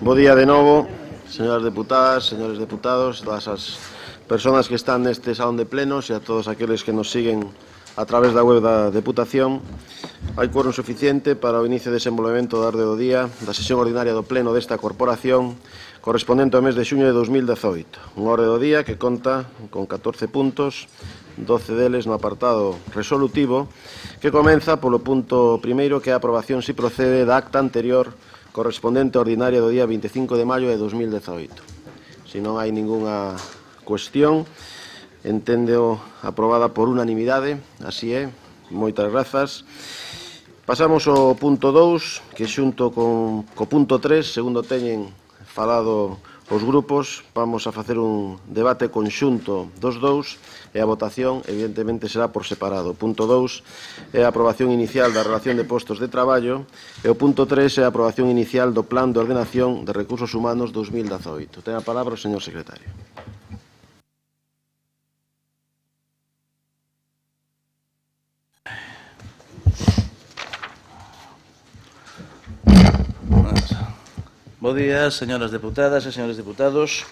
Bo día de novo, señoras deputadas, señores deputados, todas as persoas que están neste salón de plenos e a todos aqueles que nos siguen a través da web da Deputación. Hai quórum suficiente para o inicio de desenvolvemento da orde do día da sesión ordinaria do pleno desta corporación correspondente ao mes de xuño de 2018. Unha orde do día que conta con 14 puntos, 12 deles no apartado resolutivo, que comeza polo punto primeiro, que é a aprobación, si procede, da acta anterior correspondente a ordinaria do día 25 de maio de 2018. Se non hai ningunha cuestión, enténdeo aprobada por unanimidade, así é, moitas grazas. Pasamos ao punto 2, que xunto co punto 3, segundo teñen falado os grupos, vamos a facer un debate conxunto dos dous e a votación, evidentemente, será por separado. O punto 2 é a aprobación inicial da relación de postos de traballo e o punto 3 é a aprobación inicial do Plan de Ordenación de Recursos Humanos 2018. Ten a palabra o señor secretario. Bo día, señoras deputadas e señores deputados.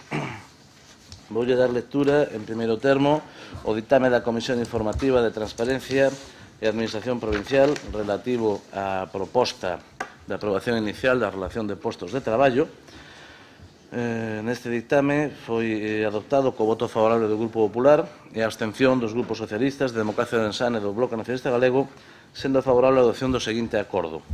Voulle dar lectura, en primeiro termo, o ditame da Comisión Informativa de Transparencia e Administración Provincial relativo á proposta de aprobación inicial da relación de postos de traballo. Neste ditame foi adoptado co voto favorable do Grupo Popular e a abstención dos grupos socialistas, de Democracia de Ensane e do Bloque Nacionalista Galego, sendo favorable a adopción do seguinte acordo.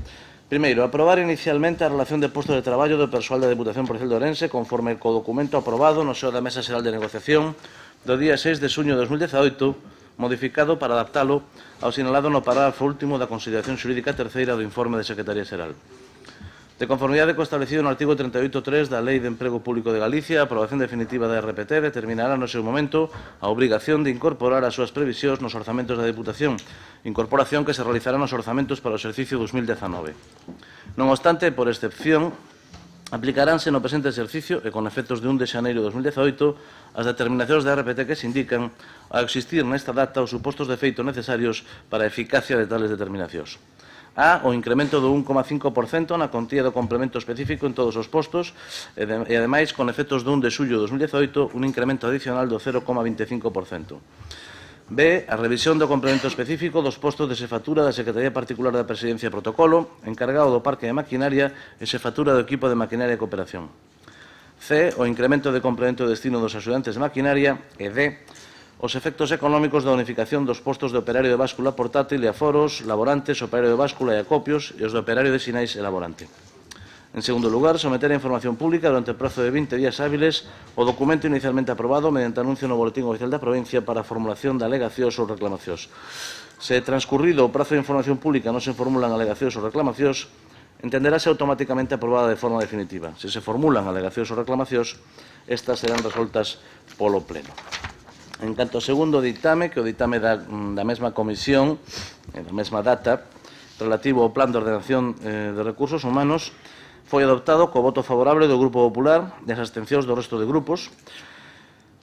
Primeiro, aprobar inicialmente a relación de postos de traballo do persoal da Deputación Provincial de Ourense conforme co documento aprobado no seo da Mesa Xeral de Negociación do día 6 de xuño de 2018, modificado para adaptalo ao sinalado no parágrafo último da consideración xurídica terceira do informe de Secretaría Xeral. De conformidade co establecido no artigo 38.3 da Lei de Emprego Público de Galicia, a aprobación definitiva da RPT determinará no seu momento a obrigación de incorporar as súas previsións nos orzamentos da Deputación, incorporación que se realizará nos orzamentos para o exercicio 2019. Non obstante, por excepción, aplicaránse no presente exercicio e con efectos de 1 de xaneiro de 2018 as determinacións da RPT que se indican a existir nesta data os supostos de feito necesarios para a eficacia de tales determinacións. A, o incremento do 1,5% na contía do complemento específico en todos os postos e, ademais, con efectos do 1 de xullo de 2018, un incremento adicional do 0,25%. B, a revisión do complemento específico dos postos de xefatura da Secretaría Particular da Presidencia e Protocolo, encargado do parque de maquinaria e xefatura do equipo de maquinaria e cooperación. C, o incremento de complemento de destino dos axudantes de maquinaria. E D, os efectos económicos da unificación dos postos de operario de báscula portátil e aforos, laborantes, operario de báscula e acopios e os de operario de sinais e laborante. En segundo lugar, someter a información pública durante o prazo de 20 días hábiles o documento inicialmente aprobado mediante anuncio no Boletín Oficial da Provincia para a formulación de alegacións ou reclamacións. Se transcurrido o prazo de información pública non se formulan alegacións ou reclamacións, entenderáse automáticamente aprobada de forma definitiva. Se se formulan alegacións ou reclamacións, estas serán resoltas polo Pleno. En canto ao segundo ditame, que é o ditame da mesma comisión, da mesma data, relativo ao Plan de Ordenación de Recursos Humanos, foi adoptado co voto favorable do Grupo Popular e as abstencións do resto de grupos,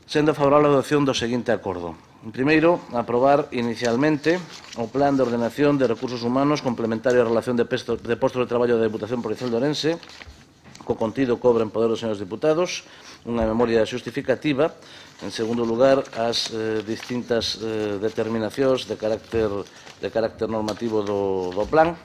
sendo favorable a adopción do seguinte acordo. Primeiro, aprobar inicialmente o Plan de Ordenación de Recursos Humanos complementario á relación de postos de traballo da Deputación Provincial de Ourense, co contido que obra en poder dos señores deputados, unha memoria xustificativa. En segundo lugar, as distintas determinacións de carácter normativo do plan.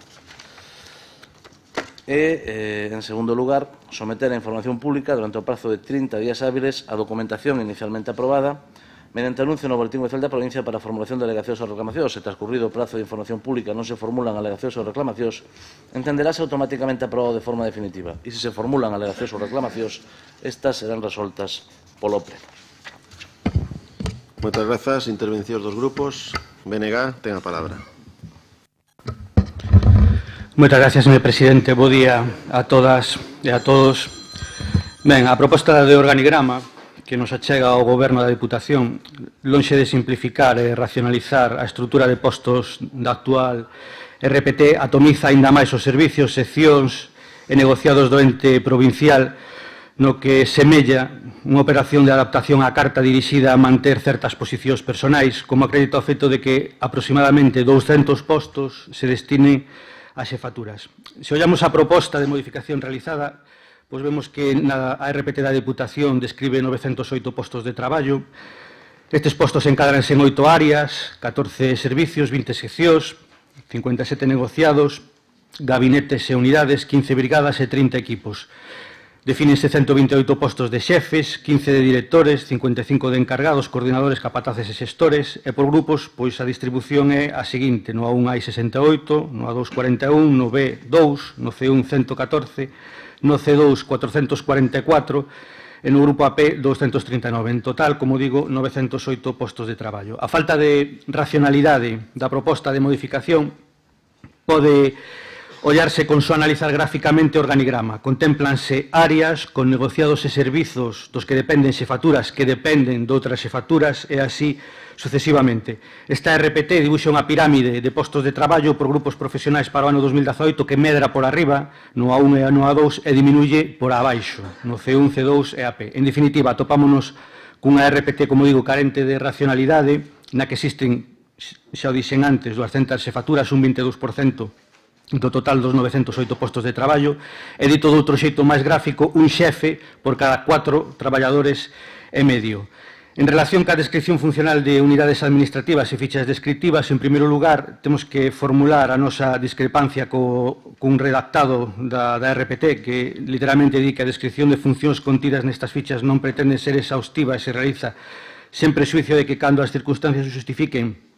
E, en segundo lugar, someter a información pública durante o prazo de 30 días hábiles a documentación inicialmente aprobada mediante anuncio no Boletín Oficial da Provincia para a formulación de alegacións ou reclamacións. Se transcurrido o prazo de información pública non se formulan alegacións ou reclamacións, entenderáse automáticamente aprobado de forma definitiva. E se se formulan alegacións ou reclamacións, estas serán resoltas polo Pleno. Moitas grazas. Intervencións dos grupos. BNG, ten a palabra. Moitas gracias, señor presidente. Bo día a todas e a todos. Ben, a proposta de organigrama que nos achega ao Goberno da Deputación, lonxe de simplificar e racionalizar a estrutura de postos da actual RPT, atomiza aínda máis os servicios, seccións e negociados do ente provincial, no que semella unha operación de adaptación á carta dirixida a manter certas posicións personais, como acredita o feito de que aproximadamente 200 postos se destinen a xefaturas. Se ollamos a proposta de modificación realizada, pois vemos que na RPT da Deputación describe 908 postos de traballo. Estes postos encadranse en 8 áreas, 14 servicios, 20 seccións, 57 negociados, gabinetes e unidades, 15 brigadas e 30 equipos. Defínense 128 postos de xefes, 15 de directores, 55 de encargados, coordinadores, capataces e xestores, e por grupos, pois a distribución é a seguinte: no A1 hai 68, no A2 41, no B2, no C1 114, no C2 444, e no grupo AP 239. En total, como digo, 908 postos de traballo. A falta de racionalidade da proposta de modificación pode ollarse con só analizar gráficamente o organigrama. Contémplanse áreas con negociados e servizos dos que dependen xefaturas que dependen de outras xefaturas e así sucesivamente. Esta RPT dibuxa unha pirámide de postos de traballo por grupos profesionais para o ano 2018 que medra por arriba, no A1 e no A2, e diminuye por abaixo, no C1, C2 e AP. En definitiva, atopámonos cunha RPT, como digo, carente de racionalidade, na que existen, xa o dixen antes, 200 xefaturas, un 22% do total dos 908 postos de traballo, e dito de outro xeito máis gráfico, un xefe por cada 4 traballadores e medio. En relación ca descripción funcional de unidades administrativas e fichas descriptivas, en primeiro lugar, temos que formular a nosa discrepancia cun redactado da RPT que literalmente di que a descripción de funcións contidas nestas fichas non pretende ser exhaustiva e se realiza sen prexuicio de que cando as circunstancias o justifiquen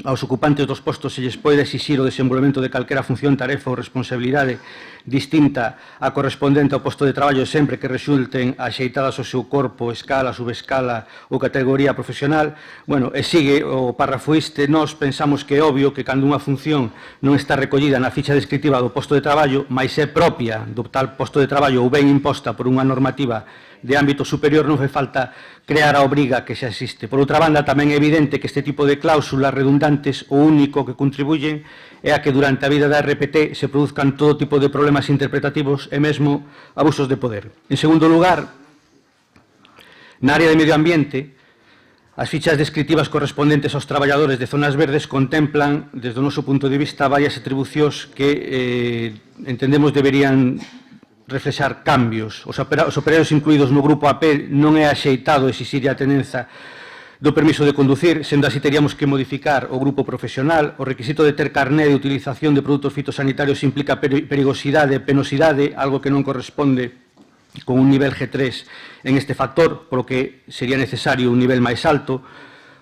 aos ocupantes dos postos se lles pode exixir o desenvolvemento de calquera función, tarefa ou responsabilidade distinta a correspondente ao posto de traballo sempre que resulten axeitadas ao seu corpo, escala, subescala ou categoría profesional. Bueno, e sigue o párrafo este: nós pensamos que é obvio que cando unha función non está recollida na ficha descriptiva do posto de traballo, mais é propia do tal posto de traballo ou ben imposta por unha normativa de ámbito superior, non fai falta crear a obriga que xa existe. Por outra banda, tamén é evidente que este tipo de cláusulas redundantes o único que contribuyen é a que durante a vida da RPT se produzcan todo tipo de problemas interpretativos e mesmo abusos de poder. En segundo lugar, na área de medio ambiente, as fichas descriptivas correspondentes aos traballadores de zonas verdes contemplan, desde o noso punto de vista, varias atribucións que entendemos deberían reflexar cambios. Os operarios incluídos no grupo AP non é axeitado exixir a tenenza do permiso de conducir, sendo así teríamos que modificar o grupo profesional. O requisito de ter carné de utilización de produtos fitosanitarios implica perigosidade e penosidade, algo que non corresponde con un nivel G3 en este factor, polo que sería necesario un nivel máis alto.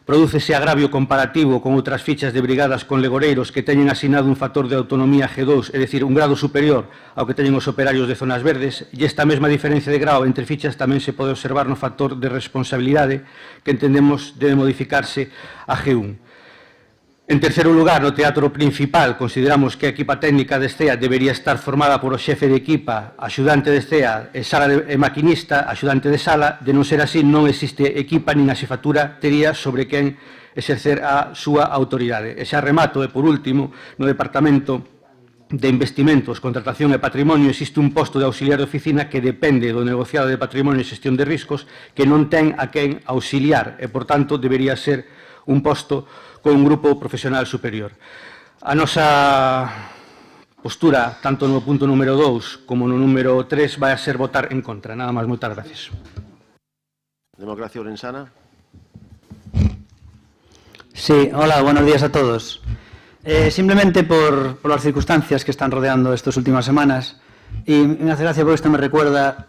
Prodúcese agravio comparativo con outras fichas de brigadas con legoreiros que teñen asignado un factor de autonomía G2, é dicir, un grado superior ao que teñen os operarios de zonas verdes, e esta mesma diferencia de grado entre fichas tamén se pode observar no factor de responsabilidade que entendemos debe modificarse a G1. En terceiro lugar, no teatro principal, consideramos que a equipa técnica de SCEA debería estar formada por o xefe de equipa, axudante de SCEA e maquinista, axudante de sala. De non ser así, non existe equipa nin a xefatura tería sobre quen exercer a súa autoridade. E xa remato, e por último, no Departamento de Investimentos, Contratación e Patrimonio existe un posto de auxiliar de oficina que depende do negociado de patrimonio e xestión de riscos que non ten a quen auxiliar e, por tanto, debería ser un posto con un grupo profesional superior. A nosa postura, tanto no punto número 2 como no número 3, vai a ser votar en contra. Nada máis, moitas gracias. Democracia Orensana. Sí, hola, buenos días a todos. Simplemente por las circunstancias que están rodeando estas últimas semanas, y me hace gracia porque esto me recuerda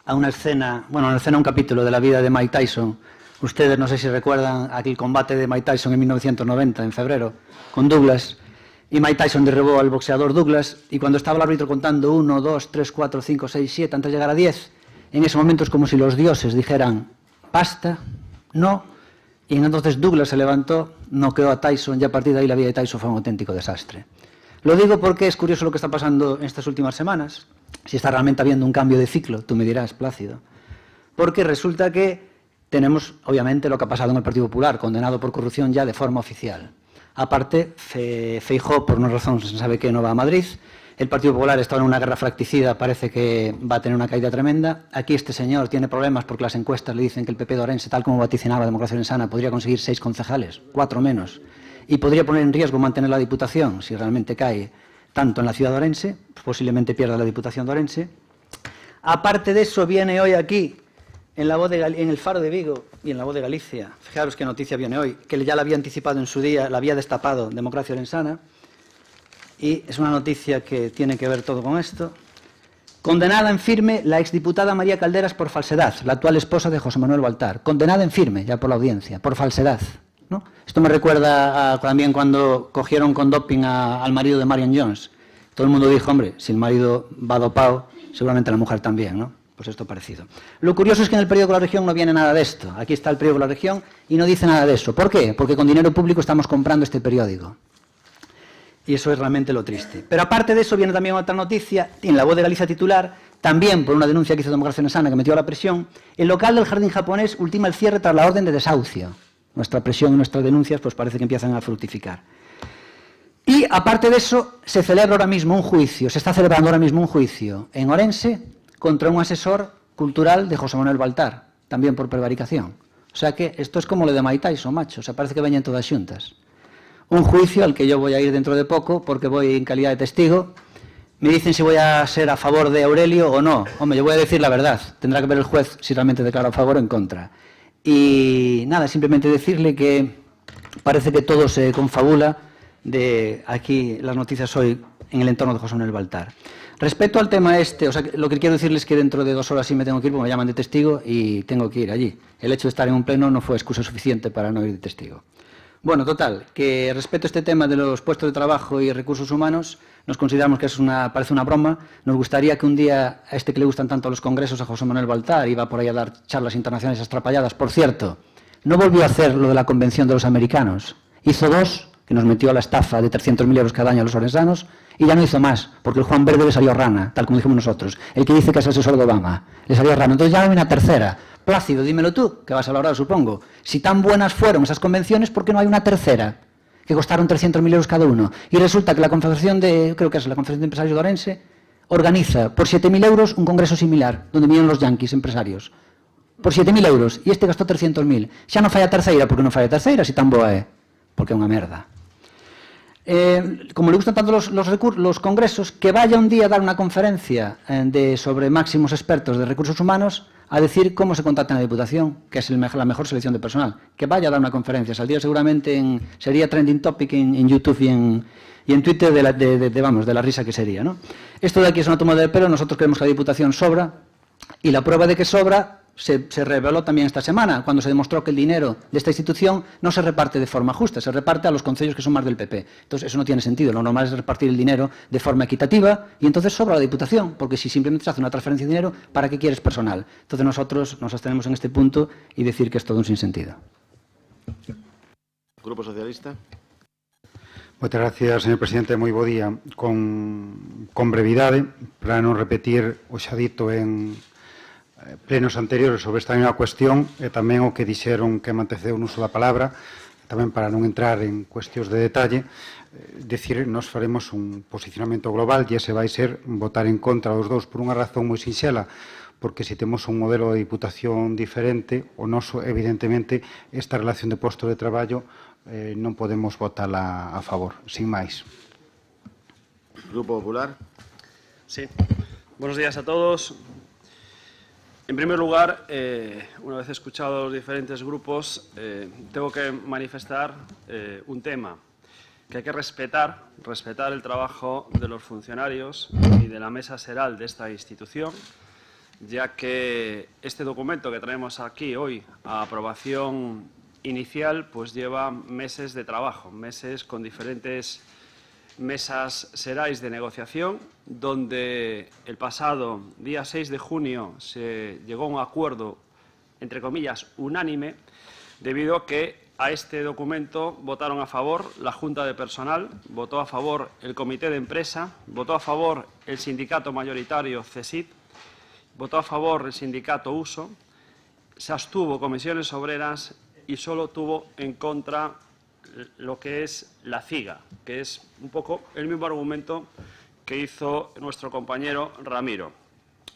a una escena, un capítulo de la vida de Mike Tyson. Ustedes no sé si recuerdan aquel combate de Mike Tyson en 1990, en febrero, con Douglas. Y Mike Tyson derribó al boxeador Douglas, y cuando estaba el árbitro contando 1, 2, 3, 4, 5, 6, 7, antes de llegar a 10, en ese momento es como si los dioses dijeran, basta, no, y entonces Douglas se levantó, noqueó a Tyson, y a partir de ahí la vida de Tyson fue un auténtico desastre. Lo digo porque es curioso lo que está pasando en estas últimas semanas, si está realmente habiendo un cambio de ciclo, tú me dirás, Plácido, porque resulta que tenemos, obviamente, lo que ha pasado en el Partido Popular, condenado por corrupción ya de forma oficial. Aparte, Feijóo, por una razón, se sabe que no va a Madrid. El Partido Popular está en una guerra fracticida, parece que va a tener una caída tremenda. Aquí este señor tiene problemas porque las encuestas le dicen que el PP de Orense, tal como vaticinaba la Democracia Orensana, podría conseguir 6 concejales, 4 menos. Y podría poner en riesgo mantener la Diputación, si realmente cae tanto en la ciudad de Orense, posiblemente pierda la Diputación de Orense. Aparte de eso, viene hoy aquí, en el Faro de Vigo y en La Voz de Galicia, fijaros qué noticia viene hoy, que ya la había anticipado en su día, la había destapado Democracia Orensana, y es una noticia que tiene que ver todo con esto. Condenada en firme la exdiputada María Calderas por falsedad, la actual esposa de José Manuel Baltar. Condenada en firme, ya por la audiencia, por falsedad, ¿no? Esto me recuerda también cuando cogieron con doping al marido de Marion Jones. Todo el mundo dijo, hombre, si el marido va dopado, seguramente la mujer también, ¿no? Pues esto parecido. Lo curioso es que en el periódico La Región no viene nada de esto. Aquí está el periódico La Región y no dice nada de eso. ¿Por qué? Porque con dinero público estamos comprando este periódico. Y eso es realmente lo triste. Pero aparte de eso viene también otra noticia, en La Voz de Galicia titular, también por una denuncia que hizo Democracia Orensana que metió a la presión, el local del Jardín Japonés ultima el cierre tras la orden de desahucio. Nuestra presión y nuestras denuncias pues parece que empiezan a fructificar. Y aparte de eso, se celebra ahora mismo un juicio, se está celebrando ahora mismo un juicio en Orense contra un asesor cultural de José Manuel Baltar, también por prevaricación. O sea que esto es como lo de Mike Tyson, macho, o sea, parece que venían todas xuntas. Un juicio al que yo voy a ir dentro de poco porque voy en calidad de testigo. Me dicen si voy a ser a favor de Aurelio o no. Hombre, yo voy a decir la verdad. Tendrá que ver el juez si realmente declara a favor o en contra. Y nada, simplemente decirle que parece que todo se confabula de aquí las noticias hoy en el entorno de José Manuel Baltar. Respecto al tema este, o sea, lo que quiero decirles es que dentro de 2 horas sí me tengo que ir porque me llaman de testigo y tengo que ir allí. El hecho de estar en un pleno no fue excusa suficiente para no ir de testigo. Bueno, total, que respecto a este tema de los puestos de trabajo y recursos humanos, nos consideramos que parece una broma. Nos gustaría que un día, a este que le gustan tanto los congresos, a José Manuel Baltar, iba por ahí a dar charlas internacionales astrapalladas. Por cierto, no volvió a hacer lo de la Convención de los Americanos. Hizo 2, que nos metió a la estafa de 300.000 euros cada año a los orensanos, y ya no hizo más, porque el Juan Verde le salió rana, tal como dijimos nosotros. El que dice que es asesor de Obama, le salió rana. Entonces ya hay una tercera. Plácido, dímelo tú, que vas a hablar ahora, supongo. Si tan buenas fueron esas convenciones, ¿por qué no hay una tercera? Que costaron 300.000 euros cada uno. Y resulta que la Confederación creo que es la Confederación de Empresarios de Orense, organiza por 7.000 euros un congreso similar, donde vienen los yanquis empresarios. Por 7.000 euros, y este gastó 300.000. Xa non falla terceira, porque non falla terceira, si tan boa é. Porque é unha merda. Como le gustan tanto los congresos, que vaya un día a dar una conferencia sobre máximos expertos de recursos humanos a decir cómo se contacta en la Diputación, que es la mejor selección de personal. Que vaya a dar una conferencia. Saldría seguramente sería trending topic en YouTube y en Twitter de la risa que sería, ¿no? Esto de aquí es una toma de pelo. Nosotros creemos que la Diputación sobra, y la prueba de que sobra se reveló también esta semana, cuando se demostró que el dinero de esta institución no se reparte de forma justa, se reparte a los concellos que son más del PP. Entonces, eso no tiene sentido. Lo normal es repartir el dinero de forma equitativa y entonces sobra la Diputación, porque si simplemente se hace una transferencia de dinero, ¿para qué quieres personal? Entonces, nosotros nos abstenemos en este punto y decir que es todo un sinsentido. Grupo Socialista. Moitas gracias, señor presidente. Moi bo día. Con brevidade, para non repetir o xa dito en plenos anteriores sobre esta mesma cuestión e tamén o que dixeron que me antecedeu no uso da palabra, tamén para non entrar en cuestións de detalle, decir, nos faremos un posicionamento global e ese vai ser votar en contra dos dous por unha razón moi sinxela, porque se temos un modelo de diputación diferente, o noso, evidentemente, esta relación de posto de traballo non podemos votala a favor, sin máis. Grupo Popular. Sí. Buenos días a todos. En primer lugar, una vez escuchado a los diferentes grupos, tengo que manifestar un tema, que hay que respetar el trabajo de los funcionarios y de la mesa seral de esta institución, ya que este documento que traemos aquí hoy a aprobación inicial, pues lleva meses de trabajo, meses con diferentes mesas serais de negociación, donde el pasado día 6 de junio se llegó a un acuerdo, entre comillas, unánime, debido a que a este documento votaron a favor la Junta de Personal, votó a favor el Comité de Empresa, votó a favor el sindicato mayoritario CESID, votó a favor el sindicato USO, se abstuvo Comisiones Obreras y solo tuvo en contra lo que es la CIGA, que es un poco el mismo argumento que hizo nuestro compañero Ramiro.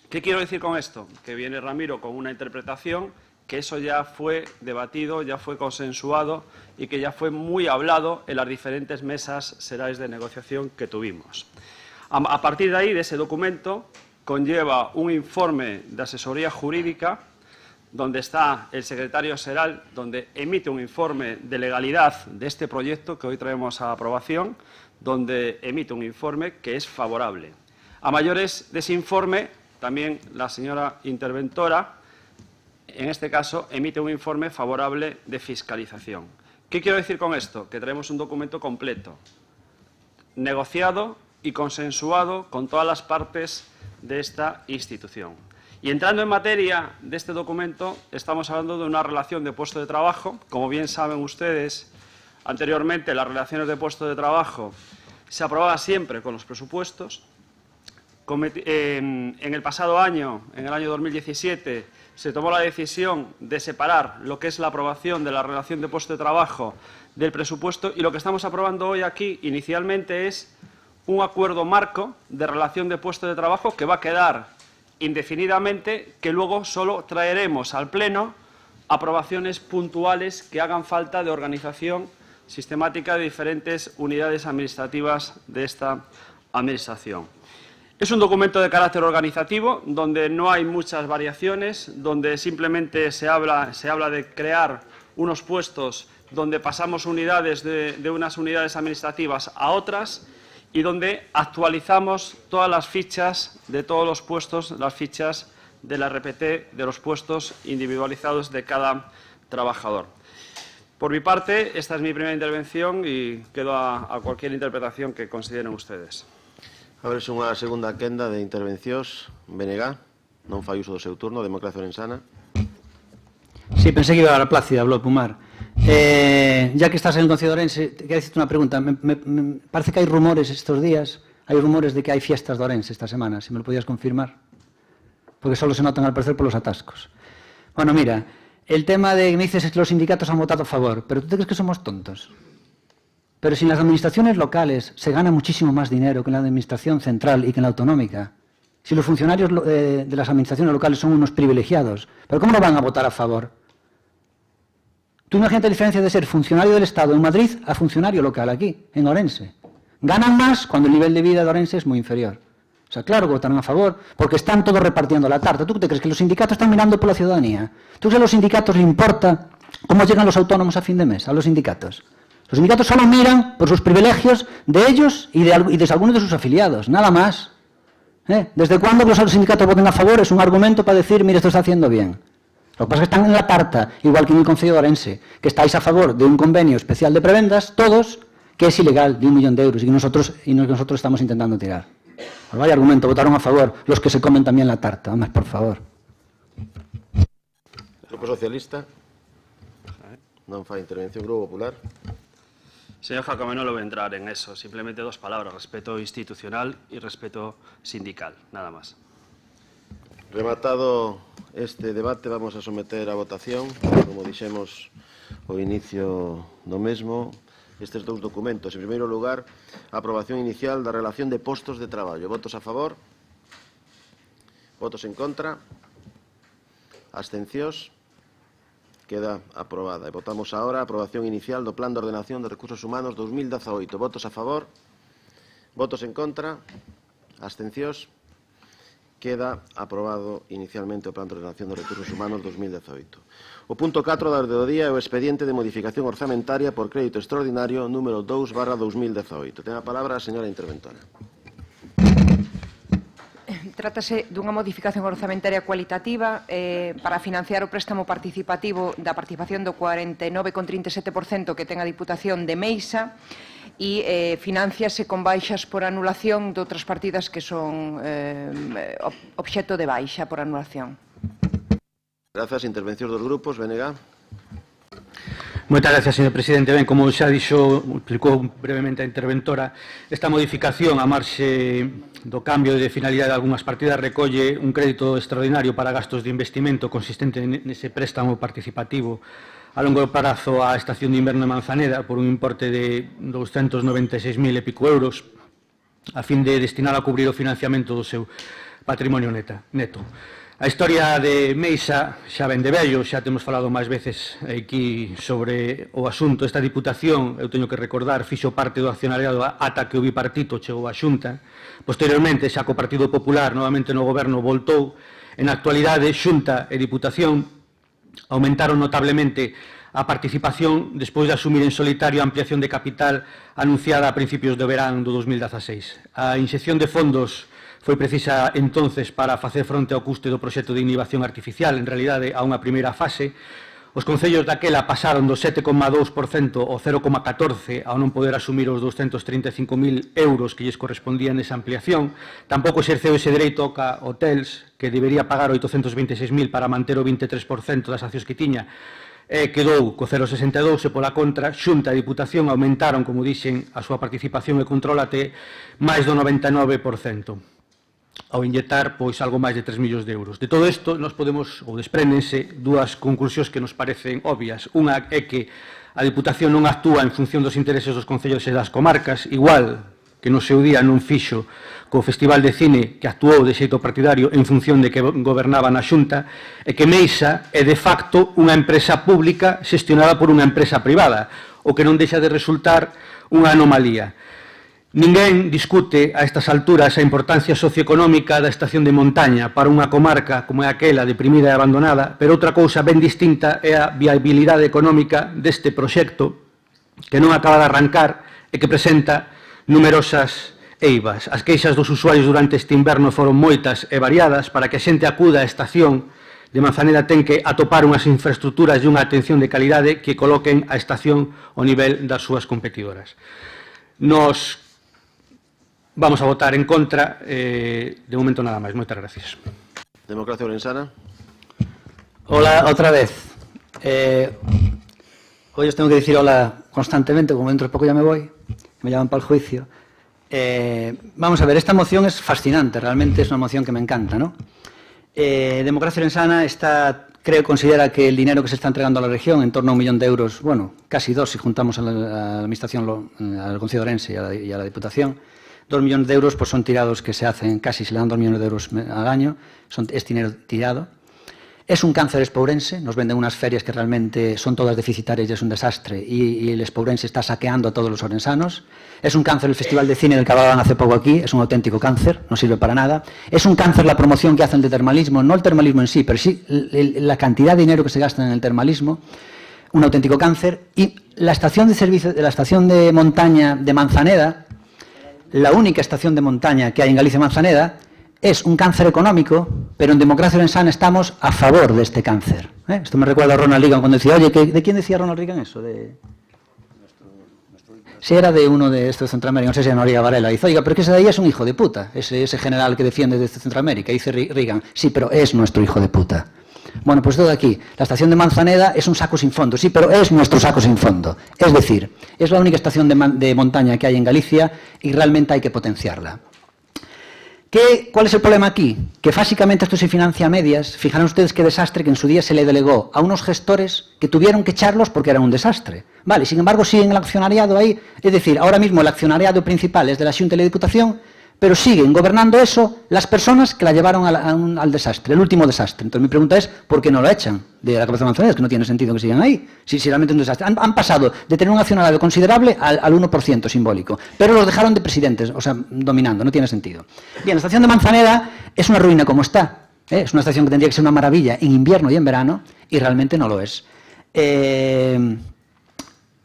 ¿Qué quiero decir con esto? Que viene Ramiro con una interpretación, que eso ya fue debatido, ya fue consensuado y que ya fue muy hablado en las diferentes mesas serais de negociación que tuvimos. A partir de ahí, de ese documento, conlleva un informe de asesoría jurídica donde está el secretario Seral, donde emite un informe de legalidad de este proyecto que hoy traemos a aprobación, donde emite un informe que es favorable. A mayores de ese informe, también la señora interventora, en este caso, emite un informe favorable de fiscalización. ¿Qué quiero decir con esto? Que traemos un documento completo, negociado y consensuado con todas las partes de esta institución. Y entrando en materia de este documento, estamos hablando de una relación de puesto de trabajo. Como bien saben ustedes, anteriormente las relaciones de puesto de trabajo se aprobaban siempre con los presupuestos. En el pasado año, en el año 2017, se tomó la decisión de separar lo que es la aprobación de la relación de puesto de trabajo del presupuesto, y lo que estamos aprobando hoy aquí inicialmente es un acuerdo marco de relación de puesto de trabajo que va a quedar indefinidamente, que luego solo traeremos al Pleno aprobaciones puntuales que hagan falta de organización sistemática de diferentes unidades administrativas de esta Administración. Es un documento de carácter organizativo, donde no hay muchas variaciones, donde simplemente se habla de crear unos puestos donde pasamos unidades de unas unidades administrativas a otras, y donde actualizamos todas las fichas de todos los puestos, las fichas de la RPT, de los puestos individualizados de cada trabajador. Por mi parte, esta es mi primera intervención y quedo a cualquier interpretación que consideren ustedes. Abre-se unha segunda quenda de intervencións. Benegá, non fai uso do seu turno. Democracia Orensana. Sí, pensé que iba a la Plácida, Bloc Pumar. Ya que estás en el Concello de Orense, quería decirte una pregunta. Me parece que hay rumores estos días, hay rumores de que hay fiestas de Orense esta semana, si me lo podías confirmar. Porque solo se notan al parecer por los atascos. Bueno, mira, el tema de, me dices que los sindicatos han votado a favor, pero ¿tú te crees que somos tontos? Pero si en las administraciones locales se gana muchísimo más dinero que en la administración central y que en la autonómica, si los funcionarios de las administraciones locales son unos privilegiados, ¿pero cómo no van a votar a favor? Tú imagínate la diferencia de ser funcionario del Estado en Madrid a funcionario local aquí, en Orense. Ganan más cuando el nivel de vida de Orense es muy inferior. O sea, claro que votaron a favor, porque están todos repartiendo la tarta. ¿Tú te crees que los sindicatos están mirando por la ciudadanía? ¿Tú crees que a los sindicatos les importa cómo llegan los autónomos a fin de mes, a los sindicatos? Los sindicatos solo miran por sus privilegios de ellos y de algunos de sus afiliados, nada más. ¿Desde cuándo que los sindicatos voten a favor es un argumento para decir, mire, esto está haciendo bien? Lo que pasa es que están en la tarta, igual que en el Concello de Orense, que estáis a favor de un convenio especial de prebendas, todos, que es ilegal, de 1 millón de euros, y que nosotros estamos intentando tirar. Pues vaya argumento, votaron a favor los que se comen también la tarta. Vamos, por favor. Grupo Socialista. Non fai intervención. Grupo Popular. Señor Jacome, no lo voy a entrar en eso. Simplemente 2 palabras: respeto institucional y respeto sindical. Nada más. Rematado este debate, vamos a someter a votación, como dixemos ao inicio do mesmo, estes 2 documentos. En primeiro lugar, a aprobación inicial da relación de postos de traballo. Votos a favor? Votos en contra? Abstencións? Queda aprobada. E votamos agora a aprobación inicial do Plan de Ordenación de Recursos Humanos 2018. Votos a favor? Votos en contra? Abstencións? Queda aprobado inicialmente o Plan de Ordenación de Recursos Humanos 2018. O punto 4 da orde do día é o expediente de modificación orzamentaria por crédito extraordinario número 2/2018. Ten a palabra a señora interventora. Trátase dunha modificación orzamentaria cualitativa para financiar o préstamo participativo da participación do 49,37% que ten a Diputación de Meixa, e financiase con baixas por anulación de outras partidas que son obxecto de baixa por anulación. Grazas. Intervencións dos grupos. Benegá. Moitas gracias, señor presidente. Ben, como xa explicou brevemente a interventora, esta modificación a marxe do cambio de finalidade de algunhas partidas recolle un crédito extraordinario para gastos de investimento consistente nese préstamo participativo a longo prazo á estación de inverno de Manzaneda por un importe de 296.000 e pico euros a fin de destinar a cubrir o financiamento do seu patrimonio neto. A historia de Meixa xa ven de vello, xa temos falado máis veces aquí sobre o asunto. Esta Diputación, eu teño que recordar, fixo parte do accionariado ata que o bipartito chegou á Xunta. Posteriormente, xa co Partido Popular, novamente no goberno, voltou. En actualidade, Xunta e Diputación aumentaron notablemente a participación despois de asumir en solitario a ampliación de capital anunciada a principios de verán do 2016. A inxección de fondos foi precisa entonces para facer fronte ao custe do proxecto de inhibición artificial, en realidade a unha primeira fase. Os concellos daquela pasaron do 7,2% ao 0,14% ao non poder asumir os 235.000 euros que lles correspondían nesa ampliación. Tampouco exerceu ese dereito a Hotels, que debería pagar 826.000 para manter o 23% das accións que tiña, quedou co 0,62 e pola contra, Xunta e Diputación aumentaron, como dixen, a súa participación e control até máis do 99%. Ao inyectar pois algo máis de 3 millóns de euros. De todo isto, nos podemos, ou despréndense, dúas conclusións que nos parecen obvias. Unha é que a Diputación non actúa en función dos intereses dos concellos e das comarcas, igual que no seu día non fixo co Festival de Cine, que actuou de xeito partidario en función de que gobernaba na Xunta, e que Meixa é de facto unha empresa pública xestionada por unha empresa privada, o que non deixa de resultar unha anomalía. Ninguén discute a estas alturas a importancia socioeconómica da estación de montaña para unha comarca como é aquela deprimida e abandonada, pero outra cousa ben distinta é a viabilidade económica deste proxecto que non acaba de arrancar e que presenta numerosas eivas. As queixas dos usuarios durante este inverno foron moitas e variadas. Para que a xente acuda á estación de Manzaneda ten que atopar unhas infraestructuras e unha atención de calidade que coloquen a estación ao nivel das súas competidoras. Nos vamos a votar en contra, de momento nada máis. Moitas gracias. Democracia Orensana. Hola, outra vez. Hoy os tengo que decir hola constantemente, como dentro de poco ya me voy, me llaman para el juicio. Vamos a ver, esta moción es fascinante, realmente es una moción que me encanta, ¿no? Democracia Orensana considera que el dinero que se está entregando a la región, en torno a 1 millón de euros, bueno, casi 2 si juntamos a la Administración, al Concello de Orense y a la Diputación, 2 millones de euros pues son tirados que se hacen, casi se le dan 2 millones de euros al año, es dinero tirado. Es un cáncer espourense, nos venden unas ferias que realmente son todas deficitarias y es un desastre, y el espourense está saqueando a todos los orensanos. Es un cáncer el Festival de Cine del que hablaban hace poco aquí, es un auténtico cáncer, no sirve para nada. Es un cáncer la promoción que hacen de termalismo, no el termalismo en sí, pero sí la cantidad de dinero que se gasta en el termalismo, un auténtico cáncer. Y la estación de servicio, la estación de montaña de Manzaneda, la única estación de montaña que hay en Galicia Manzaneda, es un cáncer económico, pero en Democracia Orensana estamos a favor de este cáncer. Esto me recuerda a Ronald Reagan cuando decía, oye, ¿de quién decía Ronald Reagan eso? Si era de uno de estos de Centroamérica, no sé si era Noriega Varela, dice, oiga, pero que ese de ahí es un hijo de puta, ese general que defiende desde Centroamérica, dice Reagan, sí, pero es nuestro hijo de puta. Bueno, pues todo aquí, la estación de Manzaneda es un saco sin fondo, sí, pero es nuestro saco sin fondo. Es decir, es la única estación de montaña que hay en Galicia y realmente hay que potenciarla. ¿Cuál es el problema aquí? Que básicamente esto se financia a medias. Fijarán ustedes qué desastre que en su día se le delegó a unos gestores que tuvieron que echarlos porque era un desastre. Vale, sin embargo siguen el accionariado ahí. Es decir, ahora mismo el accionariado principal es de la Xunta y la Diputación, pero siguen gobernando eso las personas que la llevaron al desastre, el último desastre. Entonces mi pregunta es, ¿por qué no lo echan de la cabeza de Manzaneda? Es que no tiene sentido que sigan ahí. Si realmente es un desastre. Han pasado de tener un accionariado considerable al 1% simbólico, pero los dejaron de presidentes, o sea, dominando, no tiene sentido. Bien, la estación de Manzaneda es una ruina como está. Es una estación que tendría que ser una maravilla en invierno y en verano, y realmente no lo es.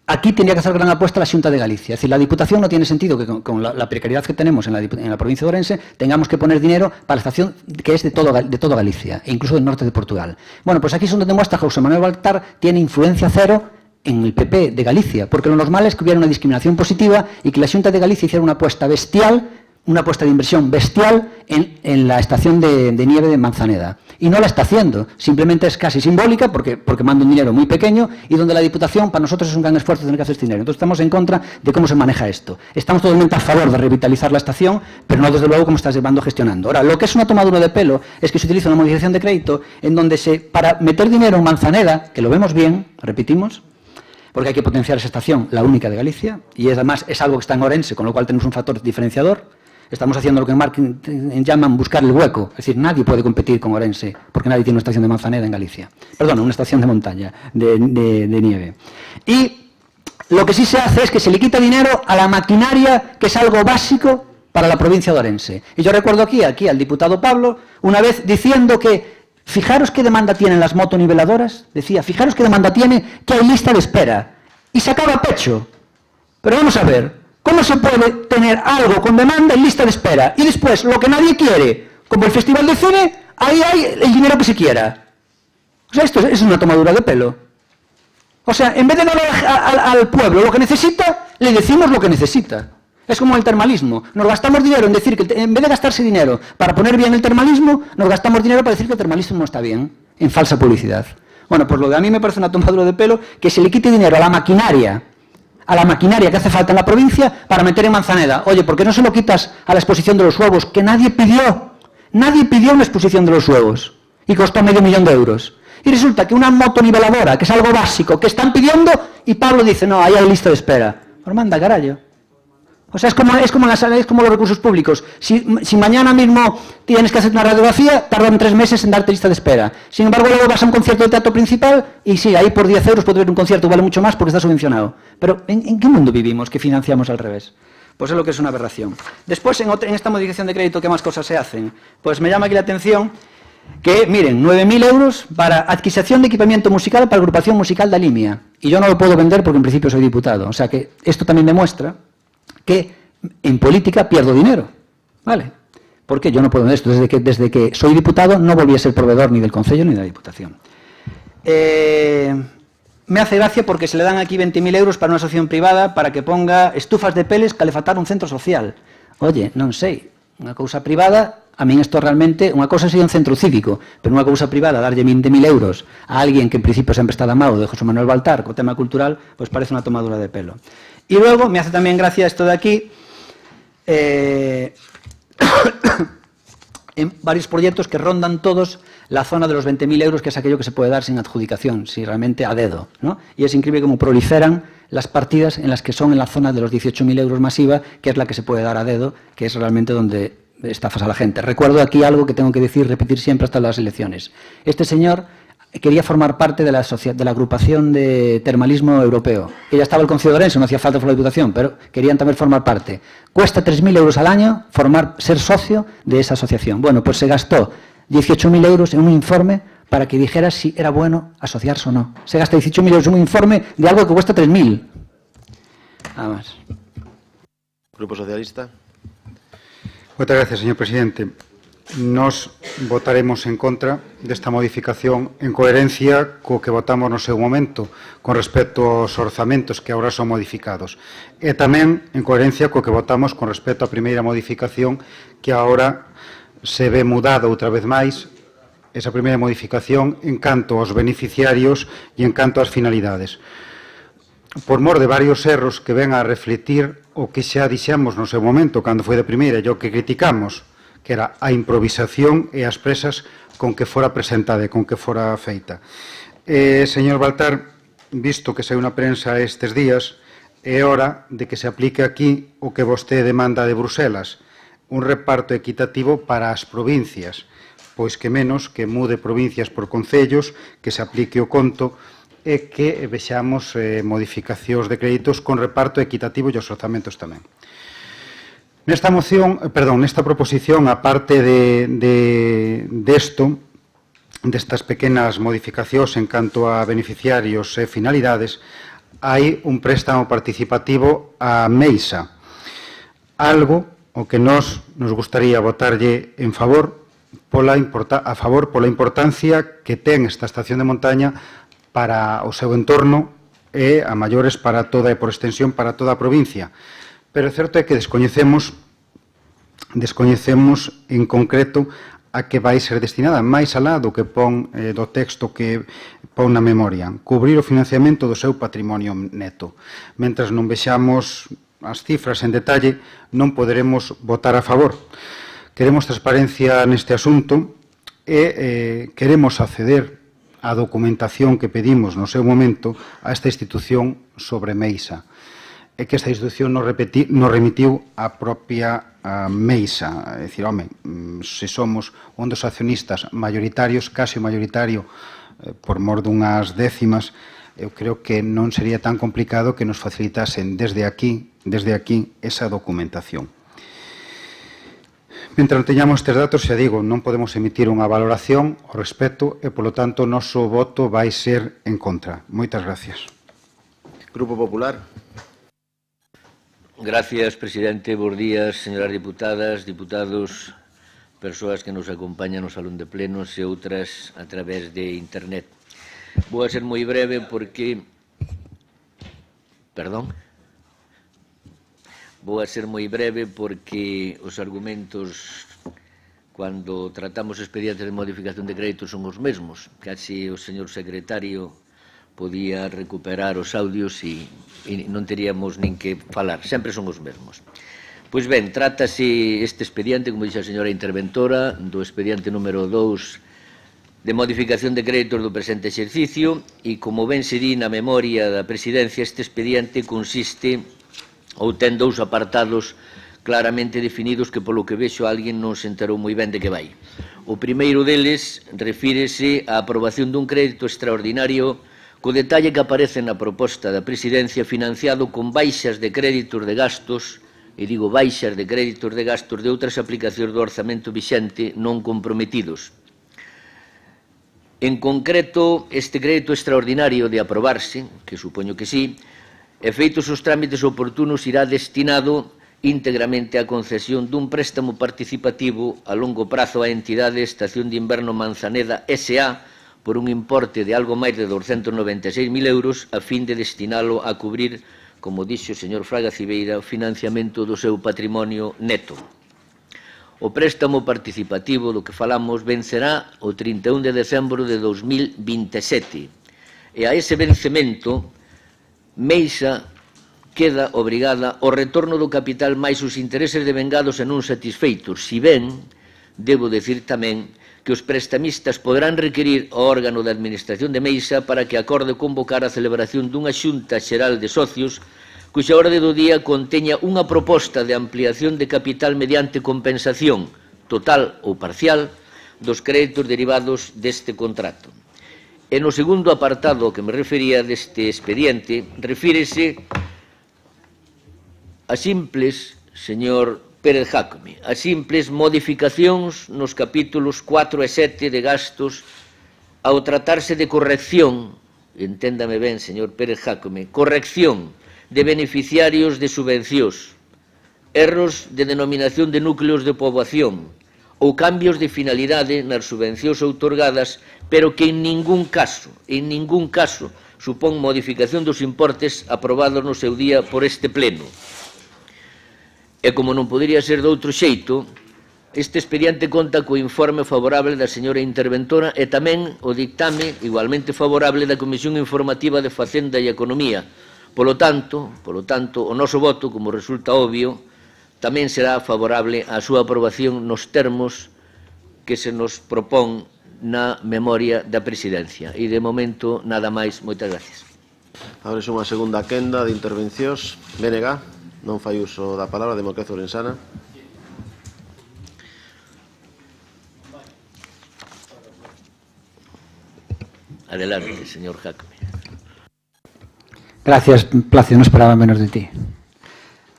Aquí tendría que hacer gran apuesta la Xunta de Galicia. Es decir, la Diputación no tiene sentido que con la precariedad que tenemos en la provincia de Orense tengamos que poner dinero para la estación que es de toda Galicia, e incluso del norte de Portugal. Bueno, pues aquí es donde demuestra que José Manuel Baltar tiene influencia cero en el PP de Galicia, porque lo normal es que hubiera una discriminación positiva y que la Xunta de Galicia hiciera una apuesta bestial, una apuesta de inversión bestial en la estación de nieve de Manzaneda. Y no la está haciendo, simplemente es casi simbólica porque manda un dinero muy pequeño y donde la Diputación para nosotros es un gran esfuerzo tener que hacer este dinero. Entonces estamos en contra de cómo se maneja esto. Estamos totalmente a favor de revitalizar la estación, pero no desde luego cómo está llevando gestionando. Ahora, lo que es una tomadura de pelo es que se utiliza una modificación de crédito en donde para meter dinero en Manzaneda, que lo vemos bien, repetimos, porque hay que potenciar esa estación, la única de Galicia, y además es algo que está en Orense, con lo cual tenemos un factor diferenciador. Estamos haciendo lo que en marketing llaman buscar el hueco. Es decir, nadie puede competir con Orense, porque nadie tiene una estación de Manzaneda en Galicia. Perdón, una estación de montaña, de nieve. Y lo que sí se hace es que se le quita dinero a la maquinaria, que es algo básico para la provincia de Orense. Y yo recuerdo aquí al diputado Pablo, una vez diciendo que fijaros qué demanda tienen las motoniveladoras, decía, fijaros qué demanda tiene, que hay lista de espera. Y sacaba pecho. Pero vamos a ver, ¿cómo se puede tener algo con demanda en lista de espera? Y después, lo que nadie quiere, como el Festival de Cine, ahí hay el dinero que se quiera. O sea, esto es una tomadura de pelo. O sea, en vez de darle al pueblo lo que necesita, le decimos lo que necesita. Es como el termalismo. Nos gastamos dinero en decir que, en vez de gastarse dinero para poner bien el termalismo, nos gastamos dinero para decir que el termalismo no está bien, en falsa publicidad. Bueno, pues lo de a mí me parece una tomadura de pelo, que se le quite dinero a la maquinaria que hace falta en la provincia para meter en Manzaneda. Oye, ¿por qué no se lo quitas a la exposición de los huevos? Que nadie pidió. Nadie pidió una exposición de los huevos. Y costó $500,000 euros. Y resulta que una motoniveladora, que es algo básico, que están pidiendo, y Pablo dice, no, ahí hay lista de espera. Pues manda, carallo. O sea, es como los recursos públicos. Si mañana mismo tienes que hacer una radiografía, tardan 3 meses en darte lista de espera. Sin embargo, luego vas a un concierto de teatro principal y sí, ahí por 10 euros puedes ver un concierto, vale mucho más porque está subvencionado. Pero ¿en qué mundo vivimos que financiamos al revés? Pues es lo que es una aberración. Después, en esta modificación de crédito, ¿qué más cosas se hacen? Pues me llama aquí la atención que, miren, 9.000 euros para adquisición de equipamiento musical para agrupación musical de Alimia. Y yo no lo puedo vender porque en principio soy diputado. O sea que esto también demuestra que en política pierdo dinero, ¿vale? Porque yo no puedo vender esto. Desde que soy diputado no volví a ser proveedor ni del Concello ni de la Diputación. Me hace gracia porque se le dan aquí 20.000 euros para una asociación privada para que ponga estufas de peles calefactar un centro social. Oye, non sei, unha cousa privada, a min isto realmente, unha cousa sería un centro cívico, pero unha cousa privada, darlle 20.000 euros a alguén que en principio sempre está damado de José Manuel Baltar co tema cultural, pues parece unha tomadura de pelo. Y luego me hace también gracia esto de aquí, en varios proyectos que rondan todos la zona de los 20.000 euros, que es aquello que se puede dar sin adjudicación, si realmente a dedo, ¿no? Y es increíble cómo proliferan las partidas en las que son en la zona de los 18.000 euros masiva, que es la que se puede dar a dedo, que es realmente donde estafas a la gente. Recuerdo aquí algo que tengo que decir, repetir siempre hasta las elecciones. Este señor quería formar parte de la agrupación de termalismo europeo. Que ya estaba el Concello de Orense, no hacía falta por la Diputación, pero querían también formar parte. Cuesta 3.000 euros al año ser socio de esa asociación. Bueno, pues se gastó 18.000 euros en un informe para que dijera si era bueno asociarse o no. Se gasta 18.000 euros en un informe de algo que cuesta 3.000. Nada más. Grupo Socialista. Muchas gracias, señor presidente. Nos votaremos en contra desta modificación en coherencia co que votamos no seu momento con respecto aos orzamentos que agora son modificados e tamén en coherencia co que votamos con respecto á primeira modificación que agora se ve mudada outra vez máis esa primeira modificación en canto aos beneficiarios e en canto ás finalidades. Por mor de varios erros que ven a refletir o que xa dixemos no seu momento cando foi de primeira e o que criticamos, que era a improvisación e as presas con que fora presentada e con que fora feita. Señor Baltar, visto que sai unha prensa estes días, é hora de que se aplique aquí o que vostede demanda de Bruselas, un reparto equitativo para as provincias, pois que menos que mude provincias por concellos, que se aplique o conto e que vexamos modificacións de créditos con reparto equitativo e os orzamentos tamén. Nesta proposición, aparte destas pequenas modificacións en canto a beneficiarios e finalidades, hai un préstamo participativo a Meisa, algo o que nos gustaría votarlle en favor pola importancia que ten esta estación de montaña para o seu entorno e a maiores para toda e por extensión para toda a provincia. Pero o certo é que descoñecemos en concreto a que vai ser destinada, máis alá do que pon do texto que pon na memoria, cubrir o financiamento do seu patrimonio neto. Mentras non vexamos as cifras en detalle, non poderemos votar a favor. Queremos transparencia neste asunto e queremos acceder á documentación que pedimos no seu momento a esta institución sobre Meisa. é que esta institución nos remitiu a propia Meisa. É dicir, home, se somos un dos accionistas mayoritarios, case mayoritario, por mor dunhas décimas, eu creo que non sería tan complicado que nos facilitasen desde aquí esa documentación. Mentre non teñamos estes datos, xa digo, non podemos emitir unha valoración ao respecto e, polo tanto, o noso voto vai ser en contra. Moitas gracias. Grupo Popular. Gracias, presidente. Bos días, señoras diputadas, diputados, persoas que nos acompañan no salón de plenos e outras a través de internet. Vou a ser moi breve porque... Perdón? Vou a ser moi breve porque os argumentos cando tratamos expedientes de modificación de crédito son os mesmos. Casi o señor secretario podía recuperar os audios e non teríamos nin que falar. Sempre son os mesmos. Pois ben, trátase este expediente, como dixe a señora interventora, do expediente número 2 de modificación de créditos do presente exercicio e, como ben se di na memoria da presidencia, este expediente consiste ou ten dous apartados claramente definidos que, polo que vexo, alguén non se enterou moi ben de que vai. O primeiro deles refírese á aprobación dun crédito extraordinario co detalle que aparece na proposta da presidencia financiado con baixas de créditos de gastos, e digo baixas de créditos de gastos de outras aplicacións do orzamento vixente non comprometidos. En concreto, este crédito extraordinario de aprobarse, que supoño que sí, e feitos os trámites oportunos, irá destinado íntegramente á concesión dun préstamo participativo a longo prazo á entidade Estación de Inverno Manzaneda S.A. por un importe de algo máis de 296.000 euros a fin de destinalo a cubrir, como dixo o señor Fraga Cibeira, o financiamento do seu patrimonio neto. O préstamo participativo do que falamos vencerá o 31 de decembro de 2027 e a ese vencemento Meisa queda obrigada ao retorno do capital máis os intereses devengados e non satisfeitos, si ben, debo decir tamén, que os prestamistas poderán requerir ao órgano de administración de Meisa para que acorde convocar a celebración dunha xunta xeral de socios cuxa orde do día conteña unha proposta de ampliación de capital mediante compensación, total ou parcial, dos créditos derivados deste contrato. E no segundo apartado ao que me refería deste expediente, refírese a simples, señor Pérez Jácome, a simples modificacións nos capítulos 4 e 7 de gastos ao tratarse de corrección, enténdame ben, señor Pérez Jácome, corrección de beneficiarios de subvencións, erros de denominación de núcleos de poboación ou cambios de finalidade nas subvencións outorgadas, pero que en ningún caso, supón modificación dos importes aprobados no seu día por este pleno. E como non podería ser de outro xeito, este expediente conta co informe favorable da señora interventora e tamén o dictame igualmente favorable da Comisión Informativa de Facenda e Economía. Polo tanto, o noso voto, como resulta obvio, tamén será favorable á súa aprobación nos termos que se nos propón na memoria da presidencia. E, de momento, nada máis. Moitas gracias. Ahora é unha segunda quenda de intervencións. BNG, non fai uso da palabra, Democracia Ourensana. Adelante, señor Jácome. Gracias, Plácido, no esperaba menos de ti.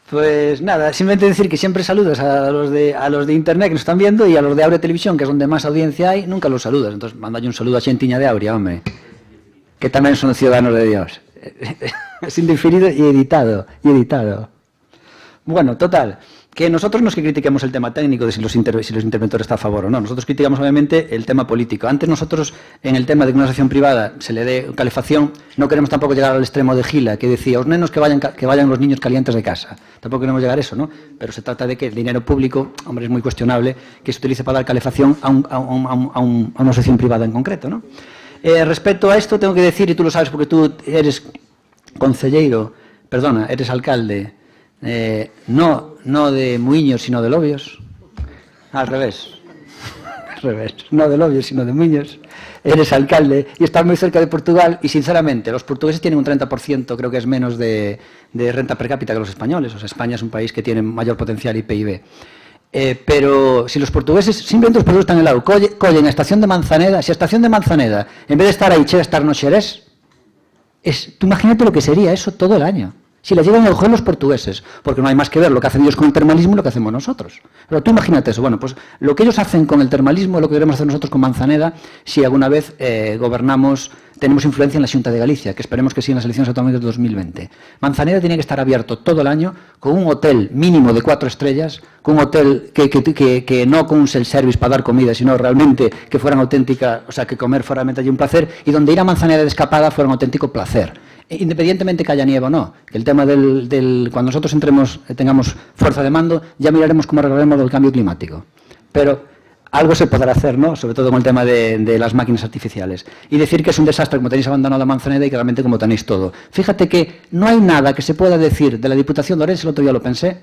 Pues nada, simplemente decir que siempre saludas a los de Internet que nos están viendo y a los de Aurea Televisión, que es donde más audiencia hay, nunca los saludas. Entonces, mándale un saludo a xentiña de Aurea, hombre, que tamén son ciudadanos de Dios. Es indiferido y editado. Bueno, total, que nosotros no es que critiquemos el tema técnico de si los interventores están a favor o no. Nosotros criticamos, obviamente, el tema político. Antes nosotros, en el tema de que una asociación privada se le dé calefacción, no queremos tampoco llegar al extremo de Gila, que decía, os nenos que vayan los niños calientes de casa. Tampoco queremos llegar a eso, ¿no? Pero se trata de que el dinero público, hombre, es muy cuestionable que se utilice para dar calefacción a una asociación privada en concreto, ¿no? Respecto a esto, tengo que decir, y tú lo sabes porque tú eres eres alcalde, no de Muiños, sino de Lobios. Al revés. revés, no de Lobios, sino de Muñoz, eres alcalde y estás muy cerca de Portugal y, sinceramente, los portugueses tienen un 30%, creo que es menos, de renta per cápita que los españoles. O sea, España es un país que tiene mayor potencial y PIB. Pero si los portugueses, simplemente los portugueses están en el lado, collen a Estación de Manzaneda, si a Estación de Manzaneda, en vez de estar ahí, chega estar no Xerés, tú imagínate lo que sería eso todo el año. Si la llegan a coger los portugueses, porque no hay más que ver lo que hacen ellos con el termalismo y lo que hacemos nosotros. Pero tú imagínate eso. Bueno, pues lo que ellos hacen con el termalismo es lo que queremos hacer nosotros con Manzaneda si alguna vez gobernamos, tenemos influencia en la Xunta de Galicia, que esperemos que sí en las elecciones autonómicas de 2020. Manzaneda tiene que estar abierto todo el año con un hotel mínimo de 4 estrellas, con un hotel que no con un self-service para dar comida, sino realmente que fueran auténtica, o sea, que comer fuera realmente allí un placer, y donde ir a Manzaneda de escapada fuera un auténtico placer. Independientemente que haya nieve o no, que el tema cuando nosotros tengamos fuerza de mando, ya miraremos cómo arreglaremos el cambio climático. Pero algo se podrá hacer, ¿no? Sobre todo con el tema de las máquinas artificiales. Y decir que es un desastre como tenéis abandonado a Manzaneda y que realmente como tenéis todo. Fíjate que no hay nada que se pueda decir de la Diputación de Orense, el otro día lo pensé,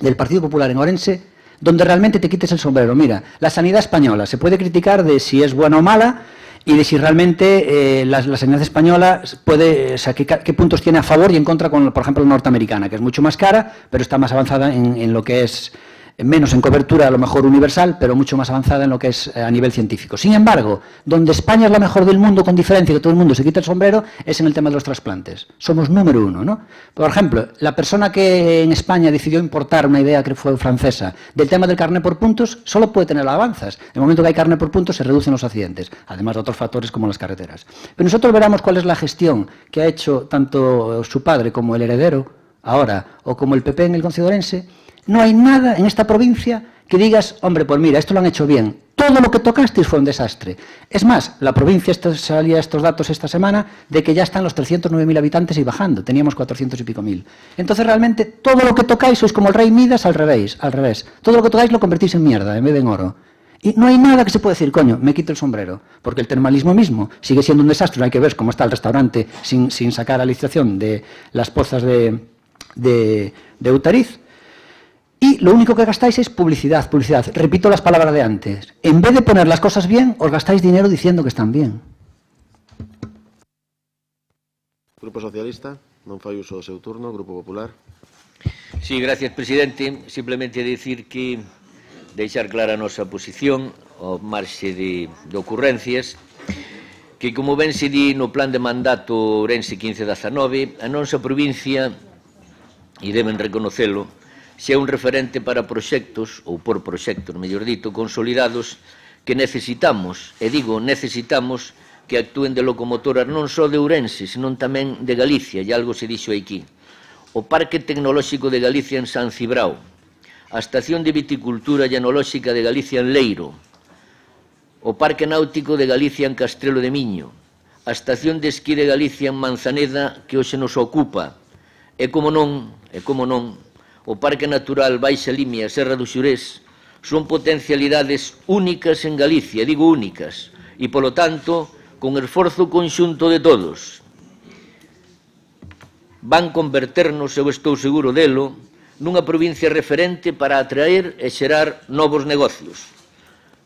del Partido Popular en Orense, donde realmente te quites el sombrero. Mira, la sanidad española se puede criticar de si es buena o mala, y de si realmente la sanidad española puede, o sea, qué puntos tiene a favor y en contra con, por ejemplo, la norteamericana, que es mucho más cara, pero está más avanzada en lo que es, menos en cobertura, a lo mejor universal, pero mucho más avanzada en lo que es a nivel científico. Sin embargo, donde España es la mejor del mundo, con diferencia, que todo el mundo se quita el sombrero, es en el tema de los trasplantes. Somos número 1, ¿no? Por ejemplo, la persona que en España decidió importar una idea que fue francesa del tema del carné por puntos, solo puede tener avanzas. En el momento que hay carné por puntos, se reducen los accidentes, además de otros factores como las carreteras. Pero nosotros veremos cuál es la gestión que ha hecho tanto su padre como el heredero, ahora, o como el PP en el Concejo de Orense. No hay nada en esta provincia que digas, hombre, pues mira, esto lo han hecho bien. Todo lo que tocasteis fue un desastre. Es más, la provincia salía estos datos esta semana de que ya están los 309.000 habitantes y bajando. Teníamos 400 y pico mil. Entonces, realmente, todo lo que tocáis sois como el rey Midas al revés. Todo lo que tocáis lo convertís en mierda, en vez de en oro. Y no hay nada que se pueda decir, coño, me quito el sombrero. Porque el termalismo mismo sigue siendo un desastre. Hay que ver cómo está el restaurante sin sacar a licitación de las pozas de Eutariz. Y lo único que gastáis es publicidad, publicidad. Repito las palabras de antes. En vez de poner las cosas bien, os gastáis dinero diciendo que están bien. Grupo Socialista, non fai uso do seu turno. Grupo Popular. Sí, gracias, presidente. Simplemente decir que deixar clara a nosa posición ao marxe de ocurrencias, que como ben se di no plan de mandato Ourense 15-19, a nosa provincia, e deben reconocelo, sea un referente para proxectos, ou por proxectos, mellor dito, consolidados, que necesitamos, e digo necesitamos, que actúen de locomotoras non só de Ourense, senón tamén de Galicia, e algo se dixo aquí. O Parque Tecnolóxico de Galicia en San Cibrao, a Estación de Viticultura e Enolóxica de Galicia en Leiro, o Parque Náutico de Galicia en Castrelo de Miño, a Estación de Esquí de Galicia en Manzaneda, que hoxe nos ocupa, e como non, o Parque Natural Baixa Limia e Serra do Xurés son potencialidades únicas en Galicia, digo únicas, e, polo tanto, con esforzo conxunto de todos, van converternos, eu estou seguro delo, nunha provincia referente para atraer e xerar novos negocios.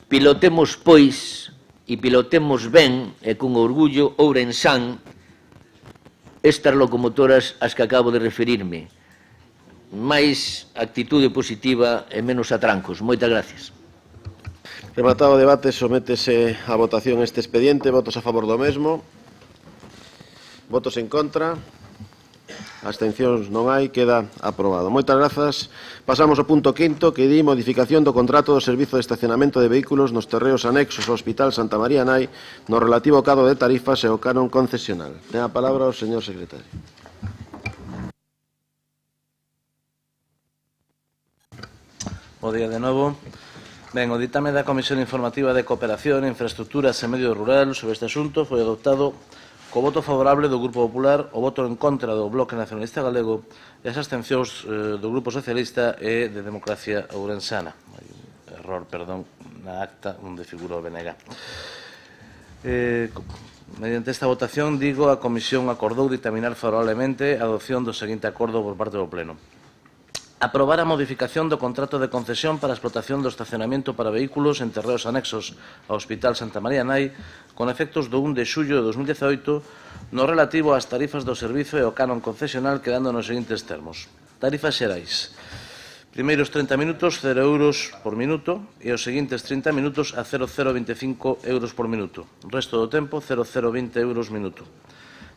Pilotemos, pois, e pilotemos ben e con orgullo ourensán estas locomotoras ás que acabo de referirme. Máis actitude positiva e menos atrancos. Moitas gracias. Rematado o debate, sométese a votación este expediente. Votos a favor do mesmo. Votos en contra. Abstencións non hai, queda aprobado. Moitas grazas. Pasamos ao punto quinto, que di modificación do contrato do servizo de estacionamento de vehículos nos terreos anexos ao Hospital Santa María Nai, no relativo ao cadro de tarifas e ao canon concesional. Ten a palabra o señor secretario. Bo día de novo. Ben, o ditame da Comisión Informativa de Cooperación, Infraestructuras e Medio Rural sobre este asunto foi adoptado co voto favorable do Grupo Popular, o voto en contra do Bloque Nacionalista Galego e as abstencións do Grupo Socialista e de Democracia Ourensana. Hai un error, perdón, na acta onde figura o BNG. Mediante esta votación, digo, a Comisión acordou ditaminar favorablemente a adopción do seguinte acordo por parte do Pleno. Aprobar a modificación do contrato de concesión para a explotación do estacionamento para vehículos en terreos anexos ao Hospital Santa María Nai con efectos do 1 de xullo de 2018 no relativo ás tarifas do servizo e ao canon concesional quedando nos seguintes termos. Tarifas xerais. Primeiros 30 minutos, 0 euros por minuto e os seguintes 30 minutos a 0,025 euros por minuto. O resto do tempo, 0,020 euros minuto.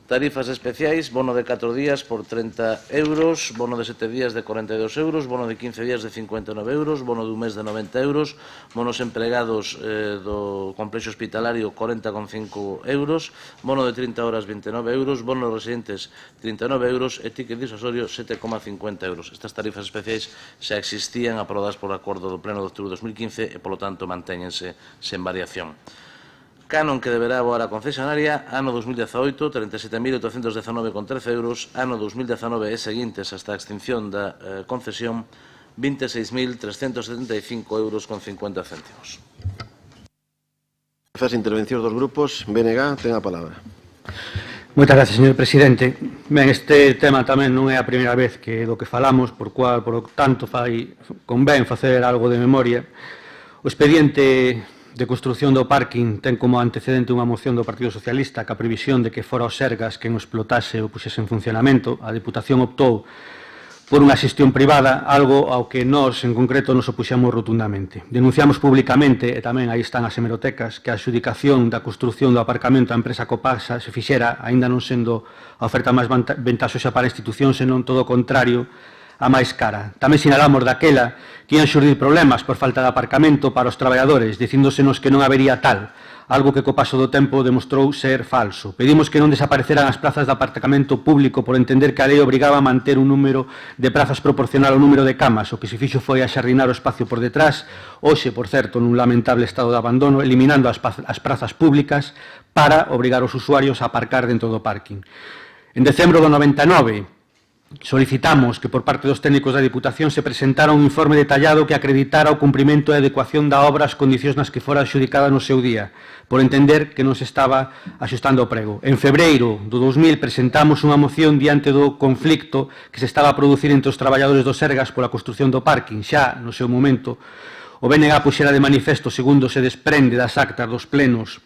Tarifas especiais, bono de 4 días por 30 euros, bono de 7 días de 42 euros, bono de 15 días de 59 euros, bono de un mes de 90 euros, bonos empregados do complexo hospitalario 40,5 euros, bono de 30 horas 29 euros, bono de residentes 39 euros e ticket disuasorio 7,50 euros. Estas tarifas especiais xa existían aprobadas por acordo do Pleno de Outubro de 2015 e, polo tanto, mantéñense sen variación. Canon que deberá aboar a concesionaria, ano 2018, 37.819,13 euros, ano 2019 e seguintes hasta a extinción da concesión, 26.375 euros con 50 céntimos. Grazas, intervencións dos grupos. BNG, ten a palabra. Moitas gracias, señor presidente. Ben, este tema tamén non é a primeira vez que do que falamos, por tanto, convén facer algo de memoria. O expediente de construción do parking ten como antecedente unha moción do Partido Socialista que a previsión de que fora o Sergas quen o explotase ou puxese en funcionamento. A Deputación optou por unha xestión privada, algo ao que nós, en concreto, nos opuxamos rotundamente. Denunciamos públicamente, e tamén aí están as hemerotecas, que a adxudicación da construción do aparcamento á empresa Copasa se fixera, aínda non sendo a oferta máis ventaxosa para a institución, senón todo o contrario, a máis cara. Tamén sinalamos daquela que ian xurdir problemas por falta de aparcamento para os traballadores, dicíndosenos que non habería tal, algo que co paso do tempo demostrou ser falso. Pedimos que non desapareceran as plazas de aparcamento público por entender que a lei obrigaba a manter un número de prazas proporcional ao número de camas. O que se fixo foi axarrinar o espacio por detrás, hoxe, por certo, nun lamentable estado de abandono, eliminando as prazas públicas para obrigar os usuarios a aparcar dentro do parking. En decembro do 99, solicitamos que por parte dos técnicos da Diputación se presentara un informe detallado que acreditara o cumprimento e adecuación da obra ás condicións nas que fora adxudicada no seu día, por entender que non se estaba axustando o prego. En febreiro do 2000 presentamos unha moción diante do conflicto que se estaba a producir entre os traballadores do Sergas pola construción do parking. Xa, no seu momento, o BNG puxera de manifesto, segundo se desprende das actas dos plenos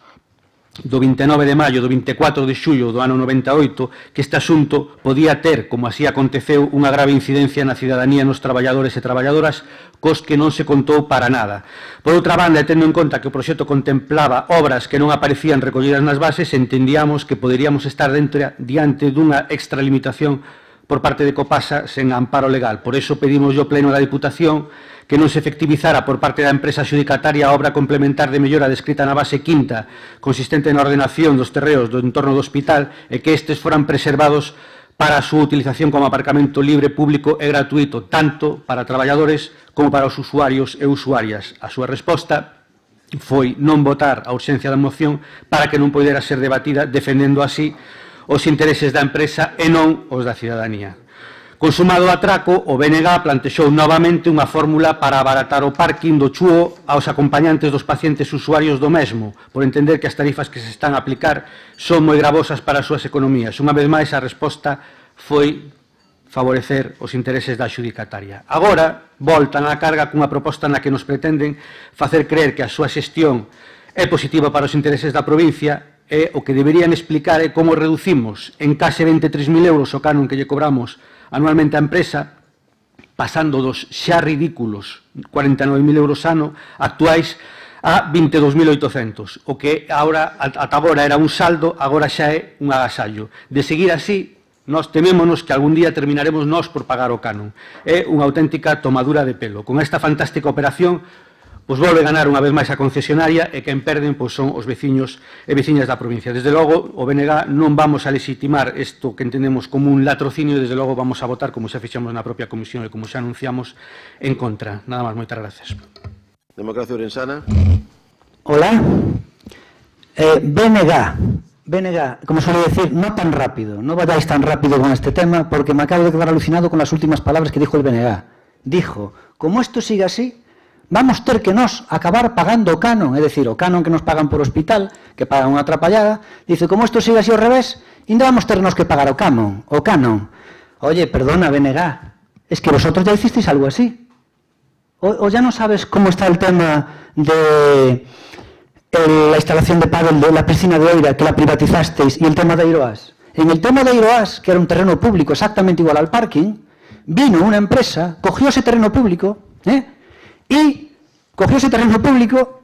do 29 de maio, do 24 de xullo do ano 98, que este asunto podía ter, como así aconteceu, unha grave incidencia na cidadanía nos traballadores e traballadoras, cos que non se contou para nada. Por outra banda, tendo en conta que o proxecto contemplaba obras que non aparecían recollidas nas bases, entendíamos que poderíamos estar diante dunha extralimitación por parte de Copasa sen amparo legal. Por iso pedimos ao Pleno da Diputación que non se efectivizara por parte da empresa adxudicataria a obra complementar de mellora descrita na base quinta, consistente na ordenación dos terreos do entorno do hospital, e que estes foran preservados para a súa utilización como aparcamento libre, público e gratuito, tanto para traballadores como para os usuarios e usuarias. A súa resposta foi non votar a urxencia da moción para que non poidera ser debatida, defendendo así os intereses da empresa e non os da cidadanía. Consumado o atraco, o BNG plantexou novamente unha fórmula para abaratar o parking do Chúo aos acompañantes dos pacientes usuarios do mesmo, por entender que as tarifas que se están a aplicar son moi gravosas para as súas economías. Unha vez máis, a resposta foi favorecer os intereses da adxudicataria. Agora, voltan á carga cunha proposta na que nos pretenden facer creer que a súa xestión é positiva para os intereses da provincia e o que deberían explicar é como reducimos en case 23.000 euros o canon que lle cobramos anualmente a empresa, pasando dos xa ridículos 49.000 euros ano actuais a 22.800. O que ata agora era un saldo, agora xa é un agasallo. De seguir así, nós temémonos que algún día terminaremos nós por pagar o canon. É unha auténtica tomadura de pelo. Con esta fantástica operación, pois volve ganar unha vez máis a concesionaria e quen perden pois son os veciños e veciñas da provincia. Desde logo, o BNG non vamos a legitimar isto que entendemos como un latrocinio e desde logo vamos a votar, como xa fixemos na propia comisión e como xa anunciamos, en contra. Nada máis, moitas gracias. Democracia Orensana. Hola. BNG, como suele decir, no tan rápido, no vayáis tan rápido con este tema porque me acabo de quedar alucinado con las últimas palabras que dijo el BNG. Dijo, como esto sigue así, vamos ter que nos acabar pagando o canon, é dicir, o canon que nos pagan por hospital, que pagan unha atrapallada, dice, como isto sigue así ao revés, ainda vamos ternos que pagar o canon. Oye, perdona, BNG, Es que vosotros ya hicisteis algo así. O ya no sabes cómo está el tema de la instalación de pádel de la piscina de Oira, que la privatizasteis, y el tema de Airoas. En el tema de Airoas, que era un terreno público exactamente igual al parking, vino una empresa, cogió ese terreno público,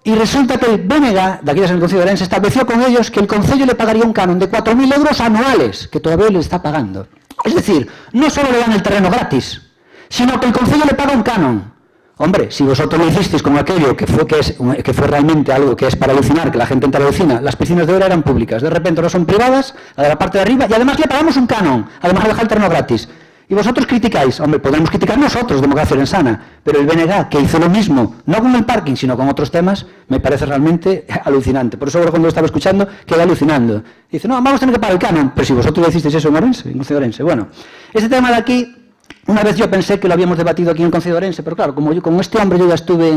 y resulta que el BNG, de aquí de San Concello de Orense, estableció con ellos que el Concello le pagaría un canon de 4.000 euros anuales, que todavía le está pagando. Es decir, no solo le dan el terreno gratis, sino que el Concello le paga un canon. Hombre, si vosotros lo hicisteis con aquello que fue realmente algo que es para alucinar, que la gente entra a alucina, las piscinas de Oira eran públicas, de repente ahora son privadas, la de la parte de arriba, y además le pagamos un canon, además de dejar el terreno gratis. Y vosotros criticáis, hombre, podemos criticar nosotros, Democracia Orensana, pero el BNG, que hizo lo mismo, no con el parking, sino con otros temas, me parece realmente alucinante. Por eso ahora cuando lo estaba escuchando, quedé alucinando. Y dice, no, vamos a tener que pagar el canon, pero si vosotros hicisteis eso en Orense, en Concello de Orense. Bueno, este tema de aquí, una vez yo pensé que lo habíamos debatido aquí en el Concello de Orense, pero claro, como yo con este hombre yo ya estuve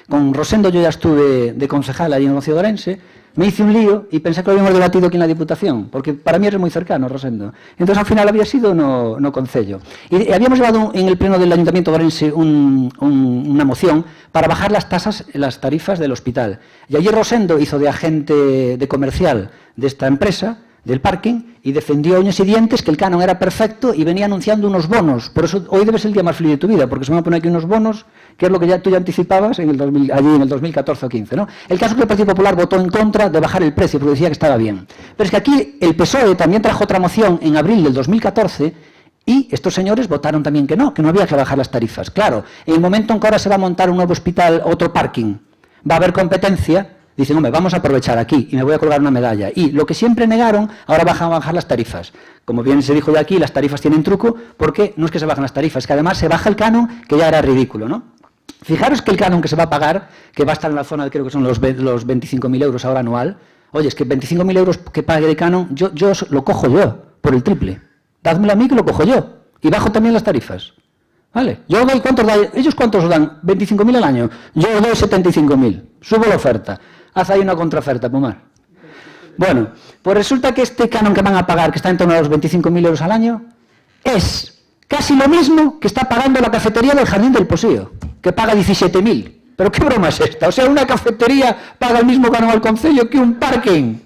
con Rosendo yo ya estuve de concejal allí en el Concello de Orense, me hice un lío y pensé que lo habíamos debatido aquí en la Diputación, porque para mí eres muy cercano, Rosendo. Entonces al final había sido no Concello. Y habíamos llevado en el pleno del Ayuntamiento de Orense una moción para bajar las tasas, las tarifas del hospital. Y allí Rosendo hizo de agente de comercial de esta empresa, del parking, y defendió uñas y dientes que el canon era perfecto y venía anunciando unos bonos. Por eso hoy debe ser el día más feliz de tu vida, porque se van a poner aquí unos bonos, que es lo que tú ya anticipabas allí en el 2014 o 15, ¿no? El caso es que el Partido Popular votó en contra de bajar el precio, porque decía que estaba bien. Pero es que aquí el PSOE también trajo otra moción en abril del 2014 y estos señores votaron también que no había que bajar las tarifas. Claro, en el momento en que ahora se va a montar un nuevo hospital, otro parking, va a haber competencia. Dicen, hombre, vamos a aprovechar aquí y me voy a colgar una medalla. Y lo que siempre negaron, ahora van a bajar las tarifas. Como bien se dijo ya aquí, las tarifas tienen truco, porque no es que se bajan las tarifas, es que además se baja el canon, que ya era ridículo, ¿no? Fijaros que el canon que se va a pagar, que va a estar en la zona de creo que son los 25.000 euros ahora anual, oye, es que 25.000 euros que pague de canon, yo lo cojo yo, por el triple. Dádmelo a mí que lo cojo yo. Y bajo también las tarifas. ¿Vale? Yo doy, ¿cuántos dan? ¿Ellos cuántos dan? 25.000 al año. Yo doy 75.000. Subo la oferta. Haz ahí una contraoferta, Pomar. Bueno, pues resulta que este canon que van a pagar, que está en torno a los 25.000 euros al año, es casi lo mismo que está pagando la cafetería del Jardín del Posío, que paga 17.000. ¿Pero qué broma es esta? O sea, una cafetería paga el mismo canon al concello que un parking.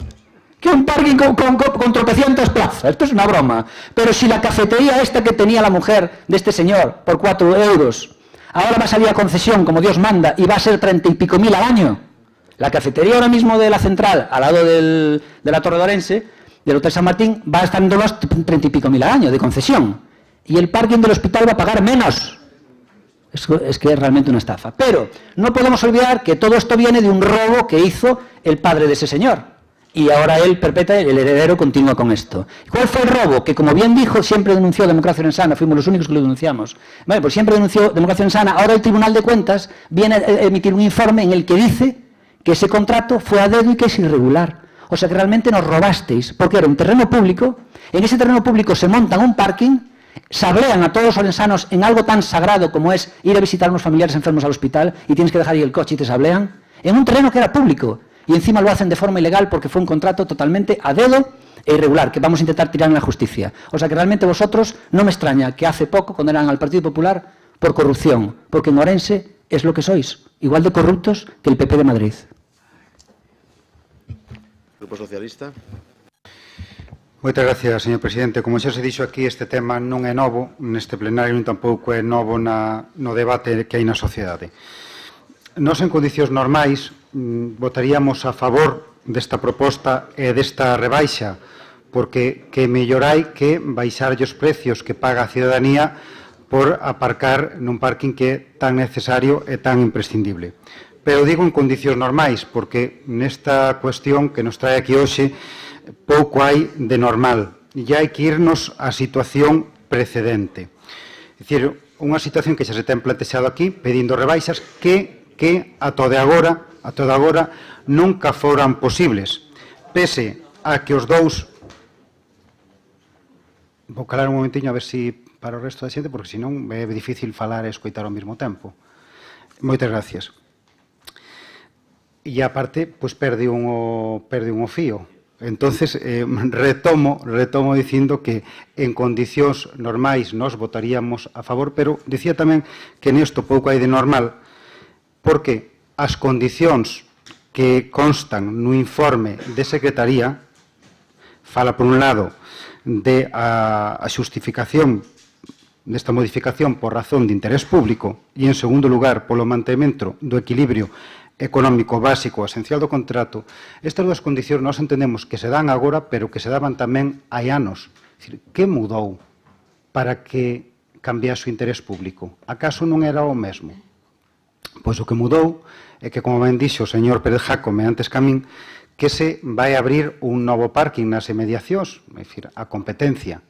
Con tropecientas plazas. Esto es una broma. Pero si la cafetería esta que tenía la mujer de este señor por 4 euros, ahora va a salir a concesión, como Dios manda, y va a ser 30 y pico mil al año. La cafetería ahora mismo de la central, al lado de la Torre de Orense, del Hotel San Martín, va a estar en los 30 y pico mil al año de concesión. Y el parking del hospital va a pagar menos. Es que es realmente una estafa. Pero no podemos olvidar que todo esto viene de un robo que hizo el padre de ese señor. Y ahora él perpetra, el heredero continúa con esto. ¿Cuál fue el robo? Que, como bien dijo, siempre denunció Democracia Orensana, fuimos los únicos que lo denunciamos. Vale, pues siempre denunció Democracia Orensana. Ahora el Tribunal de Cuentas viene a emitir un informe en el que dice que ese contrato fue a dedo y que es irregular. O sea que realmente nos robasteis, porque era un terreno público, en ese terreno público se montan un parking, sablean a todos los orensanos en algo tan sagrado como es ir a visitar a unos familiares enfermos al hospital y tienes que dejar ahí el coche y te sablean, en un terreno que era público. Y encima lo hacen de forma ilegal porque fue un contrato totalmente a dedo e irregular, que vamos a intentar tirar en la justicia. O sea que realmente vosotros, no me extraña que hace poco condenaran al Partido Popular por corrupción, porque en Orense es lo que sois, igual de corruptos que el PP de Madrid. Grupo Socialista. Moitas gracias, señor presidente. Como xa se dixo aquí, este tema non é novo neste plenario, non tampouco é novo no debate que hai na sociedade. Nós, en condicións normais, votaríamos a favor desta proposta e desta rebaixa, porque que mellorai que baixar os precios que paga a cidadanía por aparcar nun parking que é tan necesario e tan imprescindible. Pero digo en condicións normais, porque nesta cuestión que nos trae aquí hoxe pouco hai de normal. E hai que irnos á situación precedente. É dicir, unha situación que xa se ten plantexado aquí, pedindo rebaixas que ata de agora nunca foran posibles. Pese a que os dous... Vou calar un momentiño a ver se para o resto da xente, porque senón é difícil falar e escoitar ao mesmo tempo. Moitas gracias. E aparte, pois perde un o fío. Entonces, retomo dicindo que en condicións normais nos votaríamos a favor, pero dicía tamén que nesto pouco hai de normal, porque as condicións que constan no informe de Secretaría fala, por un lado, de a xustificación desta modificación por razón de interés público e, en segundo lugar, polo mantemento do equilibrio económico básico esencial do contrato. Estas dúas condicións nós entendemos que se dan agora, pero que se daban tamén hai anos. Que mudou para que cambiase o interés público? Acaso non era o mesmo? Pois o que mudou é que, como ben dixo o señor Pérez Jácome antes que a min, que se vai abrir un novo parking nas inmediacións, é dicir, a competencia.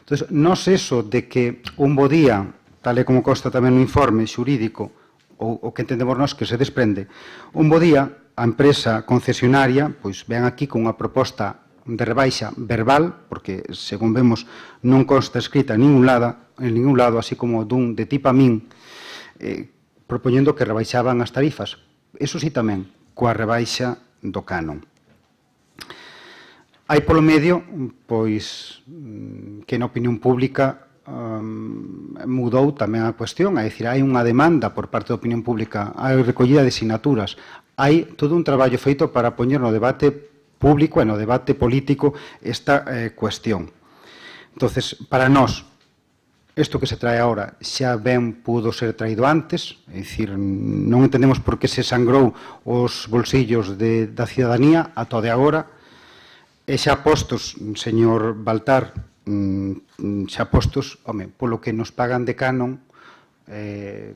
Entón, nos eso de que un bo día, tal e como consta tamén no informe xurídico, o que entendemos nós que se desprende, un bo día a empresa concesionaria pois ven aquí con unha proposta de rebaixa verbal, porque, según vemos, non consta escrita en ningún lado, así como dun de ti pa min, propoñendo que rebaixaban as tarifas. Eso sí tamén, coa rebaixa do canon. Hai polo medio, pois, que na opinión pública mudou tamén a cuestión, é dicir, hai unha demanda por parte da opinión pública, hai recollida de sinaturas, hai todo un traballo feito para poñer no debate público e no debate político esta cuestión. Entonces, para nós, isto que se trae agora xa ben pudo ser traído antes, é dicir, non entendemos por que se sangrou os bolsillos da cidadanía ata o de agora, e xa postos, señor Baltar, xa postos, home, polo que nos pagan de canon,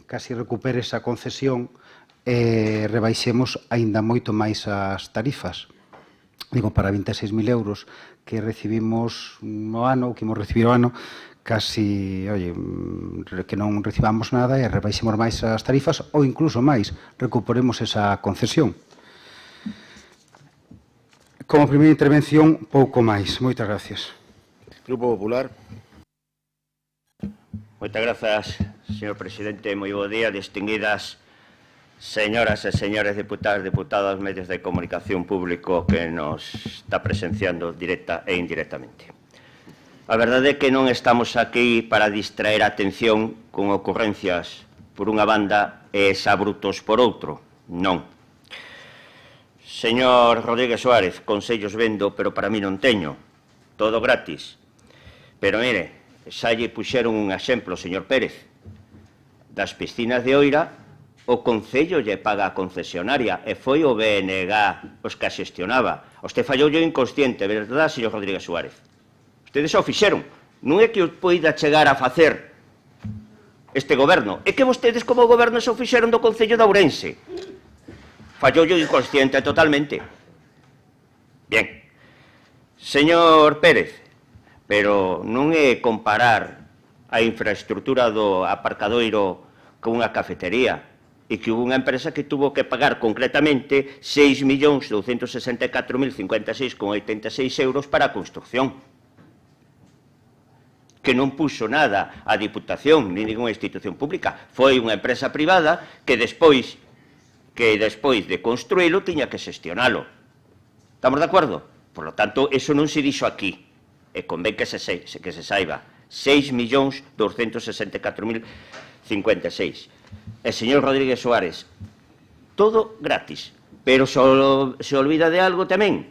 casi recupere esa concesión e rebaixemos aínda moito máis as tarifas. Digo, para 26.000 euros que recibimos no ano, ou que imos recibir o ano, casi, que non recibamos nada e rebaixemos máis as tarifas ou incluso máis, recuperemos esa concesión. Como primeira intervención, pouco máis. Moitas gracias. Grupo Popular. Moitas grazas, señor presidente. Moi bo día, distinguidas señoras e señores deputados, deputadas, medios de comunicación público que nos está presenciando directa e indirectamente. A verdade é que non estamos aquí para distraer a atención con ocurrencias por unha banda e exabrutos por outro. Non. Señor Rodríguez Suárez, consellos vendo, pero para mí non teño. Todo gratis. Pero, mire, xa lle puxeron un exemplo, señor Pérez. Das piscinas de Oira, o Concello lle paga a concesionaria e foi o BNG os que a xestionaba. Vostede fallou inconsciente, verdad, señor Rodríguez Suárez? Vostedes xa o fixeron. Non é que o poida chegar a facer este goberno. É que vostedes, como goberno, xa o fixeron do Concello de Ourense. Fallou inconsciente totalmente. Bien. Señor Pérez, pero non é comparar a infraestructura do aparcadoiro con unha cafetería e que hubo unha empresa que tuvo que pagar concretamente 6.264.056,86 euros para a construcción, que non puxo nada a Diputación ni ninguna institución pública. Foi unha empresa privada que despois de construílo tiña que xestionalo. Estamos de acordo? Por lo tanto, eso non se dixo aquí. E convén que se saiba. 6.264.056. E, señor Rodríguez Suárez, todo gratis. Pero se olvida de algo tamén.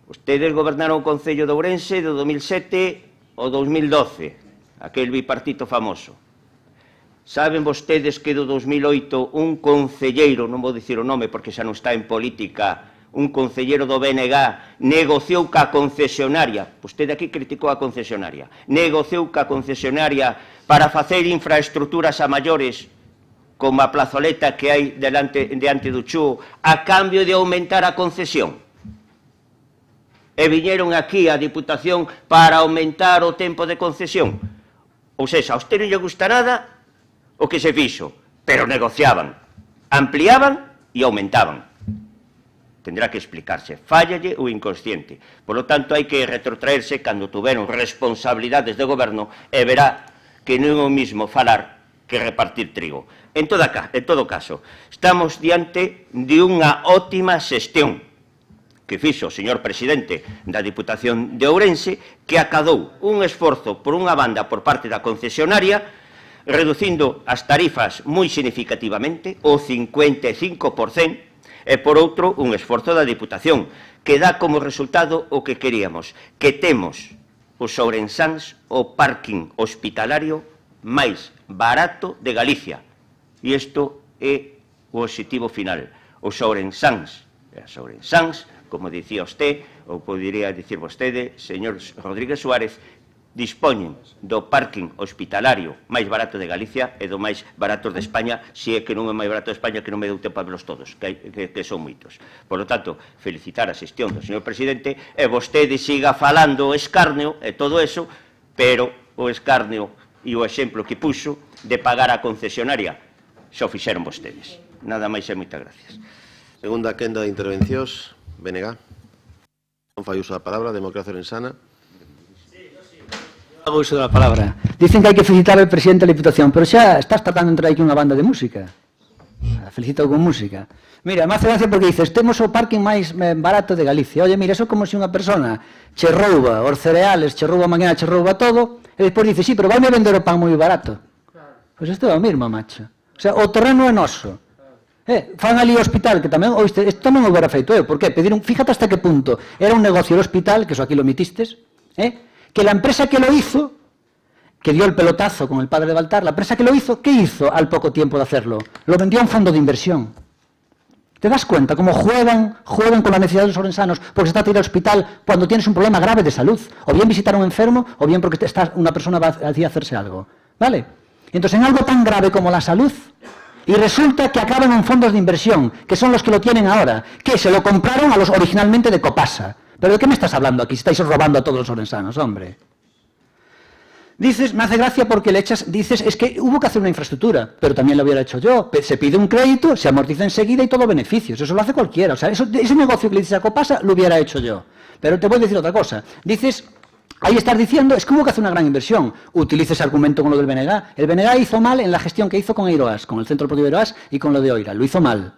Ustedes gobernaron o Concello de Ourense do 2007 ao 2012, aquel bipartito famoso. Saben vostedes que do 2008 un concelleiro, non vou dicir o nome porque xa non está en política, un concelleiro do BNG negociou ca concesionaria, vostede aquí criticou a concesionaria, negociou ca concesionaria para facer infraestructuras a maiores, como a plazoleta que hai diante do Chú, a cambio de aumentar a concesión. E viñeron aquí a Diputación para aumentar o tempo de concesión. Ou seja, a usted non lle gusta nada o que se fixo, pero negociaban, ampliaban e aumentaban. Tendrá que explicarse, fallalle o inconsciente. Por lo tanto, hai que retrotraerse cando tuveron responsabilidades de goberno e verá que non é o mismo falar que repartir trigo. En todo caso, estamos diante de unha ótima xestión que fixo o señor presidente da Diputación de Ourense, que acadou un esforzo por unha banda por parte da concesionaria, reducindo as tarifas moi significativamente, o 55%, e por outro, un esforzo da Diputación, que dá como resultado o que queríamos, que temos os ourensáns o parking hospitalario máis barato de Galicia. E isto é o objetivo final. Os ourensáns e as ourensáns, como dicía usted, ou podería dicir vostede, señor Rodríguez Suárez, dispoñen do parking hospitalario máis barato de Galicia e do máis barato de España, se é que non é máis barato de España, que non me deu tempo a velos todos, que son moitos. Por lo tanto, felicitar a xestión do señor presidente, e vostede siga falando o escarnio e todo eso, pero o escarnio e o exemplo que puxo de pagar a concesionaria xa o fixeron vostedes. Nada máis e moitas gracias. Segunda quenda de intervencións, BNG. Non fai uso da palabra, Democracia Orensana. Hago uso da palabra. Dicen que hai que felicitar ao presidente da Diputación, pero xa estás tratando de entrar aquí unha banda de música. Felicito con música. Mira, me hace gracia porque dices, temos o parking máis barato de Galicia. Oye, mira, eso é como se unha persona che rouba os cereales, che rouba a mañana, che rouba todo, e despois dices, sí, pero vai me vender o pan moi barato. Pois isto é o mesmo, macho. O sea, o terreno é noso. Fan ali o hospital, que tamén, oíste, isto tamén o hubiera feito eu. Por que? Pediron, fíjate hasta que punto era un negocio do hospital, que eso aquí lo omitistes, que la empresa que lo hizo, que dio el pelotazo con el padre de Baltar, la empresa que lo hizo, ¿qué hizo al poco tiempo de hacerlo? Lo vendió a un fondo de inversión. ¿Te das cuenta cómo juegan con la necesidad de los orensanos porque se trata de ir al hospital cuando tienes un problema grave de salud? O bien visitar a un enfermo, o bien porque una persona va a hacerse algo. ¿Vale? Entonces, en algo tan grave como la salud, y resulta que acaban en fondos de inversión, que son los que lo tienen ahora, que se lo compraron a los originalmente de Copasa. ¿Pero de qué me estás hablando aquí? Si estáis robando a todos los orensanos, hombre. Dices, me hace gracia porque dices, es que hubo que hacer una infraestructura, pero también lo hubiera hecho yo. Se pide un crédito, se amortiza enseguida y todo beneficios. Eso lo hace cualquiera. O sea, ese negocio que le dices a Copasa lo hubiera hecho yo. Pero te voy a decir otra cosa. Dices, ahí estás diciendo, es que hubo que hacer una gran inversión. Utiliza ese argumento con lo del BNG. El BNG hizo mal en la gestión que hizo con Eiroas, con el Centro Deportivo de Eiroas y con lo de Oira. Lo hizo mal.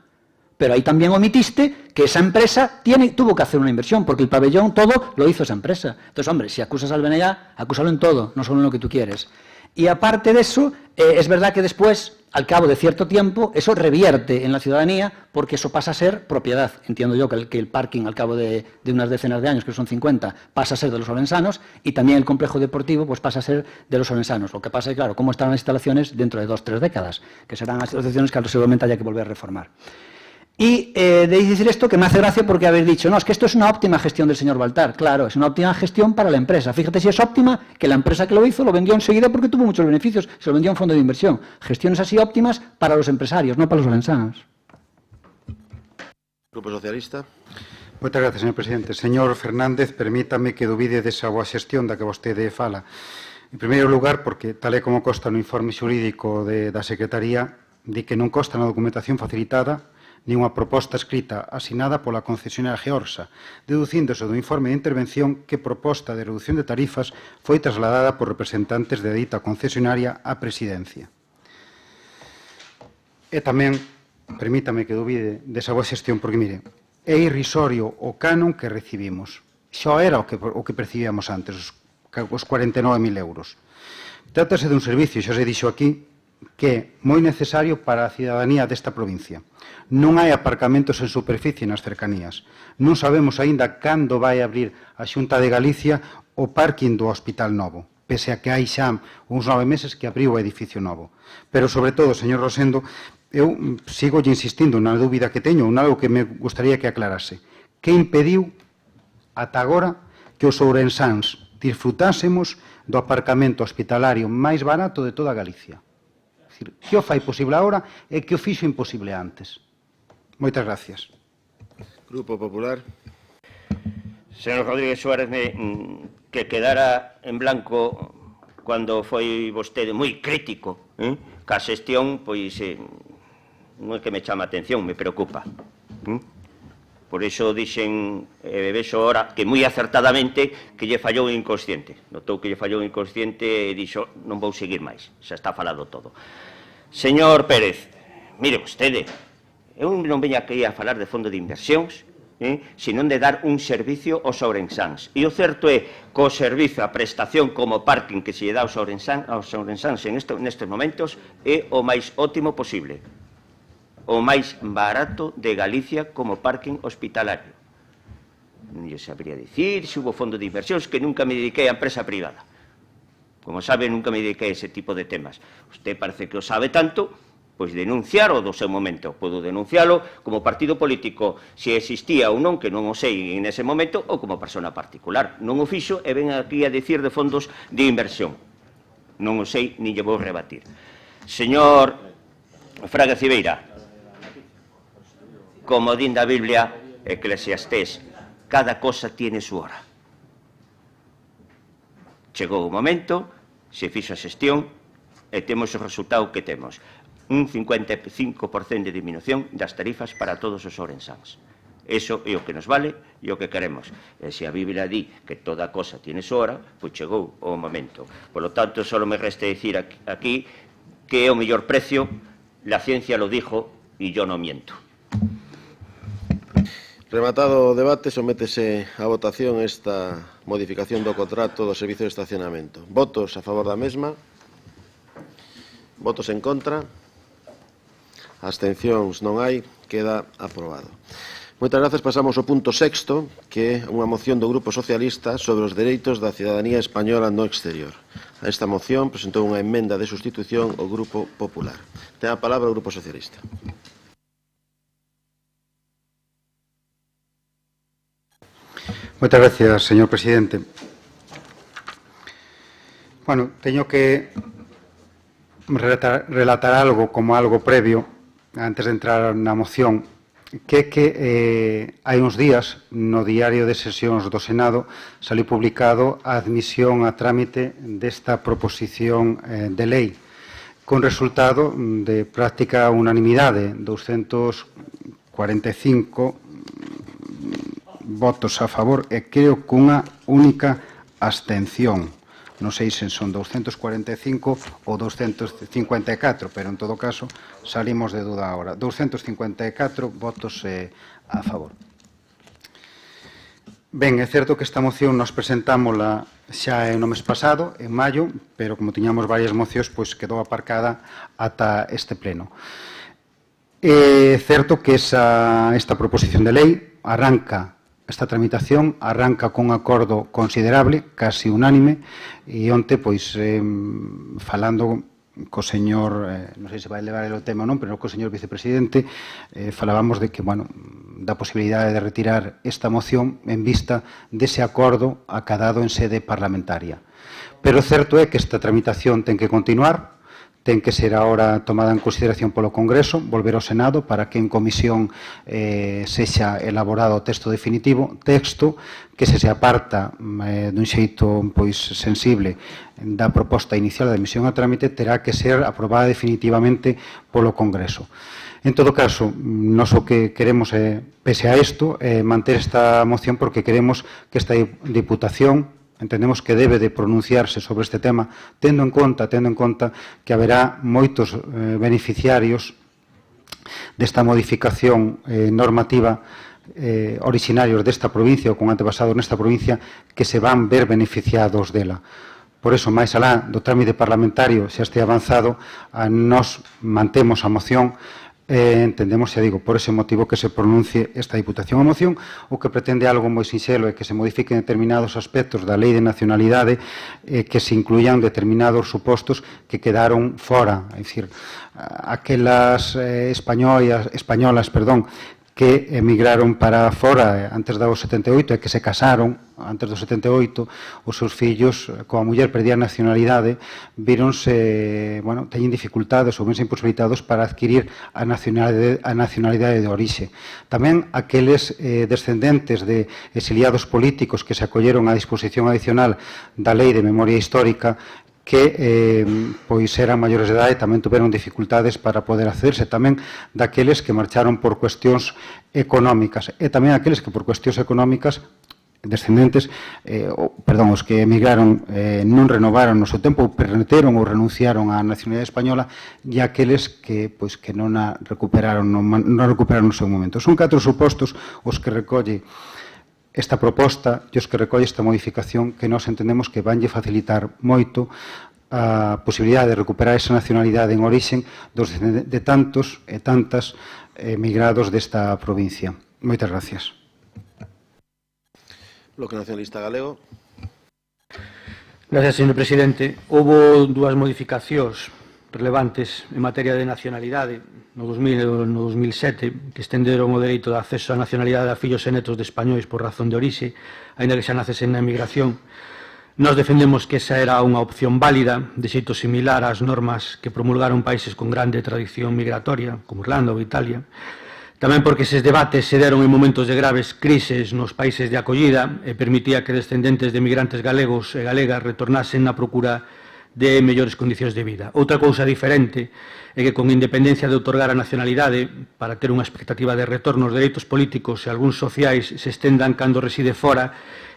Pero ahí también omitiste que esa empresa tuvo que hacer una inversión, porque el pabellón, todo lo hizo esa empresa. Entonces, hombre, si acusas al BNG, acúsalo en todo, no solo en lo que tú quieres. Y aparte de eso, es verdad que después, al cabo de cierto tiempo, eso revierte en la ciudadanía, porque eso pasa a ser propiedad. Entiendo yo que el parking, al cabo de unas decenas de años, que son 50, pasa a ser de los orensanos, y también el complejo deportivo pues pasa a ser de los orensanos. Lo que pasa es, claro, cómo estarán las instalaciones dentro de 2 o 3 décadas, que serán asociaciones que seguramente haya que volver a reformar. Y de decir esto, que me hace gracia porque habéis dicho, no, es que esto es una óptima gestión del señor Baltar. Claro, es una óptima gestión para la empresa. Fíjate si es óptima, que la empresa que lo hizo lo vendió enseguida porque tuvo muchos beneficios, se lo vendió a un fondo de inversión. Gestiones así óptimas para los empresarios, no para los orensanos. Grupo Socialista. Moitas gracias, señor presidente. Señor Fernández, permítame que dubide desa boa xestión da que vostede fala. En primeiro lugar, porque tal e como consta no informe xurídico da Secretaría, di que non consta na documentación facilitada nin unha proposta escrita asinada pola concesionaria Georsa, deducíndose do informe de intervención que proposta de reducción de tarifas foi trasladada por representantes de dita concesionaria á presidencia. E tamén, permítame que dubide desa boa xestión, porque, mire, é irrisorio o canon que recibimos. Xa era o que percibíamos antes, os 49.000 euros. Trátase dun servicio, xa se dixo aquí, que é moi necesario para a cidadanía desta provincia. Non hai aparcamentos en superficie nas cercanías. Non sabemos aínda cando vai abrir a Xunta de Galicia o parking do Hospital Novo, pese a que hai xa uns 9 meses que abriu o edificio novo. Pero, sobre todo, señor Rosendo, eu sigo insistindo na dúbida que teño, en algo que me gustaría que aclarase. Que impediu, ata agora, que os ourensáns disfrutásemos do aparcamento hospitalario máis barato de toda Galicia? Que o fai posible agora e que o fixo imposible antes. Moitas gracias. Grupo Popular. Señor Rodríguez Suárez, que quedara en blanco cando foi vostede moi crítico ca xestión, pois non é que me chama a atención, me preocupa. Por iso dixen, vexo ahora, que moi acertadamente que lle fallou o inconsciente. Notou que lle fallou o inconsciente e dixo, non vou seguir máis, xa está falado todo. Señor Pérez, mire vostede, eu non veño aquí a falar de fondo de inversións, senón de dar un servicio aos ourensáns. E o certo é que o servizo, a prestación como parking que se lle dá aos ourensáns nestes momentos é o máis óptimo posible, o máis barato de Galicia como parking hospitalario. Non lle sabría dicir se hubo fondo de inversións, que nunca me dediquei a empresa privada. Como sabe, nunca me dediquei a ese tipo de temas. Usted parece que o sabe tanto, pois denunciar o do seu momento. Podo denuncialo como partido político, se existía ou non, que non o sei en ese momento, ou como persona particular. Non o fixo e ven aquí a dicir de fondos de inversión. Non o sei, ni lle vou rebatir. Señor Fraga Cibeira, como din da Biblia, Eclesiastés, cada cosa tiene su hora. Chegou o momento, se fixo a xestión e temos o resultado que temos. Un 55% de disminución das tarifas para todos os ourensáns. Eso é o que nos vale e o que queremos. E se a Biblia di que toda cosa tiene su hora, pois chegou o momento. Por lo tanto, só me resta dicir aquí que é o mellor precio, la ciencia lo dijo e yo no miento. Rematado o debate, sométese a votación esta modificación do contrato do servizo de estacionamento. Votos a favor da mesma? Votos en contra? Abstencións non hai? Queda aprobado. Moitas grazas. Pasamos ao punto sexto, que é unha moción do Grupo Socialista sobre os dereitos da cidadanía española no exterior. A esta moción presentou unha emenda de sustitución o Grupo Popular. Ten a palabra o Grupo Socialista. Moitas gracias, señor presidente. Bueno, teño que relatar algo como algo previo antes de entrar na moción, que hai uns días no Diario de Sesións do Senado saliu publicado a admisión a trámite desta proposición de lei con resultado de práctica unanimidade, 245 votos a favor e creo que unha única abstención. Non sei se son 245 ou 254, pero en todo caso salimos de duda agora. 254 votos a favor. Ben, é certo que esta moción nos presentámola xa no mes pasado, en maio, pero como tiñamos varias mocións, pois quedou aparcada ata este pleno. É certo que esta proposición de lei esta tramitación arranca con un acordo considerable, casi unánime, e onte, pois, falando co señor, non sei se vai levar o tema ou non, pero co señor vicepresidente, falábamos de que, bueno, da posibilidade de retirar esta moción en vista dese acordo acadado en sede parlamentaria. Pero o certo é que esta tramitación ten que continuar, ten que ser agora tomada en consideración polo Congreso, volver ao Senado para que en comisión sexa elaborado o texto definitivo, texto que se aparta dun xeito pois sensible da proposta inicial da admisión a trámite, terá que ser aprobada definitivamente polo Congreso. En todo caso, nós o que queremos, pese a isto, manter esta moción porque queremos que esta Diputación entendemos que debe de pronunciarse sobre este tema, tendo en conta que haberá moitos beneficiarios desta modificación normativa orixinarios desta provincia ou con antepasados nesta provincia que se van ver beneficiados dela. Por iso, máis alá do trámite parlamentario xa este avanzado, nós mantemos a moción. Entendemos, xa digo, por ese motivo que se pronuncie esta Diputación. A moción o que pretende algo moi sinxelo é que se modifiquen determinados aspectos da Lei de Nacionalidade, que se incluían determinados supostos que quedaron fora, é dicir, aquelas españolas, que emigraron para fora antes do 78 e que se casaron antes do 78, os seus fillos, coa muller perdían nacionalidade, víronse, bueno, teñen dificultades ou vense imposibilitados para adquirir a nacionalidade de orixe. Tamén aqueles descendentes de exiliados políticos que se acolleron á disposición adicional da Lei de Memoria Histórica que pois eran maiores de idade, tamén tuveron dificultades para poder accederse, tamén daqueles que marcharon por cuestións económicas e tamén aqueles que por cuestións económicas descendentes, os que emigraron non renovaron no seu tempo, ou perderon ou renunciaron á nacionalidade española, e aqueles que non a recuperaron no seu momento. Son 4 supostos os que recolle esta proposta e os que recolle esta modificación que nós entendemos que vanlle facilitar moito a posibilidade de recuperar esa nacionalidade en orixen de tantos e tantas emigrados desta provincia. Moitas gracias. Bloque Nacionalista Galego. Gracias, señor presidente. Houbo dúas modificacións relevantes en materia de nacionalidade no 2000 e no 2007 que estenderon o dereito de acceso á nacionalidade a fillos e netos de españois por razón de orixe, aínda que xa nacesen na emigración. Nós defendemos que esa era unha opción válida, de xeito similar ás normas que promulgaron países con grande tradición migratoria, como Irlanda ou Italia. Tamén porque eses debates se deron en momentos de graves crises nos países de acollida e permitía que descendentes de emigrantes galegos e galegas retornasen na procura de mellores condicións de vida. Outra cousa diferente é que, con independencia de outorgar a nacionalidade, para ter unha expectativa de retorno, os dereitos políticos e algúns sociais se estendan cando reside fora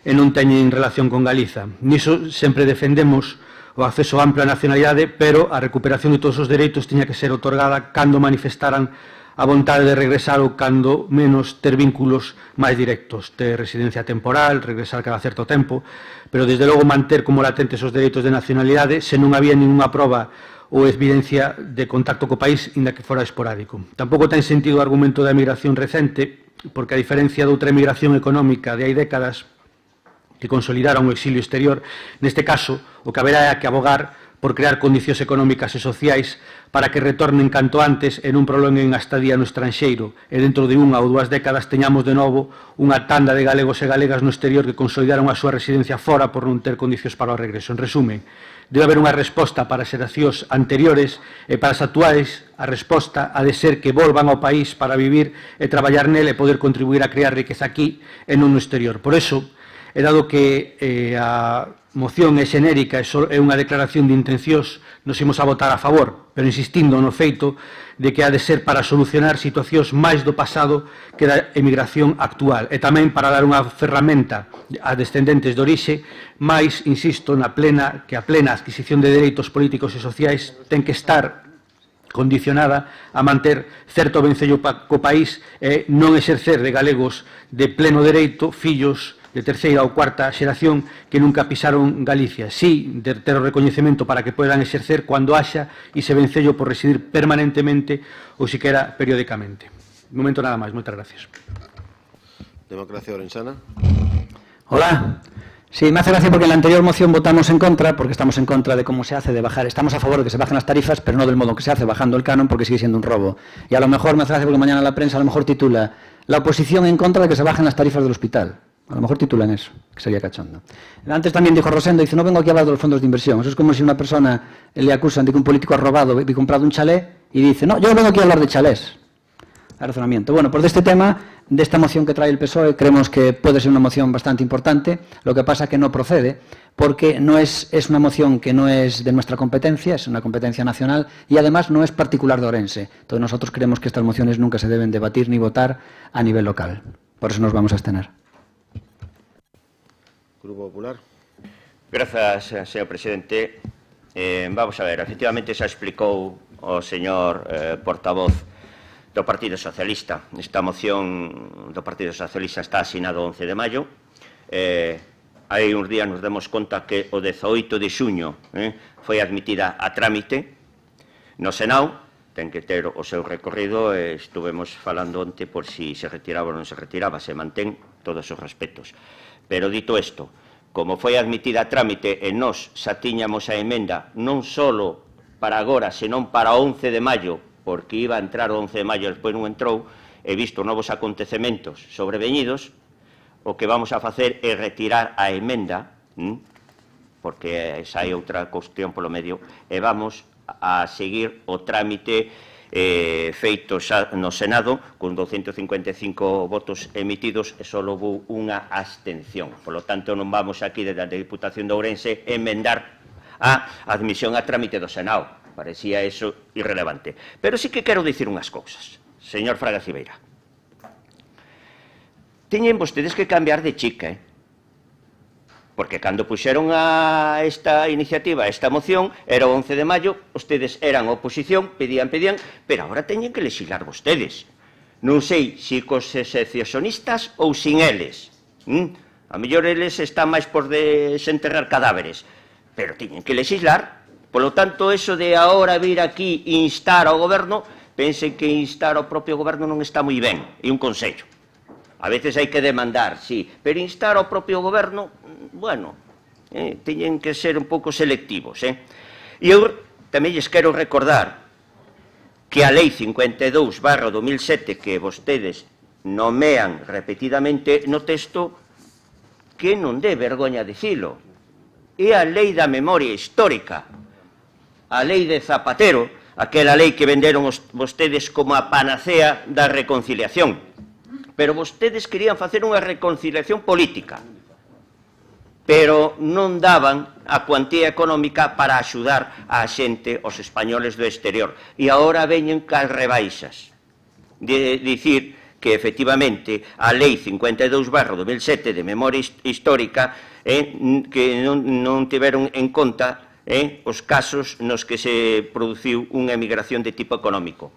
e non teñen relación con Galiza. Niso sempre defendemos o acceso amplo á nacionalidade, pero a recuperación de todos os dereitos tiña que ser outorgada cando manifestaran a vontade de regresar ou cando menos ter vínculos máis directos, ter residencia temporal, regresar cada certo tempo, pero desde logo manter como latentes os dereitos de nacionalidade se non había ninguna proba ou evidencia de contacto co país, inda que fora esporádico. Tampouco ten sentido o argumento da emigración recente, porque a diferencia de outra emigración económica de hai décadas que consolidaron o exilio exterior, neste caso o que haberá é que abogar por crear condicións económicas e sociais para que retornen canto antes e non prolonguen a estadía no estranxeiro e dentro de 1 ou 2 décadas teñamos de novo unha tanda de galegos e galegas no exterior que consolidaron a súa residencia fora por non ter condicións para o regreso. En resumen, debe haber unha resposta para as xeracións anteriores e para as actuais a resposta ha de ser que volvan ao país para vivir e traballar nel e poder contribuir a crear riqueza aquí e non no exterior. Por eso, e dado que a moción é xenérica e é unha declaración de intencións, nos imos a votar a favor, pero insistindo no feito de que ha de ser para solucionar situacións máis do pasado que da emigración actual e tamén para dar unha ferramenta a descendentes de orixe, máis, insisto, a plena adquisición de dereitos políticos e sociais ten que estar condicionada a manter certo vencello co país e non exercer de galegos de pleno dereito fillos de terceira ou cuarta xeración que nunca pisaron Galicia. Sí, de ter o recoñecemento para que podan exercer cando haxa e se vencello por residir permanentemente ou siquera periódicamente. De momento nada máis. Moitas gracias. Democracia Orensana. Hola. Sí, me hace gracia porque en la anterior moción votamos en contra, porque estamos en contra de cómo se hace de bajar. Estamos a favor de que se bajen las tarifas, pero no del modo que se hace, bajando el canon, porque sigue siendo un robo. Y a lo mejor me hace gracia porque mañana la prensa a lo mejor titula "La oposición en contra de que se bajen las tarifas del hospital". A lo mejor titulan eso, que sería cachondo. Antes también dijo Rosendo, dice, no vengo aquí a hablar de los fondos de inversión. Eso es como si una persona le acusan de que un político ha robado y comprado un chalet y dice, no, yo no vengo aquí a hablar de chalés. El razonamiento. Bueno, pues de este tema, de esta moción que trae el PSOE, creemos que puede ser una moción bastante importante. Lo que pasa es que no procede, porque no es una moción que no es de nuestra competencia, es una competencia nacional y además no es particular de Orense. Entonces nosotros creemos que estas mociones nunca se deben debatir ni votar a nivel local. Por eso nos vamos a abstener. Grupo Popular. Grazas, señor presidente. Vamos a ver, efectivamente xa explicou o señor portavoz do Partido Socialista. Esta moción do Partido Socialista está asinado o 11 de maio. Hai uns días nos demos conta que o 18 de xuño foi admitida a trámite no Senado. Ten que ter o seu recorrido. Estuvemos falando onte por si se retiraba ou non se retiraba. Se mantén todos os respetos. Pero dito isto, como foi admitida a trámite e nós xa tiñamos a emenda non só para agora, senón para o 11 de maio, porque iba a entrar o 11 de maio e despois non entrou, e visto novos acontecementos sobreveñidos, o que vamos a facer é retirar a emenda, porque esa é outra cuestión polo medio, e vamos a seguir o trámite feito xa no Senado con 255 votos emitidos e só houve unha abstención. Por lo tanto, non vamos aquí desde a Diputación de Ourense emendar a admisión a trámite do Senado. Parecía eso irrelevante. Pero sí que quero dicir unhas cousas, señor Fraga Cibeira. Teñen vostedes que cambiar de chica, Porque cando puxeron a esta iniciativa, a esta moción, era o 11 de maio, ustedes eran oposición, pedían, pero agora teñen que legislar vostedes. Non sei se cos secesionistas ou sin eles. A mellor eles están máis por desenterrar cadáveres, pero teñen que legislar. Polo tanto, eso de agora vir aquí e instar ao goberno, pensen que instar ao propio goberno non está moi ben, é un consello. A veces hai que demandar, sí, pero instar ao propio goberno, bueno, teñen que ser un pouco selectivos. E eu tamén lles quero recordar que a Lei 52/2007 que vostedes nomean repetidamente no texto, que non dé vergoña dicilo, é a Lei da Memoria Histórica, a Lei de Zapatero, aquela lei que venderon vostedes como a panacea da reconciliación. Pero vostedes querían facer unha reconciliación política, pero non daban a cuantía económica para axudar a xente, os españoles do exterior. E agora veñen cas rebaixas de dicir que, efectivamente, a Lei 52/2007 de Memoria Histórica que non tiveron en conta os casos nos que se produciu unha emigración de tipo económico.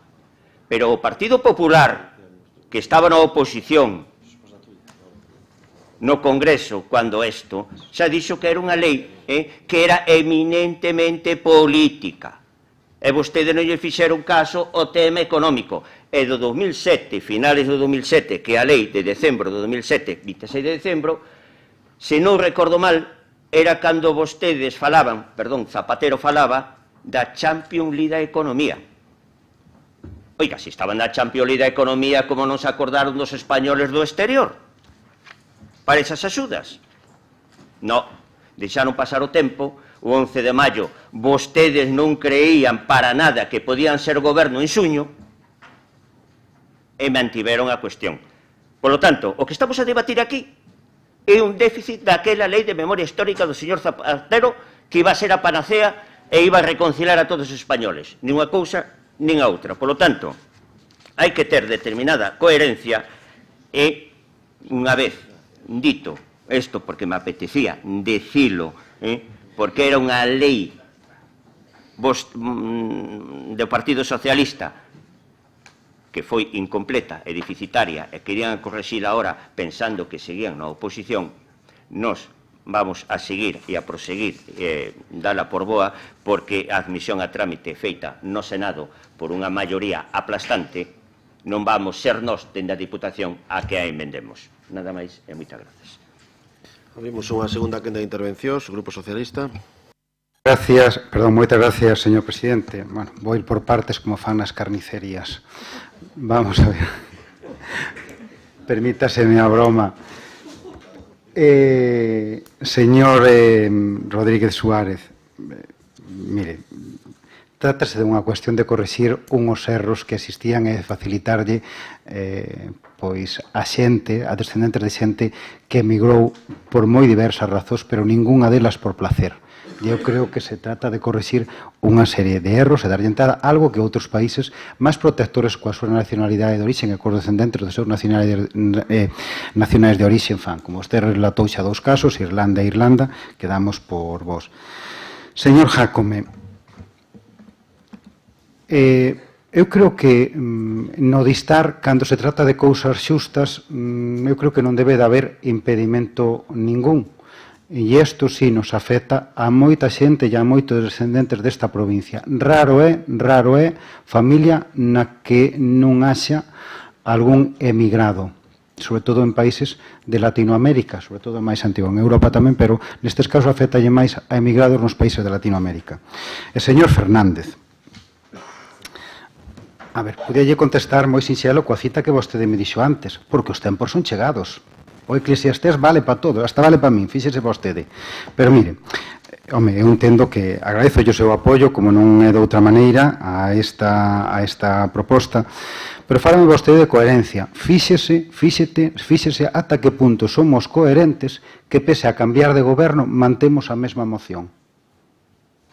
Pero o Partido Popular, que estaba na oposición no Congreso cando isto, xa dixo que era unha lei que era eminentemente política. E vostede non lle fixeron caso ao tema económico. E do 2007, finales do 2007, que a lei de decembro do 2007, 26 de decembro, se non recordo mal, era cando vostedes falaban, perdón, Zapatero falaba da Champions League da Economía. Oiga, se estaban na Champions League da Economía, como non se acordaron dos españoles do exterior para esas axudas? No, deixaron pasar o tempo. O 11 de maio vostedes non creían para nada que podían ser goberno en xuño e mantiveron a cuestión. Por lo tanto, o que estamos a debatir aquí é un déficit daquela lei de memoria histórica do señor Zapatero, que iba a ser a panacea e iba a reconciliar a todos os españoles. Nin unha cousa nin a outra. Por lo tanto, hai que ter determinada coherencia e, unha vez dito isto, porque me apetecía decilo, porque era unha lei do Partido Socialista que foi incompleta e deficitaria e querían corregir agora pensando que seguían na oposición, nos vamos a seguir e a proseguir dala por boa, porque a admisión a trámite feita no Senado por unha maioría aplastante non vamos ser nós dende a Diputación a que a emendemos. Nada máis e moitas grazas. Abrimos unha segunda quenda de intervencións, o Grupo Socialista. Moitas gracias, señor presidente. Bueno, vou ir por partes como fan nas carnicerías. Vamos a ver. Permítaseme a broma. Señor Rodríguez Suárez, mire, trátase de unha cuestión de corrixir unhos erros que existían e facilitarlle pois a xente, a descendentes de xente que emigrou por moi diversas razóns, pero ningunha delas por placer. Eu creo que se trata de corrixir unha serie de erros e dar entrada algo que outros países máis protectores coa súa nacionalidade de orixen e coa descendentes dos seus nacionais de orixen fan. Como usted relatou xa dous casos, Irlanda e Irlanda, quedamos por vos. Señor Jácome, eu creo que no distar, cando se trata de cousas xustas, eu creo que non debe de haber impedimento ningún. E isto sí nos afecta a moita xente e a moitos descendentes desta provincia. Raro é familia na que non haxa algún emigrado, sobre todo en países de Latinoamérica, sobre todo máis antigo, en Europa tamén, pero nestes casos afectalle máis a emigrados nos países de Latinoamérica. E señor Fernández, a ver, podíalle contestar moi sinxelo coa cita que vostede me dixo antes, porque os tempos son chegados. O Eclesiastés vale para todo, hasta vale para min, fíxese vostede. Pero mire, home, eu entendo que agradezo o seu apoio, como non é de outra maneira, a esta proposta, pero fálame vostede de coherencia. Fíxese ata que punto somos coherentes que, pese a cambiar de goberno, mantemos a mesma moción.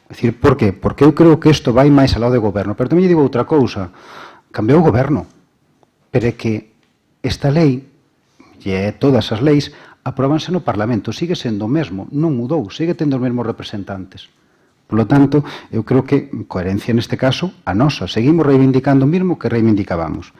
É dicir, por qué? Porque eu creo que isto vai máis aló de goberno. Pero tamén lle digo outra cousa. Cambiou o goberno, pero é que esta lei e todas as leis apróbanse no Parlamento, sigue sendo o mesmo, non mudou, sigue tendo os mesmos representantes. Por lo tanto, eu creo que coherencia neste caso a nosa, seguimos reivindicando o mesmo que reivindicábamos.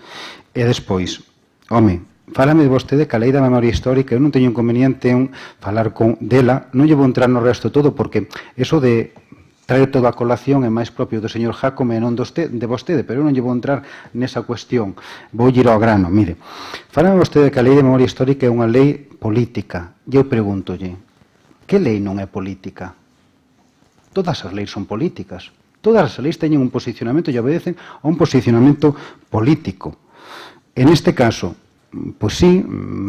E despois, home, fálame de vostede que a lei da memoria histórica, eu non teño inconveniente en falar dela, non lle vou entrar no resto todo, porque eso de traer toda a colación é máis propio do señor Jácome e non de vostede, pero eu non lle vou entrar nesa cuestión. Vou ir ao grano, mire. Fálame vostede que a lei de memoria histórica é unha lei política. E eu pregúntolle, que lei non é política? Todas as leis son políticas. Todas as leis teñen un posicionamento e obedecen a un posicionamento político. En este caso, pois sí,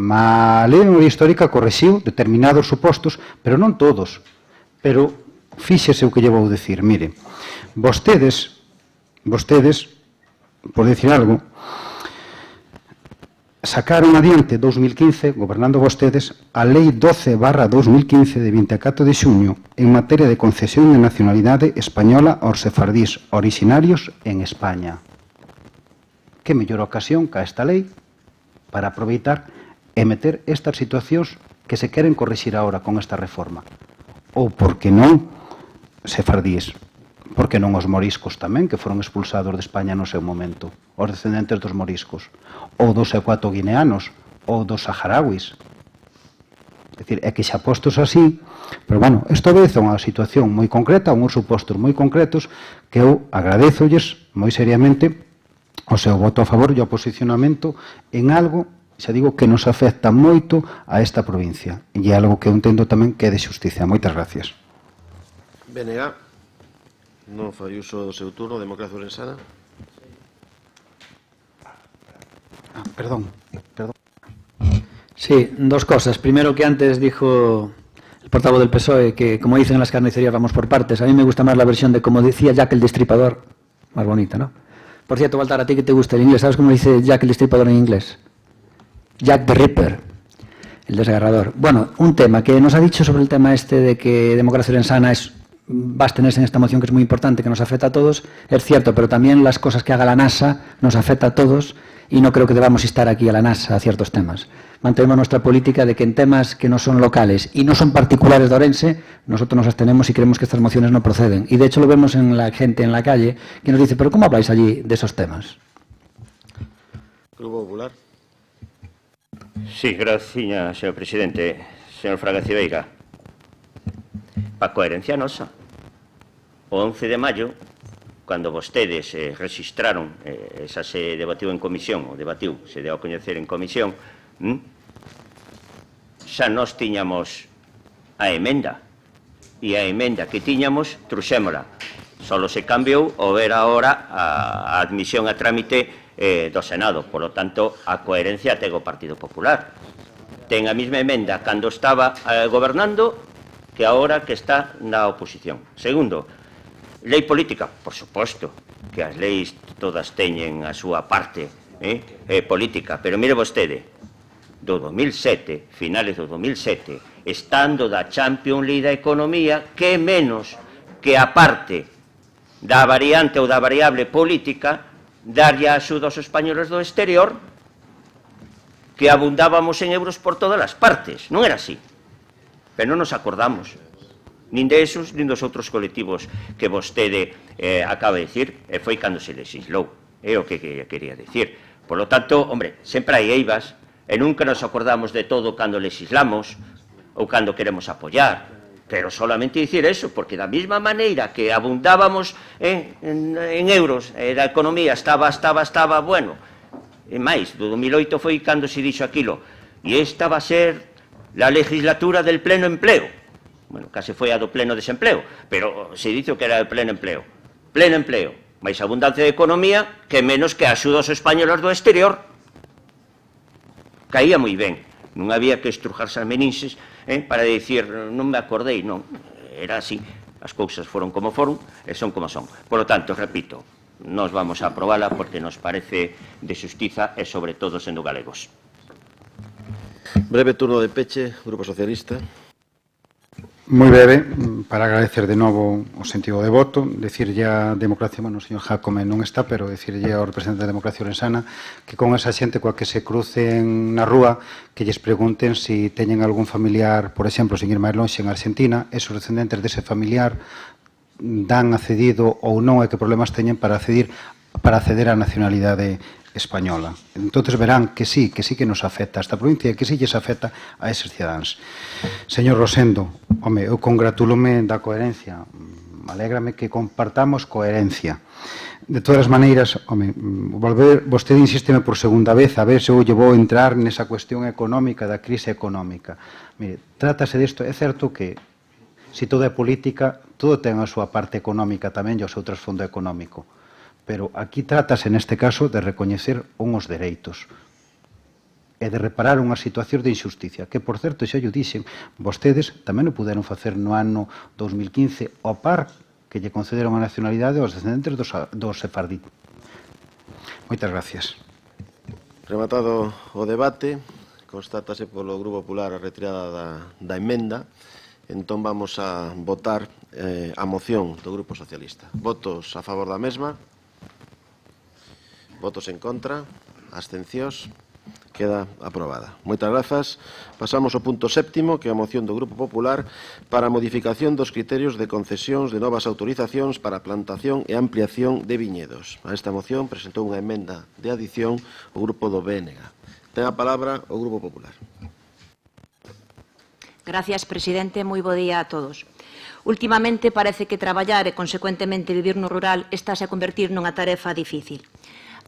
a lei de memoria histórica correxiu determinados supostos, pero non todos. Pero fíxese o que lle vou dicir. Mire, vostedes, por dicir algo, sacaron adiante 2015, gobernando vostedes, a Lei 12/2015 de 24 de xuño en materia de concesión de nacionalidade española aos sefardís orixinarios en España. Que mellor ocasión que esta lei para aproveitar e meter estas situacións que se queren corrixir agora con esta reforma. Ou, por que non, sefardíes, porque non os moriscos tamén, que foron expulsados de España no seu momento, os descendentes dos moriscos, ou dos ecuatoguineanos, ou dos saharauis. É dicir, é que xa postos así, pero, bueno, isto obedece a unha situación moi concreta, a uns supostos moi concretos, que eu agradezolles moi seriamente o seu voto a favor e o posicionamento en algo, xa digo, que nos afecta moito a esta provincia, e é algo que eu entendo tamén que é de xusticia. Moitas gracias. BNG, non fai uso do seu turno, Democracia Orensana. Perdón. Sí, dos cosas. Primero, que antes dijo el portavoz del PSOE que, como dicen en las carnicerías, vamos por partes. A mí me gusta más la versión de como decía Jack el Destripador. Más bonita, ¿no? Por cierto, Baltar, a ti que te gusta el inglés, ¿sabes cómo dice Jack el Destripador en inglés? Jack the Ripper, el desgarrador. Bueno, un tema que nos ha dicho sobre el tema este de que Democracia Orensana va a abstenerse en esta moción, que es muy importante, que nos afecta a todos, es cierto, pero también las cosas que haga la NASA nos afecta a todos y no creo que debamos instar aquí a la NASA a ciertos temas. Mantenemos nuestra política de que en temas que no son locales y no son particulares de Orense, nosotros nos abstenemos y creemos que estas mociones no proceden. Y de hecho lo vemos en la gente en la calle que nos dice, ¿pero cómo habláis allí de esos temas? Grupo Popular. Sí, gracias, señor presidente. Señor Fraga Civeiga, para coherencia nosa, o 11 de maio, cando vostedes registraron, esa se debatiu en comisión, se deu a coñecer en comisión, xa nos tiñamos a emenda, e a emenda que tiñamos, truxémola. Solo se cambiou o ver agora a admisión a trámite do Senado. Por lo tanto, a coherencia ten o Partido Popular. Ten a mesma emenda cando estaba gobernando que agora que está na oposición. Segundo, lei política, por suposto, que as leis todas teñen a súa parte política, pero mire vostede, do 2007, finales do 2007, estando da Champions League da Economía, que é menos que a parte da variante ou da variable política darlle a axuda aos españoles do exterior, que abundábamos en euros por todas as partes. Non era así. Pero non nos acordamos nin de esos, nin dos outros colectivos que vostede acaba de dicir, e foi cando se legislou. É o que quería dicir. Por lo tanto, hombre, sempre hai eivas, e nunca nos acordamos de todo cando legislamos ou cando queremos apoiar. Pero solamente dicir eso, porque da mesma maneira que abundábamos en euros, da economía estaba, bueno, e máis, do 2008 foi cando se dixo aquilo, e esta va a ser la legislatura del pleno empleo. Bueno, case foi a do pleno desempleo, pero se dice que era el pleno empleo. Pleno empleo, máis abundancia de economía que menos que a axuda aos españoles do exterior. Caía moi ben, non había que estrujarse as meninxes para dicir, non me acordei, non, era así, as cousas foron como foron e son como son. Por lo tanto, repito, nos vamos a aprobarla porque nos parece de xustiza e sobre todo sendo galegos. Breve turno de peche, Grupo Socialista. Moi breve, para agradecer de novo o sentido de voto, decirlle a Democracia, bueno, o señor Jácome non está, pero decirlle ao representante da Democracia Orensana que con esa xente coa que se crucen na rúa, que lles pregunten se teñen algún familiar, por exemplo, sin ir máis lonxe, en Argentina, e os descendentes dese familiar dan accedido ou non, e que problemas teñen para acceder á nacionalidade española. Entonces verán que sí que nos afecta a esta provincia e que sí lles afecta a eses cidadáns. Señor Rosendo, home, eu congratúlome da coherencia. Alégrame que compartamos coherencia. De todas as maneiras, home, vostede insísteme por segunda vez a ver se eu lle vou entrar nesa cuestión económica, da crise económica. Mire, trátase disto, é certo que se todo é política, todo ten a súa parte económica tamén e o seu trasfondo económico. Pero aquí trátase, neste caso, de recoñecer unhos dereitos e de reparar unha situación de injusticia, que, por certo, xa yo dixen, vostedes tamén o puderon facer no ano 2015 ao par que lle concederon a nacionalidade aos descendentes dos sefardí. Moitas gracias. Rematado o debate, constátase polo Grupo Popular a retirada da emenda, entón vamos a votar a moción do Grupo Socialista. Votos a favor da mesma. Votos en contra, abstencións, queda aprobada. Moitas grazas. Pasamos ao punto séptimo, que é a moción do Grupo Popular para a modificación dos criterios de concesións de novas autorizacións para a plantación e ampliación de viñedos. A esta moción presentou unha emenda de adición o Grupo do BNG. Ten a palabra o Grupo Popular. Gracias, presidente. Moi bo día a todos. Últimamente parece que traballar e, consecuentemente, vivir no rural estáse a convertir nunha tarefa difícil.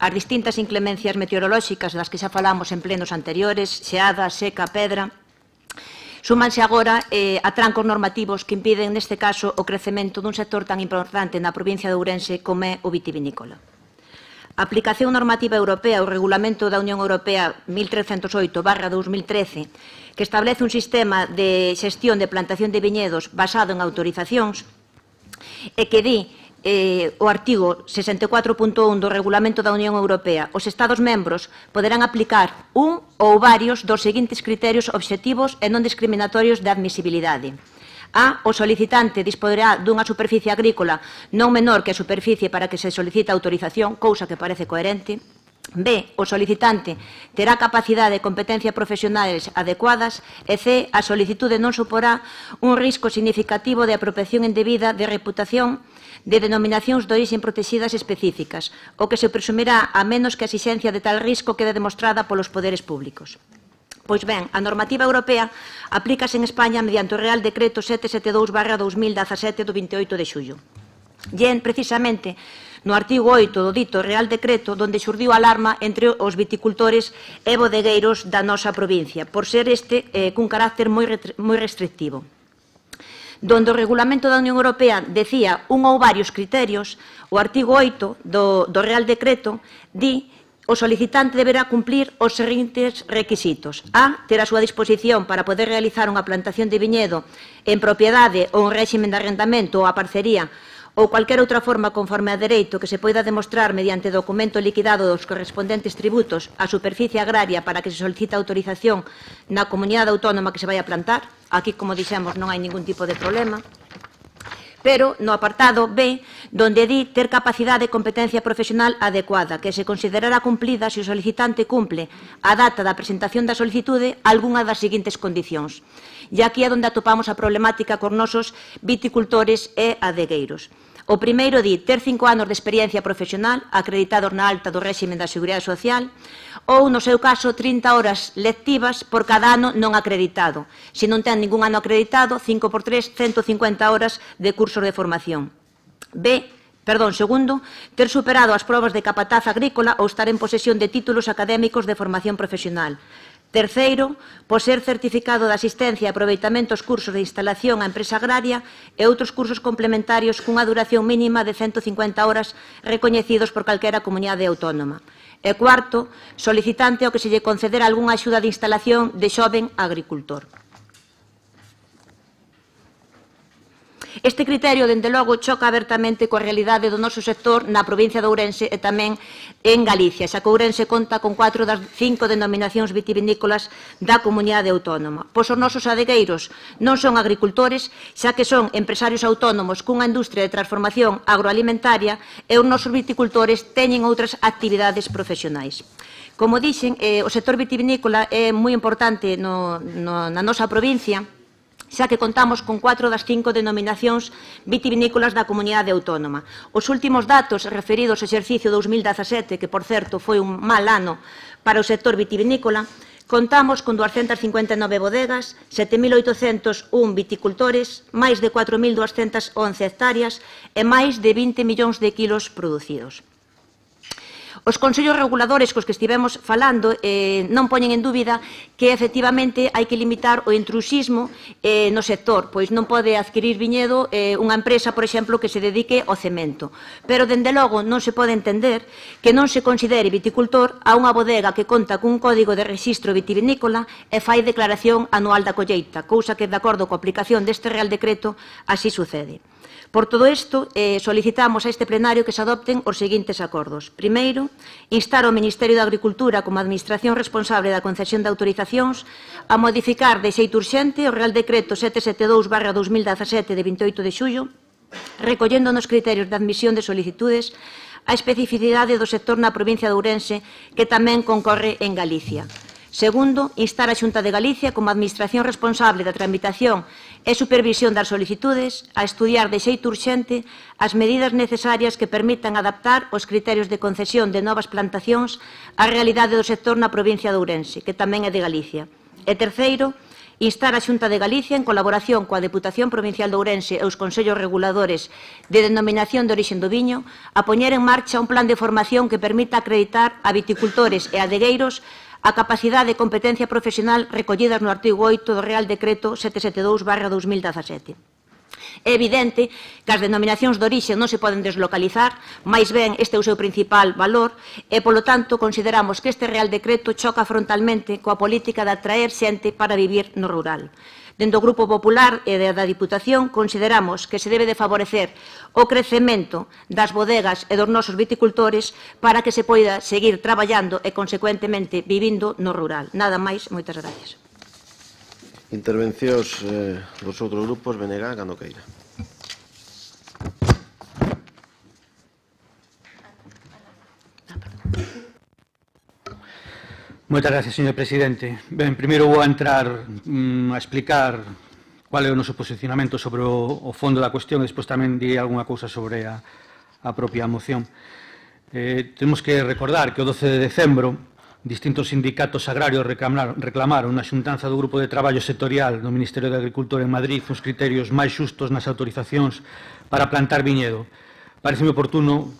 As distintas inclemencias meteorolóxicas das que xa falamos en plenos anteriores, xeada, seca, pedra, súmanse agora a trancos normativos que impiden, neste caso, o crecemento dun sector tan importante na provincia de Ourense como é o vitivinícola. A aplicación normativa europea, o Regulamento da Unión Europea 1308/2013, que establece un sistema de xestión de plantación de viñedos basado en autorizacións, e que di o artigo 64.1 do Regulamento da Unión Europea, os Estados membros poderán aplicar un ou varios dos seguintes criterios obxectivos e non discriminatorios de admisibilidade. A. O solicitante disporá dunha superficie agrícola non menor que a superficie para que se solicita autorización, cousa que parece coherente. B. O solicitante terá capacidade e competencia profesionales adecuadas. E C. A solicitude non suporá un risco significativo de apropiación indebida de reputación de denominacións de orixe protegidas específicas, o que se presumirá a menos que a exixencia de tal risco quede demostrada polos poderes públicos. Pois ben, a normativa europea aplícase en España mediante o Real Decreto 772/2017 do 28 de xullo. E é precisamente no artigo 8 do dito Real Decreto donde xurdiu a alarma entre os viticultores e bodegueiros da nosa provincia, por ser este cun carácter moi restrictivo. Donde o Regulamento da Unión Europea decía un ou varios criterios, o artigo 8 do Real Decreto di o solicitante deberá cumplir os seguintes requisitos. A. Ter a súa disposición para poder realizar unha plantación de viñedo en propiedade ou en réxime de arrendamento ou a parcería ou cualquer outra forma conforme a dereito que se poida demostrar mediante documento liquidado dos correspondentes tributos á superficie agraria para que se solicite autorización na comunidade autónoma que se vai a plantar. Aquí, como dixemos, non hai ningún tipo de problema. Pero no apartado B, donde di ter capacidade e competencia profesional adecuada, que se considerará cumplida se o solicitante cumple a data da presentación da solicitude algunha das seguintes condicións. E aquí é onde atopamos a problemática cos nosos viticultores e adegueiros. O primeiro di ter 5 anos de experiencia profesional acreditados na alta do réxime da Seguridade Social ou, no seu caso, 30 horas lectivas por cada ano non acreditado. Se non ten ningún ano acreditado, 5 por 3, 150 horas de cursos de formación. Segundo, ter superado as probas de capataz agrícola ou estar en posesión de títulos académicos de formación profesional. Terceiro, poseer certificado de asistencia e aproveitamento aos cursos de instalación á empresa agraria e outros cursos complementarios cunha duración mínima de 150 horas recoñecidos por calquera comunidade autónoma. E cuarto, solicitante ao que se lle concedera algunha axuda de instalación de xoven agricultor. Este criterio, dende logo, choca abertamente coa realidade do noso sector na provincia de Ourense e tamén en Galicia, xa que Ourense conta con 4 das 5 denominacións vitivinícolas da comunidade autónoma. Pois os nosos adegueiros non son agricultores, xa que son empresarios autónomos cunha industria de transformación agroalimentaria e os nosos viticultores teñen outras actividades profesionais. Como dixen, o sector vitivinícola é moi importante na nosa provincia, xa que contamos con 4 das 5 denominacións vitivinícolas da comunidade autónoma. Os últimos datos referidos ao exercicio 2017, que, por certo, foi un mal ano para o sector vitivinícola, contamos con 259 bodegas, 7.801 viticultores, máis de 4.211 hectáreas e máis de 20 millóns de kilos producidos. Os consellos reguladores cos que estivemos falando non poñen en dúbida que efectivamente hai que limitar o intrusismo no sector, pois non pode adquirir viñedo unha empresa, por exemplo, que se dedique ao cemento. Pero, dende logo, non se pode entender que non se considere viticultor a unha bodega que conta cun código de rexistro vitivinícola e fai declaración anual da colleita, cousa que, de acordo coa aplicación deste Real Decreto, así sucede. Por todo isto, solicitamos a este plenario que se adopten os seguintes acordos. Primeiro, instar ao Ministerio de Agricultura como Administración responsable da concesión de autorizacións a modificar de xeito urxente o Real Decreto 772/2017 de 28 de xullo, recollendo nos criterios de admisión de solicitudes a especificidade do sector na provincia de Ourense, que tamén concorre en Galicia. Segundo, instar a Xunta de Galicia como Administración responsable da tramitación e supervisión das solicitudes a estudiar de xeito urxente as medidas necesarias que permitan adaptar os criterios de concesión de novas plantacións á realidade do sector na provincia de Ourense, que tamén é de Galicia. E terceiro, instar a Xunta de Galicia, en colaboración coa Deputación Provincial de Ourense e os Consellos Reguladores de Denominación de Orixe do Viño, a poñer en marcha un plan de formación que permita acreditar a viticultores e adegueiros a capacidade e competencia profesional recollidas no artigo 8 do Real Decreto 772/2017. É evidente que as denominacións de orixe non se poden deslocalizar, máis ben este é o seu principal valor e, polo tanto, consideramos que este Real Decreto choca frontalmente coa política de atraer xente para vivir no rural. Dende o Grupo Popular e da Diputación consideramos que se debe de favorecer o crecemento das bodegas e dos nosos viticultores para que se poida seguir traballando e, consecuentemente, vivindo no rural. Nada máis, moitas gracias. Intervencións dos outros grupos, Benega, cando queira. Moitas gracias, señor presidente. Ben, primeiro vou a entrar a explicar cual é o noso posicionamento sobre o fondo da cuestión e despois tamén direi algunha cousa sobre a propia moción. Temos que recordar que o 12 de decembro distintos sindicatos agrarios reclamaron na xuntanza do Grupo de Traballo Sectorial do Ministerio de Agricultura en Madrid uns criterios máis xustos nas autorizacións para plantar viñedo. Pareceme oportuno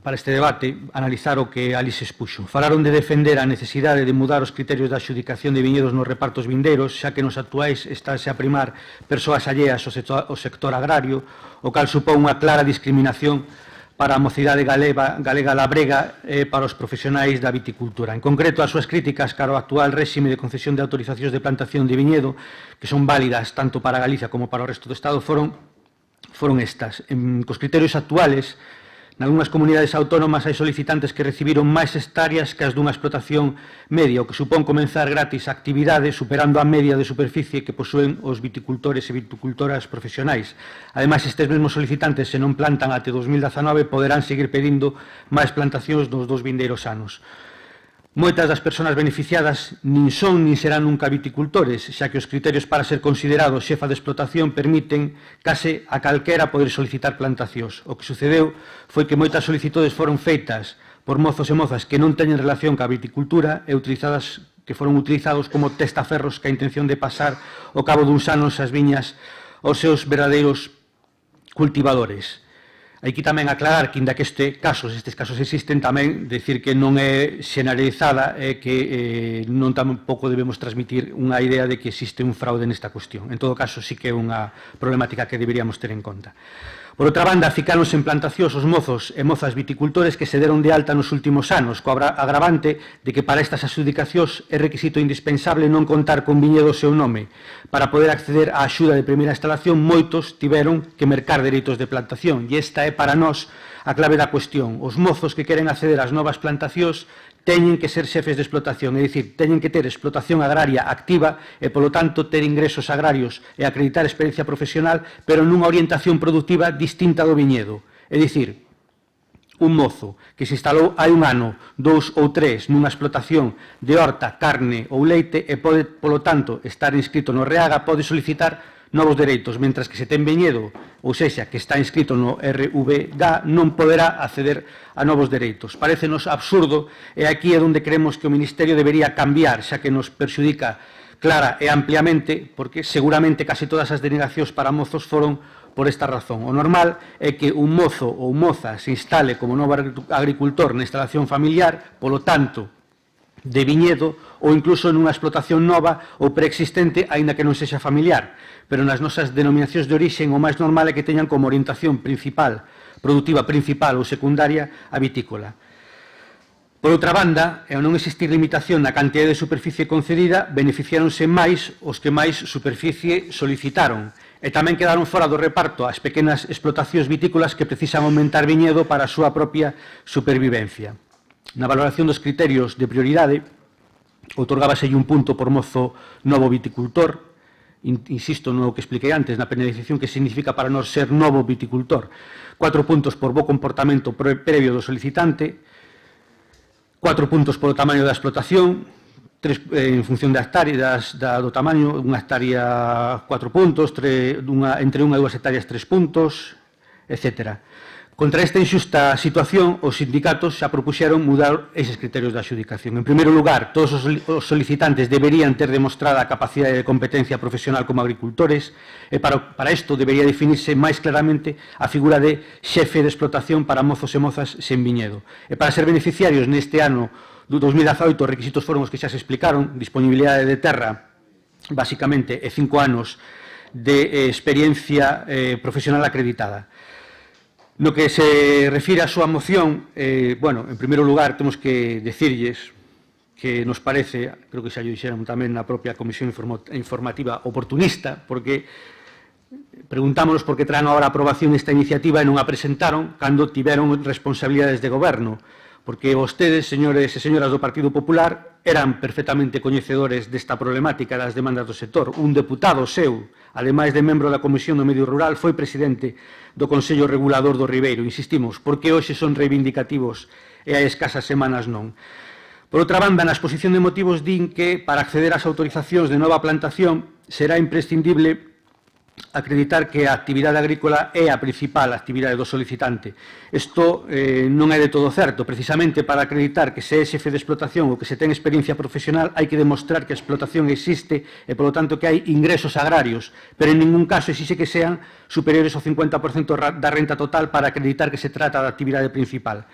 para este debate analizar o que ali se expuxo. Falaron de defender a necesidade de mudar os criterios da adxudicación de viñedos nos repartos vindeiros, xa que nos actuais estáse a primar persoas alleas ao sector agrario, o cal supón unha clara discriminación para a mocidade galega labrega e para os profesionais da viticultura. En concreto, as súas críticas cara ao actual réxime de concesión de autorizacións de plantación de viñedo, que son válidas tanto para Galicia como para o resto do Estado, foron estas. Cos criterios actuales, nalgúnas comunidades autónomas hai solicitantes que recibiron máis hectáreas que as dunha explotación media, o que supón comenzar gratis a actividade superando a media de superficie que posúen os viticultores e viticultoras profesionais. Ademais, estes mesmos solicitantes, se non plantan até 2019, poderán seguir pedindo máis plantacións nos 2 vindeiros anos. Moitas das persoas beneficiadas nin son nin serán nunca viticultores, xa que os criterios para ser considerado xefa de explotación permiten case a calquera poder solicitar plantacións. O que sucedeu foi que moitas solicitudes foron feitas por mozos e mozas que non teñen relación ca viticultura e que foron utilizados como testaferros ca intención de pasar ao cabo duns anos as viñas aos seus verdadeiros cultivadores. Hai que tamén aclarar que, inda que estes casos existen, tamén decir que non é xeneralizada e que non tampouco debemos transmitir unha idea de que existe un fraude nesta cuestión. En todo caso, sí que é unha problemática que deberíamos ter en conta. Por outra banda, ficáronse en plantacións os mozos e mozas viticultores que se deron de alta nos últimos anos, co agravante de que para estas adxudicacións é requisito indispensable non contar con viñedo ao seu nome. Para poder acceder á axuda de primeira instalación, moitos tiveron que mercar dereitos de plantación, e esta é para nós a clave da cuestión. Os mozos que queren acceder ás novas plantacións teñen que ser xefes de explotación, é dicir, teñen que ter explotación agraria activa e, polo tanto, ter ingresos agrarios e acreditar experiencia profesional, pero nunha orientación productiva distinta do viñedo. É dicir, un mozo que se instalou hai un ano, 2 ou 3 nunha explotación de horta, carne ou leite e pode, polo tanto, estar inscrito no REAGA, pode solicitar novos dereitos, mentras que se ten viñedo, ou sexa, que está inscrito no RVGA, non poderá acceder a novos dereitos. Parécenos absurdo e aquí é onde creemos que o Ministerio debería cambiar, xa que nos perxudica clara e ampliamente, porque seguramente case todas as denegacións para mozos foron por esta razón. O normal é que un mozo ou moza se instale como novo agricultor na instalación familiar, polo tanto, de viñedo ou incluso nunha explotación nova ou preexistente, aínda que non sexa familiar. Pero nas nosas denominacións de orixen o máis normal é que teñan como orientación principal, productiva principal ou secundaria, a vitícola. Por outra banda, ao non existir limitación na cantidade de superficie concedida, beneficiáronse máis os que máis superficie solicitaron, e tamén quedaron fora do reparto as pequenas explotacións vitícolas que precisan aumentar viñedo para a súa propia supervivencia. Na valoración dos criterios de prioridade, outorgábaselle un punto por mozo novo viticultor, insisto no que expliquei antes, na penalización que significa para nós ser novo viticultor, 4 puntos por bo comportamento previo do solicitante, 4 puntos polo tamaño da explotación, 3 en función de hectáreas do tamaño, unha hectárea 4 puntos, entre 1 e 2 hectáreas 3 puntos, etc. Contra esta injusta situación, os sindicatos xa propuxeron mudar eses criterios de adxudicación. En primeiro lugar, todos os solicitantes deberían ter demostrada a capacidade de competencia profesional como agricultores e para isto debería definirse máis claramente a figura de xefe de explotación para mozos e mozas sen viñedo. E para ser beneficiarios neste ano do 2018, os requisitos foron os que xa se explicaron: disponibilidade de terra, basicamente, e 5 anos de experiencia profesional acreditada. No que se refire á súa moción, bueno, en primeiro lugar, temos que decirlles que nos parece, creo que xa lle dixeron tamén na propia Comisión Informativa, oportunista, porque preguntámonos por que traen agora a aprobación esta iniciativa e non a presentaron cando tiveron responsabilidades de goberno, porque vostedes, señores e señoras do Partido Popular, eran perfectamente coñecedores desta problemática das demandas do sector. Un deputado seu, ademais de membro da Comisión do Medio Rural, foi presidente do Consello Regulador do Ribeiro. Insistimos, porque hoxe son reivindicativos e hai escasas semanas non. Por outra banda, na exposición de motivos din que para acceder ás autorizacións de nova plantación será imprescindible acreditar que a actividade agrícola é a principal actividade do solicitante. Isto non é de todo certo. Precisamente para acreditar que se é xefe de explotación ou que se ten experiencia profesional hai que demostrar que a explotación existe e, polo tanto, que hai ingresos agrarios, pero en ningún caso exixe que sean superiores ao 50% da renta total para acreditar que se trata da actividade principal.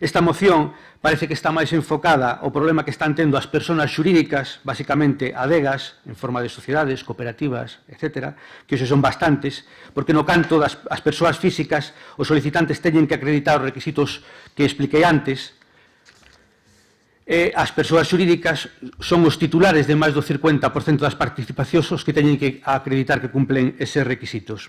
Esta moción parece que está máis enfocada ao problema que están tendo as persoas xurídicas, basicamente adegas, en forma de sociedades, cooperativas, etc., que hoxe son bastantes, porque no canto das persoas físicas os solicitantes teñen que acreditar os requisitos que expliquei antes, e as persoas xurídicas son os titulares de máis do 50% das participacións os que teñen que acreditar que cumplen eses requisitos.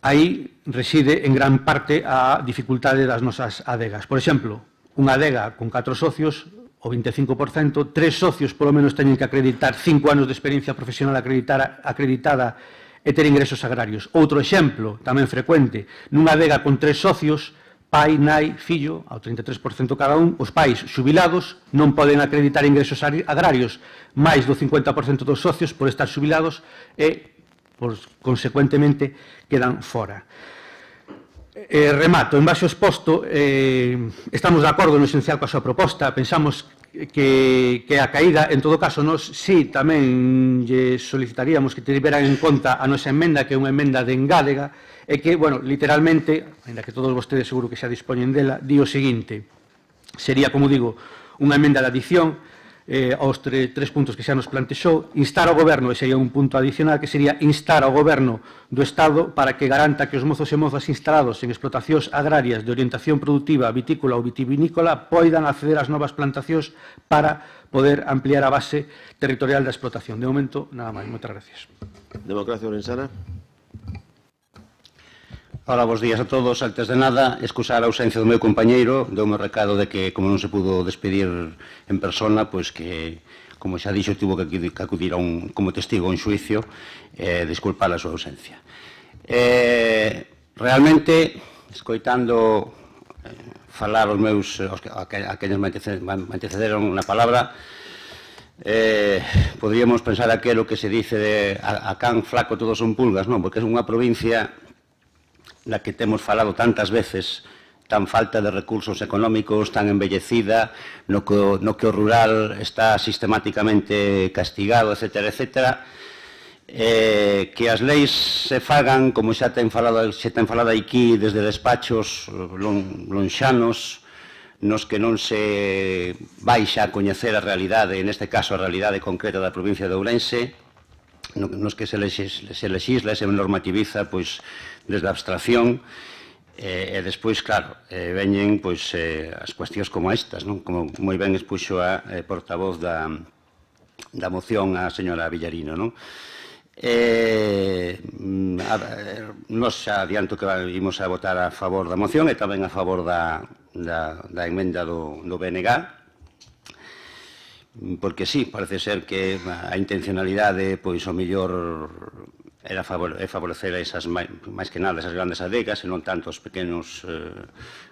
Aí reside en gran parte a dificultade das nosas adegas. Por exemplo, unha adega con 4 socios, o 25%, 3 socios polo menos teñen que acreditar 5 anos de experiencia profesional acreditada e ter ingresos agrarios. Outro exemplo, tamén frecuente, nunha adega con 3 socios, pai, nai, fillo, ao 33% cada un, os pais xubilados non poden acreditar ingresos agrarios máis do 50% dos socios por estar xubilados e consecuentemente quedan fora. Remato, en base ao exposto, estamos de acordo no esencial coa súa proposta, pensamos que a caída, en todo caso, nos sí tamén lle solicitaríamos que tiveran en conta a nosa emenda, que é unha emenda de engádega, e que, bueno, literalmente, ainda que todos vostedes seguro que xa dispoñen dela, di o seguinte: sería, como digo, unha emenda de adición, aos tres puntos que xa nos plantexou, instar ao Goberno, e sería un punto adicional, que sería instar ao Goberno do Estado para que garanta que os mozos e mozas instalados en explotacións agrarias de orientación productiva vitícola ou vitivinícola poidan acceder ás novas plantacións para poder ampliar a base territorial da explotación. De momento, nada máis. Moitas gracias. Democracia Orensana. Hola, bons días a todos. Antes de nada, excusar a ausencia do meu compañeiro, deu-me o recado de que, como non se pudo despedir en persona, pois que, como xa dixo, tivo que acudir como testigo a un xuicio, disculpar a súa ausencia. Realmente, escoitando falar os meus, aqueles me antecederon na palabra, podríamos pensar aquelo que se dice a can flaco todos son pulgas, non? Porque é unha provincia na que temos falado tantas veces, tan falta de recursos económicos, tan embellecida, no que o rural está sistemáticamente castigado, etcétera, etcétera, que as leis se fagan, como xa ten falado aquí, desde despachos lonxanos, nos que non se baixa a coñecer a realidade, neste caso a realidade concreta da provincia de Ourense, nos que se legisla e se normativiza pois desde a abstracción e despois, claro, veñen pois as cuestións como estas, non? Como moi ben expuxo a portavoz da moción a señora Villarino, non? Nos xa adianto que imos a votar a favor da moción e tamén a favor da emenda do BNG, porque sí, parece ser que a intencionalidade, pois, o mellor era favorecer a esas, máis que nada, esas grandes adegas e non tanto os pequenos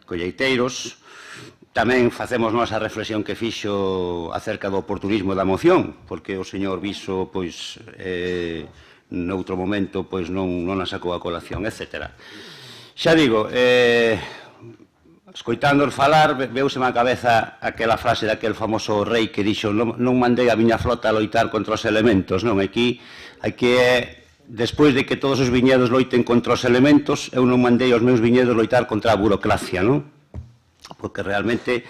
colleiteiros. Tamén facemos nosa reflexión que fixo acerca do oportunismo da moción, porque o señor Viso, pois, noutro momento, pois, non a sacou a colación, etc. Xa digo, escoitándoos falar, veuseme á cabeza aquela frase daquel famoso rei que dixo non mandei a miña flota a loitar contra os elementos, non? Aquí hai que, despois de que todos os viñedos loiten contra os elementos, eu non mandei aos meus viñedos loitar contra a burocracia, non? Porque realmente,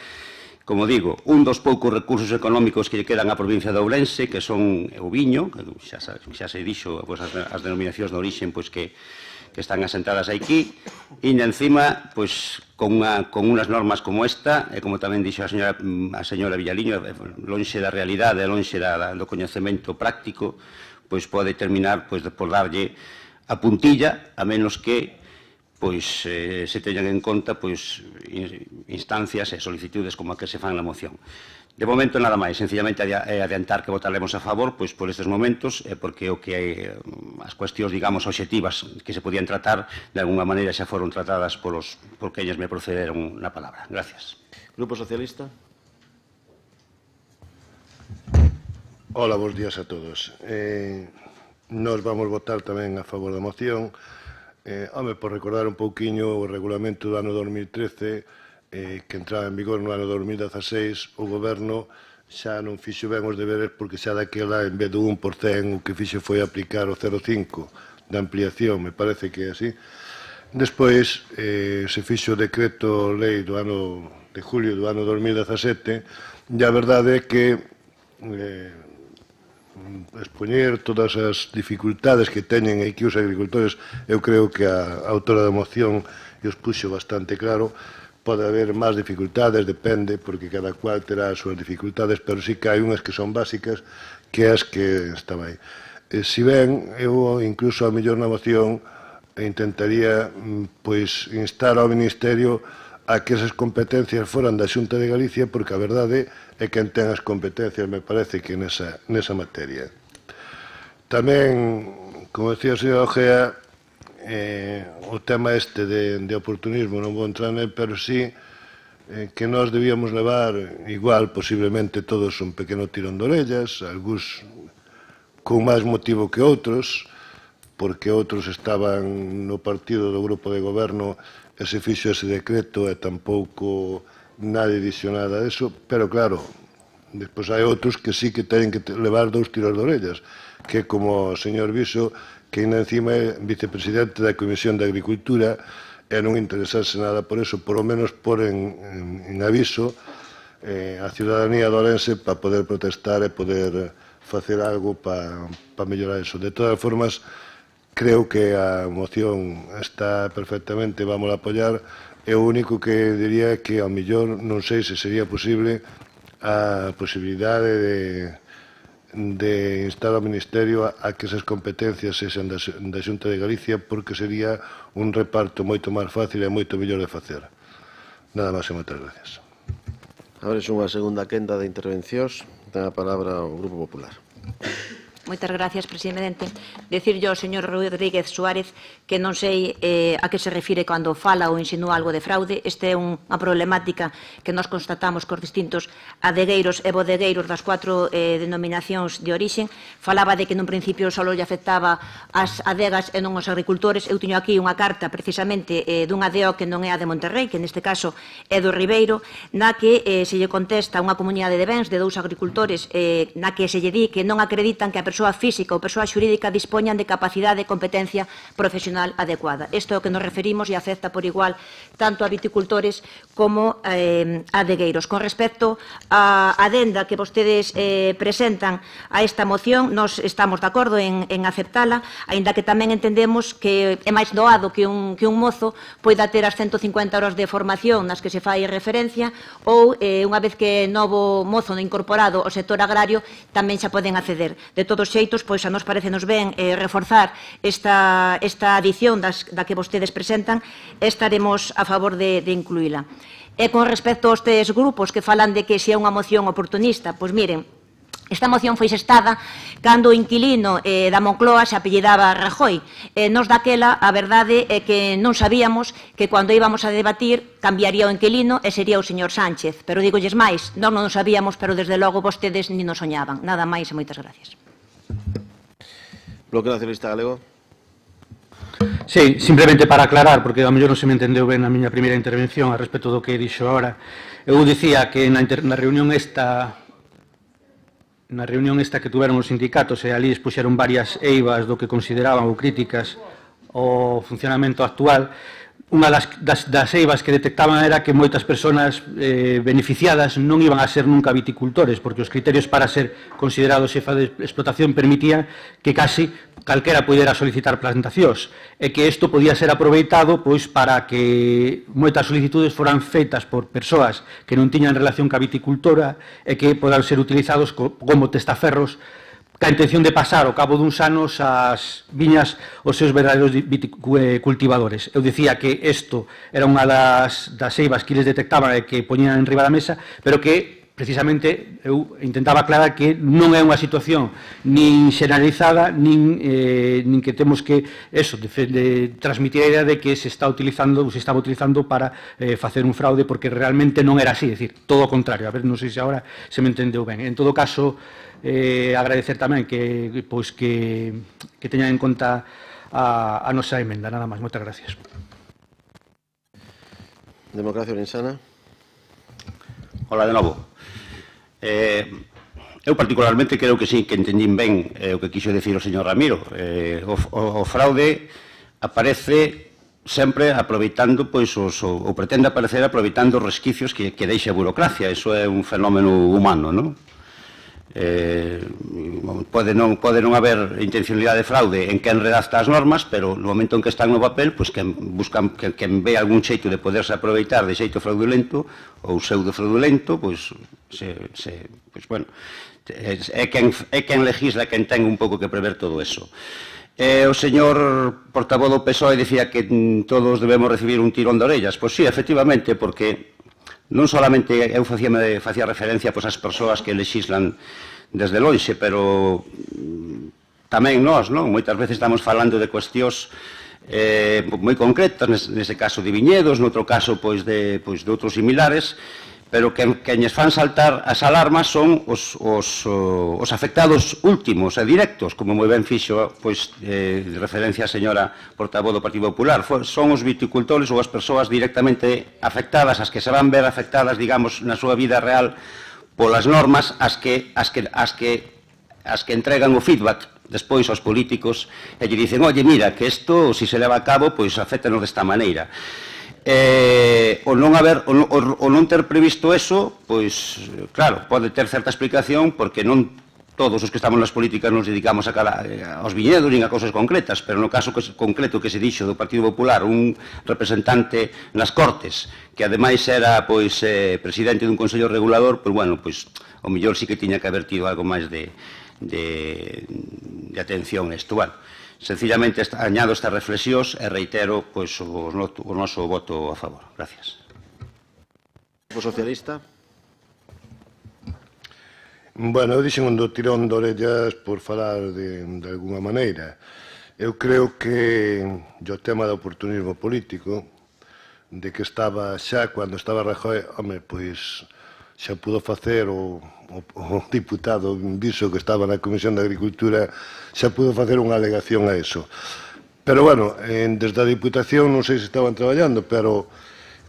como digo, un dos poucos recursos económicos que lle quedan á provincia de Ourense, que son o viño, que xa se dixo, as denominacións de orixe, pois que están asentadas aquí, e encima, pois, con unhas normas como esta, e como tamén dixo a señora Villaliño, lonxe da realidade, lonxe do coñecemento práctico, pois pode terminar por darlle a puntilla, a menos que pois se teñan en conta pois instancias e solicitudes como a que se fan na moción. De momento nada máis, sencillamente adiantar que votaremos a favor pois por estes momentos, porque o que as cuestións, digamos, obxectivas que se podían tratar, de alguna maneira xa foron tratadas por queñes me procederon na palabra. Gracias. Grupo Socialista. Hola, bons días a todos. Nos vamos votar tamén a favor da moción. Por recordar un pouquiño o regulamento do ano 2013, que entraba en vigor no ano 2016, o Goberno xa non fixo ben os deberes porque xa daquela, en vez do 1%, o que fixo foi aplicar o 0,5% da ampliación, me parece que é así. Despois se fixo o decreto lei do ano de julio do ano 2017, e a verdade é que expoñer todas as dificultades que teñen aquí os agricultores, eu creo que a autora da moción os puxo bastante claro. Pode haber máis dificultades, depende, porque cada cual terá as súas dificultades, pero sí que hai unhas que son básicas, que as que están aí. Si ben, eu incluso a mellor na moción intentaría pois instar ao Ministerio a que esas competencias foran da Xunta de Galicia, porque a verdade é quen ten as competencias, me parece, que nesa materia. Tamén, como decía o señor Ojea, o tema este de oportunismo non vou entrar nel, pero sí que nós debíamos levar, igual, posiblemente todos un pequeno tirón de orellas, algúns con máis motivo que outros, porque outros estaban no partido do grupo de goberno e se fixo ese decreto e tampouco nadie dixo nada disso, pero claro, despois hai outros que sí que teñen que levar dous tiros de orellas, que como o señor Viso, que ainda encima é vicepresidente da Comisión de Agricultura e non interesarse nada por eso, por lo menos por en aviso a ciudadanía de Ourense para poder protestar e poder facer algo para mellorar eso. De todas formas, creo que a moción está perfectamente, vamos a apoiar, e o único que diría é que ao mellor non sei se sería posible a posibilidade de instar ao Ministerio a que esas competencias sexan da Xunta de Galicia, porque sería un reparto moito máis fácil e moito mellor de facer. Nada máis e moitas gracias. Abres unha segunda quenda de intervencións. Ten a palabra o Grupo Popular. Moitas gracias, presidente. Decirlle ao señor Rodríguez Suárez que non sei a que se refire cando fala ou insinúa algo de fraude. Esta é unha problemática que nos constatamos cos distintos adegueiros e bodegueiros das 4 denominacións de orixe. Falaba de que nun principio só lle afectaba as adegas e non os agricultores. Eu teño aquí unha carta precisamente dunha ADEO que non é a de Monterrey, que neste caso é do Ribeiro, na que se lle contesta unha comunidade de bens de 2 agricultores, na que se lle di que non acreditan que a persoa física ou persoa xurídica dispoñan de capacidade e competencia profesional adecuada. Isto é o que nos referimos e afecta por igual tanto a viticultores como a adegueiros. Con respecto á adenda que vostedes presentan a esta moción, nos estamos de acordo en aceptala, aínda que tamén entendemos que é máis doado que un mozo poida ter as 150 horas de formación nas que se fai referencia ou, unha vez que é novo mozo incorporado ao sector agrario, tamén xa poden acceder. De todos xeitos, pois a nos parecenos ben reforzar esta adición da que vostedes presentan, estaremos a favor de incluíla. E con respecto aos tres grupos que falan de que se é unha moción oportunista, pois miren, esta moción foi xestada cando o inquilino da Moncloa se apellidaba Rajoy. Nos daquela, a verdade é que non sabíamos que cando íbamos a debatir cambiaría o inquilino e sería o señor Sánchez. Pero dígolles máis, non o sabíamos, pero desde logo vostedes ni nos soñaban. Nada máis e moitas gracias. Bloque Nacionalista Galego. Sí, simplemente para aclarar, porque a mellor non se me entendeu ben na miña primeira intervención a respecto do que dixo agora. Eu dicía que na reunión esta que tuveron os sindicatos e ali expuxeron varias eivas do que consideraban ou críticas ao funcionamento actual. Unha das eivas que detectaban era que moitas persoas beneficiadas non iban a ser nunca viticultores, porque os criterios para ser considerados xefa de explotación permitían que casi calquera pudera solicitar plantacións, e que isto podía ser aproveitado pois para que moitas solicitudes foran feitas por persoas que non tiñan relación ca viticultora e que podan ser utilizados como testaferros ca intención de pasar ao cabo duns anos as viñas aos seus verdadeiros cultivadores. Eu dicía que isto era unha das eivas que eles detectaban e que poñían en riba da mesa, pero que precisamente eu intentaba aclarar que non é unha situación nin xeneralizada, nin que temos que de transmitir a idea de que se estaba utilizando para facer un fraude, porque realmente non era así, é dicir, todo o contrario. A ver, non sei se agora se me entendeu ben. En todo caso, agradecer tamén que teñan en conta a nosa emenda, nada máis. Moitas gracias. Democracia Orensana. Hola de novo. Eu particularmente creo que sí, que entendín ben o que quixo decir o señor Ramiro. O fraude aparece sempre aproveitando, pois, ou pretende aparecer aproveitando os resquicios que deixa a burocracia. Iso é un fenómeno humano, non? Pode non haber intencionalidade de fraude en quen redacta as normas, pero no momento en que están no papel, pois quen ve algún xeito de poderse aproveitar de xeito fraudulento ou pseudo fraudulento, pois bueno, é quen legisla, quen ten un pouco que prever todo eso. O señor portavoz do PSOE dicía que todos debemos recibir un tirón de orellas. Pois sí, efectivamente, porque non solamente eu facía referencia ás persoas que legislan desde lonxe, pero tamén nós, non? Moitas veces estamos falando de cuestións moi concretas, neste caso de viñedos, noutro caso de outros similares, pero quenes fan saltar as alarmas son os afectados últimos e directos, como moi ben fixo de referencia a señora portavoz do Partido Popular. Son os viticultores ou as persoas directamente afectadas, as que se van ver afectadas, digamos, na súa vida real polas normas, as que entregan o feedback despois aos políticos e lle dicen, oye, mira, que isto, se se leva a cabo, pois aféctanos desta maneira. O non ter previsto eso, pois, claro, pode ter certa explicación porque non todos os que estamos nas políticas nos dedicamos aos viñedos nin a cousas concretas, pero no caso concreto que se dixo do Partido Popular, un representante nas Cortes, que ademais era presidente dun Consello Regulador, pois, bueno, o mellor sí que tiña que haber tido algo máis de atención a isto. Bueno, sencillamente añado estas reflexións e reitero o noso voto a favor. Gracias. O socialista. Bueno, eu dixen un do tirón de orellas por falar de alguna maneira. Eu creo que o tema do oportunismo político, de que estaba xa, cando estaba Rajoy, home, pois xa pudo facer o diputado Viso que estaba na Comisión de Agricultura, xa pudo facer unha alegación a eso. Pero, bueno, desde a Diputación non sei se estaban traballando, pero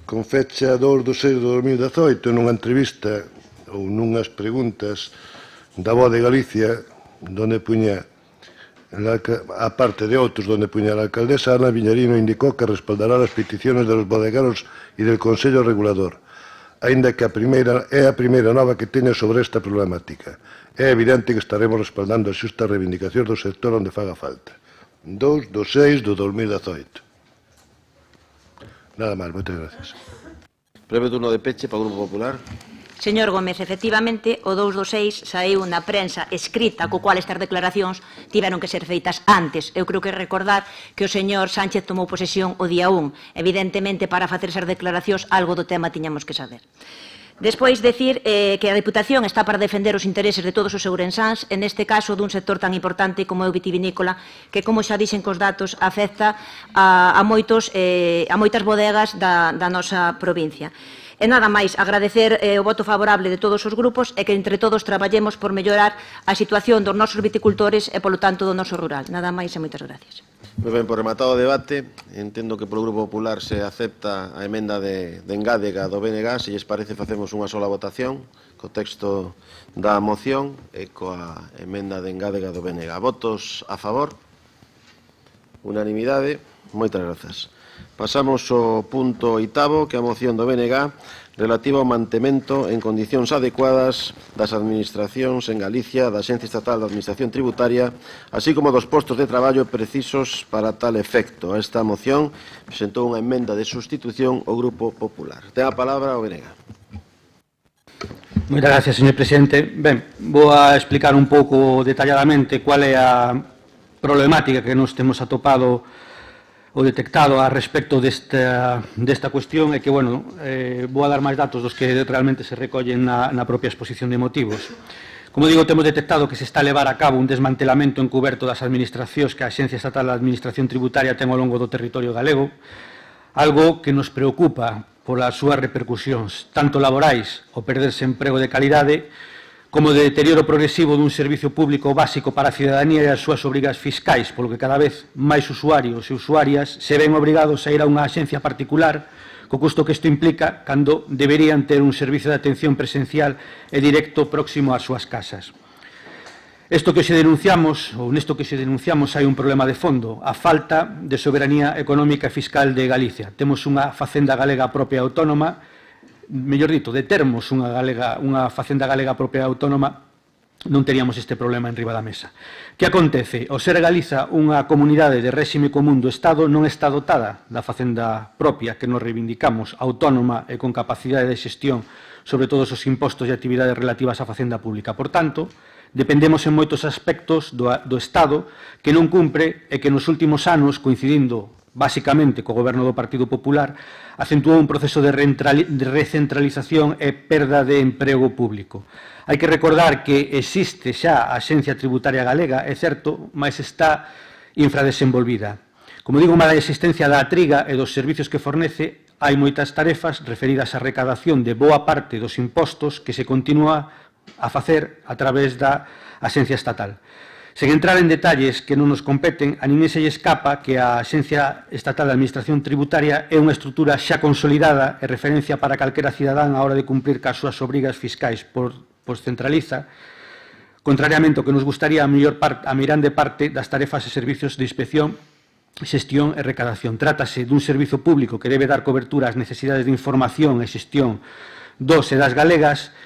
con fecha 2 de 6 de 2018, nunha entrevista ou nunhas preguntas da Voz de Galicia, donde puña, a parte de outros, donde puña a alcaldesa Ana Viñarino indicó que respaldará as peticiones de los bodegaros e del Consello Regulador, aínda que é a primeira nova que teña sobre esta problemática. É evidente que estaremos respaldando as xustas reivindicacións do sector onde faga falta. 2 de 6 de 2018. Nada máis, moitas gracias. Breve turno de peche para o Grupo Popular. Señor Gómez, efectivamente, o 2 do 6 saiu na prensa escrita co cual estas declaracións tiveron que ser feitas antes. Eu creo que recordar que o señor Sánchez tomou posesión o día 1. Evidentemente, para facer esas declaracións, algo do tema tiñamos que saber. Despois, decir que a Deputación está para defender os intereses de todos os ourensáns, en este caso dun sector tan importante como é o vitivinícola, que, como xa dixen cos datos, afecta a moitas bodegas da nosa provincia. E nada máis, agradecer o voto favorable de todos os grupos e que entre todos traballemos por mellorar a situación dos nosos viticultores e, polo tanto, do noso rural. Nada máis e moitas gracias. Moi ben, por rematado o debate, entendo que polo Grupo Popular se acepta a emenda de engádega do BNG. Se lles parece, facemos unha sola votación co texto da moción e coa emenda de engádega do BNG. Votos a favor? Unanimidade. Moitas grazas. Pasamos ao punto 8, que é a moción do BNG relativa ao mantemento en condicións adecuadas das administracións en Galicia, da Axencia Estatal de Administración Tributaria, así como dos postos de traballo precisos para tal efecto. A esta moción presentou unha emenda de sustitución ao Grupo Popular. Ten a palabra o BNG. Moitas gracias, señor presidente. Ben, vou a explicar un pouco detalladamente cual é a problemática que nos temos atopado o detectado a respecto desta cuestión é que, bueno, vou a dar máis datos dos que realmente se recollen na propia exposición de motivos. Como digo, temos detectado que se está a levar a cabo un desmantelamento encuberto das administracións que a Axencia Estatal de Administración Tributaria ten ao longo do territorio galego, algo que nos preocupa polas súas repercusións, tanto laborais, o perderse emprego de calidade, como de deterioro progresivo dun servicio público básico para a cidadanía e as súas obrigas fiscais, polo que cada vez máis usuarios e usuarias se ven obrigados a ir a unha axencia particular, co custo que isto implica, cando deberían ter un servicio de atención presencial e directo próximo ás súas casas. Nesto que se denunciamos hai un problema de fondo, a falta de soberanía económica e fiscal de Galicia. Temos unha facenda galega propia autónoma, mellor dito, de termos unha facenda galega propia autónoma, non teríamos este problema enriba da mesa. Que acontece? Ao ser Galiza unha comunidade de réxime común do Estado, non está dotada da facenda propia que nos reivindicamos, autónoma e con capacidade de xestión sobre todos os impostos e actividades relativas á facenda pública. Por tanto, dependemos en moitos aspectos do Estado que non cumpre e que nos últimos anos, coincidindo basicamente co goberno do Partido Popular, acentuou un proceso de recentralización e perda de emprego público. Hai que recordar que existe xa a Axencia Tributaria Galega, é certo, mas está infradesenvolvida. Como digo, má da existencia da triga e dos servicios que fornece, hai moitas tarefas referidas á recadación de boa parte dos impostos que se continúa a facer a través da Axencia Estatal. Sen entrar en detalles que non nos competen, a ninguén se lle escapa que a Axencia Estatal de Administración Tributaria é unha estrutura xa consolidada e referencia para calquera cidadán á hora de cumprir cas súas obrigas fiscais, pois centraliza, contrariamente ao que nos gustaría a meirande parte das tarefas e servicios de inspección xestión e recadación. Trátase dun servizo público que debe dar cobertura ás necesidades de información e xestión dos e das galegas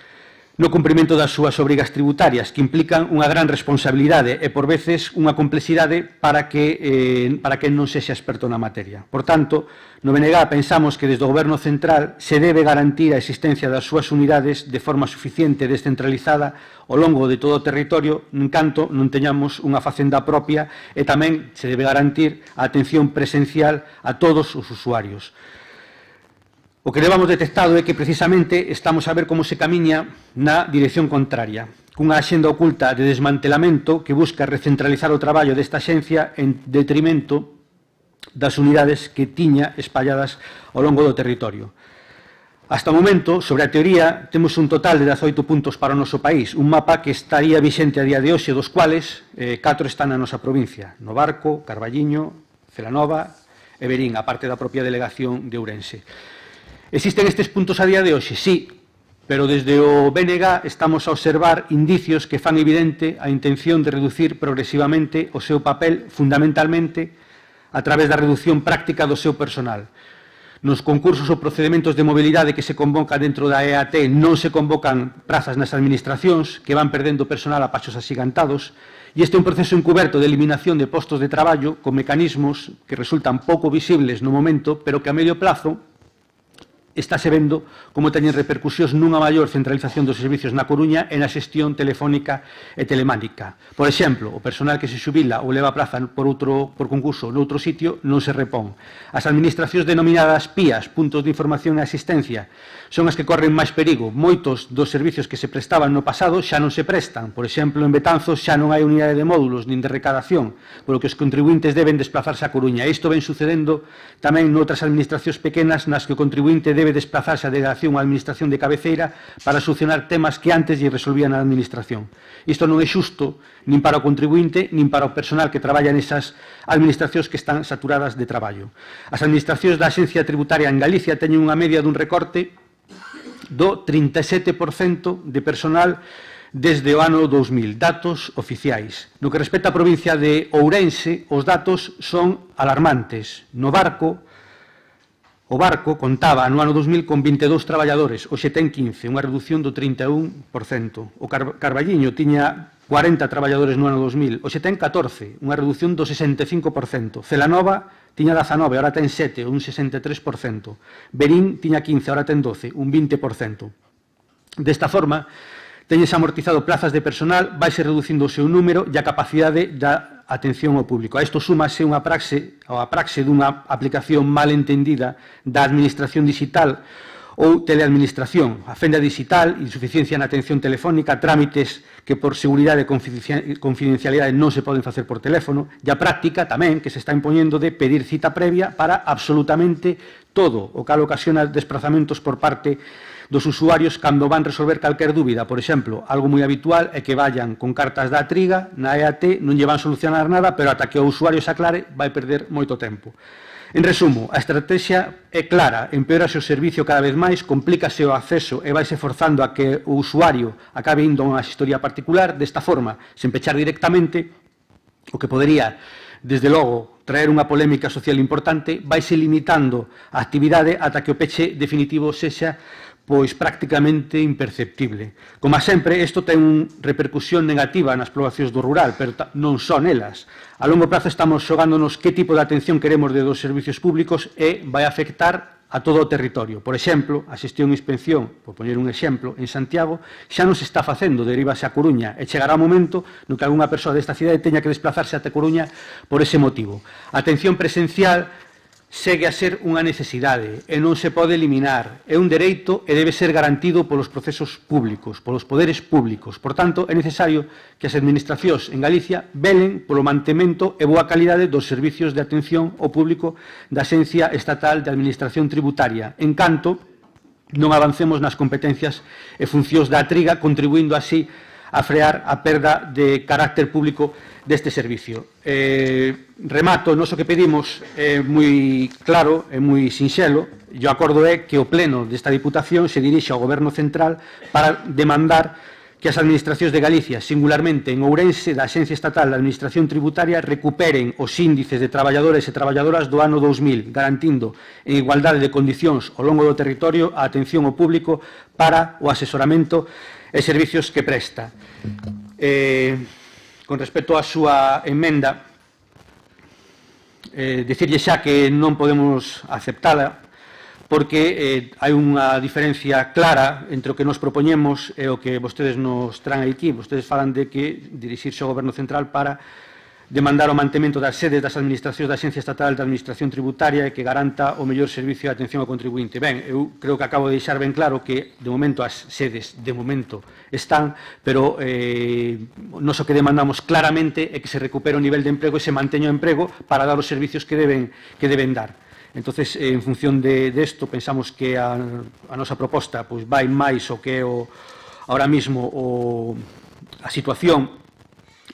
no cumprimento das súas obrigas tributarias, que implican unha gran responsabilidade e, por veces, unha complexidade para que non sexa experto na materia. Por tanto, no BNG pensamos que desde o Goberno Central se debe garantir a existencia das súas unidades de forma suficiente e descentralizada ao longo de todo o territorio, en canto non teñamos unha facenda propia, e tamén se debe garantir a atención presencial a todos os usuarios. O que levamos detectado é que precisamente estamos a ver como se camiña na dirección contraria, cunha axenda oculta de desmantelamento que busca recentralizar o traballo desta axencia en detrimento das unidades que tiña espalladas ao longo do territorio. Hasta o momento, sobre a teoría, temos un total de 18 puntos para o noso país, un mapa que estaría vixente a día de hoxe, dos cuales 4 están na nosa provincia: No Barco, Carballiño, Celanova e Verín, a parte da propia delegación de Ourense. Existen estes puntos a día de hoxe? Sí, pero desde o BNG estamos a observar indicios que fan evidente a intención de reducir progresivamente o seu papel, fundamentalmente a través da reducción práctica do seu personal. Nos concursos ou procedementos de mobilidade que se convoca dentro da EAT non se convocan prazas nas administracións, que van perdendo personal a pachos asigantados, e este é un proceso encuberto de eliminación de postos de traballo con mecanismos que resultan pouco visibles no momento, pero que a medio plazo estáse vendo como teñen repercusións nunha maior centralización dos servicios na Coruña e na xestión telefónica e telemática. Por exemplo, o personal que se xubila ou leva a praza por concurso noutro sitio non se repón. As administracións denominadas PIAs, puntos de información e asistencia, son as que corren máis perigo. Moitos dos servicios que se prestaban no pasado xa non se prestan. Por exemplo, en Betanzos xa non hai unidade de módulos nin de recadación, polo que os contribuintes deben desplazarse a Coruña. Isto ven sucedendo tamén noutras administracións pequenas nas que o contribuinte debe desplazarse a delegación ou a administración de cabeceira para solucionar temas que antes lle resolvían a administración. Isto non é xusto nin para o contribuinte nin para o personal que traballa nesas administracións que están saturadas de traballo. As administracións da Axencia Tributaria en Galicia teñen unha media dun recorte do 37% de personal desde o ano 2000, datos oficiais. No que respecta á provincia de Ourense, os datos son alarmantes. No Barco, o Barco contaba no ano 2000 con 22 traballadores, hoxe ten 15, unha reducción do 31%. O Carballiño tiña 40 traballadores no ano 2000, hoxe ten 14, unha reducción do 65%. Celanova tiña 19, ahora ten 7, un 63%. Verín tiña 15, ahora ten 12, un 20%. Desta forma, teñes amortizado plazas de personal, vaise reducindo o seu número e a capacidade da atención ao público. A isto súmase a praxe dunha aplicación mal entendida da administración digital ou teleadministración, a fenda digital, insuficiencia na atención telefónica, trámites que por seguridade e confidencialidade non se poden facer por teléfono, e a práctica tamén que se está impoñendo de pedir cita previa para absolutamente todo, o cal ocasiona desplazamentos por parte dos usuarios cando van resolver calquer dúbida. Por exemplo, algo moi habitual é que vayan con cartas da triga, na EAT non lle van solucionar nada, pero ata que o usuario se aclare vai perder moito tempo. En resumo, a estrategia é clara, empeorase o servicio cada vez máis, complícase o acceso e vaise forzando a que o usuario acabe indo a unha xestoría particular. Desta forma, sen pechar directamente, o que podería, desde logo, traer unha polémica social importante, vaise limitando a actividade ata que o peche definitivo sexa pois prácticamente imperceptible. Como sempre, isto ten repercusión negativa nas poblacións do rural, pero non só nelas. A longo prazo estamos xogándonos que tipo de atención queremos de dos servicios públicos e vai afectar a todo o territorio. Por exemplo, a xestión e inspección, por poñer un exemplo, en Santiago, xa non se está facendo, derívase a Coruña, e chegará o momento no que algunha persoa desta cidade teña que desplazarse até Coruña por ese motivo. A atención presencial segue a ser unha necesidade e non se pode eliminar. É un dereito e debe ser garantido polos procesos públicos, polos poderes públicos. Por tanto, é necesario que as administracións en Galicia velen polo mantemento e boa calidade dos servicios de atención ao público da Axencia Estatal de Administración Tributaria, en canto non avancemos nas competencias e funcións da triga, contribuindo así a frear a perda de carácter público deste servicio. Remato, noso que pedimos é moi claro, é moi sinxelo, e o acordo é que o Pleno desta Diputación se dirixa ao Goberno Central para demandar que as administracións de Galicia, singularmente en Ourense, da Axencia Estatal de Administración Tributaria, recuperen os índices de traballadores e traballadoras do ano 2000, garantindo en igualdade de condicións ao longo do territorio a atención ao público para o asesoramento e servicios que presta. Con respecto á súa emenda, dicirlle xa que non podemos aceptala, porque hai unha diferencia clara entre o que nos propoñemos e o que vostedes nos traen aquí. Vostedes falan de que dirixirse ao Goberno Central para demandar o mantemento das sedes das administracións da Axencia Estatal de Administración Tributaria e que garanta o mellor servicio de atención ao contribuinte. Ben, eu creo que acabo de deixar ben claro que, de momento, as sedes, de momento, están, pero nos o que demandamos claramente é que se recupere o nivel de emprego e se manteña o emprego para dar os servicios que deben dar. Entonces, en función de isto, pensamos que a nosa proposta vai máis o que é ahora mismo a situación,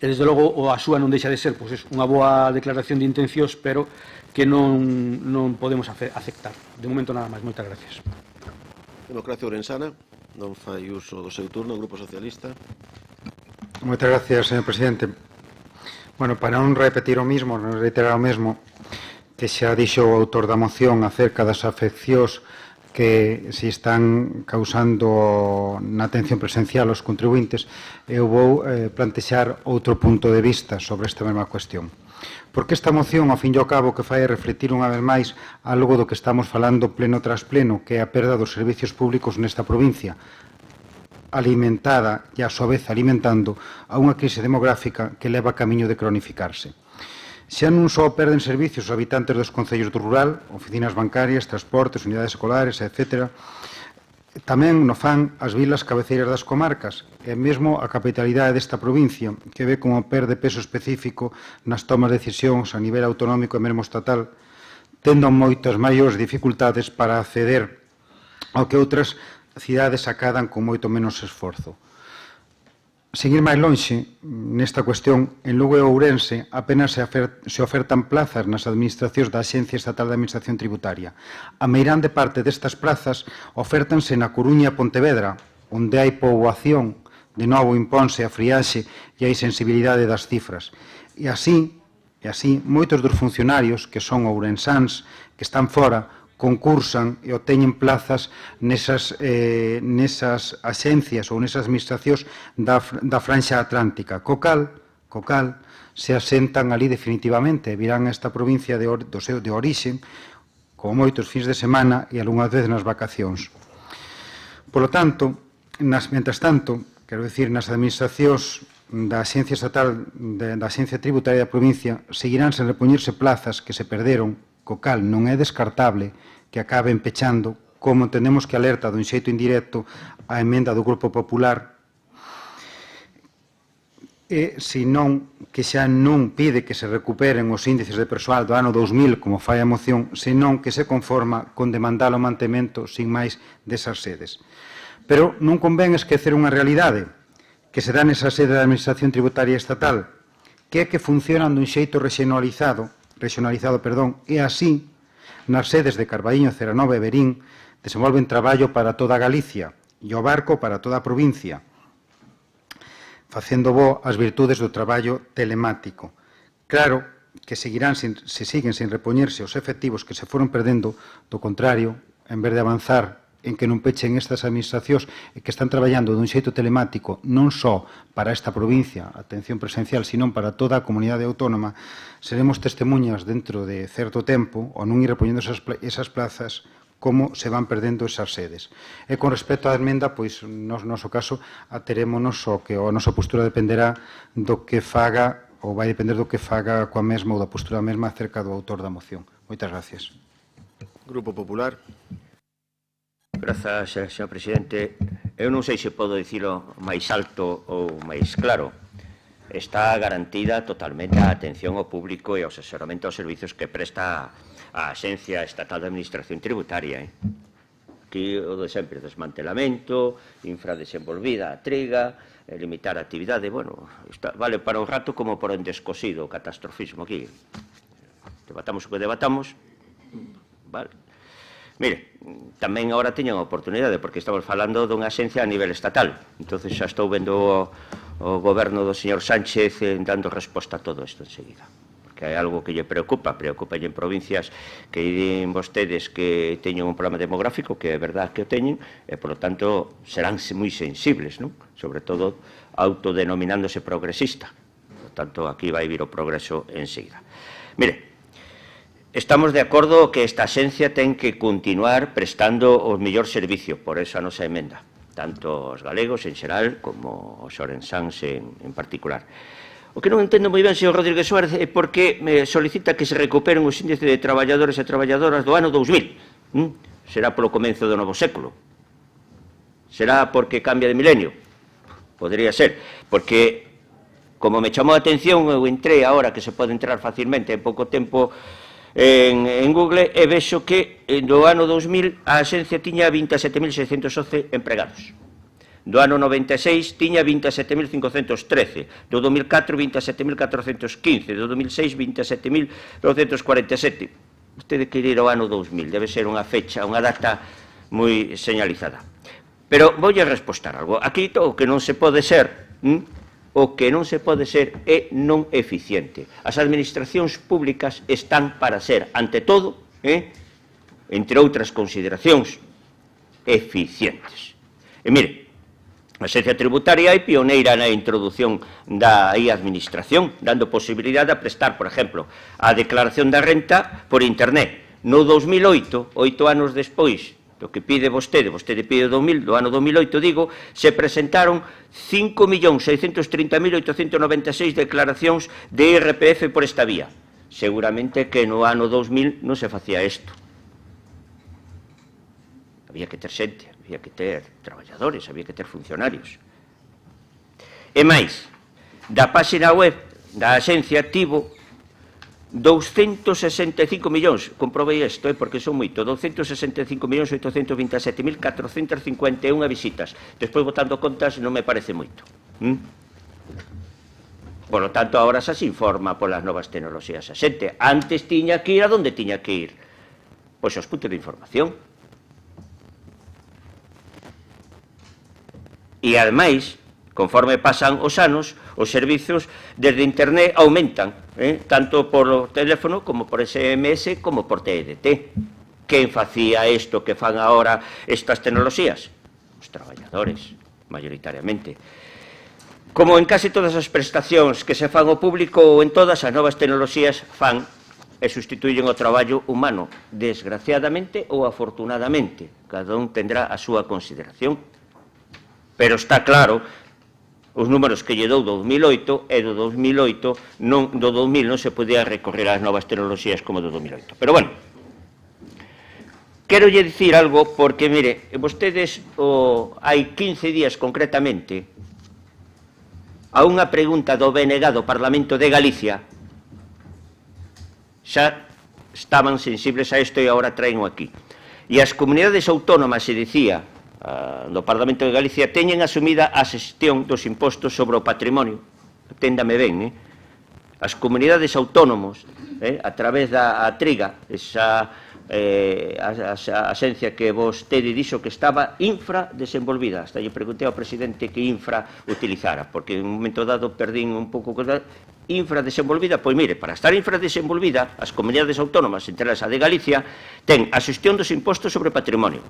e, desde logo, a súa non deixa de ser unha boa declaración de intencións, pero que non podemos aceptar. De momento, nada máis. Moitas gracias. Democracia Ourensana, non fai uso do seu turno, Grupo Socialista. Moitas gracias, señor presidente. Bueno, para non repetir o mismo, non reiterar o mesmo que xa dixo o autor da moción acerca das afeccións que se están causando na atención presencial aos contribuintes, eu vou plantexar outro punto de vista sobre esta mesma cuestión. Porque esta moción, ao fin e ao cabo, que fai refletir unha vez máis algo do que estamos falando pleno tras pleno, que é a perda dos servicios públicos nesta provincia, alimentada e a súa vez alimentando a unha crise demográfica que leva camiño de cronificarse. Xa non só perden servicios os habitantes dos concellos do rural, oficinas bancarias, transportes, unidades escolares, etc. Tamén no fan as vilas cabeceiras das comarcas e mesmo a capitalidade desta provincia, que ve como perde peso específico nas tomas de decisións a nivel autonómico e mesmo estatal, tendo moitas maiores dificultades para acceder ao que outras cidades acadan con moito menos esforzo. Sen ir máis lonxe, nesta cuestión, en Lugo e Ourense apenas se ofertan plazas nas administracións da Axencia Estatal de Administración Tributaria. A meirande parte destas plazas ofértanse na Coruña e Pontevedra, onde hai poboación, de novo imponse a friaxe e a insensibilidade das cifras. E así, moitos dos funcionarios que son ourensáns, que están fora, concursan e obteñen plazas nesas axencias ou nesas administracións da franxa atlántica. Co cal se asentan ali definitivamente e virán a esta provincia de orixe como moitos fins de semana e algunhas veces nas vacacións. Por lo tanto, mentras tanto, quero dicir, nas administracións da Axencia Estatal da Axencia Tributaria da provincia seguirán sen repoñerse plazas que se perderon, co cal non é descartable que acaben pechando, como entendemos que alerta dun xeito indirecto a emenda do Grupo Popular, e senón que xa non pide que se recuperen os índices de persoal do ano 2000, como fai a moción, senón que se conforma con demandar o mantemento sin máis desas sedes. Pero non convén esquecer unha realidade que se dá nesa sede da Administración Tributaria Estatal, que é que funcionan dun xeito regionalizado, e así, nas sedes de Carballiño, Ceranova e Verín, desenvolven traballo para toda Galicia e o Barco para toda a provincia, facendo bo as virtudes do traballo telemático. Claro que se siguen sen repoñerse os efectivos que se foron perdendo, do contrario, en vez de avanzar en que non pechen estas administracións e que están traballando dun xeito telemático non só para esta provincia, atención presencial, sino para toda a comunidade autónoma, seremos testemunhas dentro de certo tempo, ou non ir repoñendo esas plazas, como se van perdendo esas sedes. E con respecto á emenda, pois, no noso caso, aterémonos o que a nosa postura dependerá do que faga, ou vai depender do que faga coa mesma ou da postura mesma acerca do autor da moción. Moitas gracias. Grupo Popular. Grazas, señor presidente. Eu non sei se podo dicilo máis alto ou máis claro. Está garantida totalmente a atención ao público e ao asesoramento aos servicios que presta a Axencia Estatal de Administración Tributaria. Aquí o de sempre, desmantelamento, infradesenvolvida a triga, limitar a actividade. Bueno, vale para un rato como para un descosido, o catastrofismo aquí. Debatamos o que debatamos, vale. Mire, tamén agora teñen a oportunidade, porque estamos falando dunha axencia a nivel estatal. Entón, xa estou vendo o goberno do señor Sánchez dando resposta a todo isto enseguida. Porque hai algo que lle preocupa en provincias que din vostedes que teñen un problema demográfico, que é verdad que o teñen, e, por lo tanto, serán moi sensibles, non? Sobre todo, autodenominándose progresista. Por lo tanto, aquí vai vir o progreso enseguida. Mire, estamos de acordo que esta axencia ten que continuar prestando o mellor servicio, por eso a nosa emenda, tanto os galegos en xeral como os orensáns en particular. O que non entendo moi ben, señor Rodríguez Suárez, é por que me solicita que se recuperen os índices de traballadores e traballadoras do ano 2000. Será polo comenzo do novo século? Será porque cambia de milenio? Podría ser, porque, como me chamou a atención, eu entré agora, que se pode entrar facilmente en pouco tempo, en Google, e vexo que do ano 2000 a axencia tiña 27.611 empregados. Do ano 96 tiña 27.513, do 2004 27.415, do 2006 27.947. Vostede quere ir ao ano 2000, debe ser unha fecha, unha data moi señalizada. Pero voulle respostar algo. Aquí o que non se pode ser, é non eficiente. As administracións públicas están para ser, ante todo, entre outras consideracións, eficientes. E mire, a Axencia Tributaria é pioneira na introdución da administración, dando posibilidade a prestar, por exemplo, a declaración da renta por internet. No 2008, 8 anos despois do que pide vostede pide do ano 2008, digo, se presentaron 5.630.896 declaracións de IRPF por esta vía. Seguramente que no ano 2000 non se facía isto. Había que ter xente, había que ter traballadores, había que ter funcionarios. E máis, da páxina web da axencia tivo 265 millóns, comprobei isto, porque son moito, 265.827.451 visitas. Despois, botando contas, non me parece moito. Por lo tanto, agora xa se informa polas novas tecnoloxías a xente. Antes tiña que ir a donde tiña que ir. Pois aos puntos de información. E, ademais, conforme pasan os anos, os servizos desde internet aumentan, tanto por teléfono como por SMS como por TDT. Quen facía isto que fan agora estas tecnoloxías? Os traballadores, mayoritariamente. Como en case todas as prestacións que se fan ao público ou en todas as novas tecnoloxías fan e sustituyen o traballo humano, desgraciadamente ou afortunadamente. Cada un tendrá a súa consideración. Pero está claro, os números que lle dou do 2008 e do 2008, do 2000 non se podía recorrer ás novas tecnoloxías como do 2008. Pero, bueno, quero lle dicir algo porque, mire, vostedes hai 15 días concretamente, a unha pregunta do BNG do Parlamento de Galicia, xa estaban sensibles a isto e agora traen aquí. E as comunidades autónomas, se dicía, do Parlamento de Galicia, teñen asumida a xestión dos impostos sobre o patrimonio. Téndame ben, as comunidades autónomos, a través da Triga, esa axencia que vostede dixo que estaba infradesenvolvida. Hasta lle preguntei ao presidente que infra utilizara, porque en un momento dado perdín un pouco infradesenvolvida. Pois mire, para estar infradesenvolvida, as comunidades autónomas, entre elas a de Galicia, ten a xestión dos impostos sobre patrimonio,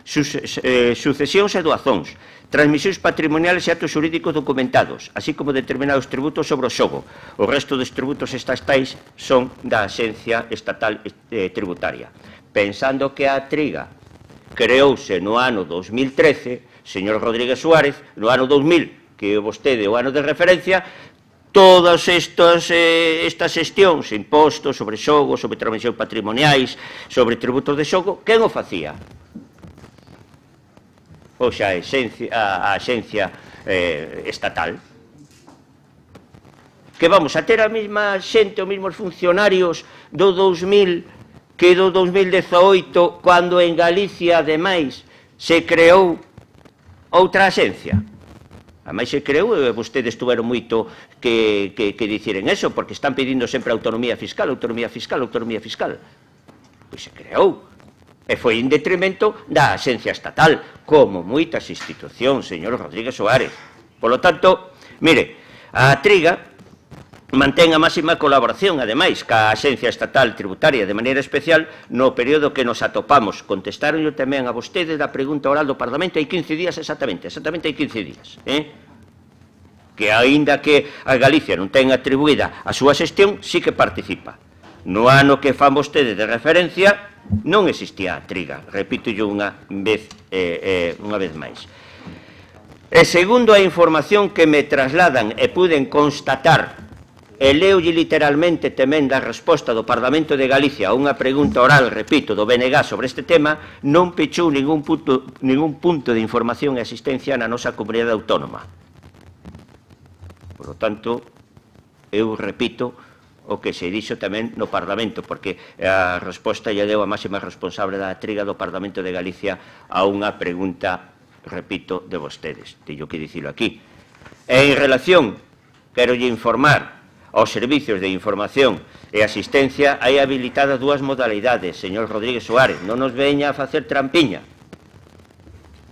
sucesións e doazóns, transmisións patrimoniales e actos xurídicos documentados, así como determinados tributos sobre o xogo. O resto dos tributos estatais son da Axencia Estatal Tributaria. Pensando que a Triga creouse no ano 2013, señor Rodríguez Suárez, no ano 2000, que vostede o ano de referencia, todas estas xestións, impostos sobre xogo, sobre transmisións patrimoniais, sobre tributos de xogo, quen o facía? Pois a Axencia Estatal. Que vamos a ter a mesma xente, os mesmos funcionarios do 2000 que do 2018, cando en Galicia, ademais, se creou outra axencia. Ademais se creou, e vostedes tuveron moito que diciren eso, porque están pedindo sempre autonomía fiscal, autonomía fiscal, autonomía fiscal. Pois se creou. E foi en detrimento da Axencia Estatal, como moitas institucións, señor Rodríguez Suárez. Polo tanto, mire, a Triga mantén a máxima colaboración, ademais, ca Axencia Estatal Tributaria de maneira especial no período que nos atopamos. Contestaron tamén a vostede da pregunta oral do Parlamento hai 15 días exactamente hai 15 días. Que aínda que a Galicia non ten atribuída a súa xestión, sí que participa. No ano que fan vostede de referencia non existía a Triga, repito unha vez máis. E segundo a información que me trasladan e puden constatar, e leulle literalmente tamén da resposta do Parlamento de Galicia a unha pregunta oral, repito, do BNG sobre este tema, non pechou ningún punto de información e asistencia na nosa comunidade autónoma. Por lo tanto, eu repito o que se dixo tamén no Parlamento, porque a resposta lle deu a máxima responsable da Triga do Parlamento de Galicia a unha pregunta, repito, de vostedes. Teño que dicilo aquí. E en relación, quero lle informar aos servicios de información e asistencia, hai habilitadas dúas modalidades, señor Rodríguez Suárez, non nos veña a facer trampiña.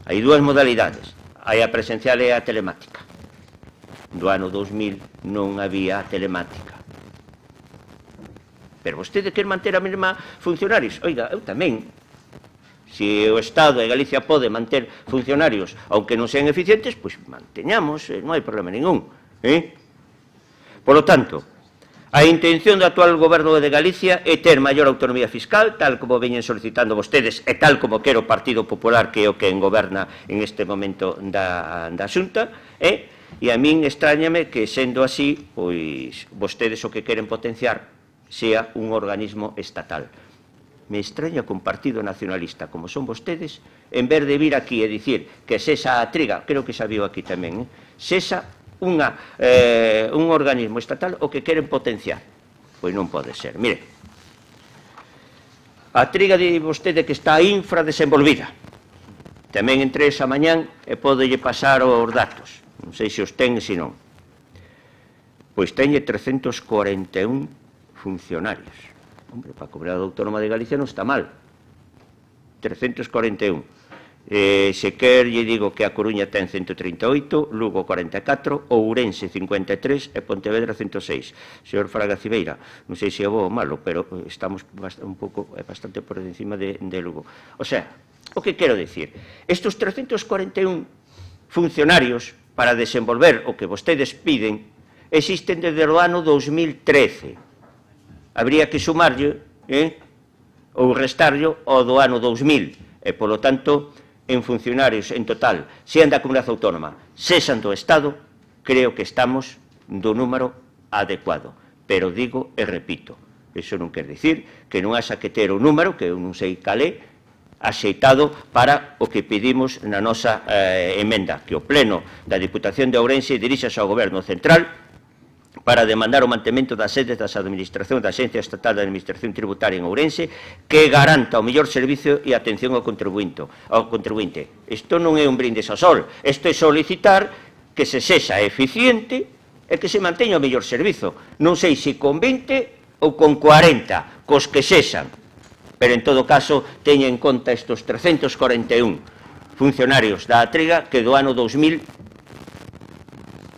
Hai dúas modalidades, hai a presencial e a telemática. Do ano 2000 non había telemática. Pero vostede quer manter a mesma funcionarios? Oiga, eu tamén. Se o Estado e Galicia pode manter funcionarios, aunque non sean eficientes, pois manteñamos, non hai problema ningún. Por lo tanto, a intención do actual goberno de Galicia é ter maior autonomía fiscal, tal como veñen solicitando vostedes e tal como quere o Partido Popular, que é o que goberna en este momento da Xunta, e a min extrañame que, sendo así, pois vostedes o que queren potenciar sea un organismo estatal. Me extraña que un partido nacionalista como son vostedes, en vez de vir aquí e dicir que sexa a Triga, creo que xa viu aquí tamén, sexa un organismo estatal o que queren potenciar. Pois non pode ser. Mire, a Triga di vostede que está infradesenvolvida. Tamén entre esa mañán e podolle pasar os datos. Non sei se os ten e se non. Pois teñe 341 funcionarios. Hombre, para a Comunidade Autónoma de Galicia non está mal. 341. Se quer, lle digo que a Coruña ten 138, Lugo 44, Ourense 53 e Pontevedra 106. Señor Fraga Cibeira, non sei se é bo ou malo, pero estamos bastante por encima de Lugo. O sea, o que quero dicir, estes 341 funcionarios para desenvolver o que vostedes piden existen desde o ano 2013. Habría que sumarlle ou restarlle ao do ano 2000 e, polo tanto, en funcionarios en total, sean da Comunidade Autónoma, sexan do Estado, creo que estamos do número adecuado. Pero digo e repito, iso non quer dicir que non haxa que ter o número, que eu non sei cal é, axeitado para o que pedimos na nosa emenda, que o Pleno da Diputación de Ourense dirixase ao Goberno Central para demandar o mantemento das sedes das administracións da Axencia Estatal de Administración Tributaria en Ourense, que garanta o mellor servicio e atención ao contribuinte. Isto non é un brindes ao sol, isto é solicitar que se sexa eficiente e que se manteña o mellor servizo. Non sei se con 20 ou con 40, cos que sexan, pero en todo caso teña en conta estes 341 funcionarios da Triga que do ano 2000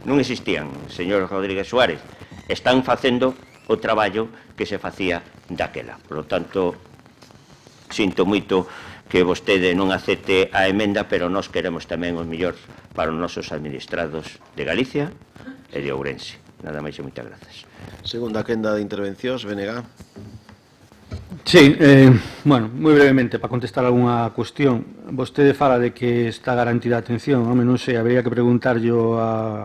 non existían, señor Rodríguez Suárez. Están facendo o traballo que se facía daquela. Por lo tanto, sinto moito que vostede non acepte a emenda, pero nós queremos tamén os mellores para os nosos administrados de Galicia e de Ourense. Nada máis e moitas grazas. Segunda quenda de intervencións, BNG. Sí, bueno, moi brevemente, para contestar algunha cuestión. Vostede fala de que está garantida a atención. Home, non sei, habría que preguntarlle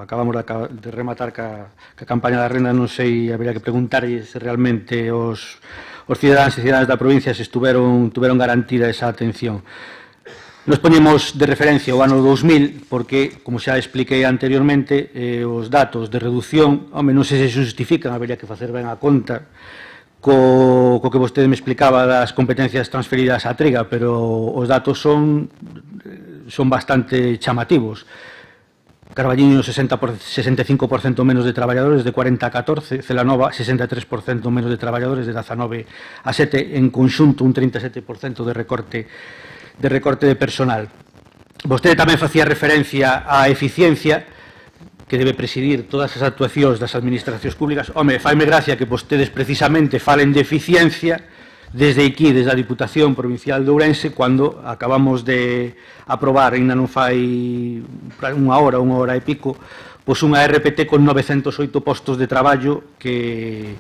acabamos de rematar ca campaña da renda, non sei, habría que preguntarlle se realmente os cidadáns e cidadáns da provincia se tuveron garantida esa atención. Nos poñemos de referencia o ano 2000 porque, como xa expliquei anteriormente, os datos de reducción, home, non sei se justifican, habría que facer ben a conta co que vostede me explicaba das competencias transferidas á Triga, pero os datos son bastante chamativos. Carballiño 65% menos de traballadores, de 40 a 14, Celanova 63% menos de traballadores, de 19 a 7, en conxunto un 37% de recorte de personal. Vostede tamén facía referencia á eficiencia que debe presidir todas as actuacións das administracións públicas. Home, faime gracia que vostedes precisamente falen de eficiencia desde aquí, desde a Diputación Provincial de Ourense, cando acabamos de aprobar, ainda non fai unha hora e pico, pois unha RPT con 908 postos de traballo que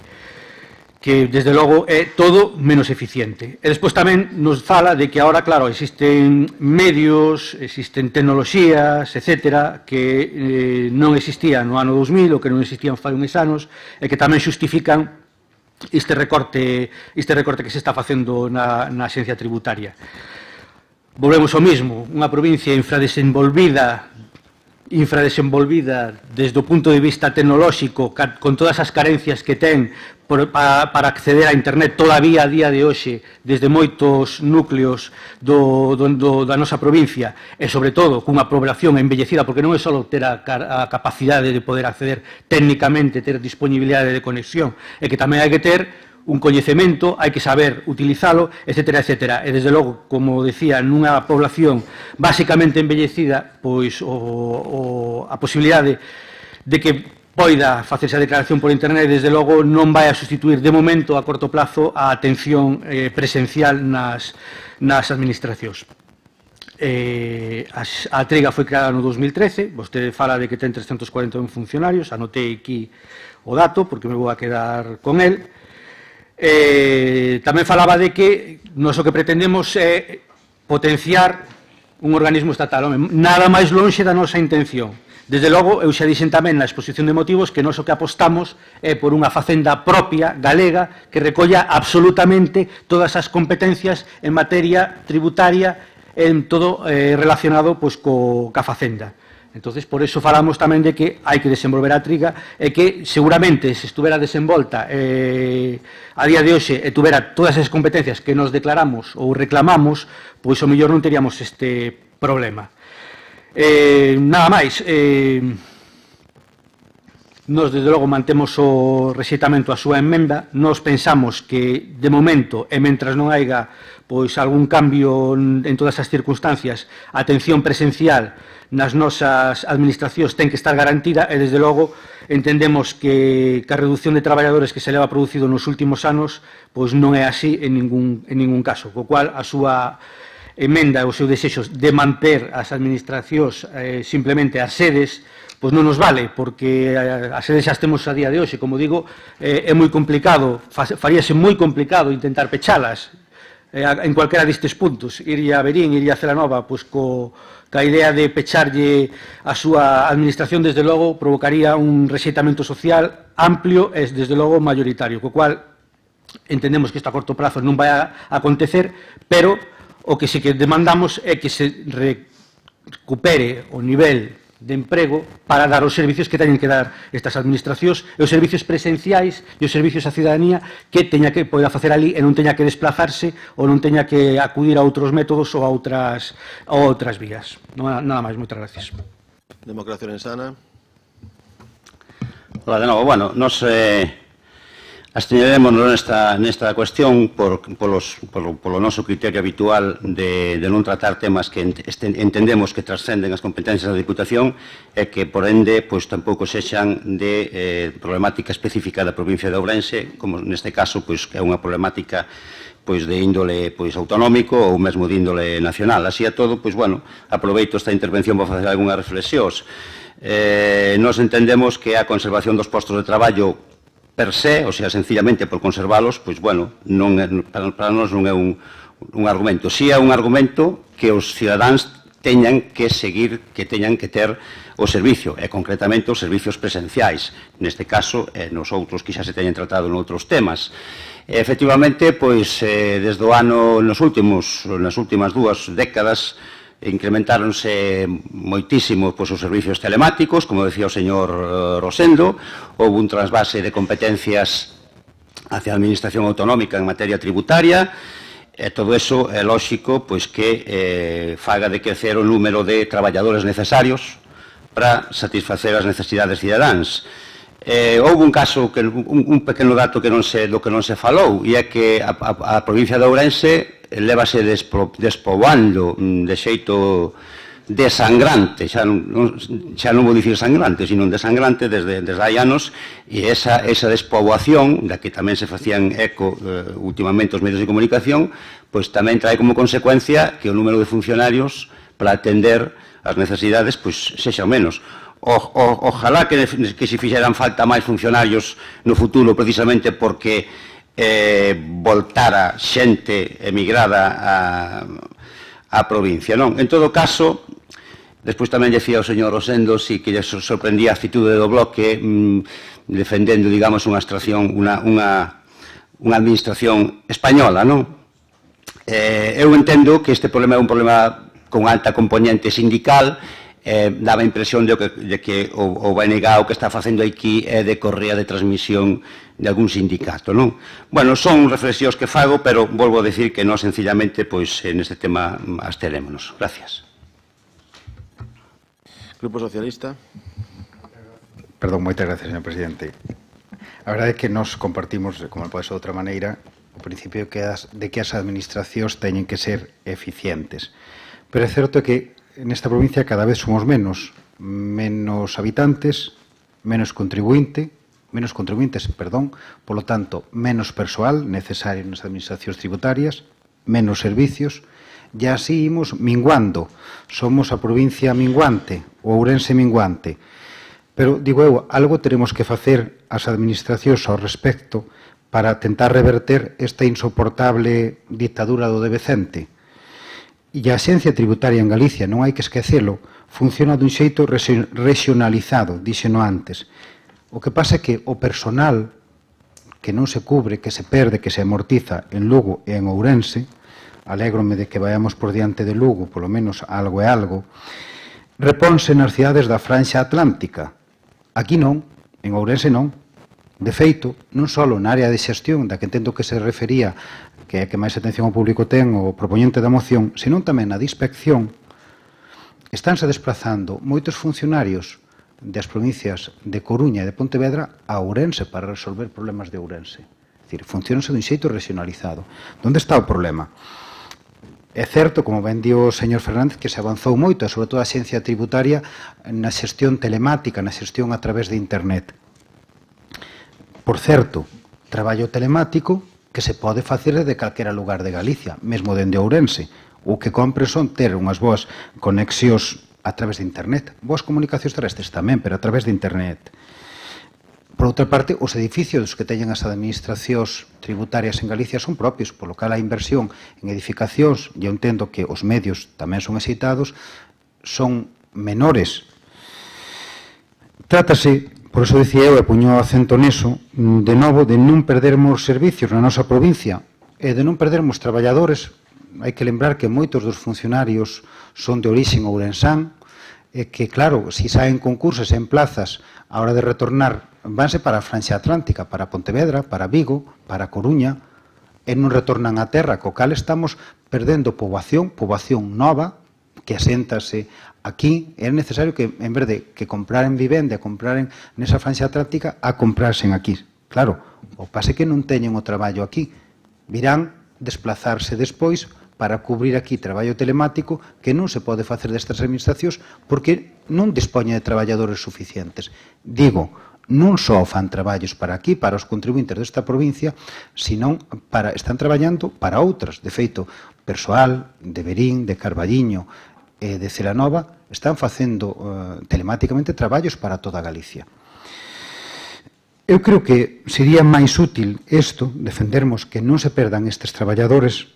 desde logo é todo menos eficiente. E despois tamén nos fala de que agora, claro, existen medios, existen tecnoloxías, etcétera, que non existían no ano 2000 ou que non existían fai uns anos e que tamén xustifican este recorte que se está facendo na Axencia Tributaria. Volvemos ao mismo, unha provincia infradesenvolvida desde o punto de vista tecnolóxico, con todas as carencias que ten para acceder a Internet todavía a día de hoxe, desde moitos núcleos da nosa provincia, e sobre todo cunha población envellecida, porque non é só ter a capacidade de poder acceder técnicamente, ter disponibilidade de conexión, e que tamén hai que ter un coñecemento, hai que saber utilizalo, etcétera, etcétera. E, desde logo, como decía, nunha población basicamente envellecida, pois a posibilidade de que poida facerse a declaración por internet, desde logo, non vai a sustituir de momento a corto plazo a atención presencial nas administracións. A Triga foi creada no 2013, vostede fala de que ten 341 funcionarios, anotei aquí o dato, porque me vou a quedar con el. Tamén falaba de que nós o que pretendemos é potenciar un organismo estatal. Nada máis lonxe da nosa intención. Desde logo, eu xa dixen tamén na exposición de motivos que nós o que apostamos é por unha facenda propia, galega, que recolla absolutamente todas as competencias en materia tributaria, en todo relacionado ca facenda. Entonces, por eso falamos tamén de que hai que desenvolver a Triga e que seguramente se estuvera desenvolta a día de hoxe e tuvera todas as competencias que nos declaramos ou reclamamos, pois o mellor non teríamos este problema. Nada máis. Nós, desde logo, mantemos o rexeitamento a súa emenda. Nós pensamos que, de momento, e mentras non haiga algún cambio en todas as circunstancias, a atención presencial nas nosas administracións ten que estar garantida e, desde logo, entendemos que a reducción de traballadores que se leva producido nos últimos anos non é así en ningún caso, co cual a súa emenda e os seus desexos de manter as administracións simplemente as sedes, pois non nos vale, porque as sedes xa temos a día de hoxe, como digo, é moi complicado, faríase moi complicado intentar pechalas en cualquera destes puntos, iría a Verín, iría a Celanova, pois ca idea de pecharlle a súa administración, desde logo, provocaría un rexeitamento social amplio e, desde logo, mayoritario, co cual entendemos que isto a corto prazo non vai a acontecer, pero o que sí que demandamos é que se recupere o nivel de emprego para dar os servicios que teñen que dar estas administracións e os servicios presenciais e os servicios á cidadanía que teña que poder facer ali e non teña que desplazarse ou non teña que acudir a outros métodos ou a outras vías. Nada máis, moitas gracias. Democracia Orensana. Hola, de novo. Bueno, nos absteñerémonos nesta cuestión polo noso criterio habitual de non tratar temas que entendemos que trascenden as competencias da Diputación e que, por ende, tampouco sexan de problemática específica da provincia de Ourense, como neste caso, que é unha problemática de índole autonómico ou mesmo de índole nacional. Así a todo, aproveito esta intervención para facer algunhas reflexións. Nos entendemos que a conservación dos postos de traballo per se, ou sea, sencillamente por conservalos, para nós non é un argumento. Si é un argumento que os cidadáns teñan que seguir, que teñan que ter o servicio, e concretamente os servicios presenciais. Neste caso, nos outros que xa se teñen tratado en outros temas. Efectivamente, desde o ano, nas últimas 2 décadas, incrementáronse moitísimo os servicios telemáticos, como decía o señor Rosendo, houve un trasvase de competencias hacia a administración autonómica en materia tributaria, e todo eso é lóxico que faga de crecer o número de traballadores necesarios para satisfacer as necesidades cidadáns. Houve un caso, un pequeno dato do que non se falou, e é que a provincia de Ourense lévase despoboando de xeito desangrante, xa non vou dicir sangrante, sino desangrante desde hai anos, e esa despoboación, da que tamén se facían eco últimamente os medios de comunicación, pois tamén trae como consecuencia que o número de funcionarios para atender as necesidades pois sexa menos. Ojalá que se fixeran falta máis funcionarios no futuro, precisamente porque voltara xente emigrada á provincia, non? En todo caso, despois tamén decía o señor Rosendo si que lle sorprendía a actitude do bloque defendendo, digamos, unha administración española, non? Eu entendo que este problema é un problema con alta componente sindical. Daba a impresión de que o BNG o que está facendo aquí é de correa de transmisión de algún sindicato, non? Bueno, son reflexións que fago, pero volvo a decir que non sencillamente, pois, neste tema absterémonos. Gracias. Grupo Socialista. Perdón, moitas gracias, señor presidente. A verdade é que nos compartimos, como pode ser de outra maneira, o principio de que as administracións teñen que ser eficientes. Pero é certo que nesta provincia cada vez somos menos habitantes, menos contribuintes, polo tanto, menos persoal necesario nas administracións tributarias, menos servicios, e así imos minguando. Somos a provincia minguante, o Ourense minguante. Pero, digo eu, algo teremos que facer as administracións ao respecto para tentar reverter esta insoportable ditadura do debecente. E a Axencia Tributaria en Galicia, non hai que esquecelo, funciona dun xeito regionalizado, díxeno antes. O que pasa é que o personal que non se cubre, que se perde, que se amortiza en Lugo e en Ourense, alégrome de que vayamos por diante de Lugo, polo menos algo é algo, reponse nas cidades da Franxa Atlántica. Aquí non, en Ourense non. De feito, non só na área de xestión, da que entendo que se refería, que é que máis atención ao público ten o propoñente da moción, senón tamén na de inspección, estánse desplazando moitos funcionarios das provincias de Coruña e de Pontevedra a Ourense para resolver problemas de Ourense. É dicir, funcionase dun xeito regionalizado. Onde está o problema? É certo, como ben dio o señor Fernández, que se avanzou moito, sobre todo a Axencia Tributaria, na xestión telemática, na xestión a través de Internet. Por certo, traballo telemático que se pode facer de calquera lugar de Galicia, mesmo dende Ourense. O que compre son ter unhas boas conexións a través de Internet. Boas comunicacións terrestres tamén, pero a través de Internet. Por outra parte, os edificios que teñen as administracións tributarias en Galicia son propios, polo cal a inversión en edificacións, e eu entendo que os medios tamén son excitados, son menores. Trátase, por iso dicía eu, e puño acento neso, de novo, de non perdermos servicios na nosa provincia e de non perdermos traballadores. Hai que lembrar que moitos dos funcionarios son de orixen ourensán e que, claro, se saen concursos en plazas a hora de retornar, vanse para a Franxa Atlántica, para Pontevedra, para Vigo, para Coruña, e non retornan á terra, co cal estamos perdendo poboación nova, que aséntase aquí. É necesario que, en vez de que compraren vivenda, compraren nesa Franxa Atlántica, a comprarsen aquí. Claro, o pase que non teñen o traballo aquí. Virán desplazarse despois para cubrir aquí traballo telemático que non se pode facer destas administracións porque non dispoña de traballadores suficientes. Digo, non só fan traballos para aquí, para os contribuintes desta provincia, senón están traballando para outras. De feito, persoal de Verín, de Carballiño e de Celanova están facendo telemáticamente traballos para toda Galicia. Eu creo que sería máis útil isto, defendermos que non se perdan estes traballadores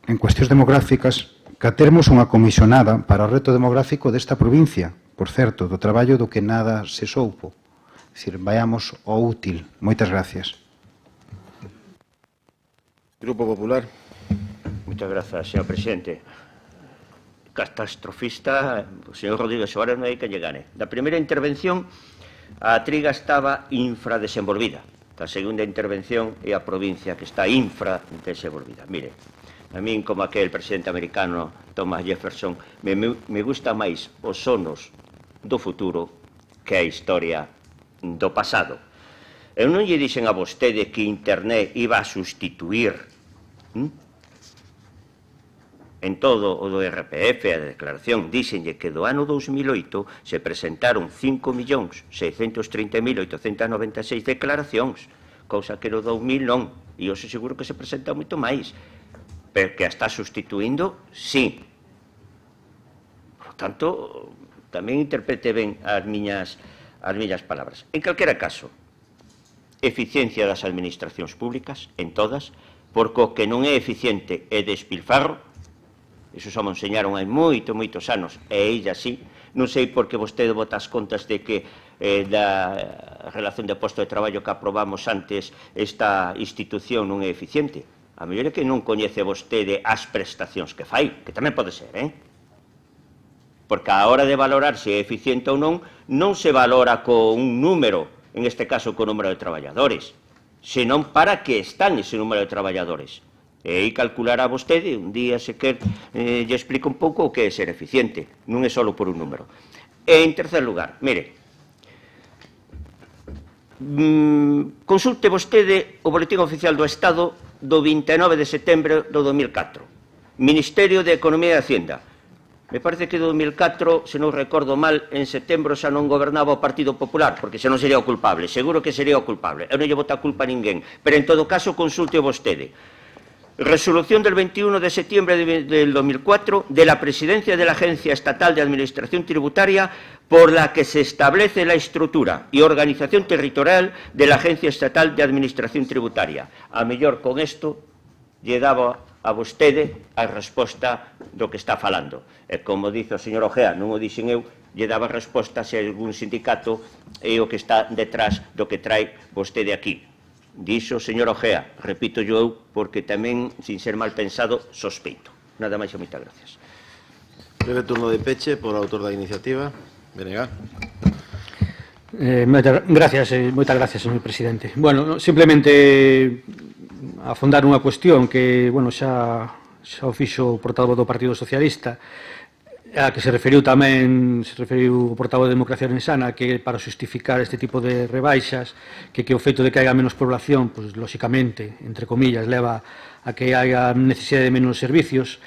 en cuestións demográficas, que termos unha comisionada para o reto demográfico desta provincia, por certo, do traballo do que nada se soupo. É dicir, vayamos ao útil. Moitas gracias. Grupo Popular. Muchas gracias, señor presidente. Catastrofista, o señor Rodríguez Suárez non hai que lle gane. Da primeira intervención, a triga estaba infradesenvolvida. Da segunda intervención é a provincia que está infradesenvolvida. Mire, a min, como aquel presidente americano Thomas Jefferson, me gusta máis os sonos do futuro que a historia do pasado. Eu non lle dixen a vostede que internet iba a sustituir en todo o do RPF, a declaración, díxenlle que do ano 2008 se presentaron 5.630.896 declaracións, cousa que no 2000 non, e hoxe seguro que se presenta moito máis, pero que a está sustituindo, sí. Por tanto, tamén interprete ben as miñas palabras. En calquera caso, eficiencia das administracións públicas, en todas, porque o que non é eficiente é despilfarro. Iso xa me enseñaron hai moitos anos, e ella sí. Non sei por que vostede bota as contas de que da relación de posto de traballo que aprobamos antes esta institución non é eficiente. A mellor é que non coñece vostede as prestacións que fai, que tamén pode ser, Porque a hora de valorar se é eficiente ou non, non se valora con un número, en este caso con o número de traballadores, senón para que están ese número de traballadores. E aí calculará vostede, un día se quer lle explica un pouco o que é ser eficiente, non é só por un número. E en tercer lugar, mire, consulte vostede o Boletín Oficial do Estado do 29 de setembro do 2004, Ministerio de Economía e Hacienda. Me parece que do 2004, se non recordo mal, en setembro xa non gobernaba o Partido Popular, porque xa non sería o culpable, seguro que sería o culpable. Eu non lle boto a culpa a ninguén, pero en todo caso consulte vostede. Resolución del 21 de septiembre del 2004 de la Presidencia de la Agencia Estatal de Administración Tributaria por la que se establece la estructura y organización territorial de la Agencia Estatal de Administración Tributaria. A mellor con isto lle daba a vostede a resposta do que está falando. E como dice o señor Ojea, non o dixen eu, lle daba resposta se algún sindicato é o que está detrás do que trae vostede aquí. Dixo o señor Ojea, repito eu, porque tamén, sin ser mal pensado, sospeito. Nada máis e moitas gracias. Breve turno de peche por autor da iniciativa. Venega. Moitas gracias, señor presidente. Bueno, simplemente afondar unha cuestión que, bueno, xa o fixo o portavoz do Partido Socialista, a que se referiu o portavoz de Democracia Orensana, que para justificar este tipo de rebaixas, que o feito de que haya menos población, pues, lóxicamente, entre comillas, leva a que haya necesidade de menos servicios.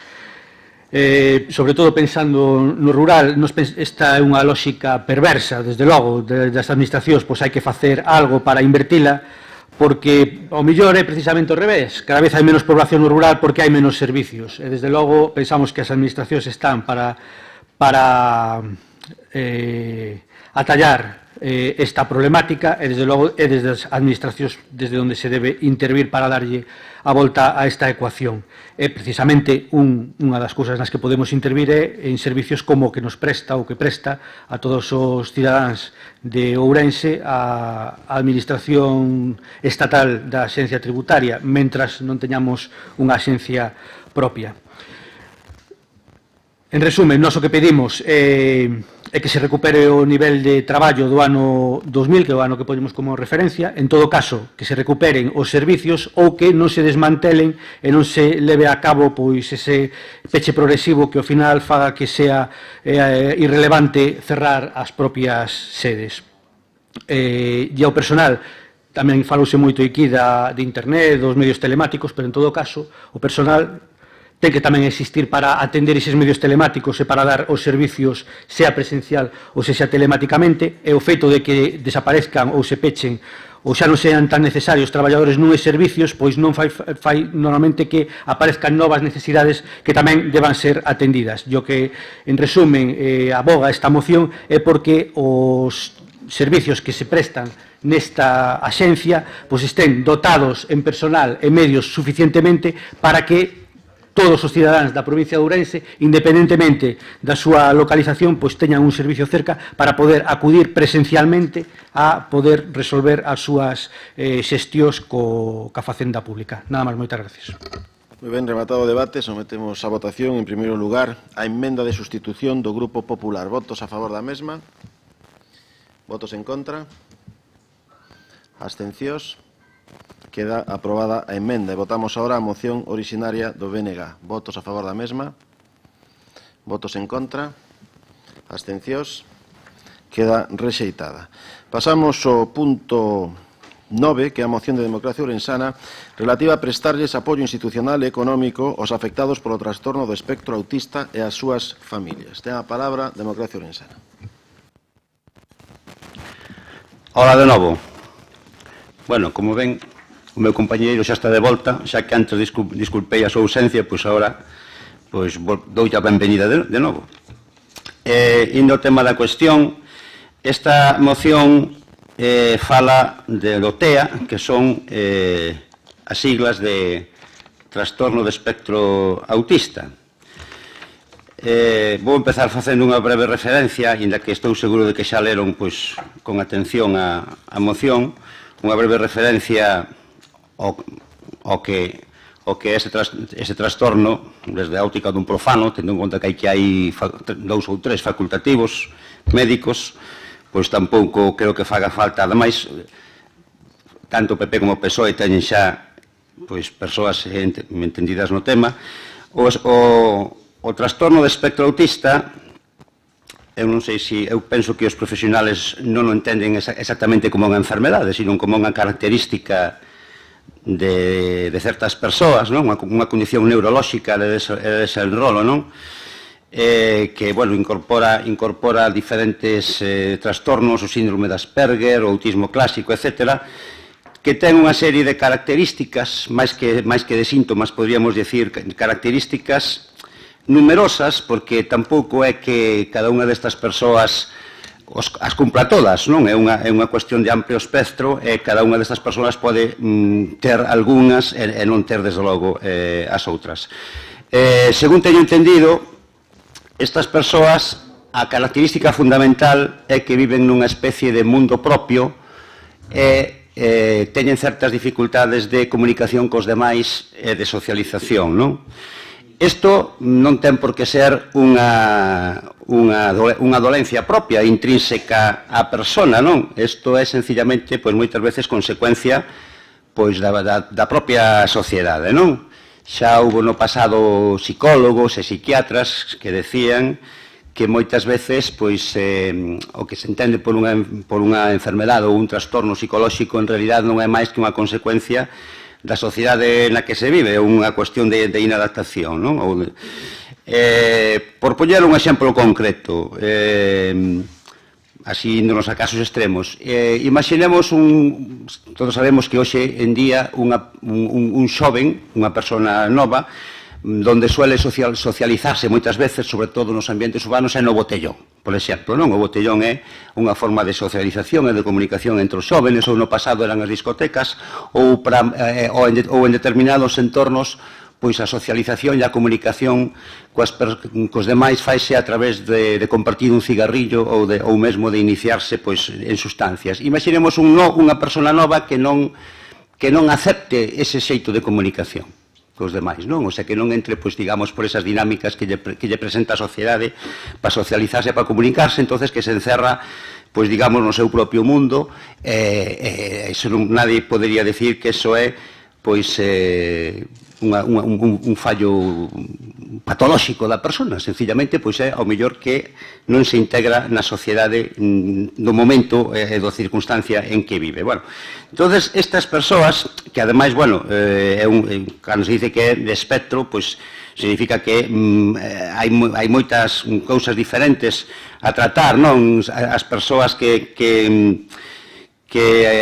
Sobre todo pensando no rural, esta é unha lógica perversa, desde logo, das administracións, pois hai que facer algo para invertila, porque ao mellor é precisamente ao revés, cada vez hai menos población no rural porque hai menos servicios, e desde logo pensamos que as administracións están para atallar esta problemática, e desde logo é desde as administracións desde onde se debe intervir para darlle a volta a esta ecuación. É precisamente unha das cousas nas que podemos intervir é en servicios como o que nos presta ou que presta a todos os cidadáns de Ourense a Administración Estatal da Axencia Tributaria, mentras non teñamos unha axencia propia. En resumen, nós o que pedimos é que se recupere o nivel de traballo do ano 2000, que é o ano que ponemos como referencia, en todo caso, que se recuperen os servicios ou que non se desmantelen e non se leve a cabo pois ese peche progresivo que ao final faga que sea irrelevante cerrar as propias sedes. E ao personal, tamén falouse moito aquí de internet, dos medios telemáticos, pero en todo caso, o personal ten que tamén existir para atender eses medios telemáticos e para dar os servicios, sea presencial ou sea telematicamente, e o feito de que desaparezcan ou se pechen ou xa non sean tan necesarios traballadores nuns servicios, pois non fai normalmente que aparezcan novas necesidades que tamén deban ser atendidas. E o que, en resumen, aboga esta moción é porque os servicios que se prestan nesta axencia pois estén dotados en personal e medios suficientemente para que todos os cidadáns da provincia de Ourense, independentemente da súa localización, pois teñan un servicio cerca para poder acudir presencialmente a poder resolver as súas xestións ca Facenda Pública. Nada máis, moitas gracias. Moi ben, rematado o debate, sometemos a votación, en primeiro lugar, a emenda de sustitución do Grupo Popular. Votos a favor da mesma? Votos en contra? Abstencións? Queda aprobada a emenda. E votamos agora a moción orixinaria do BNG. Votos a favor da mesma. Votos en contra. Abstencións. queda rexeitada. Pasamos ao punto 9, que é a moción de Democracia Ourensana relativa a prestarlles apoio institucional e económico aos afectados polo trastorno do espectro autista e ás súas familias. Ten a palabra Democracia Ourensana. Hola de novo. Bueno, como ven, o meu compañeiro xa está de volta, xa que antes disculpei a súa ausencia, pois agora doulle a benvenida de novo. Indo ao tema da cuestión, esta moción fala do TEA, que son as siglas de trastorno de espectro autista. Vou empezar facendo unha breve referencia, inda que estou seguro de que xa leron con atención a moción, unha breve referencia ao que é ese trastorno desde a óptica dun profano, tendo en conta que hai 2 ou 3 facultativos médicos, pois tampouco creo que faga falta. Ademais, tanto o PP como o PSOE teñen xa persoas entendidas no tema. O trastorno de espectro autista, eu non sei se, eu penso que os profesionales non o entenden exactamente como unha enfermedade, sino como unha característica de certas persoas, unha condición neurolóxica de desenrolo, non? Que, bueno, incorpora diferentes trastornos, o síndrome de Asperger, o autismo clásico, etc., que ten unha serie de características, máis que de síntomas, podríamos decir, características numerosas, porque tampouco é que cada unha destas persoas as cumpla todas, non? É unha cuestión de amplio espectro e cada unha destas persoas pode ter algunhas e non ter, desde logo, as outras. Según teño entendido, estas persoas, a característica fundamental é que viven nunha especie de mundo propio e teñen certas dificultades de comunicación cos demais e de socialización, non? Isto non ten por que ser unha dolencia propia, intrínseca á persona, non? Isto é, sencillamente, moitas veces consecuencia da propia sociedade, non? Xa houve no pasado psicólogos e psiquiatras que decían que moitas veces o que se entende por unha enfermedade ou un trastorno psicolóxico en realidad non é máis que unha consecuencia da sociedade na que se vive, unha cuestión de inadaptación, non? Por poñer un exemplo concreto, así nos a casos extremos, imaginemos todos sabemos que hoxe en día un xoven, unha persona nova, donde suele socializarse moitas veces, sobre todo nos ambientes urbanos, é no botellón, por exemplo, non? O botellón é unha forma de socialización e de comunicación entre os xóvenes, ou no pasado eran as discotecas, ou en determinados entornos, pois a socialización e a comunicación cos demais faise a través de compartir un cigarrillo ou mesmo de iniciarse en sustancias. Imaginemos unha persona nova que non acepte ese xeito de comunicación cos demais, non? O sea, que non entre, digamos, por esas dinámicas que lle presenta a sociedade para socializarse, para comunicarse, entonces que se encerra, digamos, no seu propio mundo, nadie podería decir que eso é, un fallo patolóxico da persona, sencillamente é ao mellor que non se integra na sociedade do momento e da circunstancia en que vive. Bueno, entonces estas persoas, que ademais, cando se dice que é de espectro, significa que hai moitas cousas diferentes a tratar, non? As persoas que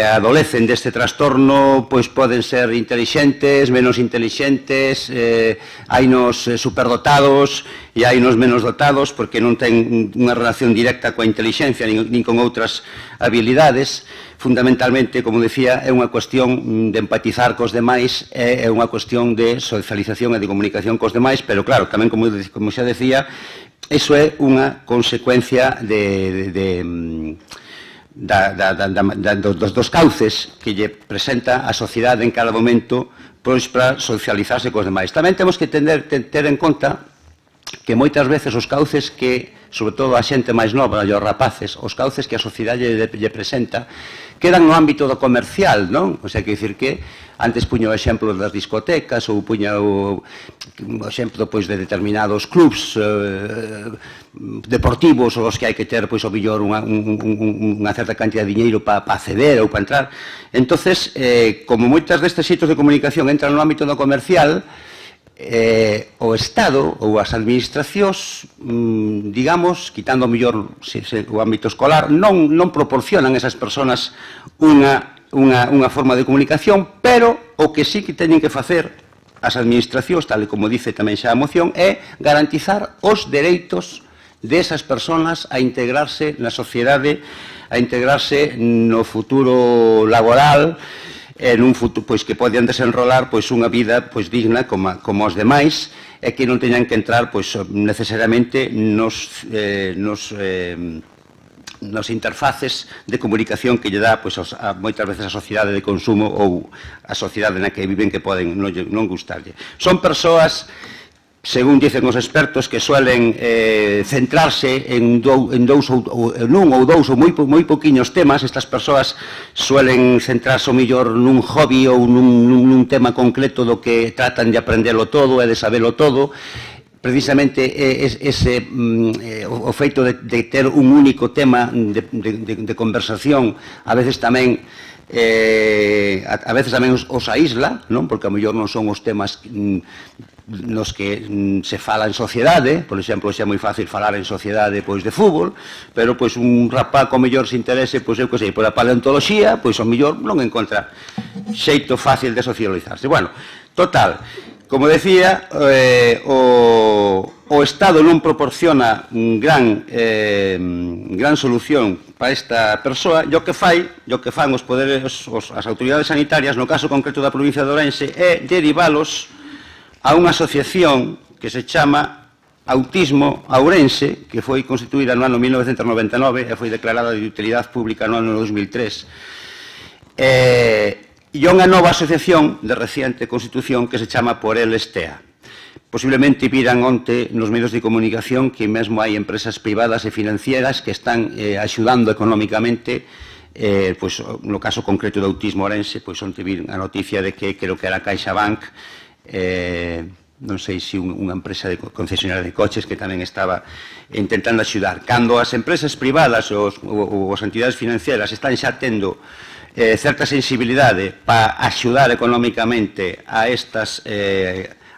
adolecen deste trastorno poden ser intelixentes, menos intelixentes, hainos superdotados e hainos menos dotados porque non ten unha relación directa coa intelixencia nin con outras habilidades. Fundamentalmente, como decía, é unha cuestión de empatizar cos demais, é unha cuestión de socialización e de comunicación cos demais, pero claro, tamén, como xa decía, iso é unha consecuencia dos cauces que lle presenta a sociedade en cada momento para socializarse cos demais. Tamén temos que ter en conta que moitas veces os cauces que sobre todo a xente máis nova e aos rapaces, os cauces que a sociedade lle presenta, quedan no ámbito do comercial, non? O sea, que dicir que antes puño o exemplo das discotecas ou puño o exemplo pois, de determinados clubs deportivos os que hai que ter pois, o mellor unha certa cantidad de diñeiro para acceder ou para entrar. Entonces, como moitas destes sitios de comunicación entran no ámbito do comercial, o Estado ou as administracións, digamos, quitando o mellor o ámbito escolar, non proporcionan a esas persoas unha forma de comunicación, pero o que sí que teñen que facer as administracións, tal como dice tamén xa a moción, é garantizar os dereitos desas persoas a integrarse na sociedade, a integrarse no futuro laboral, en un futuro pois que poden desenrolar pois unha vida pois digna como os demais e que non teñan que entrar pois necesariamente nos interfaces de comunicación que lle dá pois moitas veces a sociedade de consumo ou a sociedade na que viven que poden non gustarlle. Son persoas, según dicen os expertos, que suelen centrarse en un ou dous ou moi poquinhos temas. Estas persoas suelen centrarse o mellor nun hobby ou nun tema concreto do que tratan de aprendelo todo e de sabelo todo. Precisamente o feito de ter un único tema de conversación a veces tamén os aísla, porque a mellor non son os temas nos que se fala en sociedade. Por exemplo, xa é moi fácil falar en sociedade pois de fútbol, pero pois un rapaz co mellor se interese, pois eu que sei, por a paleontoloxía, pois o mellor non encontra xeito fácil de socializarse. Bueno, total, como decía, o Estado non proporciona gran solución para esta persoa, e o que fan os poderes, as autoridades sanitarias, no caso concreto da provincia de Ourense, é derivalos a unha asociación que se chama Autismo Ourense, que foi constituída no ano 1999 e foi declarada de utilidade pública no ano 2003. E unha nova asociación de reciente constitución que se chama Por el Estea. Posiblemente viran onte nos medios de comunicación que mesmo hai empresas privadas e financieras que están axudando económicamente, pois, no caso concreto do Autismo Ourense, pois onte viran a noticia de que creo que era CaixaBank, non sei se unha empresa concesionaria de coches que tamén estaba intentando axudar. Cando as empresas privadas ou as entidades financieras están xa tendo certa sensibilidade para axudar económicamente a estas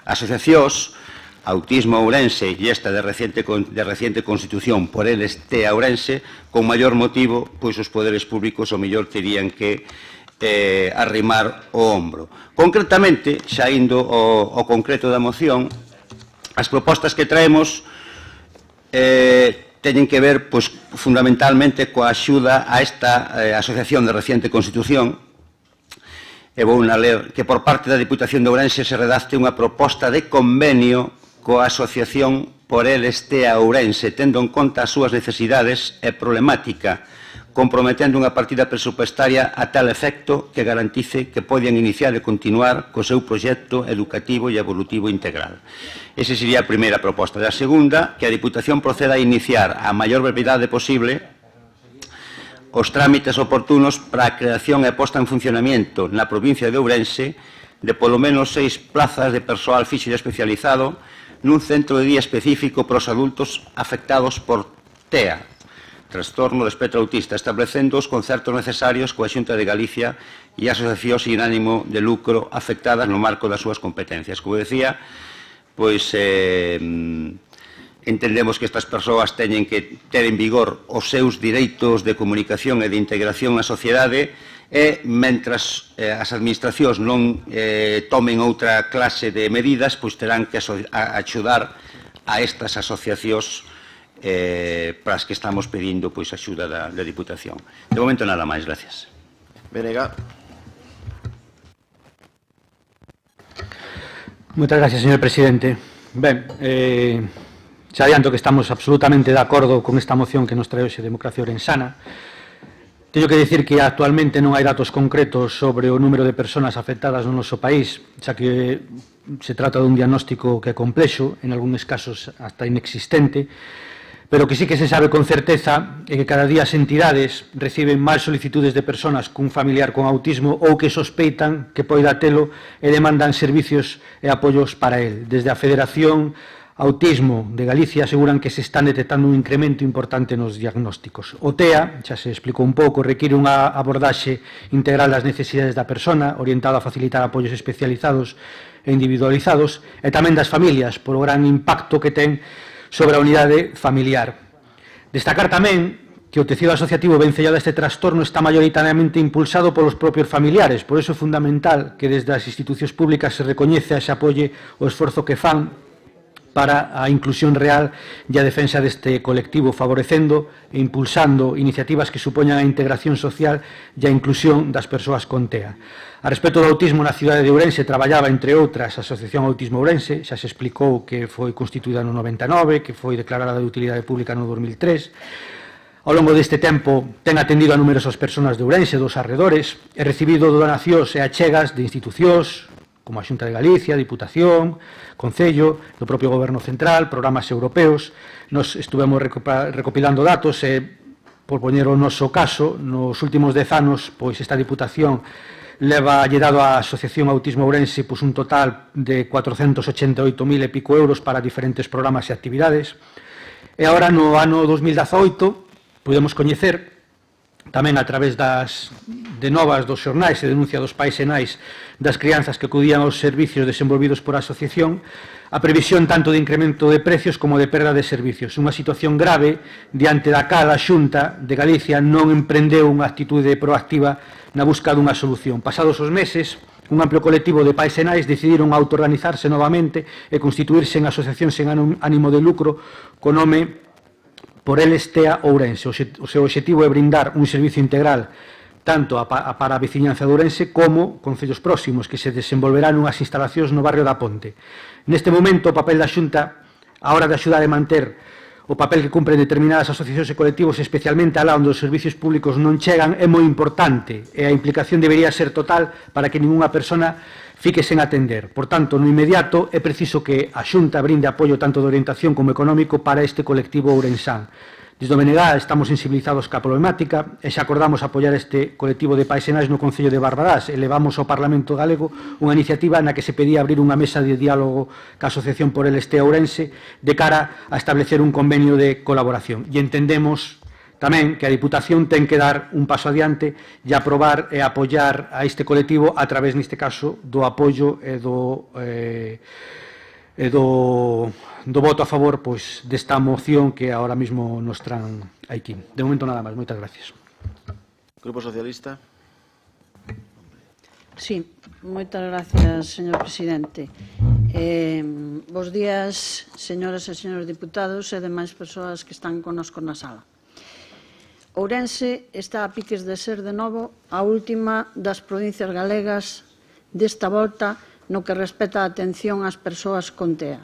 asociacións, Autismo Ourense e esta de reciente constitución Por el Estea Ourense, con maior motivo, pois os poderes públicos o mellor terían que arrimar o ombro. Concretamente, xa indo ao concreto da moción, as propostas que traemos teñen que ver fundamentalmente coa axuda a esta asociación de reciente constitución, e vou a ler que por parte da Diputación de Ourense se redacte unha proposta de convenio coa asociación Por el Estea Ourense, tendo en conta as súas necesidades e problemática, comprometendo unha partida presupuestaria a tal efecto que garantice que poden iniciar e continuar co seu proxecto educativo e evolutivo integral. Esa sería a primeira proposta. A segunda, que a Diputación proceda a iniciar a maior brevidade posible os trámites oportunos para a creación e posta en funcionamento na provincia de Ourense de polo menos 6 plazas de persoal fixo e especializado nun centro de día específico para os adultos afectados por TEA, trastorno do espectro autista, establecendo os concertos necesarios coa Xunta de Galicia e asociacións sin ánimo de lucro afectadas no marco das súas competencias. Como decía, pois entendemos que estas persoas teñen que ter en vigor os seus direitos de comunicación e de integración na sociedade e, mentras as administracións non tomen outra clase de medidas, pois terán que axudar a estas asociacións para as que estamos pedindo pois axuda da Diputación. De momento nada máis, gracias. Venega. Moitas gracias, señor presidente. Ben, xa adianto que estamos absolutamente de acordo con esta moción que nos trae hoxe Democracia Orensana. Teño que dicir que actualmente non hai datos concretos sobre o número de persoas afectadas no noso país, xa que se trata dun diagnóstico que é complexo, en algúns casos hasta inexistente, Pero que sí que se sabe con certeza é que cada día as entidades reciben máis solicitudes de persoas cun familiar con autismo ou que sospeitan que poida telo e demandan servicios e apoios para el. Desde a Federación Autismo de Galicia aseguran que se están detectando un incremento importante nos diagnósticos. O TEA, xa se explicou un pouco, require unha abordaxe integral das necesidades da persona, orientada a facilitar apoios especializados e individualizados, e tamén das familias, por o gran impacto que ten sobre a unidade familiar. Destacar tamén que o tecido asociativo vencellado a este trastorno está maioritariamente impulsado polos propios familiares, por iso é fundamental que desde as institucións públicas se recoñece e se apoie o esforzo que fan para a inclusión real e a defensa deste colectivo, favorecendo e impulsando iniciativas que supoñan a integración social e a inclusión das persoas con TEA. A respecto do autismo na cidade de Ourense traballaba, entre outras, a Asociación Autismo Ourense, xa se explicou que foi constituída no 99, que foi declarada de utilidade pública no 2003. Ao longo deste tempo ten atendido a numerosas persoas de Ourense, dos arredores, e recibido donacións e achegas de institucións, como a Xunta de Galicia, Diputación, Concello, do propio Goberno Central, programas europeos. Nos estuvemos recopilando datos e, por poñer o noso caso, nos últimos 10 anos, pois esta Diputación leva dado á Asociación Autismo Ourense un total de 488.000 e pico euros para diferentes programas e actividades. E agora, no ano 2018, podemos coñecer tamén a través de novas dos xornais e denuncia dos pais e nais das crianzas que acudían aos servicios desenvolvidos por a asociación, a previsión tanto de incremento de precios como de perda de servicios. Unha situación grave diante da cal a Xunta de Galicia non emprendeu unha actitude proactiva na busca dunha solución. Pasados os meses, un amplio colectivo de pais e nais decidiron autoorganizarse novamente e constituirse en asociacións sen ánimo de lucro co nome por eles TEA Ourense. O seu obxectivo é brindar un servicio integral tanto para a veciñanza de Ourense como concellos próximos que se desenvolverán nunhas instalacións no barrio da Ponte. Neste momento, o papel da Xunta a hora de axudar e manter o papel que cumpren determinadas asociacións e colectivos, especialmente alá onde os servicios públicos non chegan, é moi importante e a implicación debería ser total para que ningunha persona fique sen atender. Por tanto, no inmediato é preciso que a Xunta brinde apoio tanto de orientación como económico para este colectivo ourensán. Desde o BNG estamos sensibilizados ca problemática e xa acordamos apoiar este colectivo de pais e nais no Concello de Barbadás e levamos ao Parlamento Galego unha iniciativa na que se pedía abrir unha mesa de diálogo ca Asociación por el Estea Ourense de cara a establecer un convenio de colaboración. E entendemos tamén que a Diputación ten que dar un paso adiante e aprobar e apoiar a este colectivo a través, neste caso, do apoio e do voto a favor desta moción que ahora mismo nos traen aquí. De momento nada máis. Moitas gracias. Grupo Socialista. Sí, moitas gracias, señor presidente. Bos días, señoras e señores diputados e demais persoas que están connosco na sala. Ourense está a piques de ser de novo a última das provincias galegas desta volta no que respecta a atención ás persoas con TEA.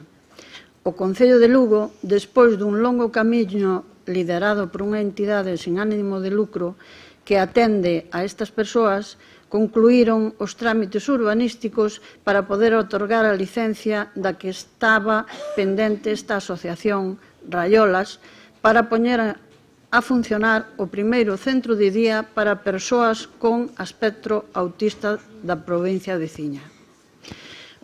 O Concello de Lugo, despois dun longo camiño liderado por unha entidade sen ánimo de lucro que atende a estas persoas, concluíron os trámites urbanísticos para poder otorgar a licencia da que estaba pendente esta asociación Raiolas para poñer a funcionar o primeiro centro de día para persoas con espectro autista da provincia veciña.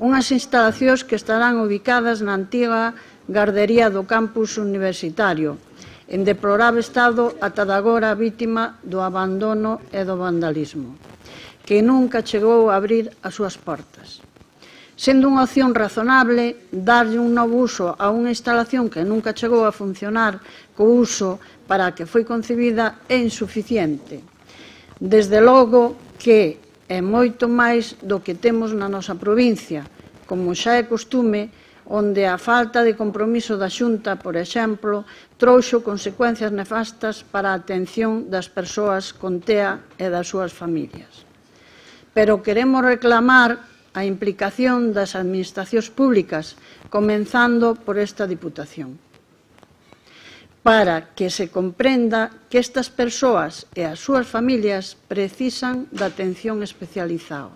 Unhas instalacións que estarán ubicadas na antiga gardería do campus universitario, en deplorable estado ata agora vítima do abandono e do vandalismo, que nunca chegou a abrir as súas portas. Sendo unha opción razonable, darlle un novo uso a unha instalación que nunca chegou a funcionar co uso para a que foi concebida é insuficiente. Desde logo que é moito máis do que temos na nosa provincia, como xa é costume, onde a falta de compromiso da Xunta, por exemplo, trouxo consecuencias nefastas para a atención das persoas con TEA e das súas familias. Pero queremos reclamar a implicación das administracións públicas, comenzando por esta Diputación, para que se comprenda que estas persoas e as súas familias precisan de atención especializada.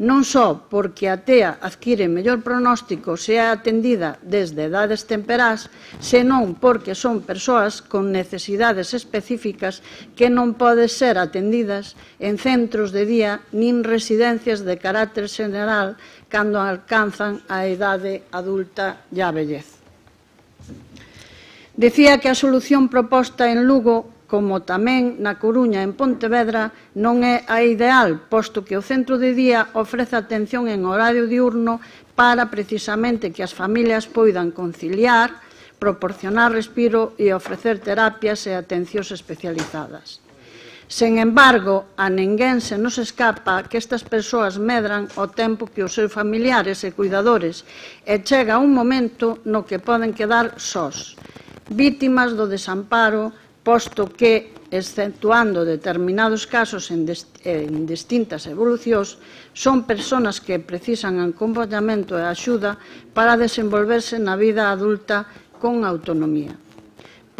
non só porque a TEA adquire mellor pronóstico se é atendida desde edades temperás, senón porque son persoas con necesidades específicas que non poden ser atendidas en centros de día nin residencias de carácter xeral cando alcanzan a idade adulta e a vellez. Decía que a solución proposta en Lugo, como tamén na Coruña e en Pontevedra, non é a ideal, posto que o centro de día ofrece atención en horario diurno para precisamente que as familias poidan conciliar, proporcionar respiro e ofrecer terapias e atencións especializadas. Sen embargo, a ninguén se nos escapa que estas persoas medran o tempo que os seus familiares e cuidadores e chega un momento no que poden quedar sós, vítimas do desamparo, posto que, exceptuando determinados casos en distintas evolucións, son persoas que precisan acompañamento e axuda para desenvolverse na vida adulta con autonomía.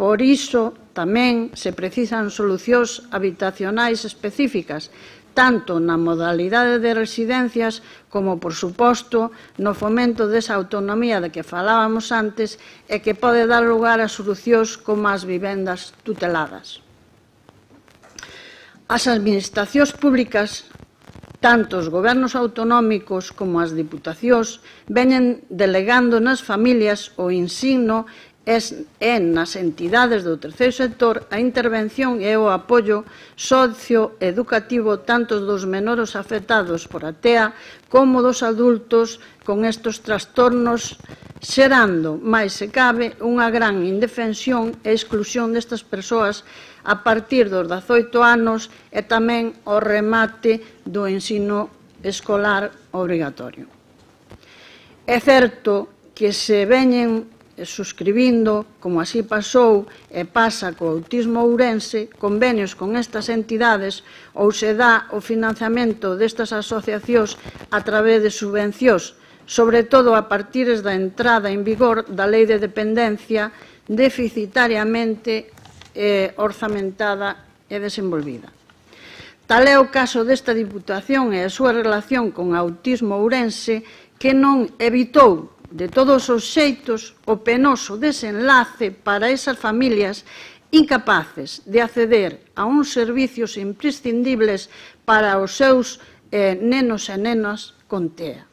Por iso, tamén se precisan solucións habitacionais específicas, tanto na modalidade de residencias como, por suposto, no fomento desa autonomía de que falábamos antes e que pode dar lugar a solucións como as vivendas tuteladas. As administracións públicas, tanto os gobernos autonómicos como as diputacións, veñen delegando nas familias o ensino e nas entidades do terceiro sector a intervención e o apoio socioeducativo tanto dos menores afectados por a TEA como dos adultos con estes trastornos, xerando, máis se cabe, unha gran indefensión e exclusión destas persoas a partir dos 18 anos e tamén o remate do ensino escolar obrigatorio. É certo que se veñen suscribindo, como así pasou e pasa co Autismo Ourense, convenios con estas entidades ou se dá o financiamento destas asociacións a través de subvencións, sobre todo a partir da entrada en vigor da Lei de Dependencia deficitariamente orzamentada e desenvolvida. Tal é o caso desta Diputación e a súa relación con Autismo Ourense, que non evitou de todos os xeitos o penoso desenlace para esas familias incapaces de acceder a uns servicios imprescindibles para os seus nenos e nenas con TEA,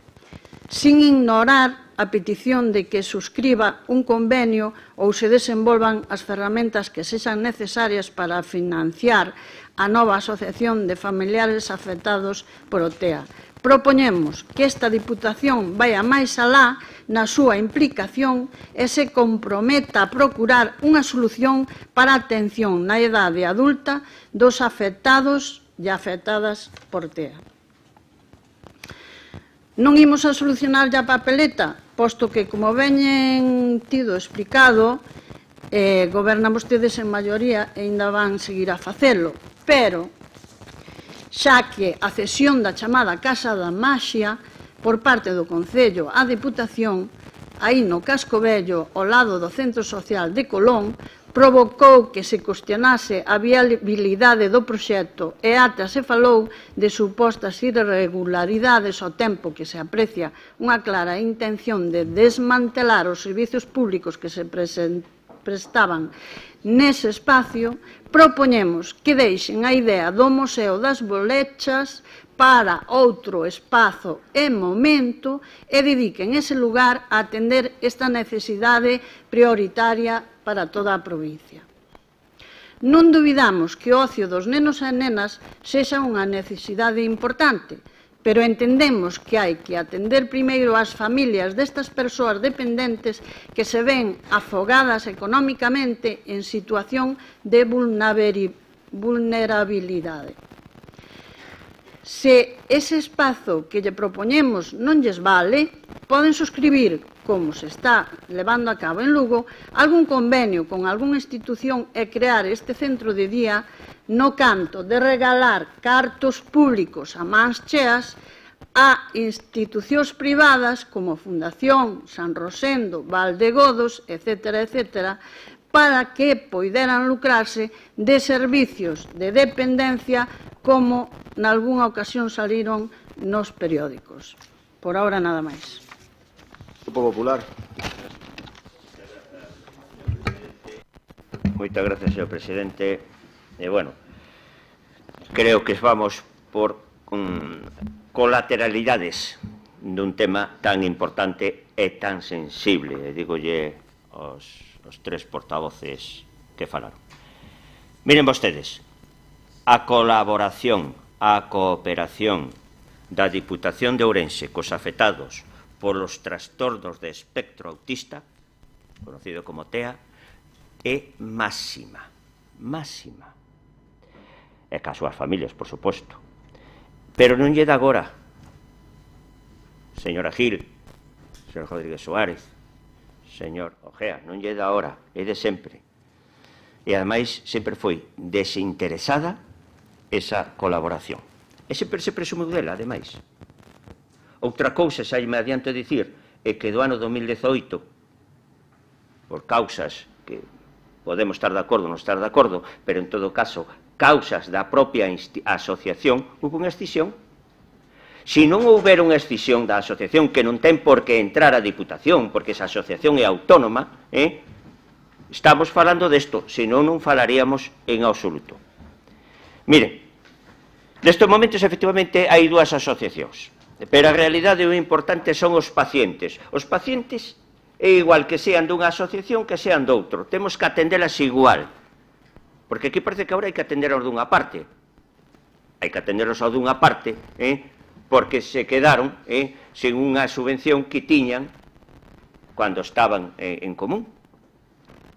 sin ignorar a petición de que suscriba un convenio ou se desenvolvan as ferramentas que sexan necesarias para financiar a nova asociación de familiares afectados por o TEA. Propoñemos que esta Diputación vaia máis alá na súa implicación e se comprometa a procurar unha solución para a atención na idade adulta dos afectados e afectadas por TEA. Non imos a solucionar a papeleta, posto que, como veñen tido explicado, gobernan vostedes en maioría e ainda van seguir a facelo, pero xa que a cesión da chamada Casa da Maxia por parte do Concello á Diputación, aí no Casco Vello, ao lado do Centro Social de Colón, provocou que se cuestionase a viabilidade do proxecto e ata se falou de supostas irregularidades ao tempo que se aprecia unha clara intención de desmantelar os servizos públicos que se prestaban nese espacio. Propoñemos que deixen a idea do Museo das Bolechas para outro espazo e momento e dediquen ese lugar a atender esta necesidade prioritaria para toda a provincia. Non duvidamos que o ocio dos nenos e nenas sexa unha necesidade importante, pero entendemos que hai que atender primeiro ás familias destas persoas dependentes que se ven afogadas económicamente en situación de vulnerabilidade. Se ese espazo que lle propoñemos non lles vale, poden suscribir, como se está levando a cabo en Lugo, algún convenio con algunha institución e crear este centro de día no canto de regalar cartos públicos a mans cheas a institucións privadas como Fundación San Rosendo, Valdegodos, etc., para que poideran lucrarse de servicios de dependencia como nalgúnha ocasión saliron nos periódicos. Por ahora nada máis. Grupo Popular. Moitas gracias, señor presidente. Bueno, creo que vamos por colateralidades dun tema tan importante e tan sensible, digolle os tres portavoces que falaron. Miren vostedes, a colaboración, a cooperación da Diputación de Ourense cos afectados polos trastornos de espectro autista, conocido como TEA, é máxima, máxima. E cas súas familias, por suposto. Pero non lle dá agora, señora Gil, señor Rodríguez Suárez, señor Ojea, non lle dá agora, é de sempre. E, ademais, sempre foi desinteresada esa colaboración. E sempre se presumiu dela, ademais. Outra cousa, xa me adianto a dicir, é que do ano 2018, por causas que podemos estar de acordo ou non estar de acordo, pero en todo caso, causas da propia asociación, houve unha excisión. Se non houbera unha excisión da asociación, que non ten por que entrar a Diputación, porque esa asociación é autónoma, estamos falando desto, senón non falaríamos en absoluto. Miren, nestes momentos, efectivamente, hai dúas asociacións, pero a realidade o importante son os pacientes. Os pacientes é igual que sean dunha asociación que sean doutro. Temos que atendelas igual. Porque aquí parece que agora hai que atenderos dunha parte. Hai que atenderos ao dunha parte, porque se quedaron sen unha subvención que tiñan cando estaban en común.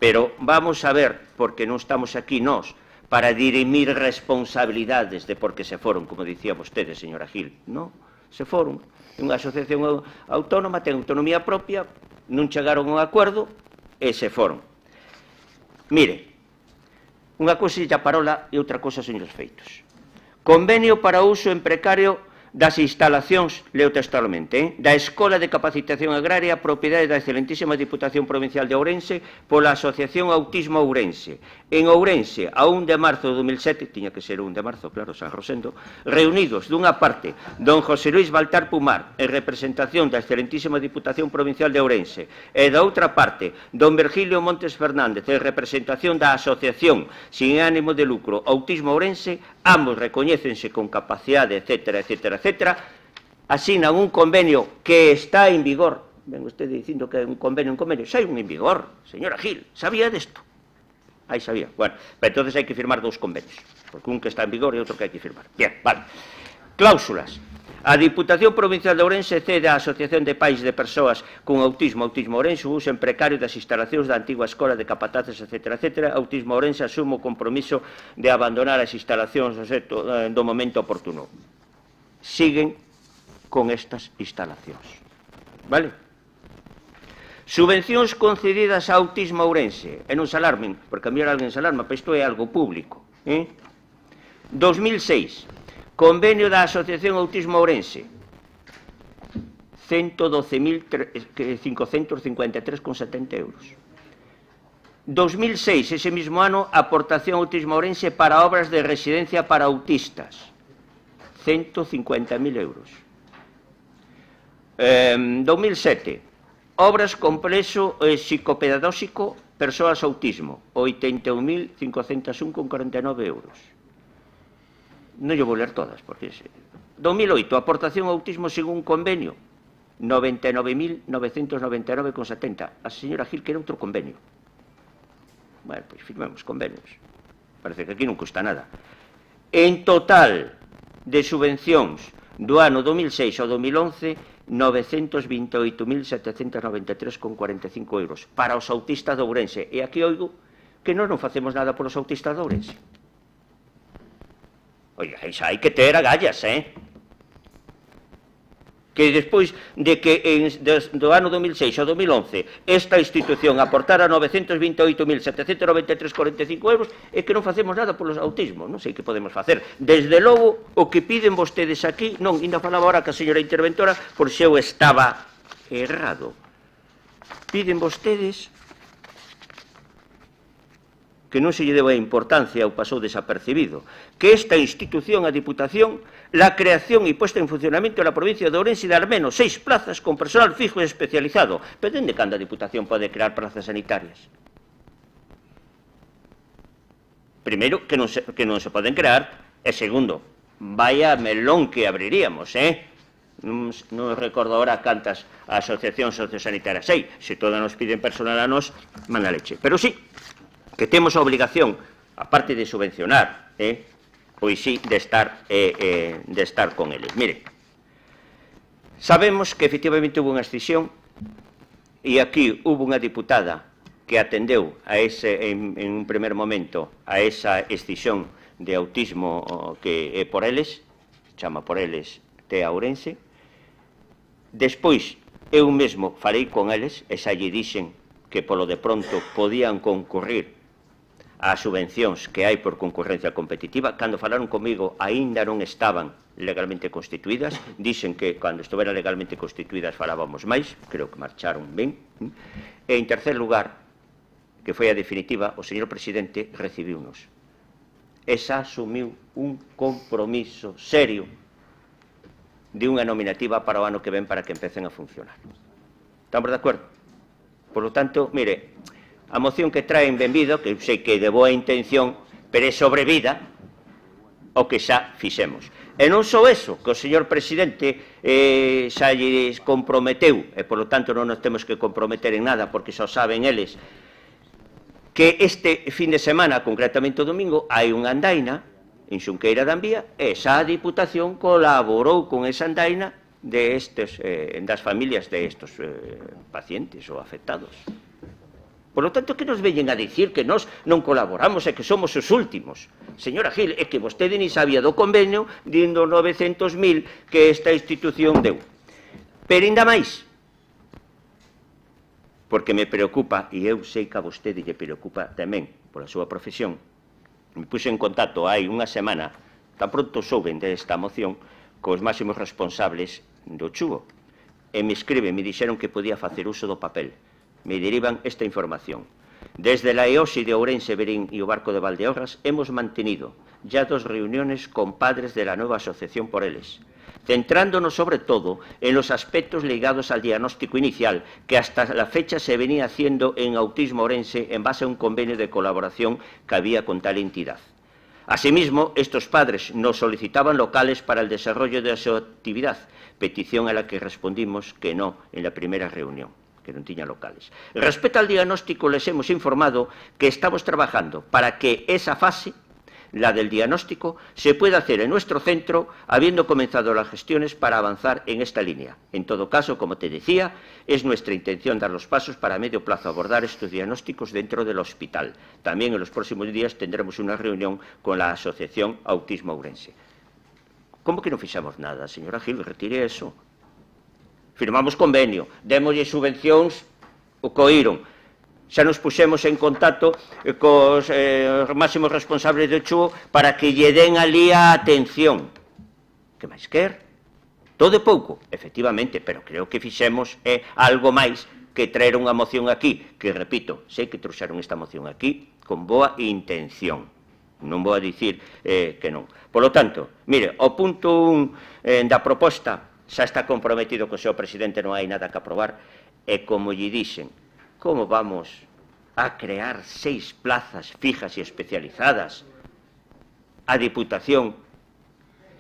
Pero vamos a ver, porque non estamos aquí nós, para dirimir responsabilidades de por que se foron, como dicía vostede, señora Gil. Non, se foron. Unha asociación autónoma, ten autonomía propia, non chegaron a un acordo e se foron. Mire, unha cousa a parola e outra cousa son os feitos. Convenio para uso en precario das instalacións, leo textualmente, da Escola de Capacitación Agraria, propiedade da excelentísima Diputación Provincial de Ourense, pola Asociación Autismo Ourense. En Ourense, a 1 de marzo de 2007, tiña que ser 1 de marzo, claro, San Rosendo, reunidos dunha parte don José Luis Baltar Pumar, en representación da excelentísima Diputación Provincial de Ourense, e da outra parte, don Virgilio Montes Fernández, en representación da Asociación sin ánimo de lucro Autismo Ourense, ambos recoñécense con capacidade, etcétera, etcétera, etcétera, asinan un convenio que está en vigor. Ven usted dicindo que é un convenio, xa hai un en vigor, señora Gil, sabía desto? Aí sabía. Bueno, pero entonces hai que firmar dous convenios, porque un que está en vigor e outro que hai que firmar. Bien, vale. Cláusulas. A Diputación Provincial de Ourense cede á Asociación de Pais de Persoas con Autismo, Autismo Ourense, o uso en precario das instalacións da antigua Escola de Capataces, etcétera, etcétera. Autismo Ourense asume o compromiso de abandonar as instalacións do momento oportuno. Siguen con estas instalacións. Vale? Subvencións concedidas a Autismo Ourense. E non se alarmen, porque a mellor alguén se alarma, pero isto é algo público. 2006. Convenio da Asociación Autismo Ourense, 112.553,70 euros. 2006, ese mismo ano, aportación Autismo Ourense para obras de residencia para autistas, 150.000 euros. 2007, obras complexo psicopedagóxico persoas autismo, 81.501,49 euros. Non lle vou ler todas, porque... 2008, aportación autismo según convenio, 99.999,70. A señora Gil quere outro convenio. Bueno, pois firmemos convenios. Parece que aquí non custa nada. En total de subvencións do ano 2006 ao 2011, 928.793,45 euros para os autistas de Ourense. E aquí oigo que nós non facemos nada polos autistas de Ourense. Oiga, xa hai que ter agallas, Que despois de que do ano 2006 ao 2011 esta institución aportara 928.793,45 euros é que non facemos nada polos autismos, non sei que podemos facer. Desde logo, o que piden vostedes aquí, non, ainda falaba ahora que a señora interventora, por se eu estaba errado. Piden vostedes que non se lle deu a importancia ou pasou desapercibido, que esta institución, a Diputación, la creación e puesta en funcionamento da provincia de Ourense de al menos 6 plazas con personal fijo e especializado. Pero dende cando a Diputación pode crear plazas sanitarias? Primeiro, que non se poden crear, e segundo, vaya melón que abriríamos, Non recordo agora cantas asociacións sociosanitarias hai, se todas nos piden personal a nos, manda leche. Pero sí, que temos a obligación, aparte de subvencionar, pois sí, de estar con eles. Mire, sabemos que efectivamente hubo unha excisión e aquí hubo unha diputada que atendeu en un primer momento a esa excisión de autismo que é por eles, chama por eles TEA Ourense. Despois, eu mesmo falei con eles e xa lle dixen que polo de pronto podían concurrir as subvencións que hai por concurrencia competitiva. Cando falaron comigo, aínda non estaban legalmente constituídas. Dixen que cando estuveran legalmente constituídas falábamos máis, creo que marcharon ben. E en tercer lugar, que foi a definitiva, o señor presidente recibiunos. Esa asumiu un compromiso serio de unha nominativa para o ano que ven para que empecen a funcionar. Estamos de acordo? Por lo tanto, mire, a moción que traen benvido, que sei que é de boa intención, pero é sobre vida o que xa fixemos. E non só eso, que o señor presidente xa lles comprometeu, e por lo tanto non nos temos que comprometer en nada, porque xa saben eles, que este fin de semana, concretamente o domingo, hai unha andaina en Xunqueira da Ambía, e xa a Diputación colaborou con esa andaina das familias de estes pacientes ou afectados. Por lo tanto, que nos veñen a dicir que nós non colaboramos e que somos os últimos? Señora Gil, é que vostede ni sabía do convenio dindo 900.000 que esta institución deu. Pero ainda máis, porque me preocupa, e eu sei que a vostede lle preocupa tamén pola súa profesión, me puse en contacto hai unha semana, tan pronto souben desta moción, cos máximos responsables do Chugo, e me escriben, me dixeron que podía facer uso do papel. Me derivan esta información. Desde la EOSI de Ourense, Verín y o Barco de Valdeorras hemos mantenido ya 2 reuniones con padres de la nueva asociación por eles, centrándonos sobre todo en los aspectos ligados al diagnóstico inicial que hasta la fecha se venía haciendo en Autismo Ourense en base a un convenio de colaboración que había con tal entidad. Asimismo, estos padres nos solicitaban locales para el desarrollo de su actividad, petición a la que respondimos que no en la primera reunión, que non tiña locales. Respecto al diagnóstico, les hemos informado que estamos trabajando para que esa fase, la del diagnóstico, se pueda hacer en nuestro centro, habiendo comenzado las gestiones para avanzar en esta línea. En todo caso, como te decía, es nuestra intención dar los pasos para a medio plazo abordar estos diagnósticos dentro del hospital. También en los próximos días tendremos una reunión con la Asociación Autismo Ourense. ¿Cómo que non fixamos nada, señora Gil? Retire eso. Firmamos convenio, démoslle subvencións, o coíron. Xa nos puxemos en contacto cos máximos responsables do Chuo para que lle den ali a atención. Que máis quer? Todo é pouco, efectivamente, pero creo que fixemos algo máis que traer unha moción aquí, que, repito, sei que trouxeron esta moción aquí con boa intención. Non vou a dicir que non. Por lo tanto, mire, o punto 1 da proposta xa está comprometido co seu presidente, non hai nada que aprobar, e como lle dixen, como vamos a crear 6 plazas fijas e especializadas a Diputación,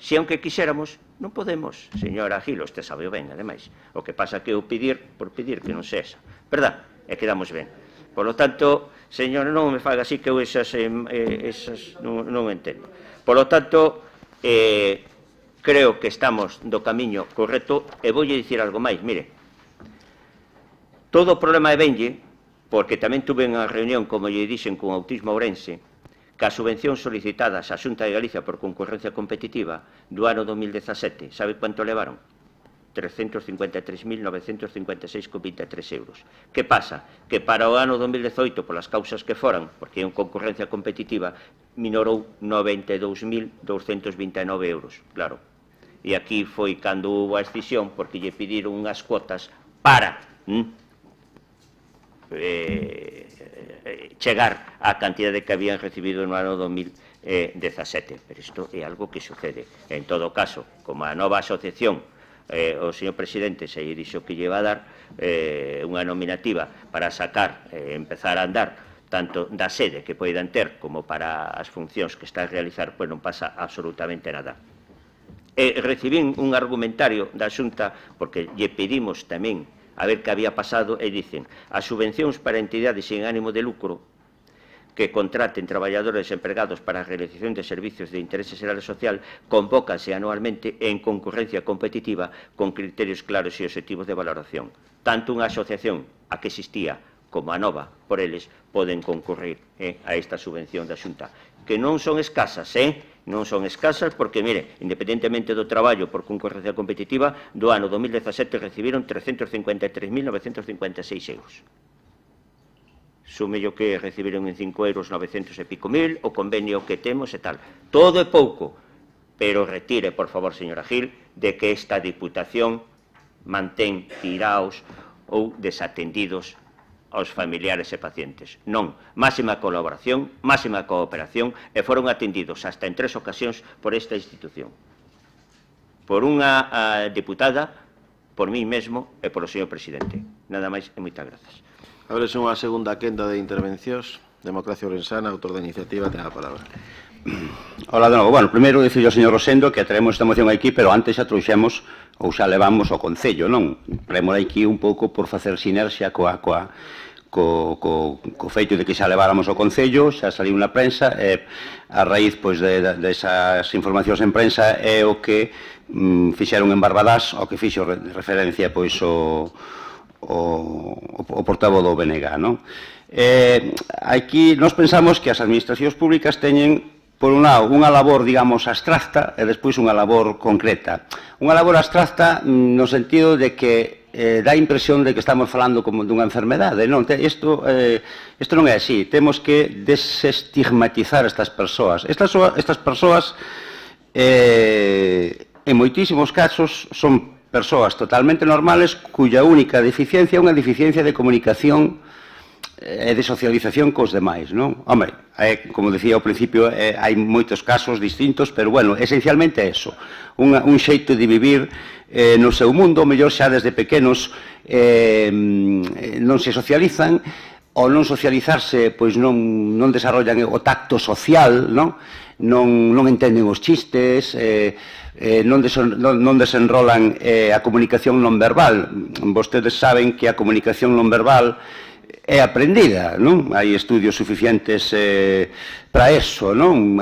se aunque quixéramos, non podemos, señora Gil, este sabe ben, ademais. O que pasa que o pedir por pedir que non sexa, verdad? E quedamos ben. Por lo tanto, señora, non me faga así que eu esas non entendo. Por lo tanto, creo que estamos do camiño correcto e voulle dicir algo máis. Mire, todo o problema é benlle, porque tamén tuve unha reunión, como lle dixen, con Autismo Ourense, que as subvencións solicitadas á Xunta de Galicia por concurrencia competitiva do ano 2017, sabe quanto levaron? 353.956,23 euros. Que pasa? Que para o ano 2018, polas causas que foran, porque é unha concurrencia competitiva, minorou 92.229 euros. Claro. E aquí foi cando houve a excisión, porque lle pediron unhas cuotas para chegar á cantidade que habían recibido no ano 2017. Pero isto é algo que sucede. En todo caso, como a nova asociación, o señor presidente se dixo que lle va a dar unha nominativa para sacar, empezar a andar tanto da sede que poidan ter como para as funcións que está a realizar, pois non pasa absolutamente nada. Recibín un argumentario da Xunta porque lle pedimos tamén a ver que había pasado e dicen as subvencións para entidades sen ánimo de lucro que contraten traballadores empregados para a realización de servicios de interese xeral e social convócanse anualmente en concurrencia competitiva con criterios claros e obxectivos de valoración. Tanto unha asociación a que existía como a nova por eles poden concurrir a esta subvención da Xunta, que non son escasas, non son escasas porque, mire, independentemente do traballo por concurrencia competitiva, do ano 2017 recibiron 353.956 euros. Sume o que recibiron en 5 euros 900 e pico mil, o convenio que temos e tal. Todo é pouco, pero retire, por favor, señora Gil, de que esta Diputación mantén tiraos ou desatendidos aos familiares e pacientes. Non, máxima colaboración, máxima cooperación e foron atendidos hasta en 3 ocasións por esta institución. Por unha diputada, por mí mesmo e polo señor presidente. Nada máis e moitas grazas. Ábrese unha segunda quenda de intervencións. Democracia Orensana, autor da iniciativa, ten a palabra. Hola de novo. Bueno, primeiro dicirle ao señor Rosendo que traemos esta moción aquí, pero antes xa trouxemos ou xa levamos ao Concello, non? Traemos aquí un pouco por facer sinerxia co feito de que xa leváramos ao Concello, xa saliu na prensa, e a raíz desas informacións en prensa é o que fixeron en Barbadás, o que fixo referencia o portavoz do BNG, non? Aquí nos pensamos que as administracións públicas teñen, por un lado, unha labor, digamos, abstracta e despois unha labor concreta. Unha labor abstracta no sentido de que dá a impresión de que estamos falando como dunha enfermedade. Non, isto non é así. Temos que desestigmatizar estas persoas. Estas persoas, en moitísimos casos, son persoas totalmente normales cuya única deficiencia é unha deficiencia de comunicación e de socialización cos demais, non? Home, como decía ao principio, hai moitos casos distintos, pero, bueno, esencialmente é eso. Un xeito de vivir no seu mundo, mellor xa desde pequenos non se socializan, ou non socializarse, pois non desarrollan o tacto social, non entenden os chistes, non desenrolan a comunicación non verbal. Vostedes saben que a comunicación non verbal é aprendida, non? Hai estudios suficientes para eso, non?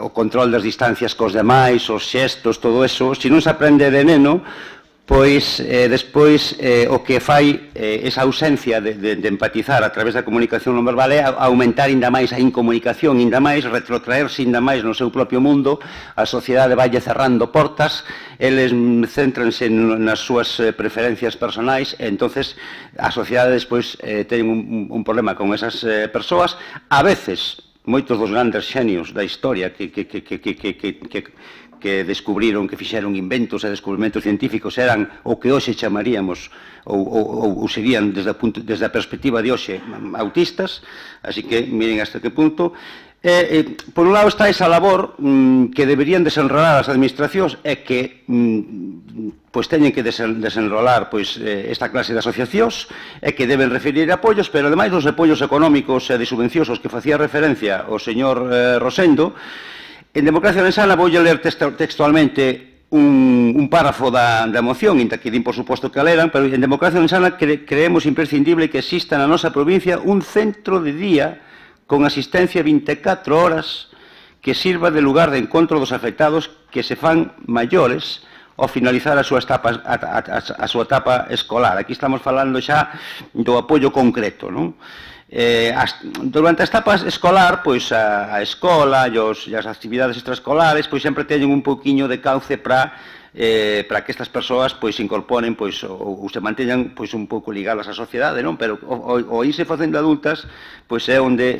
O control das distancias cos demais, os xestos, todo eso, se non se aprende de neno, pois despois o que fai esa ausencia de empatizar a través da comunicación non verbal é aumentar ainda máis a incomunicación, ainda máis, retrotraerse ainda máis no seu propio mundo, a sociedade valle cerrando portas, eles céntranse nas súas preferencias personais, e entonces a sociedade despois ten un problema con esas persoas. A veces, moitos dos grandes xenios da historia que descubriron, que fixeron inventos e descubrimentos científicos eran o que hoxe chamaríamos ou serían desde a perspectiva de hoxe autistas, así que miren hasta que punto. Por un lado está esa labor que deberían desenrolar as administracións e que teñen que desenrolar esta clase de asociacións e que deben referir apoios, pero ademais os apoios económicos e de subvenciosos que facía referencia o señor Rosendo. En Democracia Orensana voulle ler textualmente un párrafo da moción, inda que din por suposto que a leran, pero en Democracia Orensana creemos imprescindible que exista na nosa provincia un centro de día con asistencia 24 horas que sirva de lugar de encontro dos afectados que se fan maiores ao finalizar a súa etapa escolar. Aquí estamos falando xa do apoio concreto, non? Durante a etapa escolar, pois a escola e as actividades extraescolares pois sempre teñen un pouquiño de cauce para que estas persoas pois se incorporen ou se manteñan pois un pouco ligadas á sociedade, non? Pero o irse facendo adultas pois é onde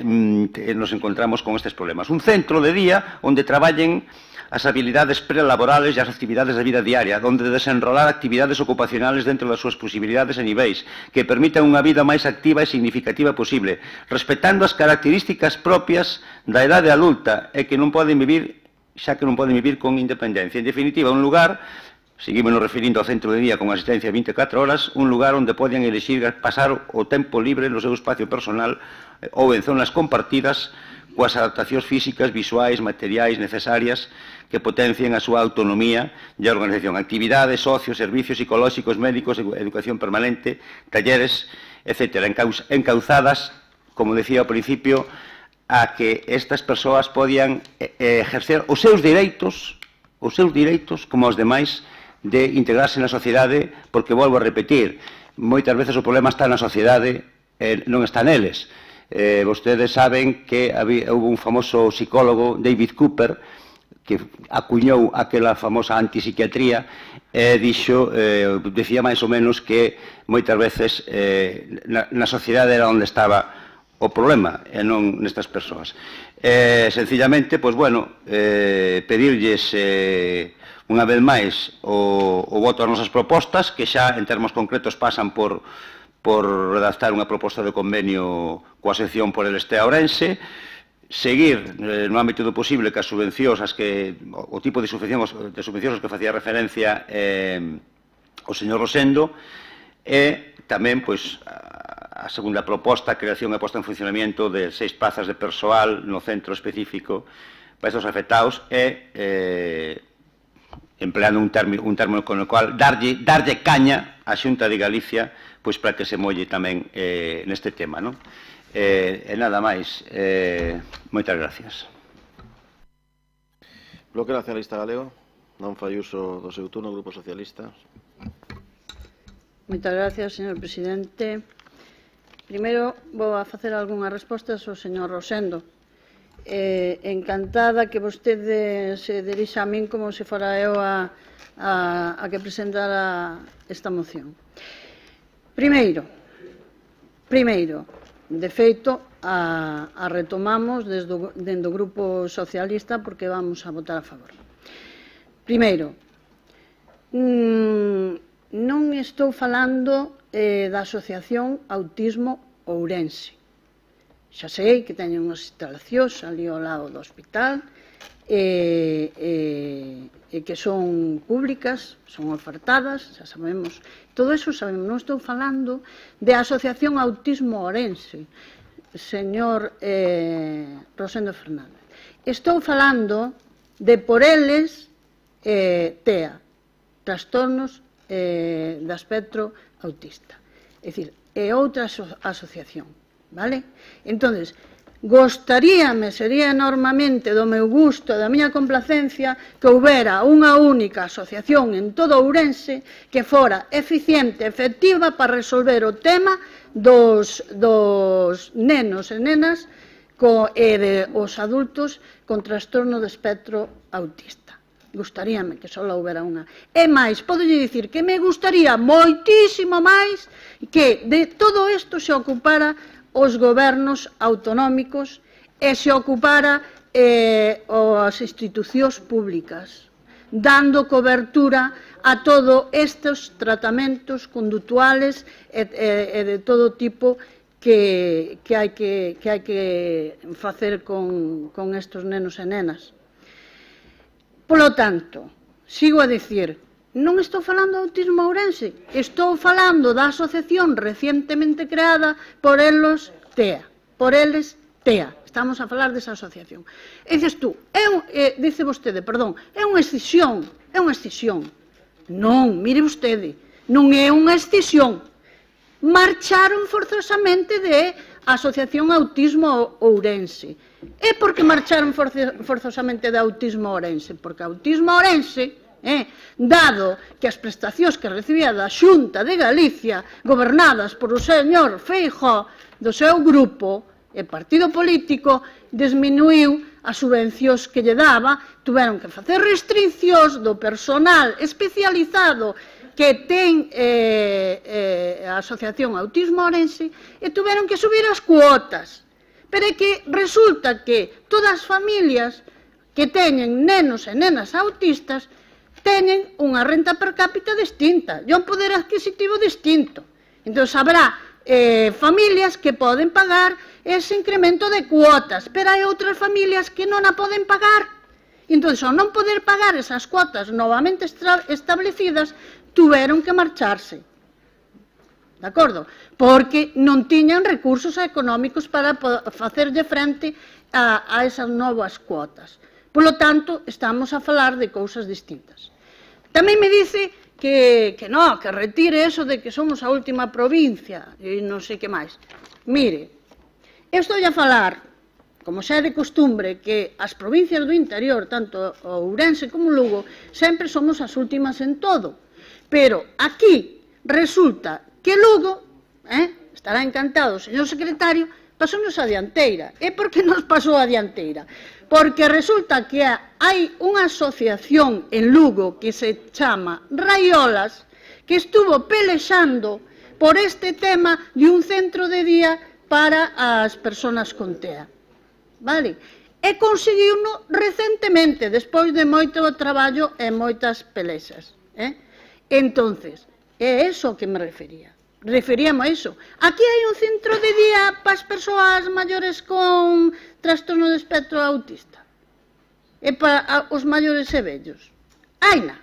nos encontramos con estes problemas. Un centro de día onde traballen as habilidades prelaborales e as actividades da vida diaria, onde desenrolar actividades ocupacionales dentro das súas posibilidades e niveis, que permitan unha vida máis activa e significativa posible, respetando as características propias da idade adulta e que non poden vivir, xa que non poden vivir con independencia. En definitiva, un lugar, seguimos referindo ao centro de día con asistencia 24 horas, un lugar onde poden elixir pasar o tempo libre no seu espacio personal ou en zonas compartidas coas adaptacións físicas, visuais, materiais necesarias que potencien a súa autonomía e a organización. Actividades, socios, servicios psicolóxicos, médicos, educación permanente, talleres, etc. Encauzadas, como decía ao principio, a que estas persoas podían ejercer os seus direitos como os demais de integrarse na sociedade, porque, volvo a repetir, moitas veces o problema está na sociedade e non está neles. Vostedes saben que houve un famoso psicólogo, David Cooper, que acuñou aquela famosa antipsiquiatría e decía máis ou menos que moitas veces na sociedade era onde estaba o problema e non nestas persoas. Sencillamente, pois, bueno, pedirlles unha vez máis o voto ás nosas propostas, que xa en termos concretos pasan por redactar unha proposta de convenio coa sección por el Este Ourense, seguir no ámbito do posible que as subvencións, o tipo de subvencións aos que facía referencia o señor Rosendo, e tamén, pois, a segunda proposta, a creación e posta en funcionamento de 6 plazas de persoal no centro específico para estes afectados e empleando un término con o cual darlle caña á Xunta de Galicia pois para que se molle tamén neste tema, non? E nada máis. Moitas gracias. Bloque Nacionalista Galego, non fai uso do seu turno, Grupo Socialista. Moitas gracias, señor presidente. Primeiro, vou a facer algunhas respostas ao señor Rosendo. Encantada que vostede se dirixa a min como se fora eu a que presentara esta moción. Primeiro, de feito, a retomamos dende o Grupo Socialista porque vamos a votar a favor. Primeiro, non estou falando da Asociación Autismo Ourense. Xa sei que teñen unhas instalacións ali ao lado do hospital e que son públicas, son ofertadas, xa sabemos, todo eso sabemos. Non estou falando de Asociación Autismo Ourense, señor Rosendo Fernández. Estou falando de por eles TEA, trastornos de espectro autista. É dicir, é outra asociación, vale? Entonces, gostaríame, sería enormemente do meu gusto, da miña complacencia, que houbera unha única asociación en todo Ourense que fora eficiente, efectiva para resolver o tema dos nenos e nenas e dos adultos con trastorno de espectro autista. Gustaríame que só houbera unha. E máis, podolle dicir que me gustaría moitísimo máis que de todo isto se ocupara os gobernos autonómicos e se ocupara as institucións públicas, dando cobertura a todos estes tratamentos conductuales e de todo tipo que hai que facer con estes nenos e nenas. Polo tanto, sigo a dicir, non estou falando de Autismo Ourense, estou falando da asociación recientemente creada por eles TEA. Estamos a falar desa asociación. E dices tú, dice vostede, perdón, é unha escisión. Non, mire vostede, non é unha escisión. Marcharon forzosamente de Asociación Autismo Ourense. E por que marcharon forzosamente de Autismo Ourense? Porque Autismo Ourense, dado que as prestacións que recibía da Xunta de Galicia, gobernadas por o señor Feijóo, do seu grupo e partido político, disminuiu as subvencións que lle daba, tuveron que facer restriccións do personal especializado que ten a Asociación Autismo Ourense e tuveron que subir as cuotas. Pero é que resulta que todas as familias que teñen nenos e nenas autistas teñen unha renta per cápita distinta e un poder adquisitivo distinto. Entón, habrá familias que poden pagar ese incremento de cuotas, pero hai outras familias que non a poden pagar. Entón, ao non poder pagar esas cuotas novamente establecidas, tuveron que marcharse. De acordo? Porque non tiñan recursos económicos para facerlle frente a esas novas cuotas. Por lo tanto, estamos a falar de cousas distintas. Tamén me dice que retire eso de que somos a última provincia e non sei que máis. Mire, eu estou a falar, como xa é de costumbre, que as provincias do interior, tanto Ourense como Lugo, sempre somos as últimas en todo. Pero aquí resulta que Lugo, estará encantado o señor secretario, pasounos a dianteira. E por que nos pasou a dianteira? Porque resulta que hai unha asociación en Lugo que se chama Raiolas, que estuvo pelexando por este tema de un centro de día para as persoas con TEA. Vale? E conseguiuno recentemente, despois de moito traballo e moitas pelexas. Entonces, é eso que me refería. Referíamos a iso. Aquí hai un centro de día para as persoas maiores con trastorno de espectro autista e para os maiores e vellos. Haina,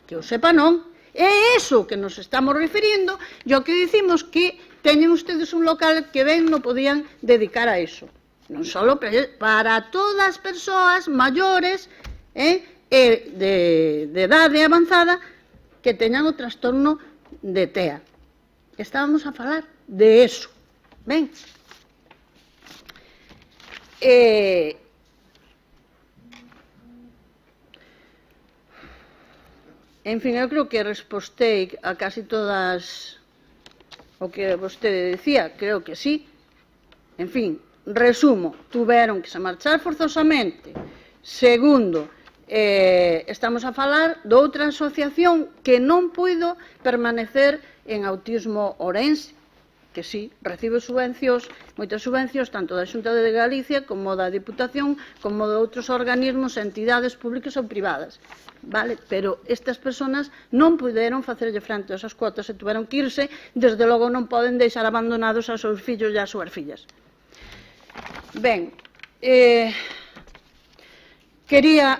que eu sepa non. É iso que nos estamos referindo e o que dicimos que teñen ustedes un local que ben non podían dedicar a iso. Non só para todas as persoas maiores de idade avanzada que teñan o trastorno de TEA. Estábamos a falar de eso. Ben? En fin, eu creo que respostei a casi todas o que vostede decía, creo que sí. En fin, resumo, tuveron que se marchar forzosamente. Segundo, estamos a falar de outra asociación que non puido permanecer en Autismo Ourense, que sí, recibe subvencións, moitas subvencións, tanto da Xunta de Galicia como da Diputación, como de outros organismos, entidades públicas ou privadas. Vale? Pero estas persoas non puderon facerlle frente a esas cuotas e tuveron que irse, desde logo non poden deixar abandonados aos seus fillos e ás súas fillas. Ben, quería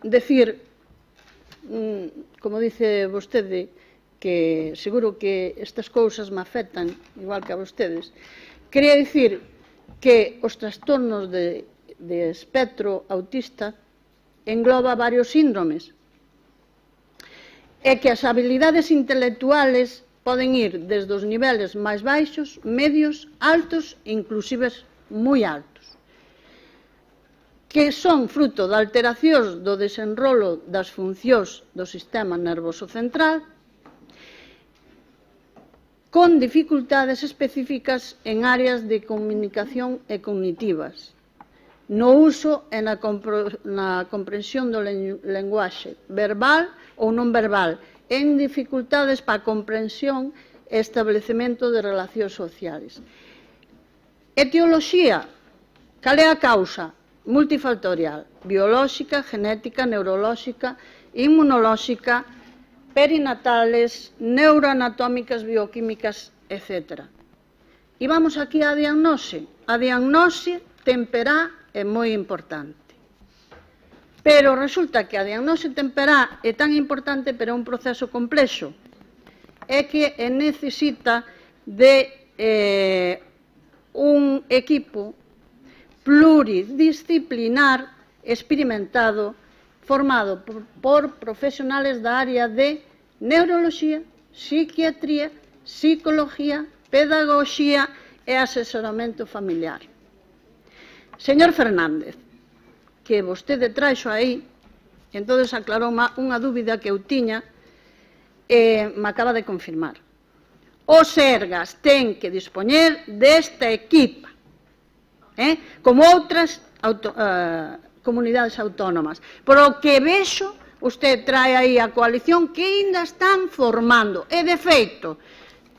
decir, como dice vostede, que seguro que estas cousas me afectan, igual que a vostedes, quería dicir que os trastornos de espectro autista engloba varios síndromes e que as habilidades intelectuales poden ir desde os niveles máis baixos, medios, altos e inclusive moi altos, que son fruto de alteracións do desenrolo das funcións do sistema nervoso central, con dificultades específicas en áreas de comunicación e cognitivas, no uso e na comprensión do lenguaxe verbal ou non verbal, en dificultades para a comprensión e establecemento de relacións sociais. Etioloxía, cal é a causa? Multifactorial, biolóxica, genética, neurolóxica, inmunolóxica, perinatales, neuroanatómicas, bioquímicas, etc. E vamos aquí á diagnose. A diagnose temperá é moi importante. Pero resulta que a diagnose temperá é tan importante, pero é un proceso complexo. É que necesita de un equipo pluridisciplinar, experimentado, formado por profesionales da área de neuroloxía, psiquiatría, psicología, pedagogía e asesoramento familiar. Señor Fernández, que vostede traixo aí, entón aclarou unha dúbida que eu tiña e me acaba de confirmar. Os Sergas ten que dispoñer desta equipa, como outras comunidades autónomas. Por o que vexo, usted trae aí a coalición que ainda están formando. E, de feito,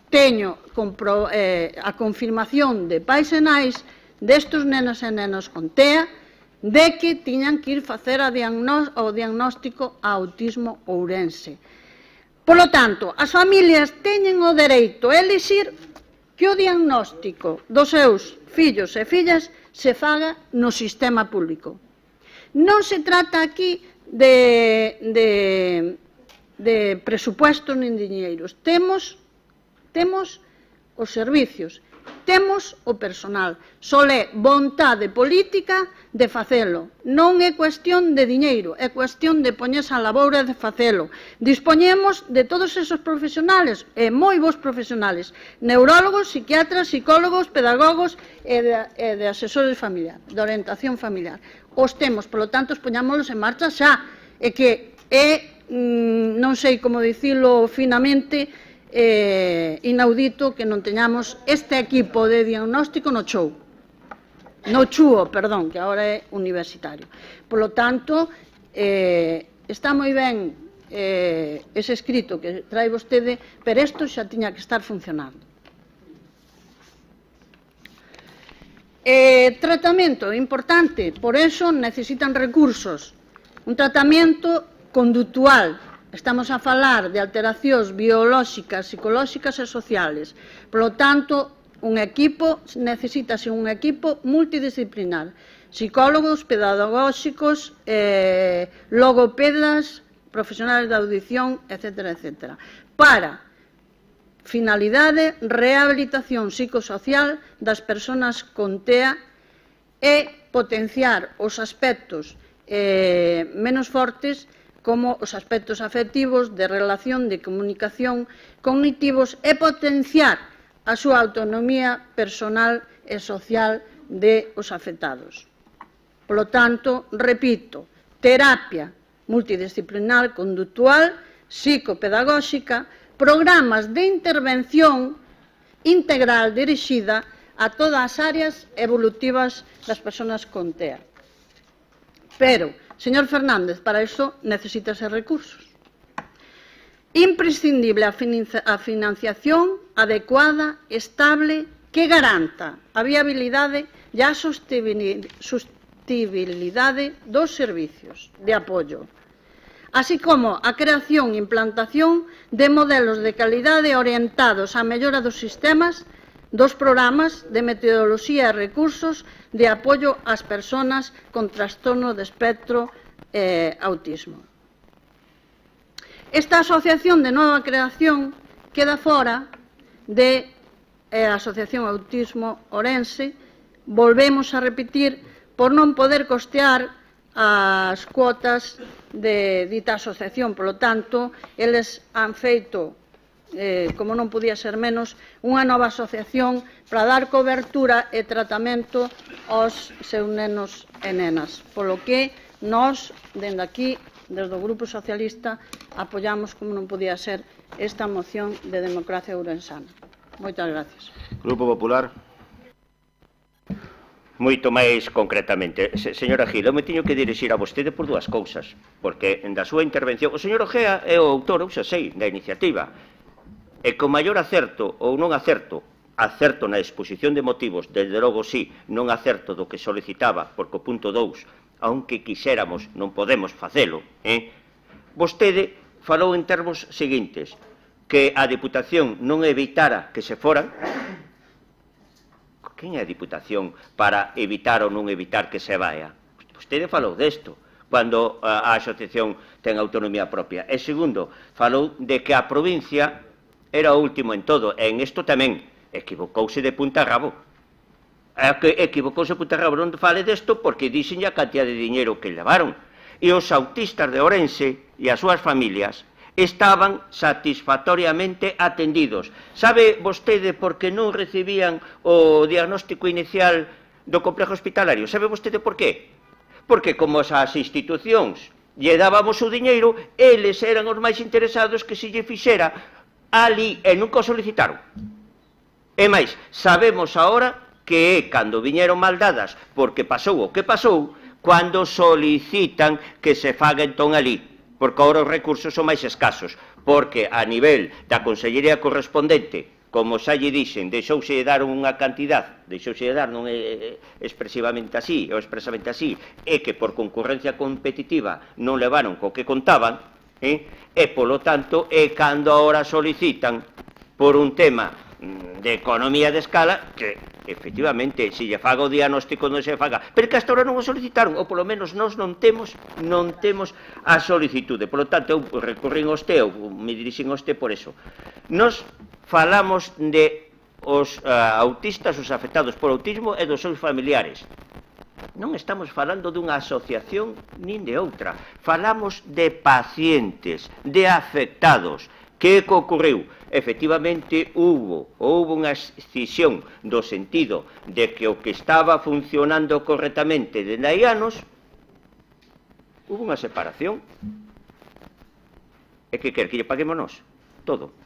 teño a confirmación de pais e nais destos nenos e nenos con TEA de que tiñan que ir facer o diagnóstico a autismo Ourense. Por lo tanto, as familias teñen o dereito a elixir que o diagnóstico dos seus fillos e fillas se faga no sistema público. Non se trata aquí de presupuestos nin diñeiros. Temos os servicios, temos o personal. Só é vontade política de facelo. Non é cuestión de diñeiro, é cuestión de poñerse a laboura de facelo. Dispoñemos de todos esos profesionales, e moi bons profesionales, neurólogos, psiquiatras, psicólogos, pedagogos e de asesores familiares, de orientación familiar. Os temos, polo tanto, poñámolos en marcha xa, e que é, non sei como dicilo finamente, inaudito que non teñamos este equipo de diagnóstico no CHUO, perdón, que agora é universitario. Por lo tanto, está moi ben ese escrito que trae vostede, pero isto xa tiña que estar funcionando. Tratamento importante, por eso necesitan recursos. Un tratamento conductual. Estamos a falar de alteracións biolóxicas, psicolóxicas e sociales. Por lo tanto, necesítase un equipo multidisciplinar. Psicólogos, pedagóxicos, logopedas, profesionales de audición, etc., etc. Para finalidade, rehabilitación psicosocial das persoas con TEA e potenciar os aspectos menos fortes como os aspectos afectivos, de relación, de comunicación, cognitivos e potenciar a súa autonomía personal e social de os afectados. Por lo tanto, repito, terapia multidisciplinar, conductual, psicopedagóxica, programas de intervención integral dirixida a todas as áreas evolutivas das persoas con TEA. Pero, señor Fernández, para iso necesítase recursos. Imprescindible a financiación adecuada, estable, que garanta a viabilidade e a sostenibilidade dos servicios de apoio, así como a creación e implantación de modelos de calidade orientados á mellora dos sistemas, dos programas de metodoloxía e recursos de apoio ás persoas con trastorno de espectro autismo. Esta asociación de nova creación queda fora de Asociación Autismo Ourense. Volvemos a repetir por non poder costear as cuotas de dita asociación. Por lo tanto, eles han feito, como non podía ser menos, unha nova asociación para dar cobertura e tratamento aos seus nenos e nenas. Polo que nós, dende aquí, desde o Grupo Socialista, apoiamos, como non podía ser, esta moción de democracia ourensana. Moitas gracias. Grupo Popular. Moito máis concretamente. Señora Gil, eu me teño que dirixir a vostede por dúas cousas, porque da súa intervención, o señor Ojea é o autor, eu xa sei, da iniciativa, e con maior acerto ou non acerto, acerto na exposición de motivos, desde logo sí, non acerto do que solicitaba, porque o punto 2, aunque quixéramos, non podemos facelo, vostede falou en termos seguintes, que a Deputación non evitara que se foran. Quen é a Diputación para evitar ou non evitar que se vaia? Vostede falou desto, cando a asociación ten autonomía propia. E segundo, falou de que a provincia era o último en todo, e en isto tamén equivocouse de punta a rabo. Equivocouse de punta a rabo, non fale desto porque dixen a cantidad de diñeiro que levaron. E os autistas de Ourense e as súas familias estaban satisfactoriamente atendidos. Sabe vostede por que non recibían o diagnóstico inicial do complexo hospitalario? Sabe vostede por qué? Porque como as institucións lle dábamos o diñeiro, eles eran os máis interesados que se lle fixera ali e nunca o solicitaron. E máis, sabemos agora que é cando viñeron mal dadas porque pasou o que pasou, cando solicitan que se faga entón ali. Porque agora os recursos son máis escasos, porque a nivel da Consellería correspondente como xa lle dixen, deixouse de dar unha cantidad, deixouse de dar, non é expresivamente así, ou expresamente así, é que por concurrencia competitiva non levaron co que contaban, e, polo tanto, é cando agora solicitan por un tema de economía de escala, que, efectivamente, se lle faga o diagnóstico non se faga, pero que hasta ahora non o solicitaron, ou polo menos nós non temos a solicitude. Polo tanto, eu recurrín ao STE, ou me dirixín ao STE por eso. Nos falamos de os autistas, os afectados por autismo e dos seus familiares. Non estamos falando dunha asociación nin de outra. Falamos de pacientes, de afectados. Que ocorreu? Efectivamente, houve unha escisión do sentido de que o que estaba funcionando correctamente dende hai anos, houve unha separación. E que quer que lle paguemos nós? Todo.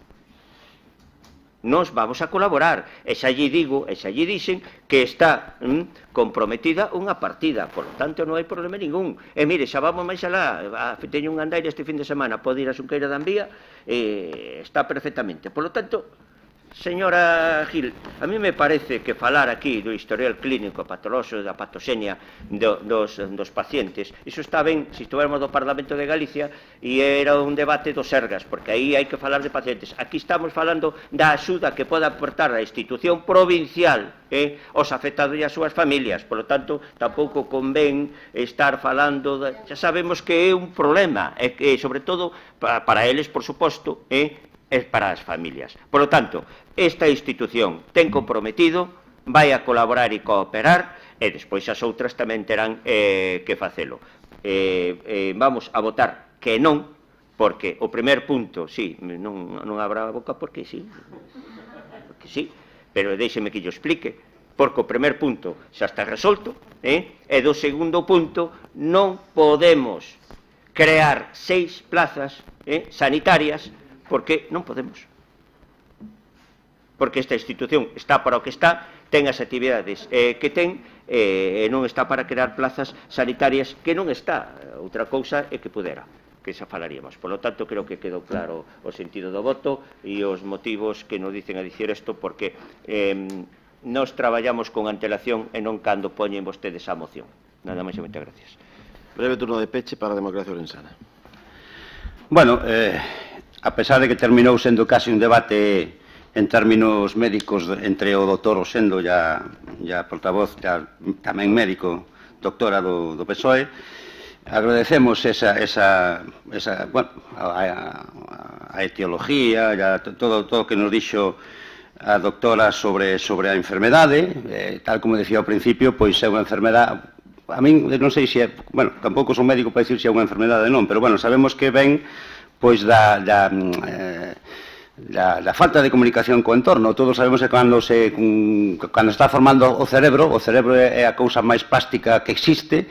Nos vamos a colaborar, e xa lle digo, e xa lle dixen que está comprometida unha partida, por lo tanto non hai problema ningún. E mire, xa vamos máis alá, teño un andaire este fin de semana, pode ir a Xunqueira da Envía, está perfectamente. Por lo tanto, señora Gil, a mí me parece que falar aquí do historial clínico patolóxico, da patoxenia dos pacientes, iso está ben se estuvermos do Parlamento de Galicia e era un debate dos Sergas, porque aí hai que falar de pacientes. Aquí estamos falando da axuda que pode aportar a institución provincial aos afectados e as súas familias. Por lo tanto, tampouco convén estar falando, xa sabemos que é un problema, e sobre todo para eles, por suposto, é para as familias. Por lo tanto, esta institución ten comprometido, vai a colaborar e cooperar, e despois as outras tamén terán que facelo. Vamos a votar que non, porque o primer punto, sí, non abra a boca porque sí, pero déixeme que yo explique, porque o primer punto xa está resolto, e do segundo punto non podemos crear 6 plazas sanitarias, porque non podemos. Porque esta institución está para o que está, ten as actividades que ten, e non está para crear plazas sanitarias que non está. Outra cousa é que pudera, que xa falaríamos. Por lo tanto, creo que quedou claro o sentido do voto e os motivos que nos dicen a dicir isto, porque nos traballamos con antelación e non cando poñen vostedes a moción. Nada máis e moitas gracias. Breve turno de peche para a democracia orensana. Bueno, a pesar de que terminou sendo casi un debate en términos médicos entre o doutor Osendo e a portavoz tamén médico, doctora do PSOE, agradecemos a etiología, todo o que nos dixo a doctora sobre a enfermedade. Tal como decía ao principio, pois é unha enfermedade, a min non sei se é, bueno, tampouco son médico para dicir se é unha enfermedade non, pero bueno, sabemos que ven pois da falta de comunicación co entorno. Todos sabemos que cando está formando o cerebro é a cousa máis plástica que existe,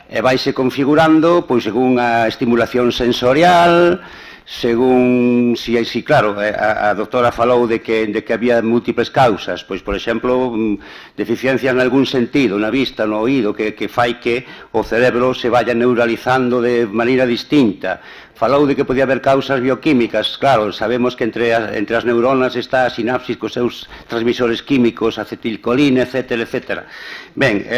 e vaise configurando pois según a estimulación sensorial, según, si claro, a doctora falou de que había múltiples causas, pois, por exemplo, deficiencias en algún sentido, na vista, no oído, que fai que o cerebro se vaya neuralizando de maneira distinta. Falou de que podía haber causas bioquímicas. Claro, sabemos que entre as neuronas está a sinapsis cos seus transmisores químicos, acetilcolina, etc. Ben,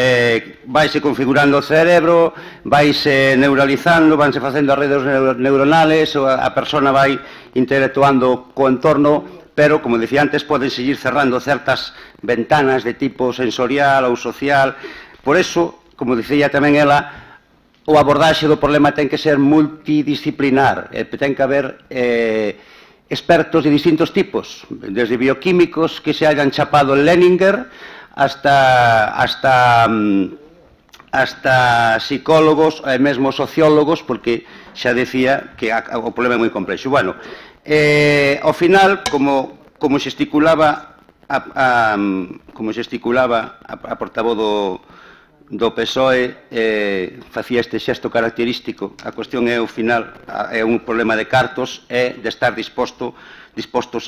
vaise configurando o cerebro, vaise neuralizando, vanse facendo as redes neuronales, a persona vai interactuando co entorno, pero, como decía antes, poden seguir cerrando certas ventanas de tipo sensorial ou social. Por eso, como dicía tamén ela, o abordaxe do problema ten que ser multidisciplinar, ten que haber expertos de distintos tipos, desde bioquímicos que se hayan chapado en Leninger hasta psicólogos e mesmo sociólogos, porque xa decía que o problema é moi complexo. Bueno, ao final, como xesticulaba a portavoz do PSOE, facía este xesto característico. A cuestión é, ao final, é un problema de cartos, é de estar dispostos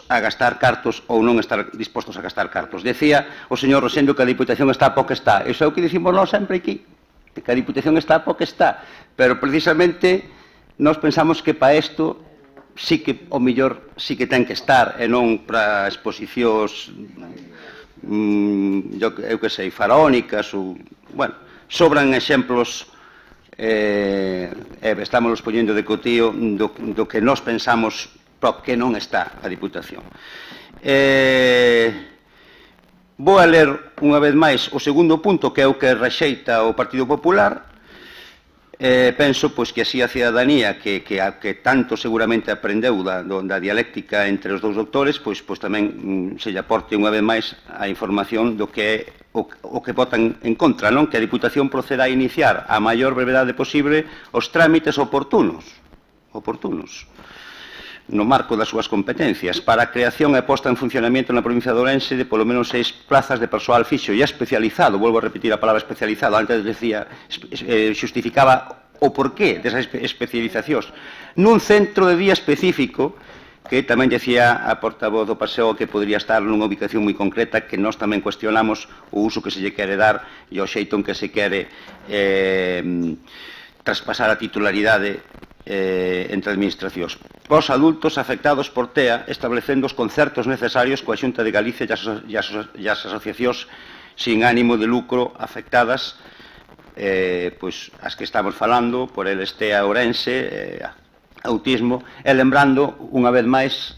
a gastar cartos ou non estar dispostos a gastar cartos. Decía o señor Rosendo que a Diputación está po que está. Iso é o que dicimos nós sempre aquí, que a Diputación está po que está. Pero, precisamente, nós pensamos que para isto sí que o mellor sí que ten que estar e non para exposicións eu que sei, faraónicas ou, bueno, sobran exemplos estamos poñendo de cotío do que nós pensamos que non está a Diputación. Vou a ler unha vez máis o segundo punto, que é o que rexeita o Partido Popular. Penso pois, que así a cidadanía que tanto seguramente aprendeu da dialéctica entre os dous doutores, pois tamén se lle aporte unha vez máis a información do que é o que votan en contra, non? Que a Diputación proceda a iniciar a maior brevedade posible os trámites oportunos no marco das súas competencias para a creación e posta en funcionamento na provincia de Ourense de polo menos 6 plazas de persoal fixo e especializado, volvo a repetir a palabra especializado, antes decía, xustificaba o porqué desas especializacións, nun centro de día específico que tamén decía a portavoz do Paseo que podría estar nunha ubicación moi concreta, que nós tamén cuestionamos o uso que se lle quere dar e o xeito en que se quere traspasar a titularidade entre administracións. Os adultos afectados por TEA, establecendo os concertos necesarios coa Xunta de Galicia e as asociacións sin ánimo de lucro afectadas, pois as que estamos falando, por eles TEA Ourense, autismo, e lembrando unha vez máis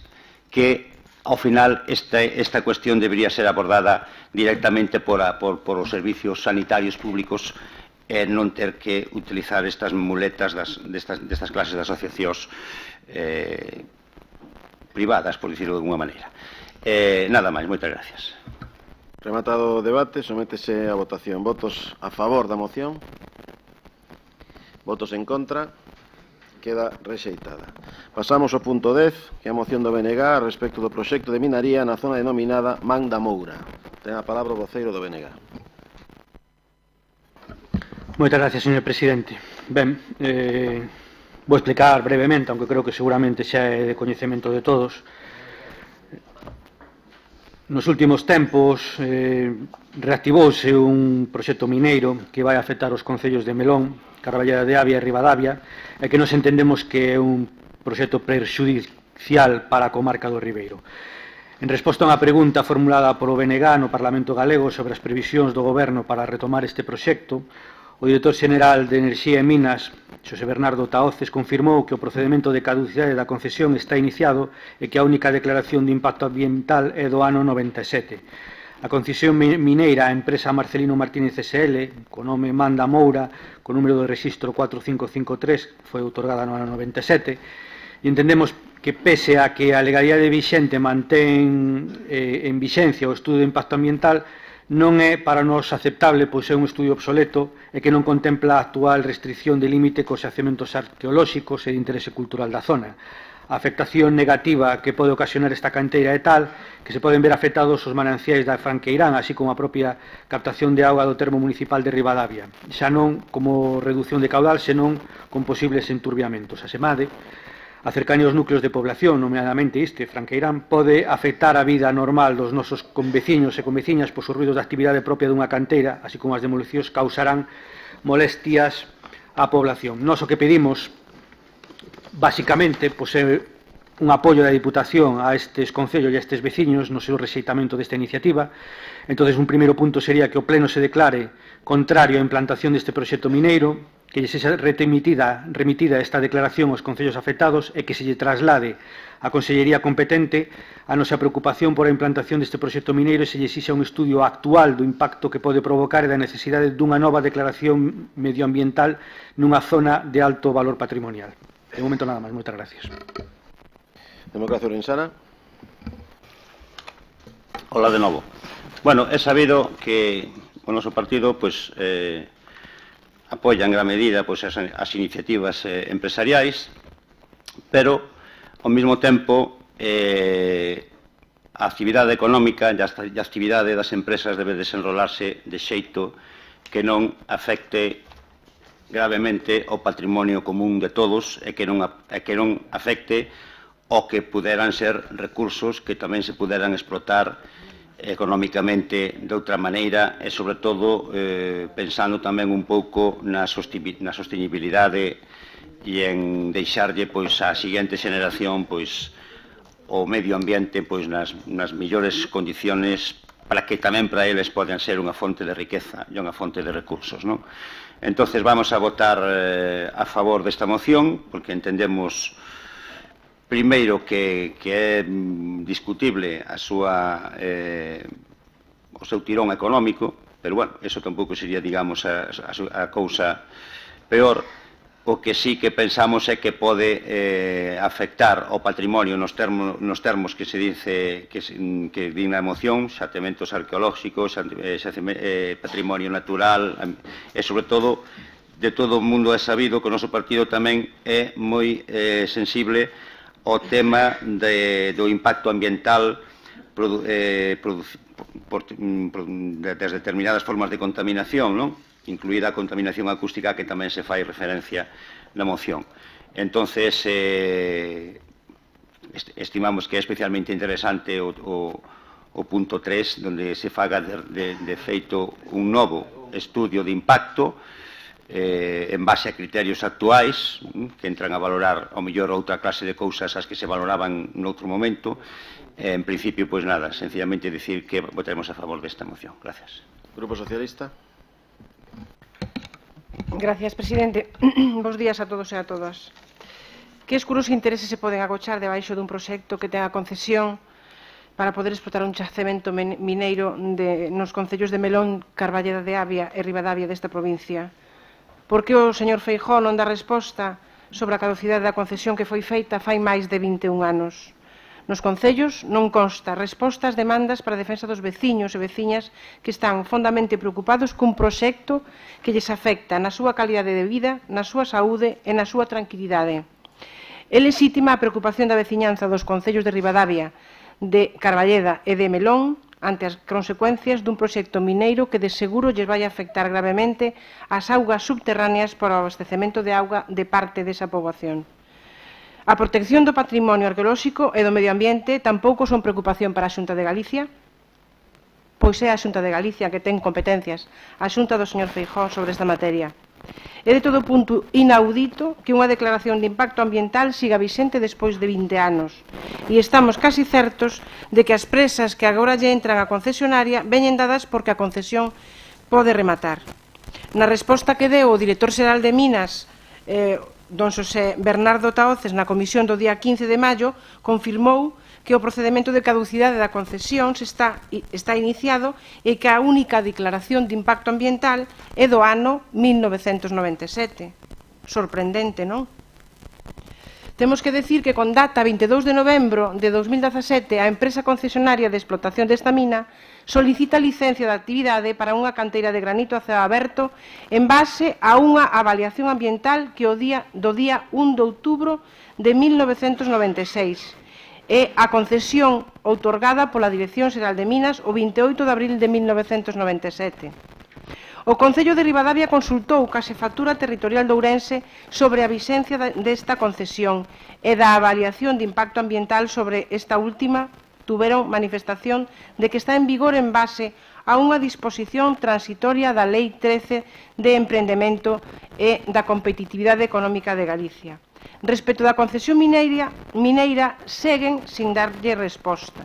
que ao final esta cuestión debería ser abordada directamente por os servicios sanitarios públicos e non ter que utilizar estas muletas destas clases de asociacións privadas, por dicirlo de alguma maneira. Nada máis, moitas gracias. Rematado o debate, sométese a votación. Votos a favor da moción? Votos en contra? Queda rexeitada. Pasamos ao punto 10, que é a moción do BNG respecto do proxecto de minaría na zona denominada Man da Moura. Ten a palabra o voceiro do BNG. Moitas gracias, señor presidente. Ben, vou explicar brevemente, aunque creo que seguramente xa é de coñecemento de todos. Nos últimos tempos reactivouse un proxecto mineiro que vai afectar os concellos de Melón, Carballeda de Avia e Ribadavia, e que nos entendemos que é un proxecto perxudicial para a comarca do Ribeiro. En resposta a unha pregunta formulada polo BNG no Parlamento Galego sobre as previsións do Goberno para retomar este proxecto, o director xeral de Enerxía e Minas, Xosé Bernardo Tahoces, confirmou que o procedemento de caducidade da concesión está iniciado e que a única declaración de impacto ambiental é do ano 97. A concesión mineira á empresa Marcelino Martínez SL, con nome Man da Moura, con número de rexistro 4553, foi outorgada no ano 97, e entendemos que pese a que a legalidade vixente mantén en vixencia o estudo de impacto ambiental, non é para nós aceptable, pois é un estudio obsoleto e que non contempla a actual restricción de límite cos xacementos arqueolóxicos e de interese cultural da zona. A afectación negativa que pode ocasionar esta canteira é tal que se poden ver afectados os mananciais da Franqueirán, así como a propia captación de auga do termo municipal de Ribadavia, xa non como reducción de caudal, senón con posibles enturbiamentos. Asemade, a cercanía aos núcleos de población, nomeadamente este, Franqueirán, pode afectar a vida normal dos nosos conveciños e conveciñas, pois os ruidos de actividade propia dunha canteira, así como as demolicións, causarán molestias á población. Nós o que pedimos, basicamente, pois é un apoio da Diputación a estes concellos e a estes veciños no seu rexeitamento desta iniciativa. Entón, un primeiro punto sería que o Pleno se declare contrario á implantación deste proxecto mineiro, que lle sexa remitida esta declaración aos concellos afectados e que se lle traslade á Consellería competente a nosa preocupación por a implantación deste proxecto mineiro e se lle exixa un estudio actual do impacto que pode provocar e da necesidade dunha nova declaración medioambiental nunha zona de alto valor patrimonial. De momento nada máis, moitas gracias. Democracia Ourensana. Hola de novo. Bueno, é sabido que o noso partido apoia en gran medida as iniciativas empresariais, pero ao mesmo tempo a actividade económica e a actividade das empresas debe desenrolarse de xeito que non afecte gravemente o patrimonio común de todos e que non afecte o que puderan ser recursos que tamén se puderan explotar económicamente de outra maneira e, sobre todo, pensando tamén un pouco na sostenibilidade e en deixarlle pois á seguinte xeración pois o medio ambiente pois nas mellores condiciones para que tamén para eles poden ser unha fonte de riqueza e unha fonte de recursos, non? Entonces vamos a votar a favor desta moción porque entendemos primeiro que é discutible o seu tirón económico, pero bueno, eso tampouco sería, digamos, a cousa peor. O que sí que pensamos é que pode afectar ao patrimonio nos termos que se dice que di na moción, xacementos arqueolóxicos, patrimonio natural e, sobre todo, de todo o mundo é sabido que o noso partido tamén é moi sensible ao tema do impacto ambiental das determinadas formas de contaminación, non? Incluída a contaminación acústica que tamén se fai referencia na moción. Entonces, estimamos que é especialmente interesante o punto 3, onde se faga de feito un novo estudio de impacto en base a criterios actuais que entran a valorar ao mellor outra clase de cousas as que se valoraban noutro momento. En principio, pois nada, sencillamente dicir que votaremos a favor desta moción. Gracias. Grupo Socialista. Gracias, presidente. Bos días a todos e a todas. Que escuros intereses se poden agochar debaixo dun proxecto que tenga concesión para poder explotar un xacemento mineiro nos concellos de Melón, Carballeda de Avia e Ribadavia desta provincia? Por que o señor Feijóo non dá resposta sobre a caducidade da concesión que foi feita fai máis de 21 anos? Nos concellos non consta resposta ás demandas para a defensa dos veciños e veciñas que están fondamente preocupados cun proxecto que lles afecta na súa calidade de vida, na súa saúde e na súa tranquilidade. É lexítima a preocupación da veciñanza dos concellos de Ribadavia, de Carballeda e de Melón ante as consecuencias dun proxecto mineiro que de seguro lles vai afectar gravemente as augas subterráneas para o abastecemento de auga de parte desa poboación. A protección do patrimonio arqueolóxico e do medio ambiente tampouco son preocupación para a Xunta de Galicia, pois é a Xunta de Galicia que ten competencias, a Xunta do señor Feijóo sobre esta materia. É de todo punto inaudito que unha declaración de impacto ambiental siga vixente despois de 20 anos e estamos casi certos de que as presas que agora lle entran á concesionaria veñen dadas porque a concesión pode rematar. Na resposta que deu o director xeral de Minas, don Xosé Bernardo Tahoces, na comisión do día 15 de maio, confirmou que o procedemento de caducidade da concesión está iniciado e que a única declaración de impacto ambiental é do ano 1997. Sorprendente, non? Temos que decir que con data 22 de novembro de 2017 a empresa concesionaria de explotación desta mina solicita licencia de actividade para unha canteira de granito a ceo aberto en base a unha avaliación ambiental que do día 1 de outubro de 1996 e a concesión outorgada pola Dirección Xeral de Minas o 28 de abril de 1997. O Concello de Ribadavia consultou ca Xefatura Territorial de Ourense sobre a vixencia desta concesión e da avaliación de impacto ambiental sobre esta última tuveron manifestación de que está en vigor en base a unha disposición transitoria da Lei 13 de Emprendemento e da Competitividade Económica de Galicia. Respecto da concesión mineira seguen sin darlle resposta.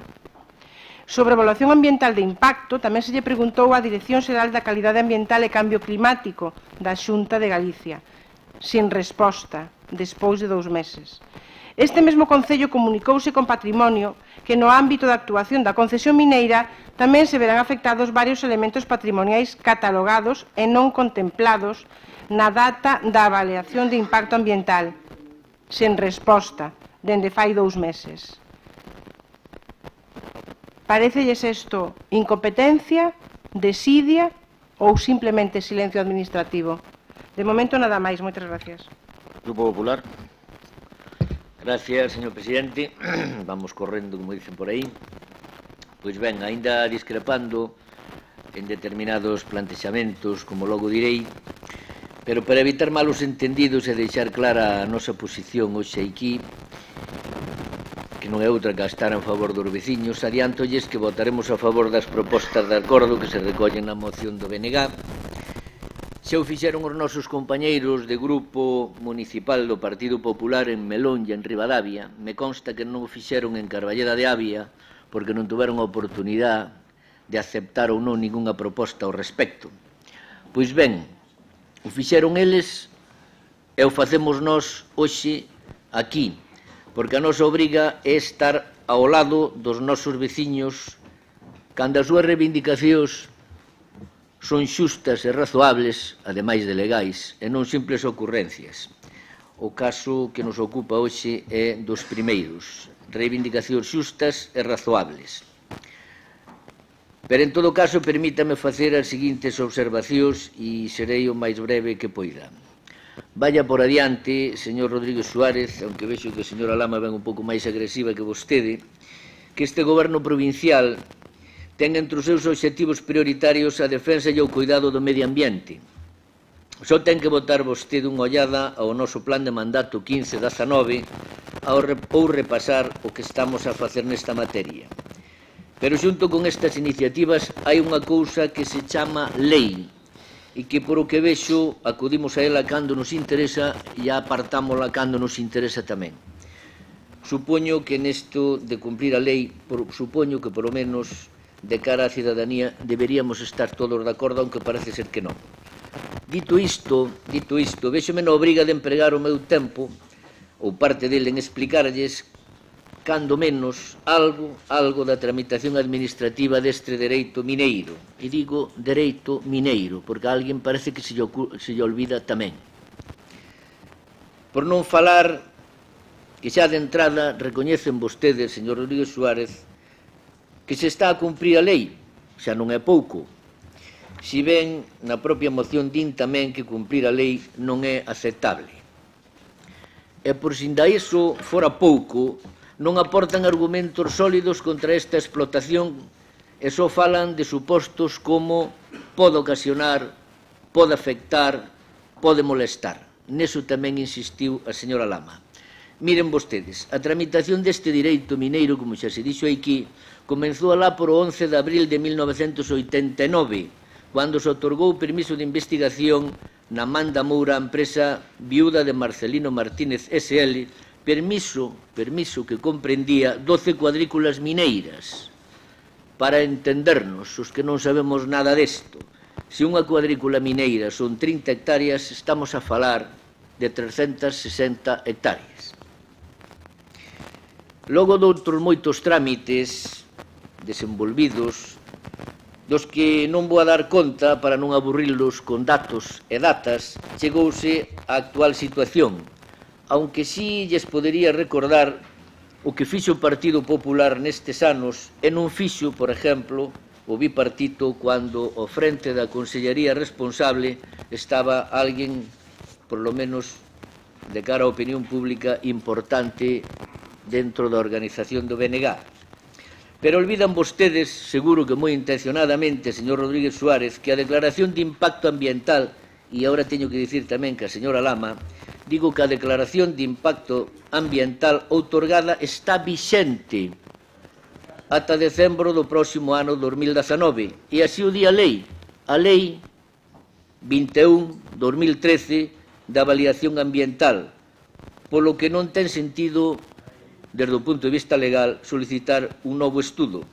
Sobre a evaluación ambiental de impacto, tamén se lle preguntou á Dirección Xeral da Calidade Ambiental e Cambio Climático da Xunta de Galicia, sin resposta, despois de 2 meses. Este mesmo Concello comunicouse con Patrimonio que no ámbito da actuación da concesión mineira tamén se verán afectados varios elementos patrimoniais catalogados e non contemplados na data da avaliación de impacto ambiental, sen resposta, dende fai 2 meses. Parécelles isto incompetencia, desidia ou simplemente silencio administrativo? De momento nada máis. Moitas gracias. Grupo Popular. Gracias, señor presidente. Vamos correndo, como dicen por aí. Pois ben, aínda discrepando en determinados plantexamentos, como logo direi, pero para evitar malos entendidos e deixar clara a nosa posición hoxe aquí, que non é outra que estar en favor dos veciños, adiantolles que votaremos a favor das propostas de acordo que se recollen na moción do BNG, Xa o fixeron os nosos compañeiros de grupo municipal do Partido Popular en Melón e en Ribadavia. Me consta que non o fixeron en Carballeda de Avia porque non tuveron a oportunidade de aceptar ou non ningunha proposta ao respecto. Pois ben, o fixeron eles e o facemos nós hoxe aquí, porque a nosa obriga é estar ao lado dos nosos veciños cando as súas reivindicacións son xustas e razoables, ademais de legais, e non simples ocurrencias. O caso que nos ocupa hoxe é dos primeiros, reivindicacións xustas e razoables. Pero, en todo caso, permítame facer as seguintes observacións e serei o máis breve que poida. Vaya por adiante, señor Rodríguez Suárez, aunque vexo que a señora Lama ven un pouco máis agresiva que vostede, que este goberno provincial ten entre os seus obxectivos prioritarios a defensa e o cuidado do medio ambiente. Só ten que botar vostede unha ollada ao noso plan de mandato 15-19 ou repasar o que estamos a facer nesta materia. Pero xunto con estas iniciativas hai unha cousa que se chama lei e que, por o que vexo, acudimos a ela cando nos interesa e apartámola cando nos interesa tamén. Supoño que nesto de cumplir a lei, supoño que, por lo menos, de cara á cidadanía, deberíamos estar todos de acordo, aunque parece ser que non. Dito isto, véxome na obriga de empregar o meu tempo, ou parte dele, en explicarlles, cando menos, algo da tramitación administrativa deste dereito mineiro. E digo dereito mineiro, porque a alguén parece que se lle olvida tamén. Por non falar que xa de entrada recoñecen vostedes, señor Rodríguez Suárez, que se está a cumprir a lei, xa non é pouco. Si ben, na propia moción din tamén que cumprir a lei non é aceptable. E por sin da iso fora pouco, non aportan argumentos sólidos contra esta explotación e só falan de supostos como pode ocasionar, pode afectar, pode molestar. Neso tamén insistiu a señora Lama. Miren vostedes, a tramitación deste direito mineiro, como xa se dixo aquí, comenzou alá por o 11 de abril de 1989, cando se otorgou o permiso de investigación na Man da Moura, a empresa viuda de Marcelino Martínez S.L., permiso que comprendía 12 cuadrículas mineiras. Para entendernos, os que non sabemos nada desto, se unha cuadrícula mineira son 30 hectáreas, estamos a falar de 360 hectáreas. Logo de outros moitos trámites desenvolvidos, dos que non vou a dar conta para non aburrirlos con datos e datas, chegouse á actual situación, aunque sí lles podería recordar o que fixo o Partido Popular nestes anos e non fixo, por exemplo, o bipartito cando ao frente da Consellería responsable estaba alguén, por lo menos de cara á opinión pública, importante dentro da organización do BNG. Pero olvidan vostedes, seguro que moi intencionadamente, señor Rodríguez Suárez, que a declaración de impacto ambiental, e agora teño que dicir tamén que a señora Lama, digo que a declaración de impacto ambiental outorgada está vixente ata decembro do próximo ano 2019, e así o di a lei 21/2013 da avaliación ambiental, polo que non ten sentido, desde o punto de vista legal, solicitar un novo estudo.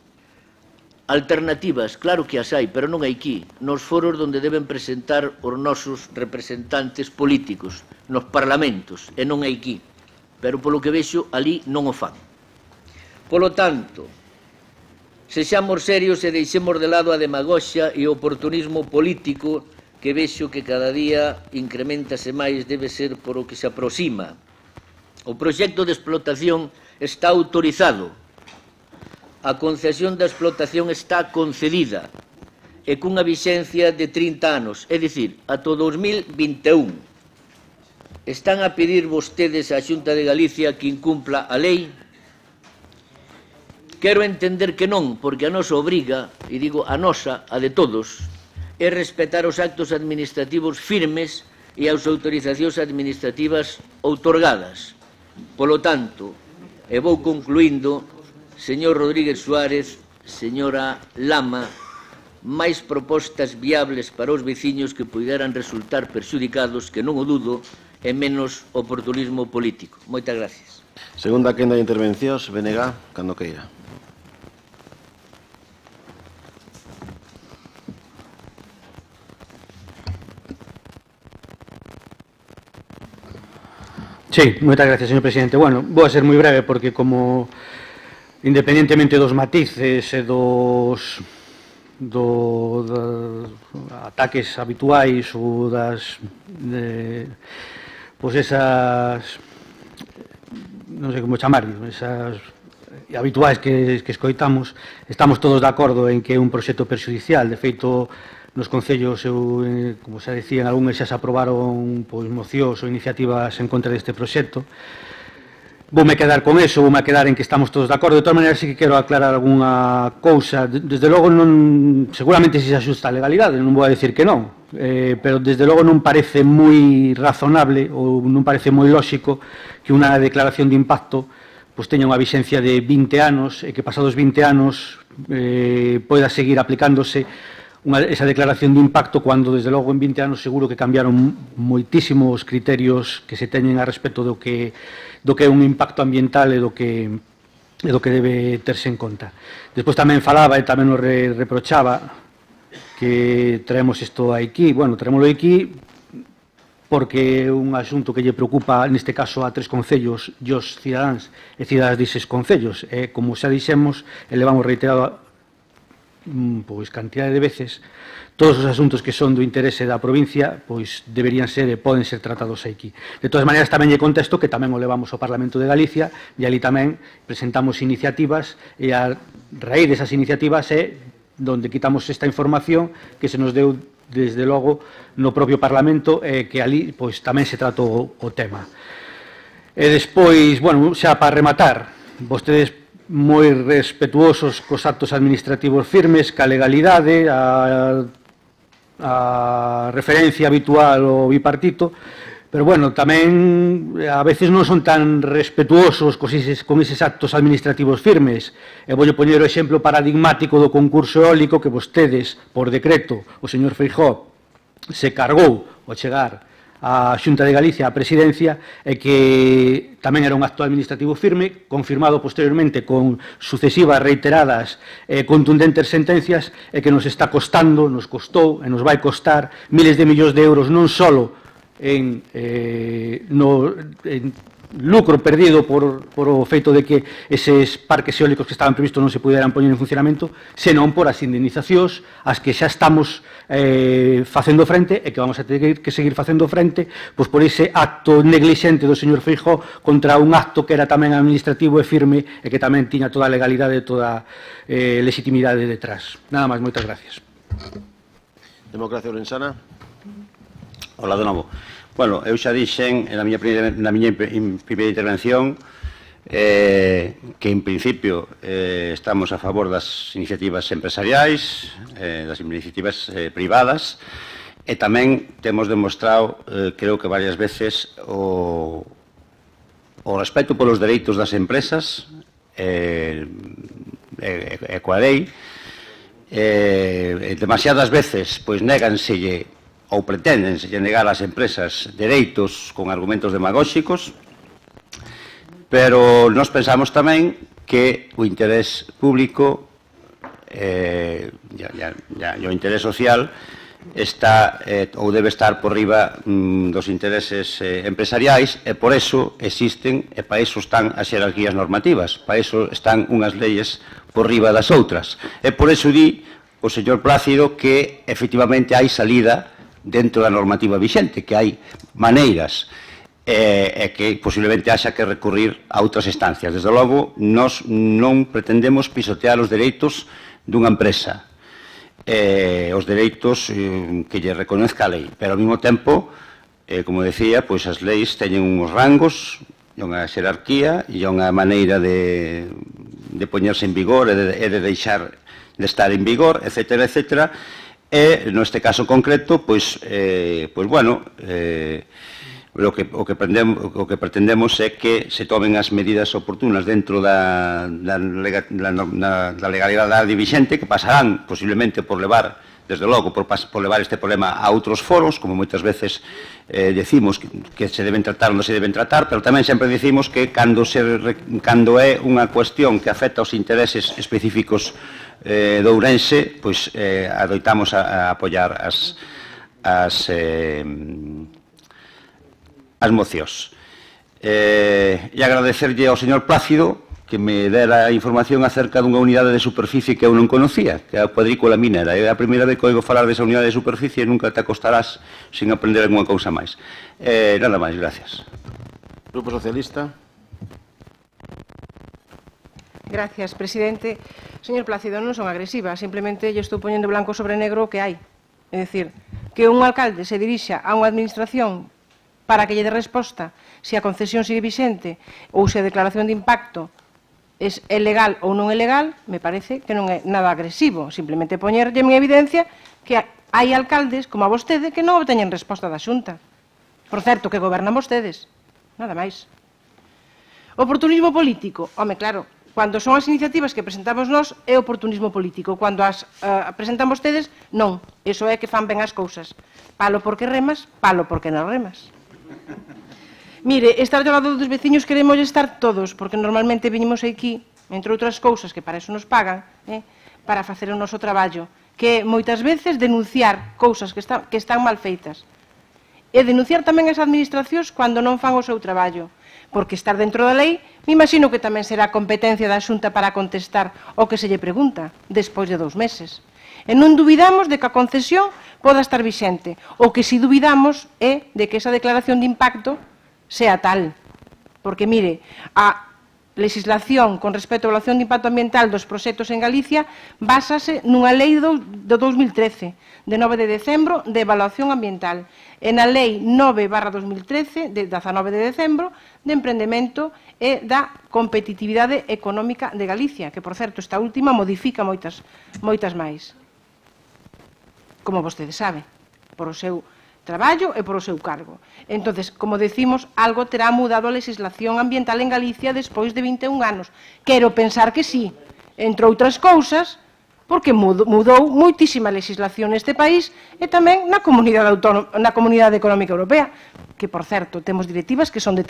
Alternativas, claro que as hai, pero non hai aquí, nos foros onde deben presentar os nosos representantes políticos, nos parlamentos, e non hai aquí. Pero, polo que vexo, ali non o fan. Polo tanto, sexamos serios e deixemos de lado a demagoxia e o oportunismo político que vexo que cada día incrementase máis, debe ser por o que se aproxima. O proxecto de explotación está autorizado, a concesión da explotación está concedida e cunha vixencia de 30 anos, é dicir, ata o 2021. Están a pedir vostedes á Xunta de Galicia que incumpla a lei? Quero entender que non, porque a nosa obriga, e digo a nosa, a de todos, é respetar os actos administrativos firmes e as autorizacións administrativas outorgadas. Polo tanto, e vou concluindo, señor Rodríguez Suárez, señora Lama, máis propostas viables para os veciños que puderan resultar perxudicados, que non o dudo, e menos oportunismo político. Moitas gracias. Segunda quenda de intervencións, Benegá, cando queira. Sí, moitas gracias, señor presidente. Bueno, vou a ser moi breve porque como independentemente dos matices e dos ataques habituais ou das pois esas non sei como chamar, esas habituais que escoitamos, estamos todos de acordo en que é un proxecto perxudicial. De feito, nos concellos, como xa decían, algúns xa se aprobaron mocións ou iniciativas en contra deste proxecto. Voume quedar con eso, voume quedar en que estamos todos de acordo. De todas maneiras, sí que quero aclarar algunha cousa. Desde logo, seguramente se axusta a legalidade, non vou a decir que non, pero desde logo non parece moi razonable ou non parece moi lóxico que unha declaración de impacto teña unha vixencia de 20 anos e que pasados 20 anos poida seguir aplicándose esa declaración de impacto cando, desde logo, en 20 anos seguro que cambiaron moitísimos criterios que se teñen a respecto do que é un impacto ambiental e do que debe terse en conta. Despois tamén falaba e tamén nos reprochaba que traemos isto aquí. Bueno, traémoslo aquí porque é un asunto que lle preocupa, neste caso, a 3 concellos e os cidadáns e cidadas dises concellos. Como xa dixemos, elevamos reiterado cantidade de veces, todos os asuntos que son do interese da provincia deberían ser e poden ser tratados aquí. De todas maneiras, tamén lle contesto que tamén o levamos ao Parlamento de Galicia e ali tamén presentamos iniciativas e a raíz desas iniciativas é donde quitamos esta información que se nos deu desde logo no propio Parlamento e que ali tamén se tratou o tema. E despois, bueno, xa para rematar, vostedes moi respetuosos cos actos administrativos firmes, ca legalidade, a referencia habitual ao bipartito, pero, bueno, tamén a veces non son tan respetuosos con eses actos administrativos firmes. E voulle poñer o exemplo paradigmático do concurso eólico que vostedes, por decreto, o señor Feijóo se cargou ao chegar a Xunta de Galicia, a presidencia, e que tamén era un acto administrativo firme, confirmado posteriormente con sucesivas, reiteradas e contundentes sentencias, e que nos está costando, nos costou e nos vai costar miles de millóns de euros non só en lucro perdido por o feito de que eses parques eólicos que estaban previstos non se puderan poñer en funcionamento, senón por as indemnizacións as que xa estamos facendo frente e que vamos a ter que seguir facendo frente por ese acto neglixente do señor Feijóo contra un acto que era tamén administrativo e firme e que tamén tiña toda a legalidade e toda a legitimidade detrás. Nada máis, moitas gracias. Democracia Orensana. Hola de novo. Bueno, eu xa dixen na miña primeira intervención que en principio estamos a favor das iniciativas empresariais, das iniciativas privadas, e tamén temos demostrado, creo que varias veces, o respecto polos dereitos das empresas e coa lei. Demasiadas veces néganselle ou preténdense negar ás empresas dereitos con argumentos demagóxicos, pero nós pensamos tamén que o interés público e o interés social está ou debe estar por riba dos intereses empresariais, e por eso existen e para eso están as xerarquías normativas, para eso están unhas leyes por riba das outras. E por eso di o señor Plácido que efectivamente hai salida dentro da normativa vixente, que hai maneiras e que posiblemente haxa que recurrir a outras instancias. Desde logo, nós non pretendemos pisotear os dereitos dunha empresa, os dereitos que lle reconozca a lei, pero ao mesmo tempo, como decía, as leis teñen uns rangos, unha xerarquía e unha maneira de poñerse en vigor e de deixar de estar en vigor, etcétera, etcétera. E, neste caso concreto, o que pretendemos é que se tomen as medidas oportunas dentro da legalidade vixente, que pasarán posiblemente por levar, desde logo, por levar este problema a outros foros, como moitas veces decimos que se deben tratar onde se deben tratar, pero tamén sempre decimos que cando é unha cuestión que afecta aos intereses específicos do Ourense, pois adoitamos a apoiar as mocións. E agradecerlle ao señor Plácido que me dera a información acerca dunha unidade de superficie que eu non conocía, que é a cuadrícula minera. É a primeira vez que oigo falar desa unidade de superficie e nunca te acostarás sin aprender alguna cousa máis. Nada máis, gracias. Grupo Socialista. Gracias, presidente. Señor Plácido, non son agresiva, simplemente lle estou poñendo blanco sobre negro o que hai. É dicir, que un alcalde se dirixa a unha administración para que lle dé resposta se a concesión sigue vixente ou se a declaración de impacto é legal ou non é legal, me parece que non é nada agresivo, simplemente poñerlle en evidencia que hai alcaldes, como a vostede, que non obteñen resposta da Xunta. Por certo, que gobernan vostedes, nada máis. Oportunismo político, home, claro, cando son as iniciativas que presentamos nós é oportunismo político, cando as presentan vostedes, non, iso é que fan ben as cousas. Palo porque remas, palo porque non remas. Mire, estar ao lado dos veciños queremos estar todos, porque normalmente viñemos aquí, entre outras cousas, que para eso nos pagan, para facer o noso traballo, que moitas veces denunciar cousas que están mal feitas. E denunciar tamén as administracións cando non fan o seu traballo, porque estar dentro da lei, me imagino que tamén será competencia da Xunta para contestar o que se lle pregunta, despois de 2 meses. E non dubidamos de que a concesión poda estar vixente. O que si dubidamos é de que esa declaración de impacto sea tal. Porque, mire, a legislación con respecto á evaluación de impacto ambiental dos proxectos en Galicia básase nunha lei do 2013, de 9 de decembro, de evaluación ambiental, e na lei 9/2013, de 19 de decembro, de emprendemento e da competitividade económica de Galicia, que, por certo, esta última modifica moitas máis. Como vostede sabe, por o seu traballo e por o seu cargo. Entonces, como decimos, algo terá mudado a legislación ambiental en Galicia despois de 21 anos. Quero pensar que sí, entre outras cousas, porque mudou moitísima legislación neste país e tamén na Comunidade Económica Europea, que, por certo, temos directivas que son de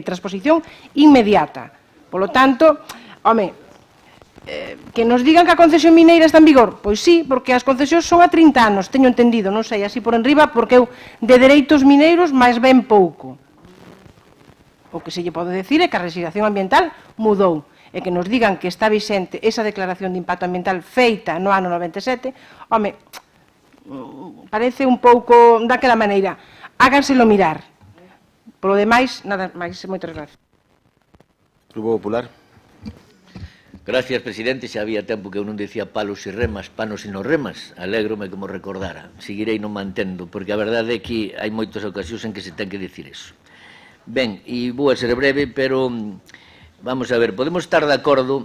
transposición inmediata. Polo tanto, home, que nos digan que a concesión mineira está en vigor, pois sí, porque as concesións son a 30 anos, teño entendido, non sei, así por enriba, porque eu de dereitos mineiros máis ben pouco. O que se lle pode decir é que a legislación ambiental mudou, e que nos digan que está vixente esa declaración de impacto ambiental feita no ano 97, home, parece un pouco daquela maneira. Háganselo mirar. Por lo demais, nada máis, moitas gracias. Grupo Popular. Gracias, presidente. Xa había tempo que eu non dicía palos e remas, panos e non remas. Alégrome que mo recordara. Seguirei non mantendo, porque a verdade é que hai moitas ocasións en que se ten que dicir eso. Ben, e vou a ser breve, pero vamos a ver, podemos estar de acordo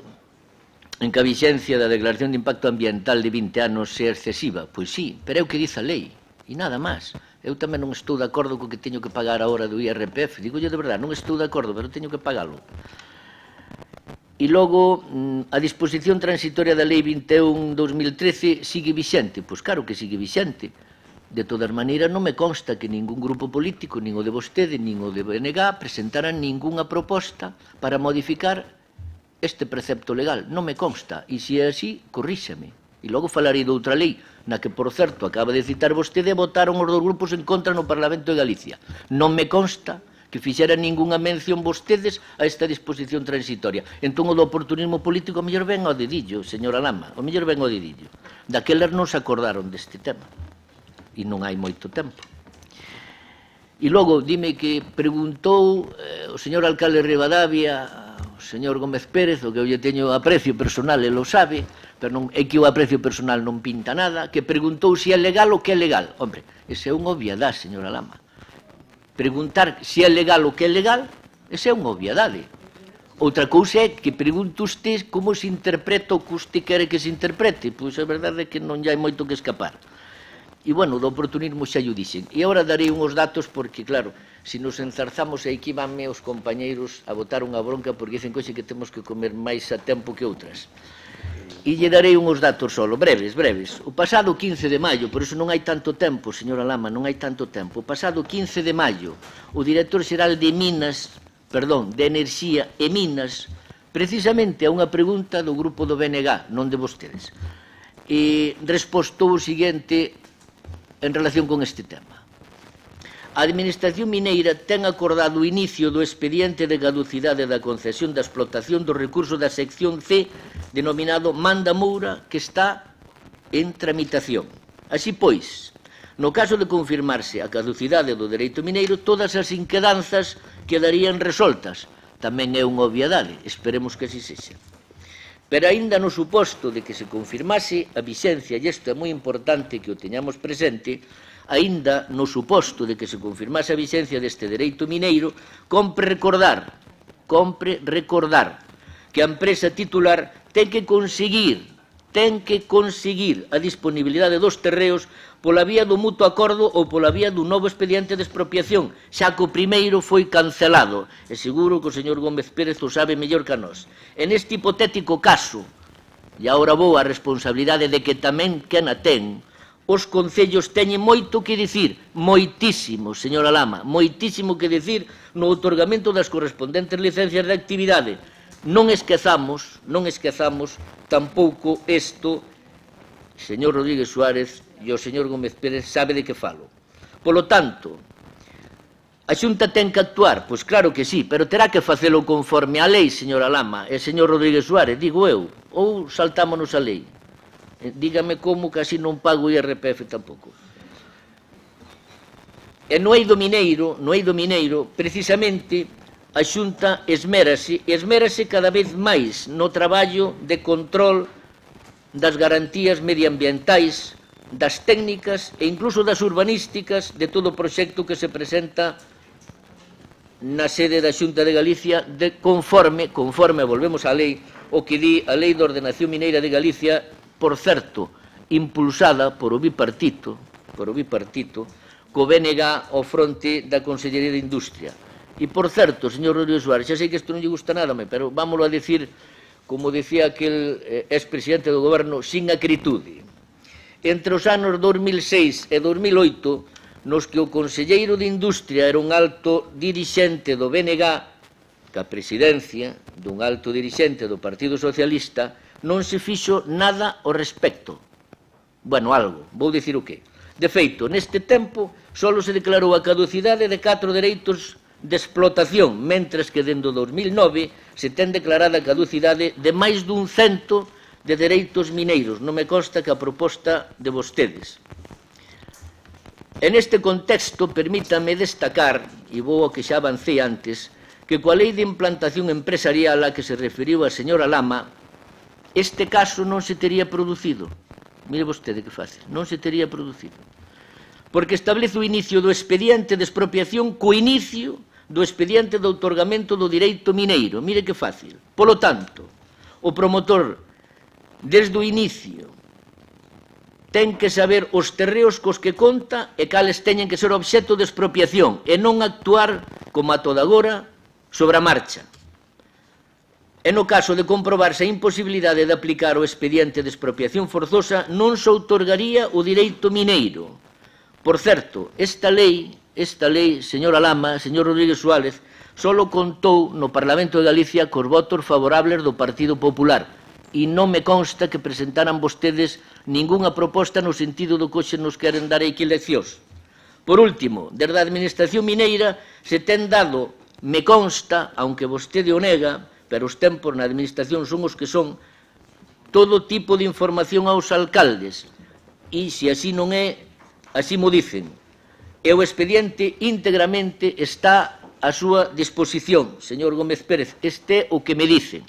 en que a vixencia da declaración de impacto ambiental de 20 anos sea excesiva. Pois sí, pero é o que diz a lei, e nada máis. Eu tamén non estou de acordo co que teño que pagar a hora do IRPF. Digo yo de verdade, non estou de acordo, pero teño que pagalo. E logo, a disposición transitoria da Lei 21/2013 sigue vixente? Pois claro que sigue vixente. De todas maneiras, non me consta que ningún grupo político, nin o de vostede, nin o de BNG, presentaran ningunha proposta para modificar este precepto legal. Non me consta. E se é así, corríxame. E logo falarei de outra lei, na que, por certo, acaba de citar vostede, votaron os 2 grupos en contra no Parlamento de Galicia. Non me consta que fixera ningunha mención vostedes a esta disposición transitoria. Entón, o do oportunismo político, o mellor ven ao dedillo, señora Lama, o mellor ven ao dedillo. Daquelas non se acordaron deste tema. E non hai moito tempo. E logo, dime que preguntou o señor alcalde Rivadavia, o señor Gómez Pérez, o que eu lle teño aprecio personal, ele o sabe, pero non, é que o aprecio personal non pinta nada, que preguntou se é legal o que é legal. Hombre, ese é unha obviedade, señora Lama. Preguntar se é legal o que é legal, esa é unha obviedade. Outra cousa é que pregunte usted como se interpreta o que usted quere que se interprete. Pois a verdade é que non hai moito que escapar. E, bueno, do oportunismo xa llo dixen. E agora darei uns datos porque, claro, se nos enzarzamos aquí vanme os compañeiros a botar unha bronca porque dicen que temos que comer máis a tempo que outras. E lle darei uns datos solo, breves. O pasado 15 de maio, por iso non hai tanto tempo, señora Lama, non hai tanto tempo. O pasado 15 de maio, o director xeral de Enerxía e Minas, precisamente a unha pregunta do grupo do BNG, non de vostedes, respostou o seguinte en relación con este tema. A Administración Mineira ten acordado o inicio do expediente de caducidade da concesión da explotación do recurso da sección C denominado Manda Moura, que está en tramitación. Así pois, no caso de confirmarse a caducidade do dereito mineiro, todas as inquedanzas quedarían resoltas. Tamén é unha obviedade, esperemos que así sexa. Pero aínda no suposto de que se confirmase a vixencia, e isto é moi importante que o teñamos presente, aínda no suposto de que se confirmase a vixencia deste dereito mineiro, compre recordar que a empresa titular ten que conseguir a disponibilidade dos terreos pola vía do mutuo acordo ou pola vía dun novo expediente de expropiación, xa que o primeiro foi cancelado. E seguro que o señor Gómez Pérez o sabe mellor que a nós. En este hipotético caso, e agora vou a responsabilidade de que tamén quen a ten, os concellos teñen moito que dicir, moitísimo, señora Lama, moitísimo que dicir no outorgamento das correspondentes licencias de actividade. Non esquezamos tampouco isto, señor Rodríguez Suárez e o señor Gómez Pérez sabe de que falo. Polo tanto, a Xunta ten que actuar? Pois claro que sí, pero terá que facelo conforme a lei, señora Lama e señor Rodríguez Suárez, digo eu, ou saltámonos a lei. Dígame como que así non pago IRPF tampouco. E no eido mineiro, precisamente, a Xunta esmérase cada vez máis no traballo de control das garantías medioambientais, das técnicas e incluso das urbanísticas de todo o proxecto que se presenta na sede da Xunta de Galicia conforme, volvemos á lei, o que di a Lei de Ordenación Mineira de Galicia, por certo, impulsada por o bipartito, co BNG ao fronte da Consellería de Industria. E, por certo, señor Rodríguez Suárez, xa sei que isto non lle gusta nada, pero vámoslo a decir, como decía aquel expresidente do goberno, sin acritude. Entre os anos 2006 e 2008, nos que o conselleiro de Industria era un alto dirixente do BNG, que a presidencia dun alto dirixente do Partido Socialista, non se fixo nada ao respecto. Bueno, algo, vou dicir o que. De feito, neste tempo, só se declarou a caducidade de 4 dereitos de explotación, mentres que dende o 2009 se ten declarada a caducidade de máis dun 100 de dereitos mineiros. Non me consta que a proposta de vostedes. En este contexto, permítame destacar, e vou ao que xa avancei antes, que coa lei de implantación empresarial a que se referiu a señora Lama, este caso non se tería producido. Mire vostede que fácil, non se tería producido. Porque establece o inicio do expediente de expropiación co inicio do expediente de outorgamento do direito mineiro. Mire que fácil. Polo tanto, o promotor, desde o inicio, ten que saber os terreos cos que conta e cales teñen que ser obxecto de expropiación e non actuar, como a toda agora, sobre a marcha. E no caso de comprobarse a imposibilidade de aplicar o expediente de expropiación forzosa, non se outorgaría o direito mineiro. Por certo, esta lei, señora Lama, señor Rodríguez Suárez, solo contou no Parlamento de Galicia cos votos favorables do Partido Popular e non me consta que presentaran vostedes ningunha proposta no sentido do que hoxe nos queren dar aquí leccións. Por último, desde a Administración Mineira se ten dado, me consta, aunque vostede o nega, pero os tempos na Administración son os que son, todo tipo de información aos alcaldes. E se así non é, así mo dicen. E o expediente íntegramente está a súa disposición, señor Gómez Pérez. Este é o que me dicen.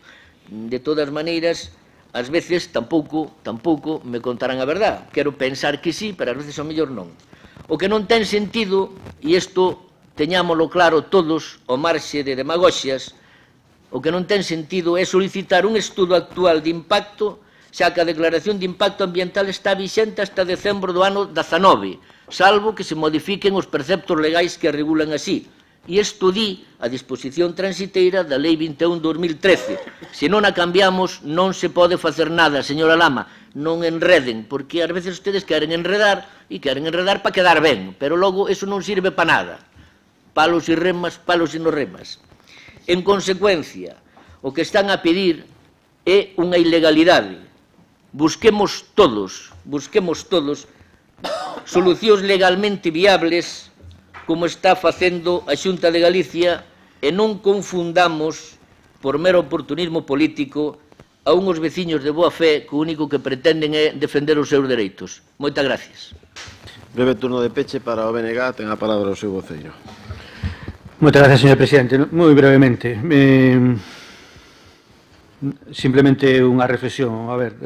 De todas maneiras, ás veces tampouco me contarán a verdad. Quero pensar que sí, pero ás veces ao mellor non. O que non ten sentido, e isto teñámolo claro todos, ao marxe de demagoxias, o que non ten sentido é solicitar un estudo actual de impacto xa que a declaración de impacto ambiental está vixente hasta decembro do ano 19, salvo que se modifiquen os preceptos legais que a regulan así. E isto di a disposición transiteira da Lei 21/2013. Se non a cambiamos, non se pode facer nada, señora Lama. Non enreden, porque ás veces ustedes queren enredar para quedar ben, pero logo eso non sirve para nada. Palos e remas, palos e no remas. En consecuencia, o que están a pedir é unha ilegalidade. Busquemos todos solucións legalmente viables como está facendo a Xunta de Galicia e non confundamos por mero oportunismo político a unhos veciños de boa fe que o único que pretenden é defender os seus dereitos. Moitas gracias. Breve turno de peche para o BNG, ten a palabra o seu voceiro. Moitas gracias, señor presidente. Moi brevemente. Simplemente unha reflexión. A ver,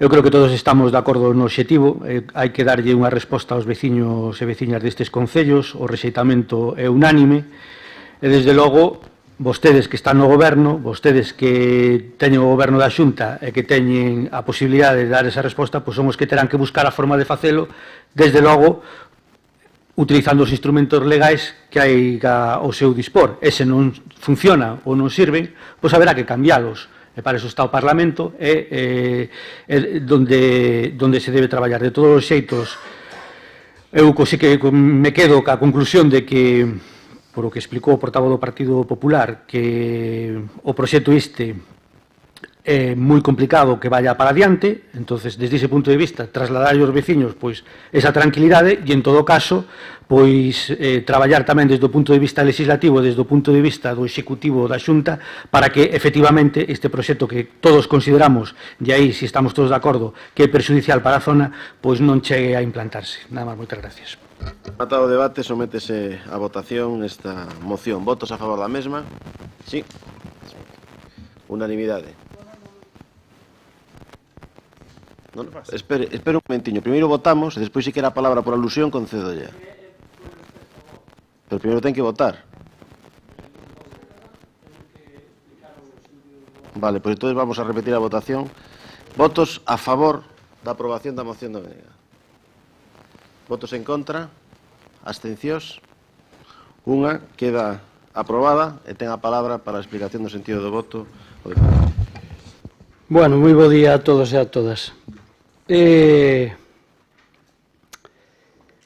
eu creo que todos estamos de acordo no obxectivo. Hai que darlle unha resposta aos veciños e veciñas destes concellos. O rexeitamento é unánime. E, desde logo, vostedes que están no goberno, vostedes que teñen o goberno da Xunta e que teñen a posibilidade de dar esa resposta, pois son os que terán que buscar a forma de facelo, desde logo, utilizando os instrumentos legais que hai ao seu dispor. E se non funciona ou non sirven, pois haberá que cambialos. E para eso está o Parlamento, donde se debe traballar. De todos os xeitos, eu sí que me quedo ca conclusión de que, por o que explicou o portavoz do Partido Popular, que o proxecto este é moi complicado que vaya para adiante. Entonces, desde ese punto de vista, trasladar aos veciños pois esa tranquilidade e, en todo caso, pois traballar tamén desde o punto de vista legislativo, desde o punto de vista do Executivo da Xunta, para que, efectivamente, este proxecto que todos consideramos, e aí, se estamos todos de acordo, que é perxudicial para a zona, pois non chegue a implantarse. Nada máis, moitas gracias. Matado o debate, sométese a votación esta moción. Votos a favor da mesma? Sí. Unanimidade. Non, espere un momentiño. Primeiro votamos e despois, se quere a palabra por alusión, concedo ya. Pero primeiro ten que votar. Vale, pois entonces vamos a repetir a votación. Votos a favor da aprobación da moción do BNG. Votos en contra? Abstencións? Unha queda aprobada e ten a palabra para a explicación do sentido do voto o deputado. Bueno, moi bo día a todos e a todas.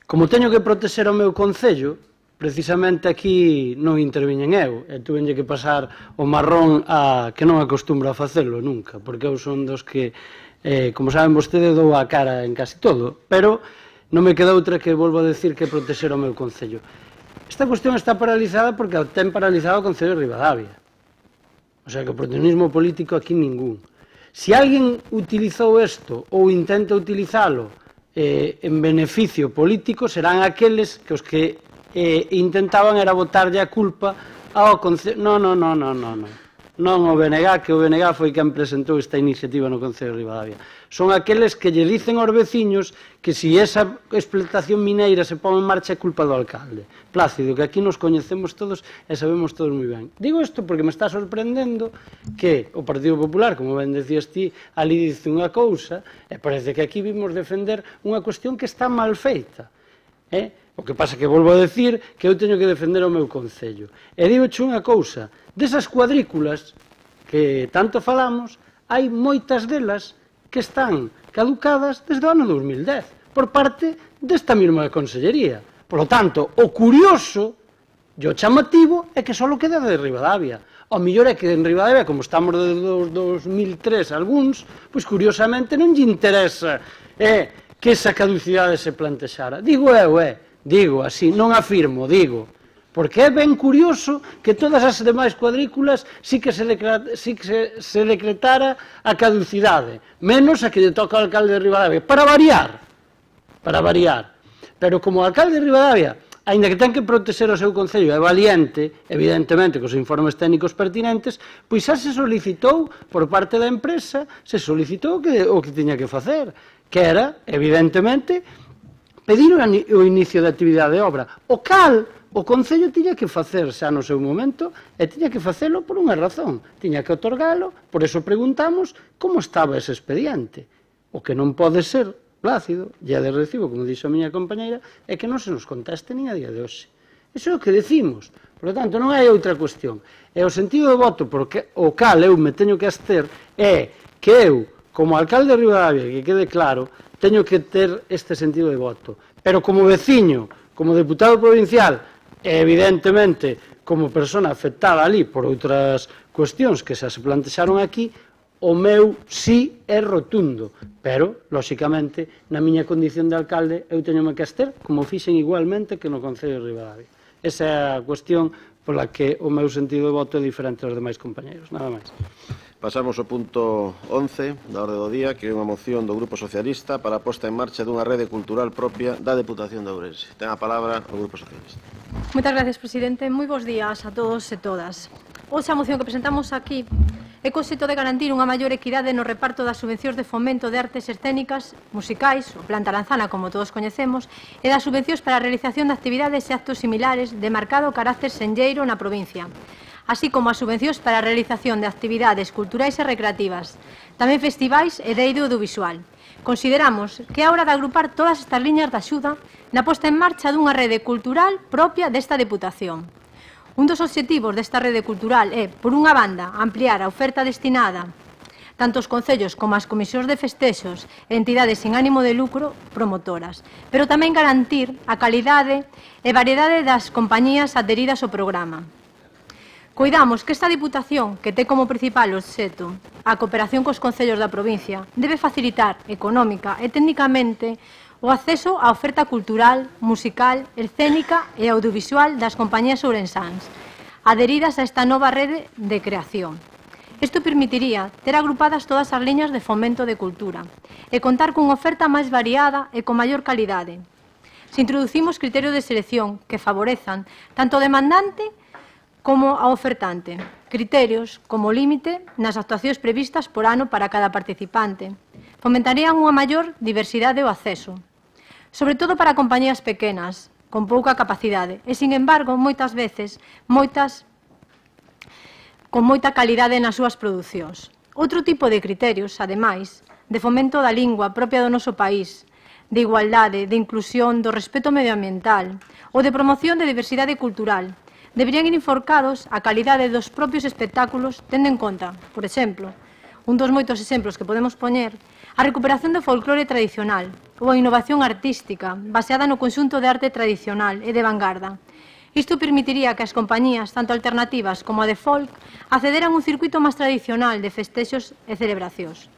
Como teño que protexer o meu concello, precisamente aquí non interviñen eu, e tuvenlle que pasar o marrón a que non acostumbro a facelo nunca, porque eu son dos que, como saben vostede, dou a cara en casi todo, pero non me queda outra que volvo a decir que protexer o meu concello. Esta cuestión está paralizada porque ten paralizado o Concello de Ribadavia. O sea, que o oportunismo político aquí ningún. Se alguén utilizou isto ou intenta utilizalo en beneficio político, serán aqueles que os que intentaban era botarlle a culpa ao Concello. Non o BNG, que o BNG foi quen presentou esta iniciativa no Concello de Ribadavia. Son aqueles que lle dicen aos veciños que se esa explotación mineira se pon en marcha é culpa do alcalde. Plácido, que aquí nos coñecemos todos e sabemos todos moi ben. Digo isto porque me está sorprendendo que o Partido Popular, como ben decías ti, ali dice unha cousa e parece que aquí vimos defender unha cuestión que está mal feita. O que pasa que volvo a decir que eu teño que defender o meu concello. E digoche unha cousa, desas cuadrículas que tanto falamos, hai moitas delas que están caducadas desde o ano 2010 por parte desta mesma consellería. Por lo tanto, o curioso e o chamativo é que só queda de Ribadavia. O mellor é que en Ribadavia, como estamos desde 2003 algúns, pois curiosamente non lle interesa que esa caducidade se plantexara. Digo eu, digo así, non afirmo, digo. Porque é ben curioso que todas as demais cuadrículas sí que se decretara a caducidade, menos a que lle toca ao alcalde de Ribadavia, para variar. Pero como o alcalde de Ribadavia, aínda que ten que protexer o seu concello, é valiente, evidentemente, cos informes técnicos pertinentes, pois xa se solicitou por parte da empresa, se solicitou o que tiña que facer, que era, evidentemente, pedir o inicio da actividade de obra, o cal O Concello tiña que facer xa no seu momento e tiña que facelo por unha razón. Tiña que otorgalo, por eso preguntamos como estaba ese expediente. O que non pode ser, Plácido, e de recibo, como dixo a miña compañeira, é que non se nos conteste nin a día de hoxe. Iso é o que decimos. Por lo tanto, non hai outra cuestión. E o sentido de voto porque o cal eu me teño que abster é que eu, como alcalde de Ribadavia, que quede claro, teño que ter este sentido de voto. Pero como veciño, como deputado provincial, e evidentemente como persona afectada ali por outras cuestións que xa se plantexaron aquí, o meu sí é rotundo, pero, lóxicamente, na miña condición de alcalde, eu teño que abster, como fixen igualmente que no Concello de Ribadavia. Esa é a cuestión pola que o meu sentido de voto é diferente aos demais compañeros, nada máis. Pasamos ao punto 11 da orde do día, que é unha moción do Grupo Socialista para a posta en marcha dunha rede cultural propia da Deputación de Ourense. Ten a palabra o Grupo Socialista. Moitas gracias, presidente. Moi bons días a todos e todas. Hoxe a moción que presentamos aquí é co obxecto de garantir unha maior equidade no reparto das subvencións de fomento de artes escénicas, musicais, o Plan Talanzana, como todos coñecemos, e das subvencións para a realización de actividades e actos similares de marcado carácter senlleiro na provincia, así como as subvencións para a realización de actividades culturais e recreativas, tamén festivais e de eido audiovisual. Consideramos que é hora de agrupar todas estas liñas de axuda na posta en marcha dunha rede cultural propia desta Deputación. Un dos obxectivos desta rede cultural é, por unha banda, ampliar a oferta destinada tanto aos concellos como ás comisións de festexos e entidades sin ánimo de lucro promotoras, pero tamén garantir a calidade e variedade das compañías adheridas ao programa. Coidamos que esta Deputación, que ten como principal obxecto a cooperación cos concellos da provincia, debe facilitar económica e técnicamente o acceso á oferta cultural, musical, escénica e audiovisual das compañías ourensáns, adheridas a esta nova rede de creación. Isto permitiría ter agrupadas todas as liñas de fomento de cultura e contar cunha oferta máis variada e con maior calidade. Se introducimos criterios de selección que favorezan tanto ao demandante como ao ofertante, criterios como límite nas actuacións previstas por ano para cada participante, fomentarían unha maior diversidade ao acceso, sobre todo para compañías pequenas, con pouca capacidade, e, sin embargo, moitas veces, con moita calidade nas súas producións. Outro tipo de criterios, ademais, de fomento da lingua propia do noso país, de igualdade, de inclusión, do respeto medioambiental ou de promoción de diversidade cultural, deberían ir enfocados á calidade dos propios espectáculos, tendo en conta, por exemplo, un dos moitos exemplos que podemos poñer, a recuperación do folclore tradicional ou a innovación artística baseada no conxunto de arte tradicional e de vanguarda. Isto permitiría que as compañías, tanto alternativas como a de folk, accederan a un circuito máis tradicional de festexos e celebracións.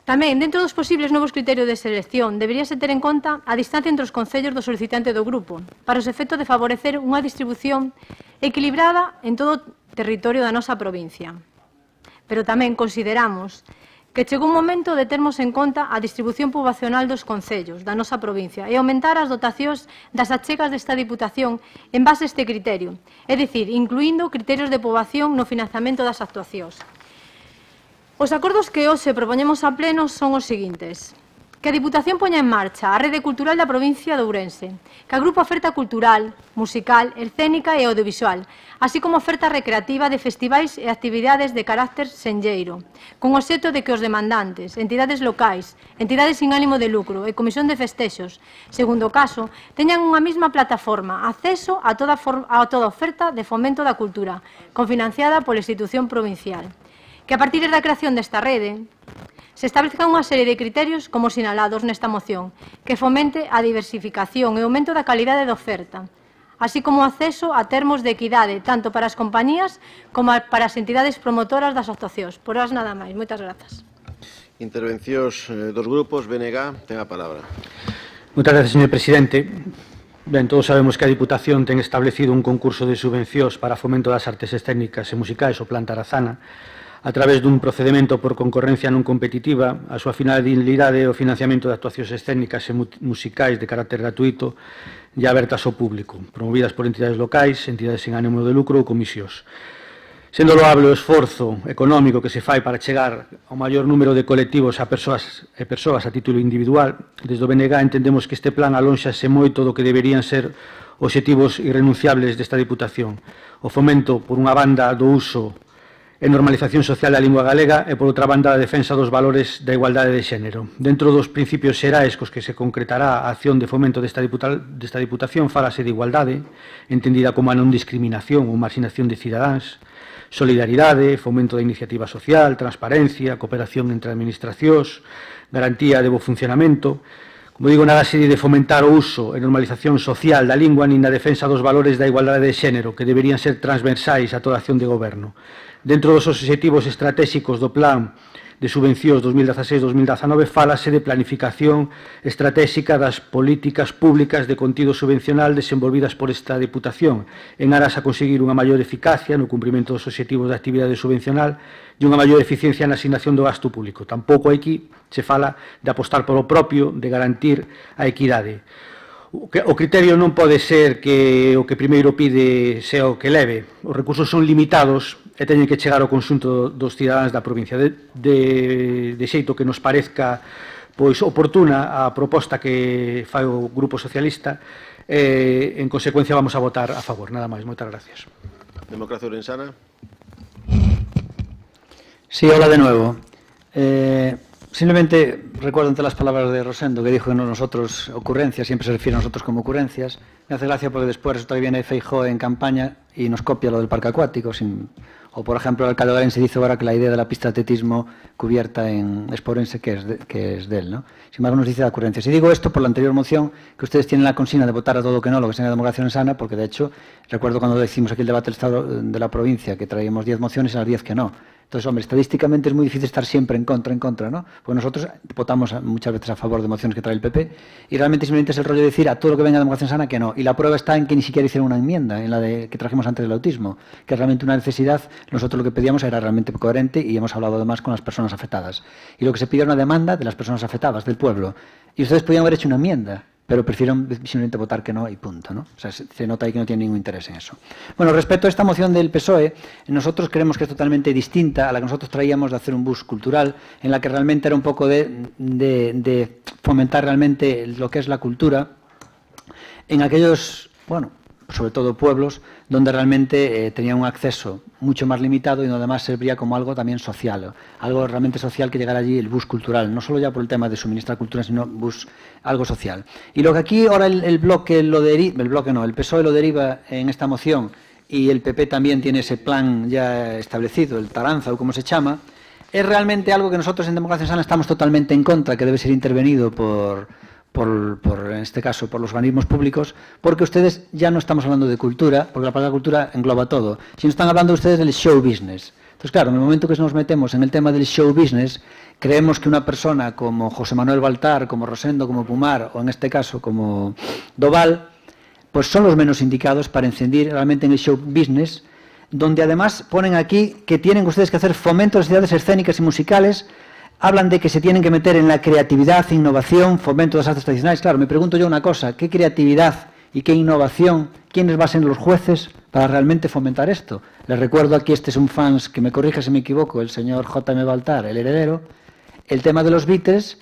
Tamén, dentro dos posibles novos criterios de selección, deberíase ter en conta a distancia entre os concellos do solicitante do grupo, para os efectos de favorecer unha distribución equilibrada en todo o territorio da nosa provincia. Pero tamén consideramos que chegou un momento de termos en conta a distribución poboacional dos concellos da nosa provincia e aumentar as dotacións das achegas desta Deputación en base a este criterio, é dicir, incluindo criterios de poboación no financiamento das actuacións. Os acordos que hoxe propoñemos a pleno son os seguintes: que a Deputación poña en marcha a rede cultural da provincia de Ourense, que agrupa oferta cultural, musical, escénica e audiovisual, así como oferta recreativa de festivais e actividades de carácter senlleiro, con o obxecto de que os demandantes, entidades locais, entidades sin ánimo de lucro e comisión de festexos, segundo o caso, teñan unha mesma plataforma, acceso a toda oferta de fomento da cultura, cofinanciada pola institución provincial. Que a partir da creación desta rede se establezcan unha serie de criterios como sinalados nesta moción, que fomente a diversificación e aumento da calidade da oferta, así como o acceso a termos de equidade, tanto para as compañías como para as entidades promotoras das actuacións. Por horas nada máis. Moitas grazas. Intervencións dos grupos. BNG, ten a palabra. Moitas gracias, señor presidente. Ben, todos sabemos que a Diputación ten establecido un concurso de subvencións para fomento das artes escénicas e musicais, o Plan Talanzana, a través dun procedimento por concorrencia non competitiva. A súa finalidade é o financiamento de actuacións escénicas e musicais de carácter gratuito e abertas ao público, promovidas por entidades locais, entidades sen ánimo de lucro ou comisións. Sendo loable o esforzo económico que se fai para chegar ao maior número de colectivos a persoas a título individual, desde o BNG entendemos que este plan alónxase moito do que deberían ser obxectivos irrenunciables desta Diputación. O fomento, por unha banda, do uso e normalización social da lingua galega e, por outra banda, a defensa dos valores da igualdade de xénero. Dentro dos principios xerais cos que se concretará a acción de fomento desta Diputación falase de igualdade, entendida como a non discriminación ou marxinación de cidadáns, solidaridade, fomento da iniciativa social, transparencia, cooperación entre administracións, garantía de bo funcionamento. Como digo, nada se de fomentar o uso e normalización social da lingua nin da defensa dos valores da igualdade de xénero, que deberían ser transversais a toda acción de goberno. Dentro dos obxectivos estratégicos do Plan de Subvencións 2016-2019 fálase de planificación estratégica das políticas públicas de contido subvencional desenvolvidas por esta Diputación en aras a conseguir unha maior eficacia no cumprimento dos obxectivos da actividade subvencional e unha maior eficiencia na asignación do gasto público. Tampouco aquí se fala de apostar polo propio, de garantir a equidade. O criterio non pode ser que o que primeiro pide sea o que leve. Os recursos son limitados e teñen que chegar ao conxunto dos cidadáns da provincia. De xeito que nos parezca oportuna a proposta que fai o Grupo Socialista, en consecuencia vamos a votar a favor. Nada máis. Moitas gracias. Democracia Orensana. Sí, hola de nuevo. Simplemente recuerdo entre las palabras de Rosendo que dijo que nosotros, ocurrencias, siempre se refiere a nosotros como ocurrencias. Me hace gracia porque después resulta que viene Feijóo en campaña y nos copia lo del parque acuático. O, por ejemplo, el alcalde de Orense dice ahora que la idea de la pista de atletismo cubierta en Esporense, que es de él, ¿no? Sin embargo, nos dice de ocurrencias. Y digo esto por la anterior moción, que ustedes tienen la consigna de votar a todo que no, lo que sea democracia sana, porque de hecho, recuerdo cuando decimos aquí el debate del Estado de la provincia, que traíamos 10 mociones y las 10 que no. Entonces, hombre, estadísticamente es muy difícil estar siempre en contra, ¿no? Porque nosotros votamos muchas veces a favor de mociones que trae el PP y realmente simplemente es el rollo de decir a todo lo que venga de democracia sana que no. Y la prueba está en que ni siquiera hicieron una enmienda, en la que trajimos antes del autismo, que es realmente una necesidad. Nosotros lo que pedíamos era realmente coherente y hemos hablado además con las personas afectadas. Y lo que se pide era una demanda de las personas afectadas, del pueblo. Y ustedes podían haber hecho una enmienda, pero prefirieron simplemente votar que no y punto, ¿no? O sea, se nota ahí que no tiene ningún interés en eso. Bueno, respecto a esta moción del PSOE, nosotros creemos que es totalmente distinta a la que nosotros traíamos de hacer un bus cultural, en la que realmente era un poco de fomentar realmente lo que es la cultura en aquellos, bueno, sobre todo pueblos, donde realmente tenían un acceso mucho más limitado y donde además serviría como algo también social, algo realmente social que llegara allí el bus cultural, no solo ya por el tema de suministrar cultura, sino algo social. Y lo que aquí ahora el PSOE lo deriva en esta moción y el PP también tiene ese plan ya establecido, el Taranza o como se llama, es realmente algo que nosotros en Democracia Sana estamos totalmente en contra, que debe ser intervenido en este caso, por los organismos públicos, porque ustedes ya no estamos hablando de cultura, porque la palabra cultura engloba todo, sino están hablando ustedes del show business. Entonces, claro, en el momento que nos metemos en el tema del show business, creemos que una persona como José Manuel Baltar, como Rosendo, como Pumar, o en este caso como Doval, pues son los menos indicados para incidir realmente en el show business, donde además ponen aquí que tienen ustedes que hacer fomento de las actividades escénicas y musicales. Hablan de que se tienen que meter en la creatividad, innovación, fomento de las artes tradicionales. Claro, me pregunto yo una cosa, ¿qué creatividad y qué innovación, quiénes van a ser los jueces para realmente fomentar esto? Les recuerdo aquí, este es un fans, que me corrija si me equivoco, el señor J.M. Baltar, el heredero, el tema de los Beatles,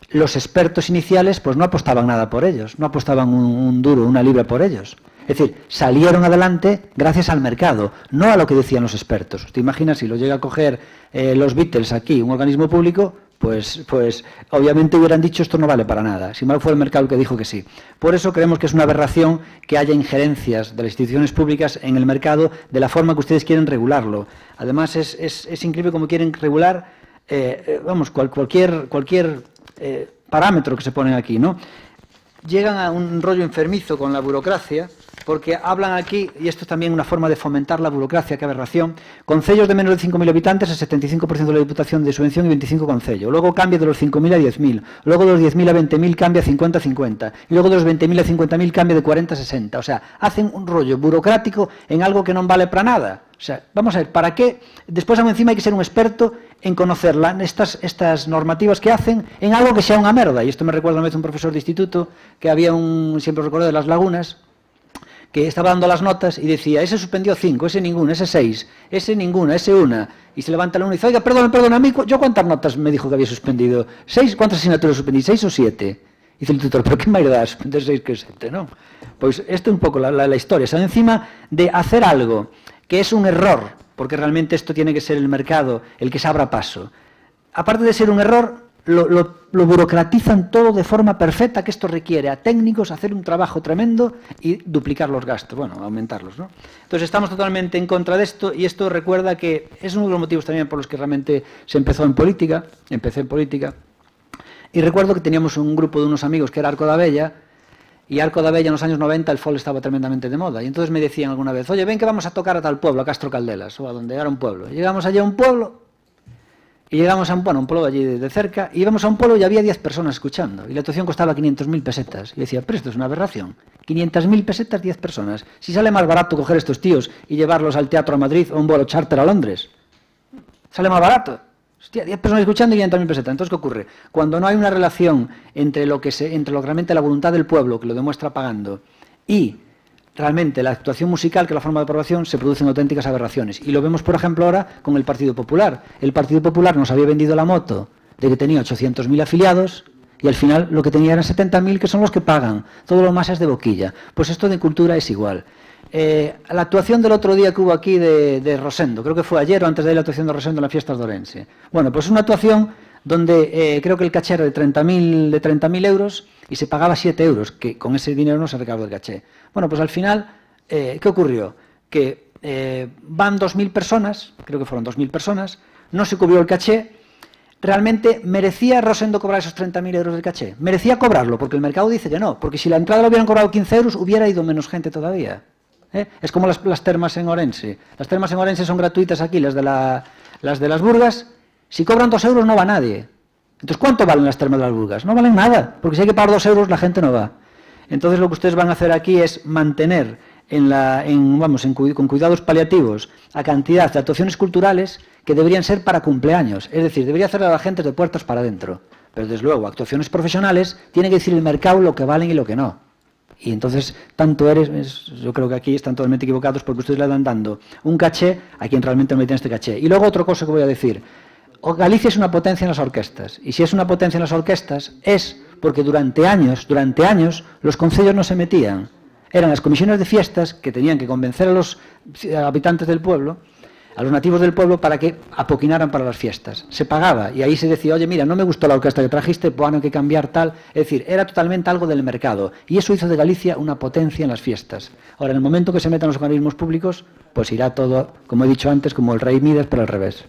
los expertos iniciales pues no apostaban nada por ellos, no apostaban un duro, una libra por ellos. Es decir, salieron adelante gracias al mercado, no a lo que decían los expertos. ¿Usted imagina si lo llega a coger los Beatles aquí, un organismo público? Pues obviamente hubieran dicho esto no vale para nada. Sin embargo, fue el mercado el que dijo que sí. Por eso creemos que es una aberración que haya injerencias de las instituciones públicas en el mercado de la forma que ustedes quieren regularlo. Además, es increíble cómo quieren regular cualquier parámetro que se ponen aquí, ¿no? Llegan a un rollo enfermizo con la burocracia, porque hablan aquí, y esto es también una forma de fomentar la burocracia, qué aberración, concellos de menos de 5.000 habitantes, el 75% de la Diputación de subvención y 25 concellos. Luego cambia de los 5.000 a 10.000. Luego de los 10.000 a 20.000 cambia a 50-50. Y luego de los 20.000 a 50.000 cambia de 40-60. O sea, hacen un rollo burocrático en algo que no vale para nada. O sea, vamos a ver, ¿para qué? Después, aún encima, hay que ser un experto en conocer estas normativas que hacen en algo que sea una merda. Y esto me recuerda una vez un profesor de instituto, que había siempre recuerdo de las lagunas, que estaba dando las notas y decía, ese suspendió 5, ese ninguna, ese 6, ese ninguna, ese 1. Y se levanta el uno y dice, oiga, perdona, a mí, ¿yo cuántas notas me dijo que había suspendido? 6, ¿cuántas asignaturas suspendí? 6 o 7. Dice el tutor, pero ¿qué me da suspender 6 que 7, no? Pues esto es un poco la historia. O sea, encima de hacer algo que es un error, porque realmente esto tiene que ser el mercado el que se abra paso. Aparte de ser un error, lo burocratizan todo de forma perfecta, que esto requiere a técnicos hacer un trabajo tremendo y duplicar los gastos, bueno, aumentarlos, ¿no? Entonces estamos totalmente en contra de esto y esto recuerda que es uno de los motivos también por los que realmente se empecé en política, y recuerdo que teníamos un grupo de unos amigos que era Arco da Vella, y Arco da Vella en los años 90 el folk estaba tremendamente de moda, y entonces me decían alguna vez, oye, ven que vamos a tocar a tal pueblo, a Castro Caldelas, o a donde era un pueblo. Y llegamos allí a un pueblo, y llegamos a un pueblo allí de cerca, y íbamos a un pueblo y había 10 personas escuchando, y la actuación costaba 500.000 pesetas. Y decía, pero esto es una aberración, 500.000 pesetas, 10 personas. Si sale más barato coger estos tíos y llevarlos al teatro a Madrid o un vuelo charter a Londres, sale más barato. Hostia, 10 personas escuchando y 500.000 pesetas. Entonces, ¿qué ocurre? Cuando no hay una relación entre lo que realmente la voluntad del pueblo, que lo demuestra pagando, y realmente la actuación musical, que es la forma de aprobación, se producen auténticas aberraciones. Y lo vemos, por ejemplo, ahora con el Partido Popular. El Partido Popular nos había vendido la moto de que tenía 800.000 afiliados y al final lo que tenía eran 70.000, que son los que pagan. Todo lo más es de boquilla. Pues esto de cultura es igual. La actuación del otro día que hubo aquí de Rosendo, creo que fue ayer o antes de la actuación de Rosendo en las fiestas de Orense. Bueno, pues es una actuación donde creo que el caché era de 30.000 euros y se pagaba 7 euros, que con ese dinero no se recaudó el caché. Bueno, pues al final, ¿qué ocurrió? Que van 2.000 personas, creo que fueron 2.000 personas, no se cubrió el caché. ¿Realmente merecía Rosendo cobrar esos 30.000 euros del caché? Merecía cobrarlo, porque el mercado dice que no, porque si la entrada lo hubieran cobrado 15 euros, hubiera ido menos gente todavía. Es como las termas en Orense. Las termas en Orense son gratuitas aquí, las de las Burgas. Si cobran 2 euros no va nadie. Entonces, ¿cuánto valen las termas de las Burgas? No valen nada, porque si hay que pagar 2 euros la gente no va. Entonces, lo que ustedes van a hacer aquí es mantener con cuidados paliativos a cantidad de actuaciones culturales que deberían ser para cumpleaños. Es decir, debería hacer a la gente de puertas para adentro. Pero, desde luego, actuaciones profesionales tiene que decir el mercado lo que valen y lo que no. Y entonces, yo creo que aquí están totalmente equivocados porque ustedes le dan dando un caché a quien realmente no tiene este caché. Y luego otra cosa que voy a decir. Galicia es una potencia en las orquestas. Y si es una potencia en las orquestas es porque durante años, los concellos no se metían. Eran las comisiones de fiestas que tenían que convencer a los habitantes del pueblo, a los nativos del pueblo, para que apoquinaran para las fiestas. Se pagaba y ahí se decía, oye, mira, no me gustó la orquesta que trajiste, pues hay que cambiar tal. Es decir, era totalmente algo del mercado. Y eso hizo de Galicia una potencia en las fiestas. Ahora, en el momento que se metan los organismos públicos, pues irá todo, como he dicho antes, como el rey Midas, pero al revés.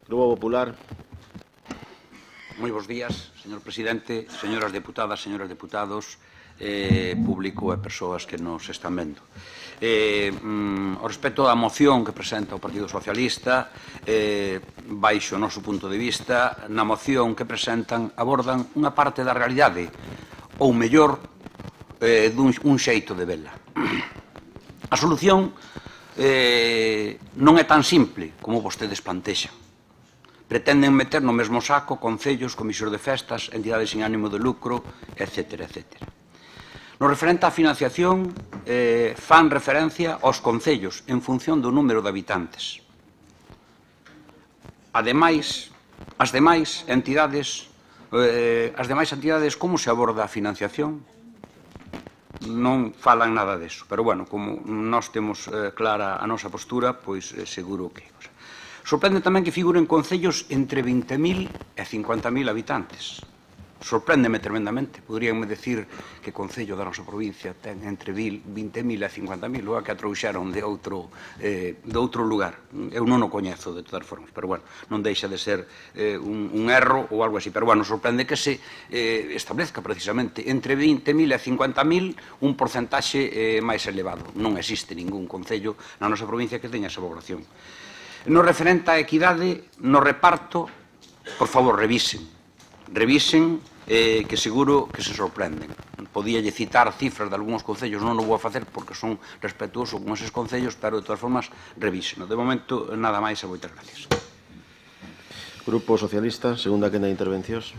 Grupo Popular. Moi bons días, señor presidente, señoras deputadas, señores deputados, público e persoas que nos están vendo. Ao respecto da moción que presenta o Partido Socialista, baixo o noso punto de vista, na moción que presentan abordan unha parte da realidade, ou mellor, un xeito de vela. A solución non é tan simple como vostedes plantexan. Pretenden meter no mesmo saco concellos, comisións de festas, entidades sin ánimo de lucro, etc. No referente á financiación, fan referencia aos concellos en función do número de habitantes. Ademais, as demais entidades, como se aborda a financiación? Non falan nada deso, pero, bueno, como nós temos clara a nosa postura, pois seguro que... Sorprende tamén que figuren concellos entre 20.000 e 50.000 habitantes. Sorpréndeme tremendamente. Poderíanme decir que concello da nosa provincia ten entre 20.000 e 50.000, lugar que a trouxeron de outro lugar. Eu non o coñezo de todas formas, pero, bueno, non deixa de ser un erro ou algo así. Pero, bueno, sorprende que se establezca precisamente entre 20.000 e 50.000 un porcentaxe máis elevado. Non existe ningún concello na nosa provincia que teña esa población. No referente á equidade, no reparto, por favor, revisen, que seguro que se sorprenden. Podíalle citar cifras de algúns concellos, non o vou a facer porque son respetuoso con eses concellos, pero de todas formas, revisen. De momento, nada máis e moitas gracias. Grupo Socialista, segunda quenda de intervencións.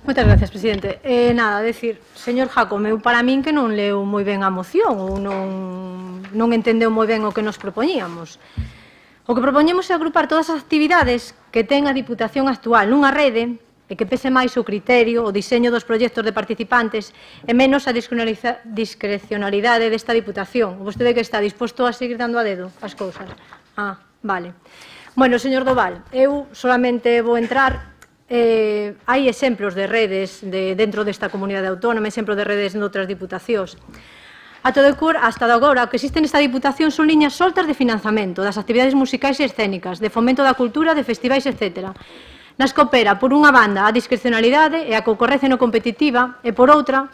Moitas gracias, presidente. Nada, decir, señor Jacome, para min que non leu moi ben a moción ou non entendeu moi ben o que nos propoñíamos. O que propoñemos é agrupar todas as actividades que ten a Diputación actual nunha rede e que pese máis o criterio, o diseño dos proxectos de participantes e menos a discrecionalidade desta Diputación. Vostede que está disposto a seguir dando a dedo as cousas? Ah, vale. Bueno, señor Doval, eu solamente vou entrar... hai exemplos de redes dentro desta comunidade autónoma, exemplos de redes noutras diputacións. Hasta agora, o que existe nesta Diputación son liñas soltas de financiamento das actividades musicais e escénicas, de fomento da cultura, de festivais, etc. Nas que opera, por unha banda, a discrecionalidade e a concorrencia no competitiva, e por outra,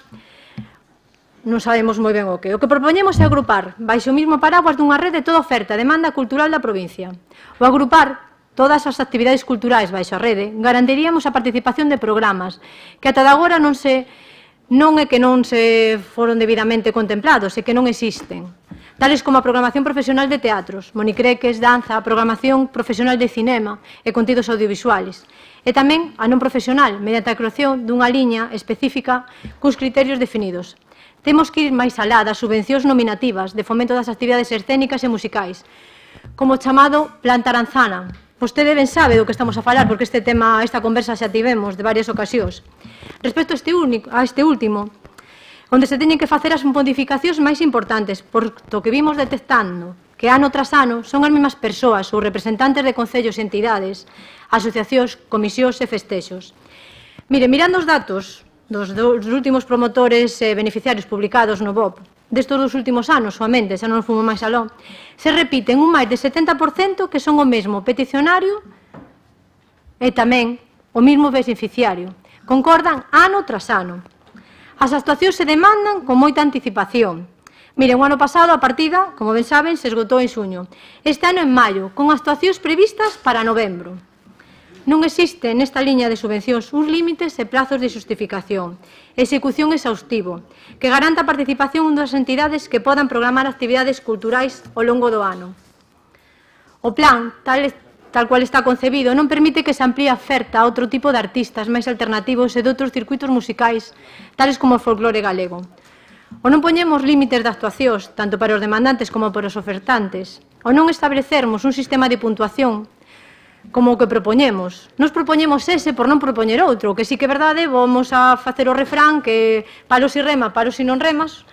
non sabemos moi ben o que. O que propoñemos é agrupar, baixo o mismo paraguas dunha rede, toda oferta e demanda cultural da provincia. O agrupar todas as actividades culturais baixo a rede, garantiríamos a participación de programas que ata agora non é que non se foron debidamente contemplados, é que non existen, tales como a programación profesional de teatros, monicreques, danza, a programación profesional de cinema e contidos audiovisuales, e tamén a non profesional, mediante a creación dunha liña específica cuns criterios definidos. Temos que ir máis alá das subvencións nominativas de fomento das actividades escénicas e musicais, como o chamado Plan Taranzana. Vostede ben sabe do que estamos a falar, porque esta conversa xa tivemos de varias ocasións. Respecto a este último, onde se teñen que facer as modificacións máis importantes, porto que vimos detectando que ano tras ano son as mesmas persoas ou representantes de concellos e entidades, asociacións, comisións e festexos. Mire, mirando os datos dos últimos promotores e beneficiarios publicados no BOP, destos dos últimos anos, soamente, xa non fumo máis aló, se repiten un máis de 70% que son o mesmo peticionario e tamén o mesmo beneficiario. Concordan ano tras ano. As actuacións se demandan con moita anticipación. Miren, o ano pasado a partida, como ben saben, se esgotou en xuño. Este ano en maio, con actuacións previstas para novembro. Non existe nesta liña de subvencións uns límites e plazos de xustificación, execución exhaustivo, que garanta a participación das entidades que podan programar actividades culturais ao longo do ano. O plan, tal cual está concebido, non permite que se amplíe a oferta a outro tipo de artistas máis alternativos e de outros circuitos musicais, tales como o folclore galego. O non poñemos límites de actuacións, tanto para os demandantes como para os ofertantes. O non establecermos un sistema de puntuación como o que propoñemos. Nos propoñemos ese por non propoñer outro, que sí que é verdade, vamos a facer o refrán que palo si rema, palo si non remas,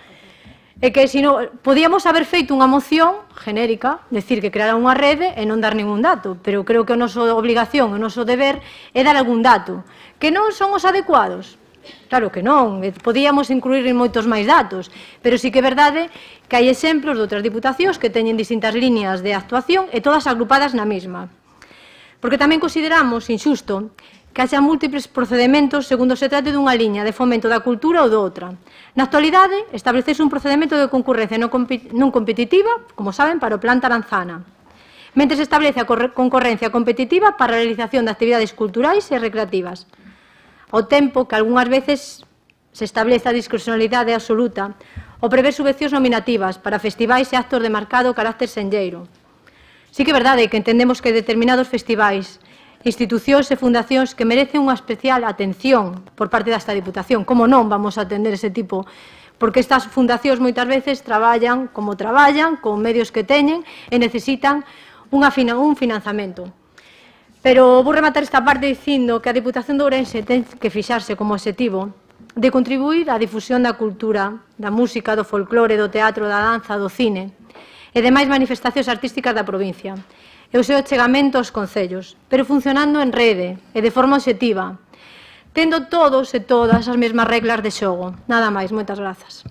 e que se non, podíamos haber feito unha moción genérica, decir que creara unha rede e non dar ningún dato, pero creo que a nosa obligación, o noso deber é dar algún dato. Que non son os adecuados? Claro que non, podíamos incluir moitos máis datos, pero sí que é verdade que hai exemplos de outras diputacións que teñen distintas líneas de actuación e todas agrupadas na mesma. Porque tamén consideramos injusto que haxa múltiples procedementos segundo se trate dunha liña de fomento da cultura ou doutra. Na actualidade, establecese un procedemento de concurrencia non competitiva, como saben, para o Plan Taranzana, mentre se establece a concorrencia competitiva para a realización de actividades culturais e recreativas. Ao tempo que algunhas veces se establece a discrecionalidade absoluta ou prever subvencións nominativas para festivais e actos de marcado carácter senlleiro. Sí que é verdade que entendemos que determinados festivais, institucións e fundacións que merecen unha especial atención por parte desta Diputación. Como non vamos a atender ese tipo? Porque estas fundacións moitas veces traballan como traballan, con medios que teñen e necesitan un financiamento. Pero vou rematar esta parte dicindo que a Diputación de Ourense ten que fixarse como objetivo de contribuir á difusión da cultura, da música, do folclore, do teatro, da danza, do cine e demais manifestacións artísticas da provincia e o seu achegamento aos concellos, pero funcionando en rede e de forma obxectiva, tendo todos e todas as mesmas reglas de xogo. Nada máis, moitas grazas.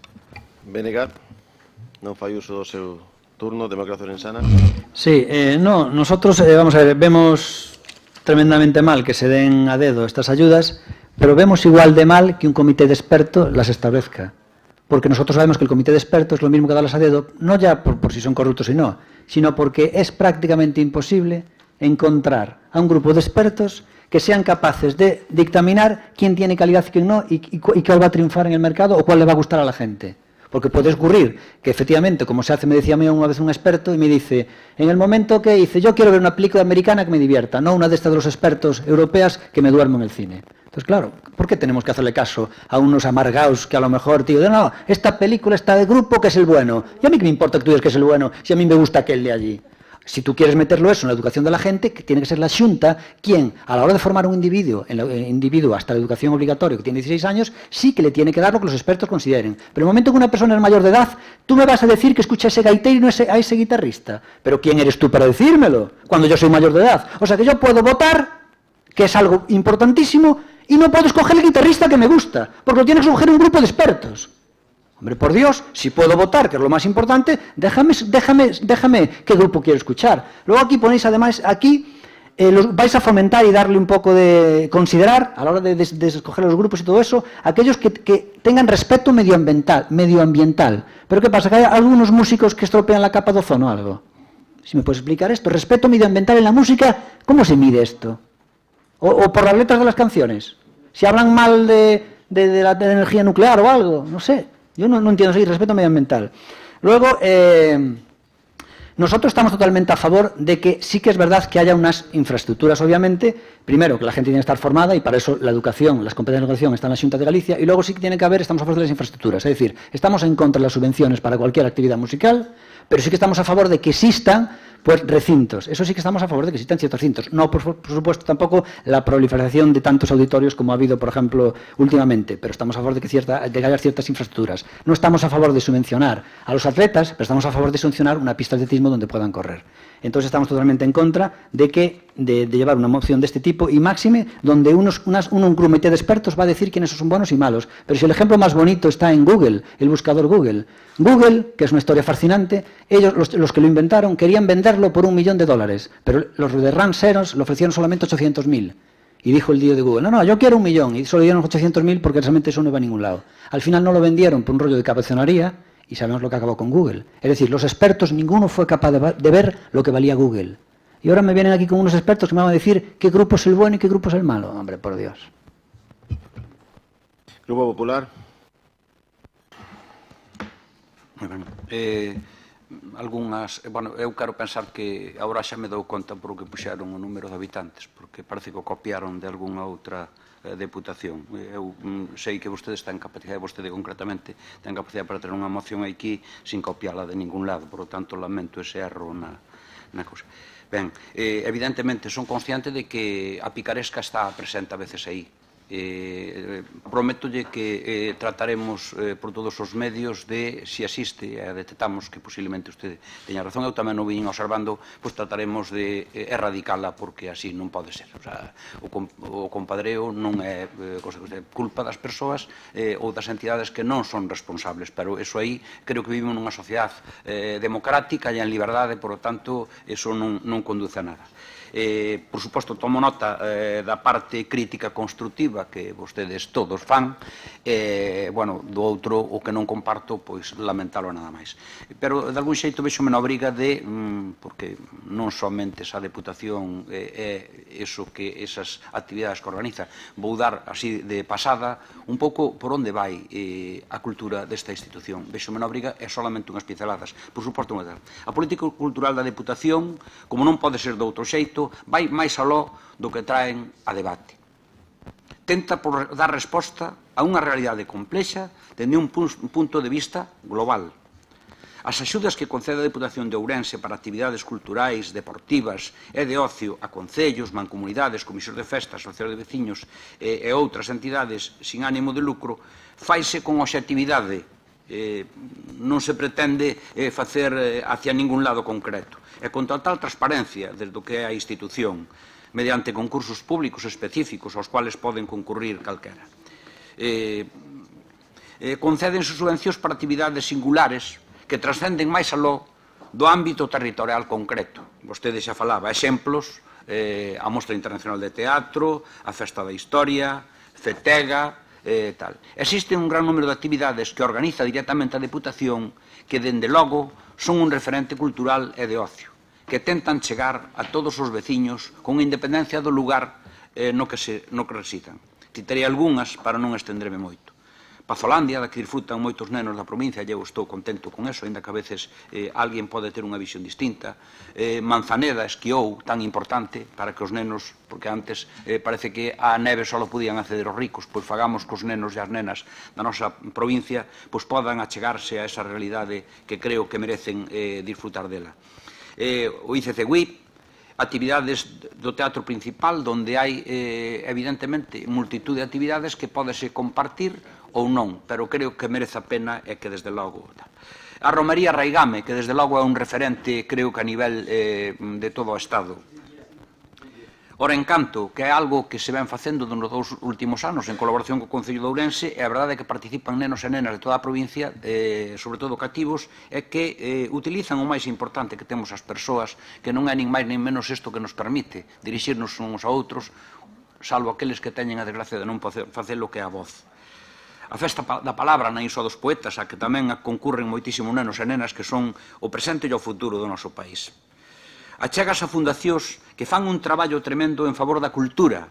Benegar, non fai uso do seu turno, Democracia Orensana. Sí, nosotros, vamos a ver, vemos tremendamente mal que se den a dedo estas ayudas, pero vemos igual de mal que un comité de expertos las establezca. Porque nosotros sabemos que el comité de expertos es lo mismo que darlas a dedo, no ya por si son corruptos o no, sino porque es prácticamente imposible encontrar a un grupo de expertos que sean capaces de dictaminar quién tiene calidad y quién no, y cuál va a triunfar en el mercado o cuál le va a gustar a la gente. Porque puede ocurrir que efectivamente, como se hace, me decía a mí una vez un experto y me dice, en el momento que dice, yo quiero ver una película americana que me divierta, no una de estas de los expertos europeas que me duermo en el cine. Entonces, claro, ¿por qué tenemos que hacerle caso a unos amargaos que a lo mejor, tío, no, esta película está de grupo que es el bueno? Y a mí que me importa que tú digas que es el bueno, si a mí me gusta aquel de allí. Si tú quieres meterlo eso en la educación de la gente, que tiene que ser la Xunta quien, a la hora de formar un individuo hasta la educación obligatoria, que tiene 16 años, sí que le tiene que dar lo que los expertos consideren. Pero en el momento que una persona es mayor de edad, tú me vas a decir que escucha a ese gaitero y no a ese guitarrista. Pero ¿quién eres tú para decírmelo? Cuando yo soy mayor de edad. O sea que yo puedo votar, que es algo importantísimo, y no puedo escoger el guitarrista que me gusta, porque lo tiene que escoger un grupo de expertos. Hombre, por Dios, si puedo votar, que es lo más importante, déjame qué grupo quiero escuchar. Luego aquí ponéis, además, vais a fomentar y darle un poco de considerar, a la hora de escoger los grupos y todo eso, aquellos que tengan respeto medioambiental. Pero ¿qué pasa? ¿Que hay algunos músicos que estropean la capa de ozono o algo? Si me puedes explicar esto. Respeto medioambiental en la música, ¿cómo se mide esto? O por las letras de las canciones. Si hablan mal de la energía nuclear o algo, no sé. Yo no entiendo, sí, respeto medioambiental. Luego, nosotros estamos totalmente a favor de que sí que es verdad que haya unas infraestructuras, obviamente. Primero, que la gente tiene que estar formada y para eso la educación, las competencias de educación están en la Xunta de Galicia. Y luego sí que tiene que haber, estamos a favor de las infraestructuras. Es decir, estamos en contra de las subvenciones para cualquier actividad musical, pero sí que estamos a favor de que existan recintos. Eso sí que estamos a favor de que existan ciertos recintos. No, por supuesto, tampoco la proliferación de tantos auditorios como ha habido, por ejemplo, últimamente, pero estamos a favor de que haya ciertas infraestructuras. No estamos a favor de subvencionar a los atletas, pero estamos a favor de subvencionar una pista de atletismo donde puedan correr. Entonces estamos totalmente en contra de llevar una moción de este tipo y máxime donde un comité de expertos va a decir quiénes son buenos y malos. Pero si el ejemplo más bonito está en Google, el buscador Google. Google, que es una historia fascinante, ellos, los que lo inventaron, querían venderlo por $1 millón, pero los de Ranseros lo ofrecieron solamente 800.000. Y dijo el tío de Google, no, yo quiero 1 millón, y solo dieron 800.000 porque realmente eso no iba a ningún lado. Al final no lo vendieron por un rollo de cabezonería, y sabemos lo que acabó con Google. Es decir, los expertos, ninguno fue capaz de ver lo que valía Google. Y ahora me vienen aquí con unos expertos que me van a decir qué grupo es el bueno y qué grupo es el malo. Hombre, por Dios. Grupo Popular. Moi ben. Eu quero pensar que agora xa me dou conta por que puxeron o número de habitantes, porque parece que o copiaron de algunha outra deputación. Eu sei que vostedes ten capacidade, vostede concretamente ten capacidade para ter unha moción aquí sin copiala de ningún lado, por lo tanto lamento ese erro na cousa. Ben, evidentemente son consciente de que a picaresca está presente a veces aí. Prométolle que trataremos por todos os medios de, se existe, detectamos que posiblemente usted teña razón, eu tamén o vin observando, pois trataremos de erradicala porque así non pode ser. O sea, o compadreo non é culpa das persoas ou das entidades que non son responsables, pero eso aí creo que vivimos nunha sociedade democrática e en liberdade, por lo tanto, eso non conduce a nada. Por suposto, tomo nota da parte crítica constructiva que vostedes todos fan, do outro, o que non comparto, pois lamentalo nada máis. Pero, de algún xeito, vexome na obriga de, porque non somente esa deputación é eso que esas actividades que organiza, vou dar así de pasada un pouco por onde vai a cultura desta institución. Vexome na obriga é solamente unhas pinceladas. Por suposto, a política cultural da deputación, como non pode ser de outro xeito, vai máis aló do que traen a debate. Tenta por dar resposta a unha realidade complexa dende un punto de vista global. As axudas que concede a Deputación de Ourense para actividades culturais, deportivas e de ocio a concellos, mancomunidades, comisións de festas, asociacións de veciños e outras entidades sin ánimo de lucro, faise con obxectividade. Non se pretende facer hacia ningún lado concreto. E con total transparencia desde o que é a institución, mediante concursos públicos específicos aos cuales poden concurrir calquera. Concédense subvencións para actividades singulares que trascenden máis aló do ámbito territorial concreto. Vostede xa falaba exemplos, a Mostra Internacional de Teatro, a Festa da Historia, Fetega, tal. Existe un gran número de actividades que organiza directamente a Deputación que, dende logo, son un referente cultural e de ocio, que tentan chegar a todos os veciños con independencia do lugar no que residan. Citarei algunhas para non estenderme moito. Pazolandia, da que disfrutan moitos nenos da provincia, e eu estou contento con eso, ainda que a veces alguén pode ter unha visión distinta. Manzaneda esquiou, tan importante para que os nenos, porque antes parece que a neve só podían acceder os ricos, pois fagamos que os nenos e as nenas da nosa provincia pois podan achegarse a esa realidade que creo que merecen disfrutar dela. O ICCWI, actividades do teatro principal, onde hai, evidentemente, multitud de actividades que podese compartir ou non, pero creo que merece a pena e que, desde logo... A Romería Raigame, que, desde logo, é un referente, creo que a nivel de todo o Estado. Ora, Encanto, que é algo que se ven facendo nos 2 últimos anos en colaboración co Concello de Ourense, e a verdade é que participan nenos e nenas de toda a provincia, sobre todo cativos, e que utilizan o máis importante que temos as persoas, que non é nin máis nin menos isto que nos permite dirixirnos uns a outros, salvo aqueles que teñen a desgracia de non facelo, que é a voz. A Festa da Palabra na Iso dos Poetas, a que tamén concurren moitísimos nenos e nenas que son o presente e o futuro do noso país. Achegas a fundacións que fan un traballo tremendo en favor da cultura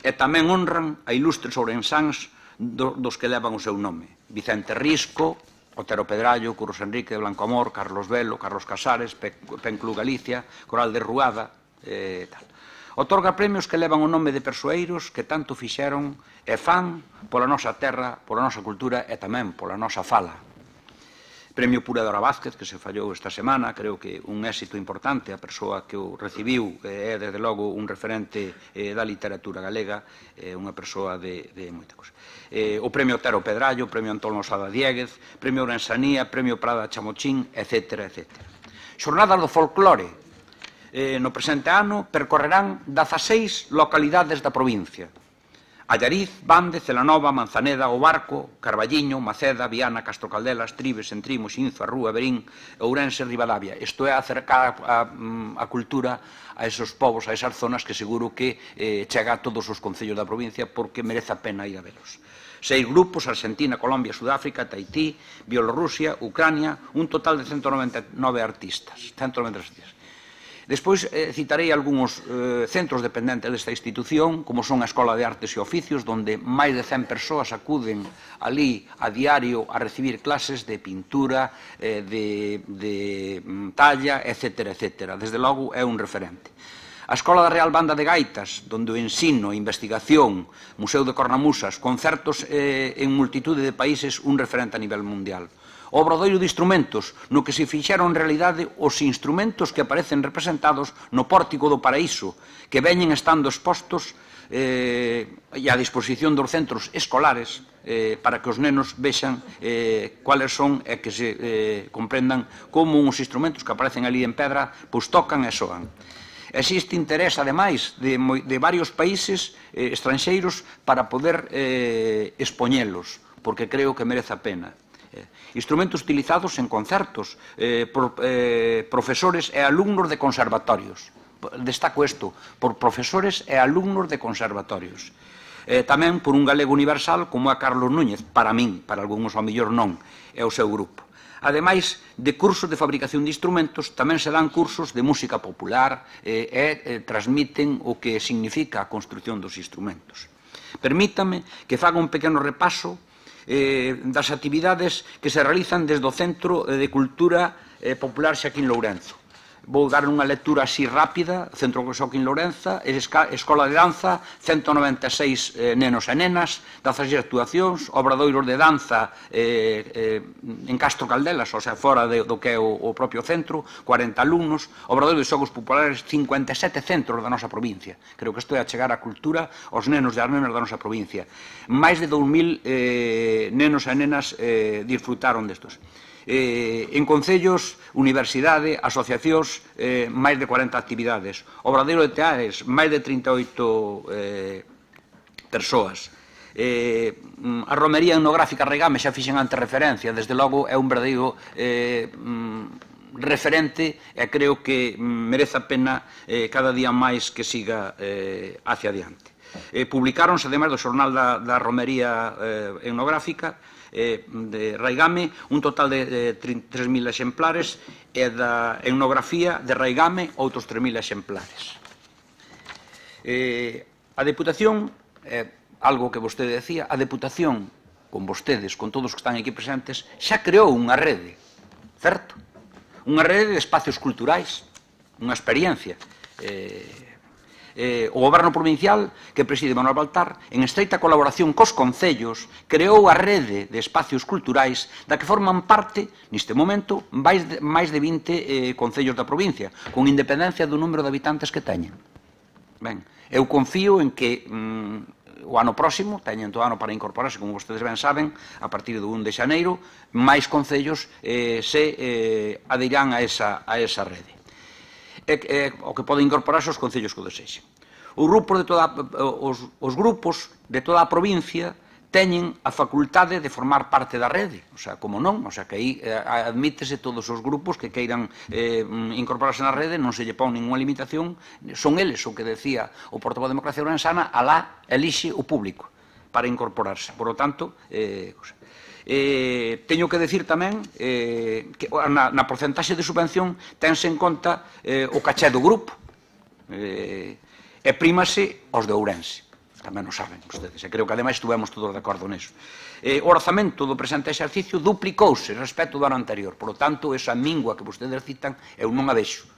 e tamén honran a ilustres ourensáns dos que levan o seu nome. Vicente Risco, Otero Pedrallo, Curros Enrique de Blanco Amor, Carlos Velo, Carlos Casares, Pen Club Galicia, Coral de Ruada, tal. Otorga premios que levan o nome de persoeiros que tanto fixeron e fan pola nosa terra, pola nosa cultura e tamén pola nosa fala. Premio Puradora Vázquez, que se fallou esta semana, creo que un éxito importante, a persoa que o recibiu é, desde logo, un referente da literatura galega, unha persoa de moita cosa. O Premio Otero Pedrallo, o Premio Antón Losada Dieguez, Premio Ourensanía, Premio Prada Chamochín, etc. Xornadas do folclore. No presente ano percorrerán 16 localidades da provincia. Allariz, Bande, Celanova, Manzaneda, O Barco, Carballiño, Maceda, Viana, Castro Caldelas, Tribes, Entrimo, Xinzo, Rúa, Verín, Ourense, Ribadavia. Isto é acercar a cultura a esos povos, a esas zonas que seguro que chega a todos os concellos da provincia porque merece a pena ir a velos. 6 grupos, Argentina, Colombia, Sudáfrica, Tahití, Bielorrusia, Ucrania, un total de 199 artistas. Despois citarei algúns centros dependentes desta institución, como son a Escola de Artes e Oficios, onde máis de 100 persoas acuden ali a diario a recibir clases de pintura, de talla, etc. Desde logo é un referente. A Escola da Real Banda de Gaitas, onde o ensino, investigación, Museo de Cornamusas, concertos en multitude de países, un referente a nivel mundial. O Obradoiro de Instrumentos, no que se fixeron en realidade os instrumentos que aparecen representados no Pórtico do Paraíso, que veñen estando expostos e a disposición dos centros escolares para que os nenos vexan cuáles son e que se comprendan como uns instrumentos que aparecen ali en pedra pois tocan e soan. Existe interés, ademais, de varios países estranxeiros para poder expoñelos, porque creo que merece a pena. Instrumentos utilizados en concertos por profesores e alumnos de conservatorios. Destaco isto, por profesores e alumnos de conservatorios. Tamén por un galego universal como é Carlos Núñez, para min, para algúns ao mellor non, é o seu grupo. Ademais de cursos de fabricación de instrumentos, tamén se dan cursos de música popular e transmiten o que significa a construción dos instrumentos. Permítame que faga un pequeno repaso das actividades que se realizan desde o Centro de Cultura Popular Xaquín Lourenzo. Vou dar unha lectura así rápida. Centro Xaquín Lourenzo, Escola de Danza, 196 nenos e nenas, 16 actuacións, obradoiros de danza en Castro Caldelas, ou sea, fora do que é o propio centro, 40 alumnos, obradoiros de xogos populares, 57 centros da nosa provincia. Creo que isto é a chegar a cultura aos nenos e as nenas da nosa provincia. Máis de 2.000 nenos e nenas disfrutaron destos. En concellos, universidade, asociacións, máis de 40 actividades. Obradoiro de Teares, máis de 38 persoas. A romería etnográfica Raigame xa fixen antes referencia, desde logo é un verdadeiro referente e creo que merece a pena cada día máis que siga hacia adiante. Publicaronse, ademais do xornal da romería etnográfica de Raigame, un total de 3.000 exemplares e da etnografía de Raigame outros 3.000 exemplares. A Deputación, algo que vostede decía, a Deputación con vostedes, con todos os que están aquí presentes, xa creou unha rede, certo? Unha rede de espacios culturais, unha experiencia. O Goberno provincial, que preside Manuel Baltar, en estreita colaboración cos concellos, creou a rede de espacios culturais da que forman parte, neste momento, máis de 20 concellos da provincia, con independencia do número de habitantes que teñen. Ben, eu confío en que o ano próximo, teñen todo o ano para incorporarse, como vostedes ben saben, a partir do 1 de xaneiro, máis concellos se adeirán a esa rede. O que poden incorporarse os concellos que o desexen. Os grupos de toda a provincia teñen a facultade de formar parte da rede, o sea, como non, o sea, que aí admítese todos os grupos que queiran incorporarse na rede, non se lle pon ninguna limitación, son eles o que decía o portavoz de Democracia Ourensana, alá elixe o público para incorporarse. Por lo tanto, teño que decir tamén que na porcentaxe de subvención tense en conta o caché do grupo e prímase aos de Ourense. Tamén o saben ustedes, e creo que ademais estuvemos todos de acordo neso. O orzamento do presente exercicio duplicouse respecto do ano anterior, por lo tanto, esa mingua que vostedes citan, eu non a vexo.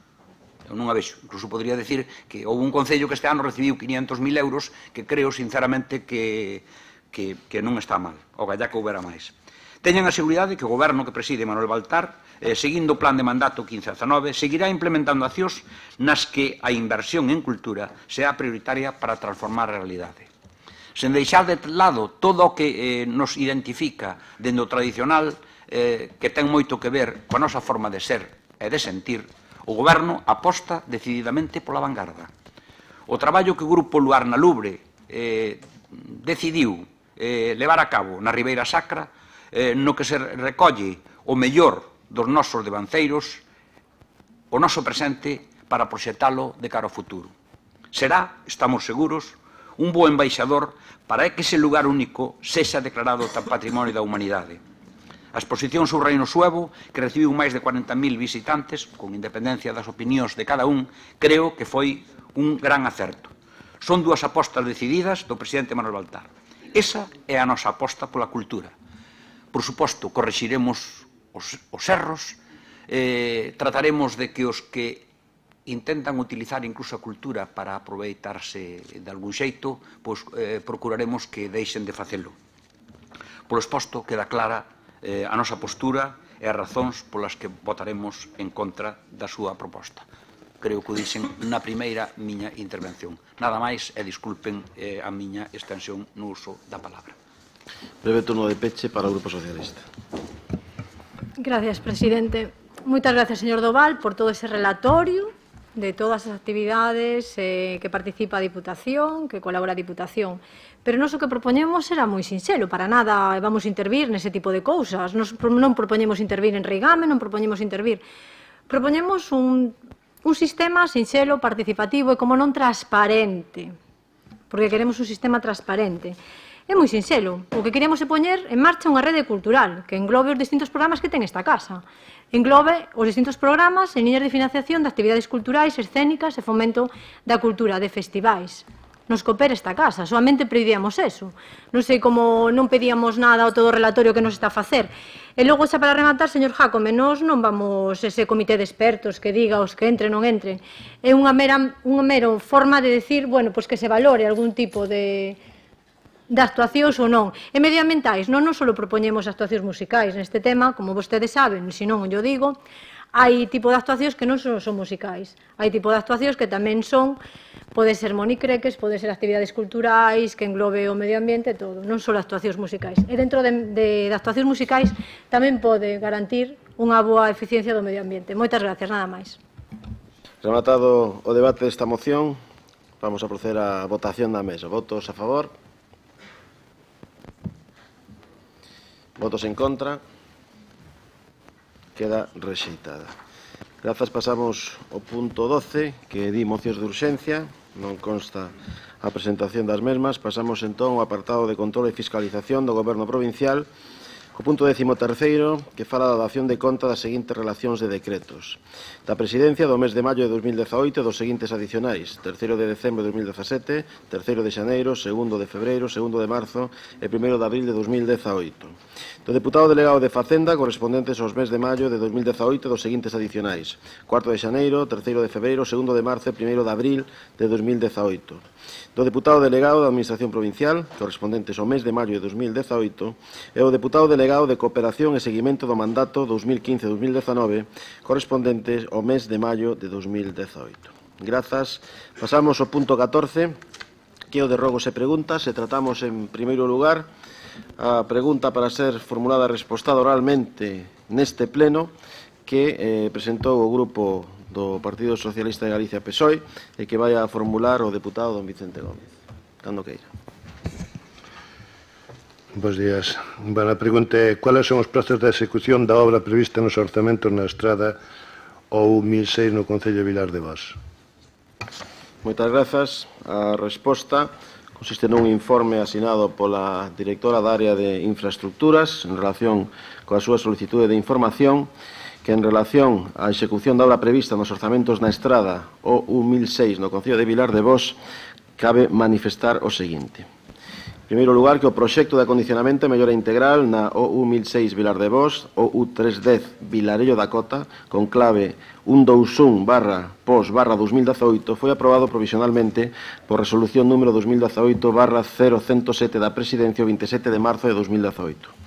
Incluso podría decir que houve un concello que este ano recibiu 500.000 euros, que creo, sinceramente, que non está mal, o gallá que houbera máis. Teñen a seguridade que o Goberno que preside Manuel Baltar, seguindo o plan de mandato 15-19, seguirá implementando accións nas que a inversión en cultura sea prioritaria para transformar a realidade. Sen deixar de lado todo o que nos identifica dende o tradicional, que ten moito que ver coa nosa forma de ser e de sentir, o Goberno aposta decididamente pola vanguarda. O traballo que o Grupo Luar na Lubre decidiu levar a cabo na Ribeira Sacra, no que se recolle o mellor dos nosos devanceiros, o noso presente para proxectalo de cara ao futuro. Será, estamos seguros, un bo embaixador para que ese lugar único sexa declarado Patrimonio da Humanidade. A exposición sobre o Reino Suevo, que recibiu máis de 40.000 visitantes, con independencia das opinións de cada un, creo que foi un gran acerto. Son dúas apostas decididas do presidente Manuel Baltar. Esa é a nosa aposta pola cultura. Por suposto, corrixiremos os erros, trataremos de que os que intentan utilizar incluso a cultura para aproveitarse de algún xeito, pois procuraremos que deixen de facelo. Por exposto, queda clara a nosa postura e as razóns polas que votaremos en contra da súa proposta. Creo que o dixen na primeira miña intervención. Nada máis e disculpen a miña extensión no uso da palabra. Breve turno de peche para o Grupo Socialista. Gracias, presidente. Moitas gracias, señor Doval, por todo ese relatorio de todas as actividades que participa a Diputación, que colabora a Diputación. Pero nós o que propoñemos era moi sinxelo, para nada vamos a intervir nese tipo de cousas. Nos non propoñemos intervir en Reigame, non propoñemos intervir. Propoñemos un sistema sinxelo, participativo e, como non, transparente, porque queremos un sistema transparente. É moi sinxelo. O que queremos é poñer en marcha unha rede cultural que englobe os distintos programas que ten esta casa. Englobe os distintos programas en liñas de financiación de actividades culturais, escénicas e fomento da cultura, de festivais. Nos coopera esta casa, solamente pedíamos eso. Non sei como non pedíamos nada ao todo o relatorio que nos está a facer. E logo, xa para rematar, señor Jácome, nós non vamos ese comité de expertos que diga os que entren non entren. É unha mera forma de decir, bueno, pois que se valore algún tipo de actuacións ou non. E medioambientais, non só propoñemos actuacións musicais neste tema, como vostedes saben, se non yo digo, hai tipo de actuacións que non son musicais. Hai tipo de actuacións que tamén son, pode ser monicreques, pode ser actividades culturais, que englobe o medio ambiente, todo, non só actuacións musicais. E dentro de actuacións musicais tamén pode garantir unha boa eficiencia do medio ambiente. Moitas gracias, nada máis. Rematado o debate desta moción, vamos a proceder á votación da mesa. Votos a favor? Votos en contra? Queda rexeitada. Grazas, pasamos ao punto 12, que di mocións de urxencia. Non consta a presentación das mesmas. Pasamos entón ao apartado de control e fiscalización do Goberno provincial. O punto 13º, que fala da dación de conta das seguintes relacións de decretos. Da Presidencia do mes de maio de 2018 dos seguintes adicionais: 3 de decembro de 2017, 3 de xaneiro, 2 de febreiro, 2 de marzo e 1 de abril de 2018. Do Deputado Delegado de Facenda, correspondentes aos mes de maio de 2018 dos seguintes adicionais: 4 de xaneiro, 3 de febreiro, 2 de marzo e 1 de abril de 2018. Do Deputado Delegado da Administración Provincial, correspondentes ao mes de maio de 2018, e o Deputado Delegado de Cooperación e Seguimento do Mandato 2015-2019, correspondentes ao mes de maio de 2018. Grazas. Pasamos ao punto 14, que é o de rogos e preguntas, e tratamos en primeiro lugar a pregunta para ser formulada e respostada oralmente neste pleno que presentou o grupo do Partido Socialista de Galicia PSOE e que vai a formular o deputado don Vicente Gómez. Cando queira. Bos días. A pregunta é: cuáles son os prazos de execución da obra prevista nos orzamentos na estrada OU 1006 no Concello de Vilar de Bos? Moitas grazas. A resposta consiste nun informe asinado pola directora da área de infraestructuras en relación coa súa solicitude de información que en relación á execución da obra prevista nos orzamentos na estrada OU 1006 no Concello de Vilar de Bos cabe manifestar o seguinte. En primeiro lugar, que o proxecto de acondicionamento e mellora integral na OU 1006 Vilar de Bos, OU 310 Vilarello da Cota, con clave 121/POS/2018, foi aprobado provisionalmente por resolución número 2018/0107 da Presidencia o 27 de marzo de 2018.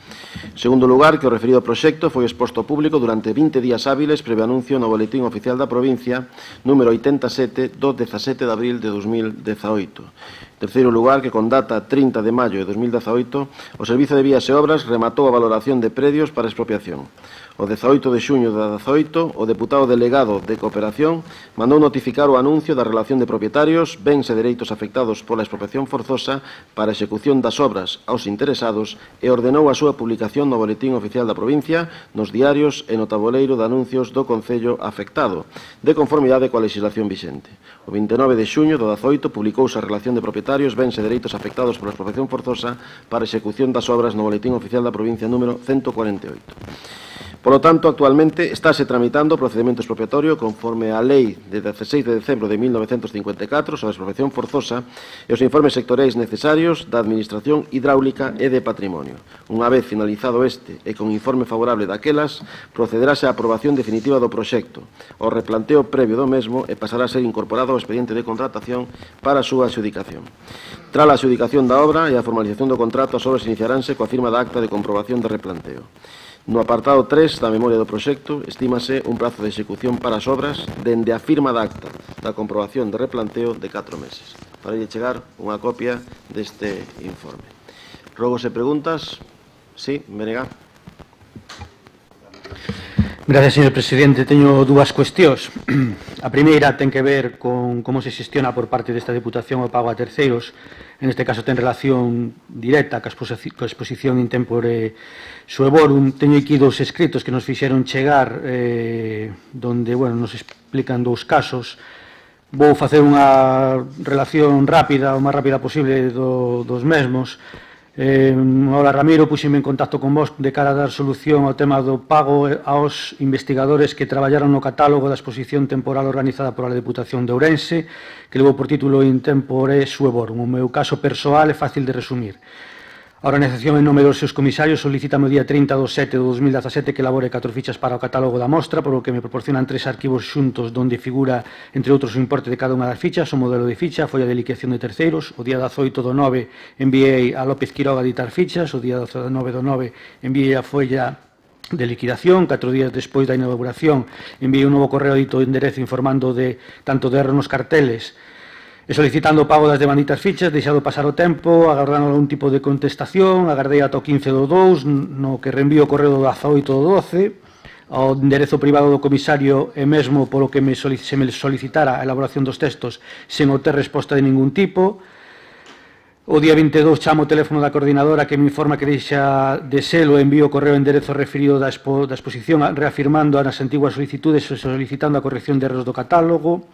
En segundo lugar, que o referido proxecto foi exposto ao público durante 20 días hábiles previo anuncio no Boletín Oficial da Provincia número 87 do 17 de abril de 2018. En terceiro lugar, que con data 30 de maio de 2018 o Servizo de Vías e Obras rematou a valoración de predios para expropiación. O 18 de xuño de 2018, o Deputado Delegado de Cooperación mandou notificar o anuncio da relación de propietarios, bens e dereitos afectados pola expropiación forzosa para a execución das obras aos interesados e ordenou a súa publicación no Boletín Oficial da Provincia, nos diarios e no tabuleiro de anuncios do Concello afectado, de conformidade coa legislación vixente. O 29 de xuño do 2018 publicouse a relación de propietarios, bens e dereitos afectados pola expropiación forzosa para a execución das obras no Boletín Oficial da Provincia número 148. Por lo tanto, actualmente estáse tramitando o procedimento expropiatorio conforme á Lei de 16 de decembro de 1954 sobre a expropiación forzosa e os informes sectoriais necesarios da Administración Hidráulica e de Patrimonio. Unha vez finalizado este e con informe favorable daquelas, procederase á aprobación definitiva do proxecto, o replanteo previo do mesmo e pasará a ser incorporado ao expediente de contratación para a súa adxudicación. Tras a adxudicación da obra e a formalización do contrato, as obras iniciaránse coa firma da acta de comprobación de replanteo. No apartado 3 da memoria do proxecto, estímase un prazo de execución para as obras dende a firma da acta da comprobación de replanteo de 4 meses. Farei chegar unha copia deste informe. Rogos e preguntas. Sí, Benega. Gracias, señor presidente. Teño dúas cuestións. A primeira ten que ver con como se xestiona por parte desta Deputación o pago a terceiros. En este caso ten relación directa coa exposición in tempore sueborum. Teño aquí dous escritos que nos fixeron chegar donde, nos explican dous casos. Vou facer unha relación rápida, o máis rápida posible dos mesmos. Hola, Ramiro, puxeme en contacto con vos de cara a dar solución ao tema do pago aos investigadores que traballaron no catálogo da exposición temporal organizada pola Deputación de Ourense, que levou por título In Tempore Sueborum. O meu caso persoal é fácil de resumir. A organización en nome dos seus comisarios solicita o día 30 de 7 de 2017 que elabore 4 fichas para o catálogo da mostra, por o que me proporcionan 3 arquivos xuntos donde figura, entre outros, o importe de cada unha das fichas, o modelo de ficha, a folla de liquidación de terceiros. O día 18 do 9 enviei a López Quiroga a editar fichas, o día 19 do 9 enviei a folla de liquidación. 4 días despois da inauguración enviei un novo correo dito enderezo informando de tanto de erro nos carteles e solicitando o pago das devanditas fichas. Deixado pasar o tempo, agardando algún tipo de contestación, agardei ata o 15 do 2, no que reenvío o correo do 18 do 12, ao enderezo privado do comisario e mesmo polo que se me solicitara a elaboración dos textos sen obter resposta de ningún tipo. O día 22 chamo o teléfono da coordinadora que me informa que deixa de selo e envío o correo enderezo referido da exposición reafirmando as antiguas solicitudes e solicitando a corrección de erros do catálogo.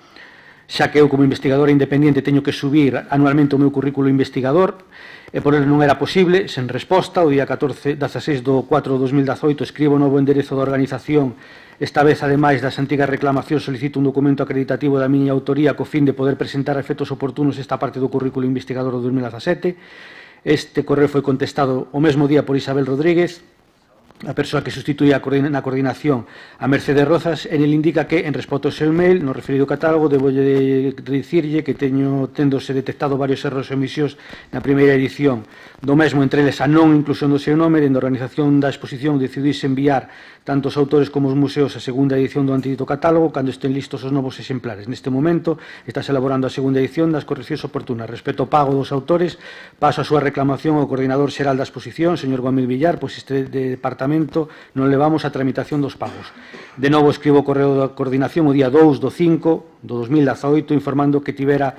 xa que eu como investigadora independente teño que subir anualmente o meu currículo investigador, e por ele non era posible, sen resposta, o día 16 do 4 de 2018 escribo o novo enderezo da organización. Esta vez, ademais das antigas reclamacións, solicito un documento acreditativo da miña autoría co fin de poder presentar a efectos oportunos esta parte do currículo investigador do 2017. Este correo foi contestado o mesmo día por Isabel Rodríguez, a persoa que sustituía na coordinación a Mercedes Rozas, e nel indica que, en resposta ao seu mail, no referido catálogo, debo dicirlle que tendose detectado varios erros e omisións na primeira edición do mesmo, entre eles a non inclusión do seu nome. Dende a organización da exposición decidise enviar tanto os autores como os museos a segunda edición do antidito catálogo cando estén listos os novos exemplares. Neste momento estás elaborando a segunda edición das correccións oportunas. Respecto ao pago dos autores, paso a súa reclamación ao coordinador xeral da exposición, señor Gómez Villar, pois este departamento non levamos a tramitación dos pagos. De novo escribo o correo da coordinación o día 2 do 5 do 2018 informando que tivera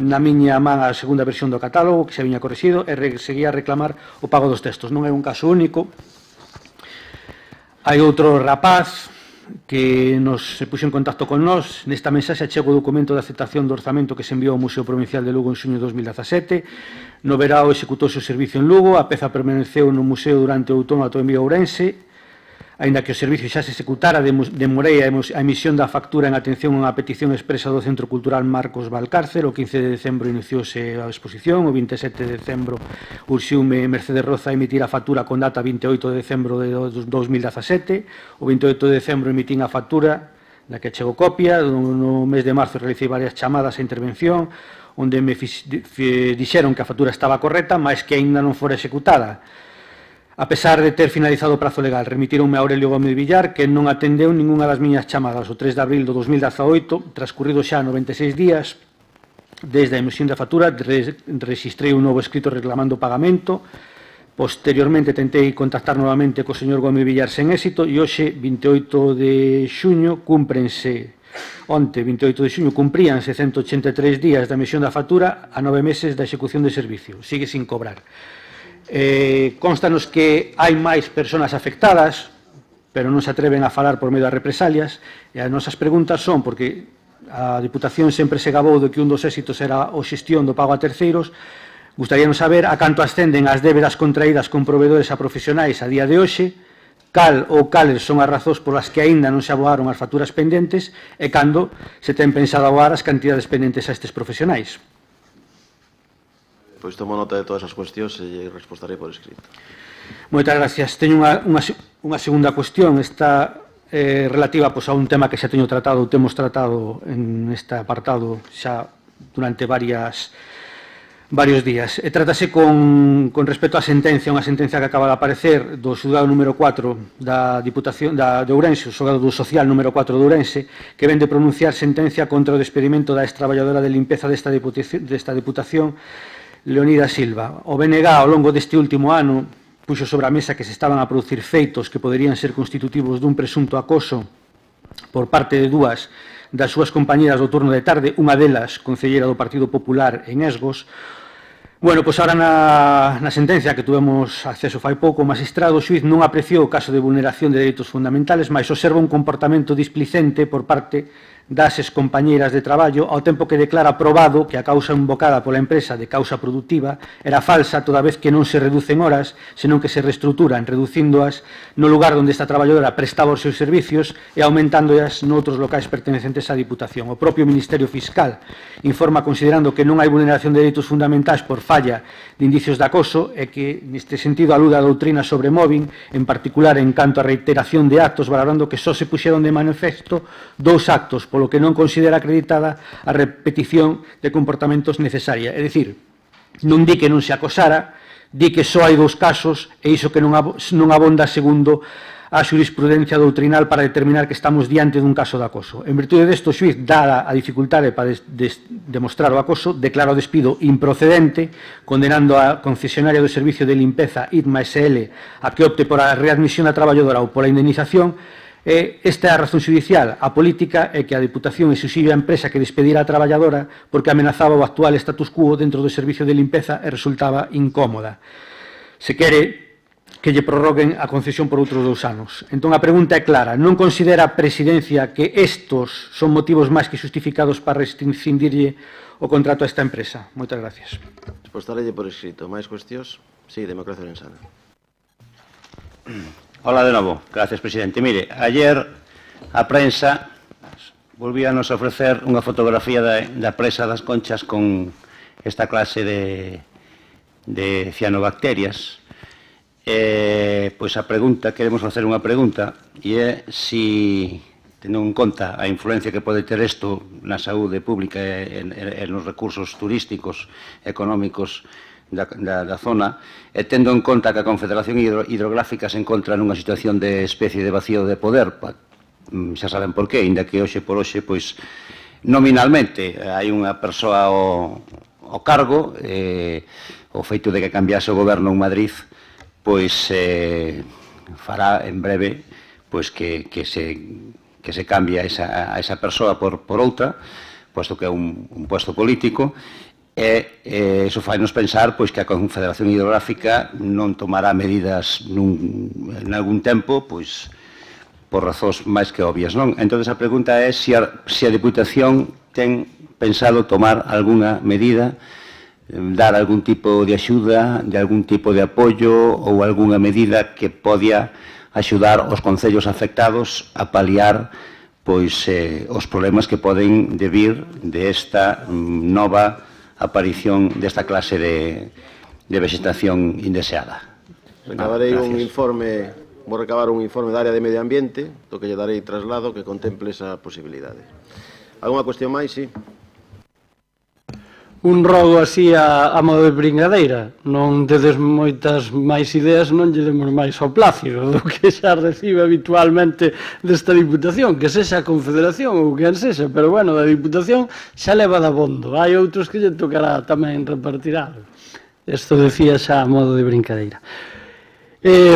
na miña man a segunda versión do catálogo que se viña corrixido e seguía a reclamar o pago dos textos. Non é un caso único. Hai outro rapaz que se puxo en contacto con nós. Nesta mensaxe achego o documento de aceptación do orzamento que se enviou ao Museo Provincial de Lugo en xuño de 2017. No verao executouse o servicio en Lugo, a peza permaneceu no museo durante o outono ata o envío a Ourense. Aínda que o servicio xa se executara, demorei a emisión da factura en atención a unha petición expresa do Centro Cultural Marcos Valcárcel. O 15 de decembro iniciouse a exposición, o 27 de decembro urxiume Mercedes Roza a emitir a factura con data 28 de decembro de 2017. O 28 de decembro emitín a factura da que chegou copia. No mes de marzo realicei varias chamadas a intervención onde me dixeron que a factura estaba correcta, mas que aínda non fora executada. A pesar de ter finalizado o prazo legal, remitironme a Aurelio Gómez Villar, que non atendeu ninguna das miñas chamadas. O 3 de abril do 2018, transcurrido xa 96 días, desde a emisión da factura, registrei un novo escrito reclamando pagamento. Posteriormente, tentei contactar novamente co señor Gómez Villar sen éxito, e hoxe, 28 de xuño, onte, 28 de xuño, cumpríanse 183 días da emisión da factura a 9 meses da execución de servicio. Sigue sin cobrar. Constanos que hai máis persoas afectadas, pero non se atreven a falar por medio das represalias, e as nosas preguntas son, porque a Diputación sempre se gabou de que un dos éxitos era a xestión do pago a terceiros, gustaríanos saber a canto ascenden as débedas contraídas con proveedores a profesionais a día de hoxe, cal ou cales son as razóns polas que aínda non se aboaron as facturas pendentes e cando se ten pensado aboar as cantidades pendentes a estes profesionais. Pois tomo nota de todas as cuestións e respostarei por escrito. Moitas gracias. Teño unha segunda cuestión. Esta relativa a un tema que xa temos tratado en este apartado xa durante varios días. Trátase con respecto á sentencia, unha sentencia que acaba de aparecer do xulgado número 4 da Diputación de Ourense, o xulgado do social número 4 de Ourense, que ven de pronunciar sentencia contra o despedimento da extraballadora de limpeza desta Diputación, Leonida Silva. O BNG, ao longo deste último ano, puxo sobre a mesa que se estaban a producir feitos que poderían ser constitutivos dun presunto acoso por parte de dúas das súas compañeras do turno de tarde, unha delas concelleira do Partido Popular en Esgos. Bueno, pois ahora na sentencia que tuvemos acceso fai pouco, o magistrado xuiz non apreciou o caso de vulneración de dereitos fundamentales, mas observa un comportamento displicente por parte das excompañeiras de traballo, ao tempo que declara probado que a causa invocada pola empresa de causa productiva era falsa, toda vez que non se reducen horas, senón que se reestruturan, reducíndoas no lugar onde esta traballadora prestaba os seus servicios e aumentándoas noutros locais pertenecentes á Diputación. O propio Ministerio Fiscal informa considerando que non hai vulneración de dereitos fundamentais por falla de indicios de acoso e que, neste sentido, alude a doutrina sobre mobbing, en particular en canto a reiteración de actos, valorando que só se puxeron de manifesto 2 actos, polo que non considera acreditada a repetición de comportamentos necesaria. É dicir, non di que non se acosara, di que só hai 2 casos e iso que non abonda segundo a xurisprudencia doutrinal para determinar que estamos diante dun caso de acoso. En virtude desto, o xuiz, dada a dificultade para demostrar o acoso, declara o despido improcedente, condenando a concesionaria do Servicio de Limpeza ITMA SL a que opte por a readmisión da traballadora ou pola indemnización. Esta é a razón judicial. A política é que a Diputación exixiu á empresa que despedira a traballadora porque amenazaba o actual status quo dentro do Servicio de Limpeza e resultaba incómoda. Se quere, que lle prorroguen a concesión por outros 2 anos. Entón, a pregunta é clara. Non considera a Presidencia que estos son motivos máis que justificados para rescindirlle o contrato a esta empresa? Moitas gracias. Respostarelle por escrito. Máis cuestións? Sí, Democracia Orensana. Hola de novo. Gracias, presidente. Mire, ayer a prensa volvíanos a ofrecer unha fotografía da presa das Conchas con esta clase de cianobacterias. Pois a pregunta, queremos facer unha pregunta, e é se, tendo en conta a influencia que pode ter isto na saúde pública e nos recursos turísticos, económicos da zona, e tendo en conta que a Confederación Hidrográfica se encontra nunha situación de especie de vacío de poder, xa saben por qué, ainda que hoxe por hoxe, pois, nominalmente hai unha persoa ao cargo, o feito de que cambiase o goberno en Madrid, pois fará en breve pois que se cambie a esa persoa por outra, posto que é un puesto político, e iso fai-nos pensar pois que a Confederación Hidrográfica non tomará medidas en algún tempo, pois por razóns máis que obvias, non? Entón, a pregunta é se a Deputación ten pensado tomar algunha medida, dar algún tipo de axuda, de algún tipo de apoio ou algunha medida que podia axudar os concellos afectados a paliar pois os problemas que poden debir desta nova aparición desta clase de vegetación indeseada. Recabarei un informe, vou recabar un informe da área de medio ambiente, do que lle darei traslado que contemple esa posibilidade. Alguna cuestión máis? Sí. Un rogo así a modo de brincadeira. Non tedes moitas máis ideas, non lle demos máis ao Plácido do que xa recibe habitualmente desta Diputación, que sexa a Confederación ou quen sexa, pero bueno, da Diputación xa leva dabondo. Hai outros que lle tocará tamén repartir algo. Isto decía xa a modo de brincadeira.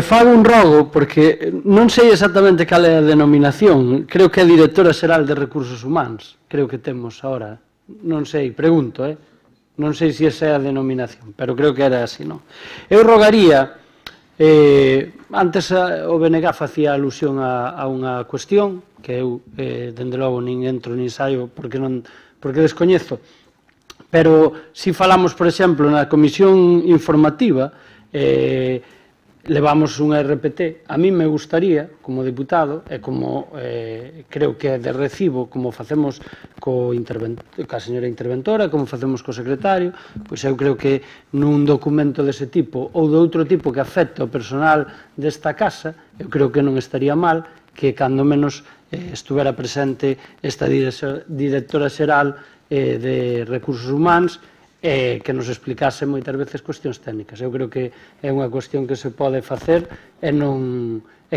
Fago un rogo, porque non sei exactamente cal é a denominación, creo que é Directora Xeral de Recursos Humanos, creo que temos ahora, non sei, pregunto, non sei se esa é a denominación, pero creo que era así, non? Eu rogaría, antes o BNG facía alusión a unha cuestión, que eu, dende logo, nin entro nin saio, porque descoñezo, pero se falamos, por exemplo, na comisión informativa, levamos unha RPT, a mí me gustaría, como deputado, e como creo que é de recibo, como facemos ca señora interventora, como facemos co secretario, pois eu creo que nun documento dese tipo ou de outro tipo que afecte ao personal desta casa, eu creo que non estaría mal que, cando menos, estuvera presente esta directora xeral de Recursos Humanos, que nos explicase moitas veces cuestións técnicas. Eu creo que é unha cuestión que se pode facer e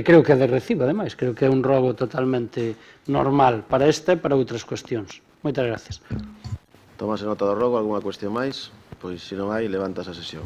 creo que é de recibo, ademais. Creo que é un rogo totalmente normal para esta e para outras cuestións. Moitas gracias. Tómase nota do rogo, algunha cuestión máis? Pois, se non hai, levantas a sesión.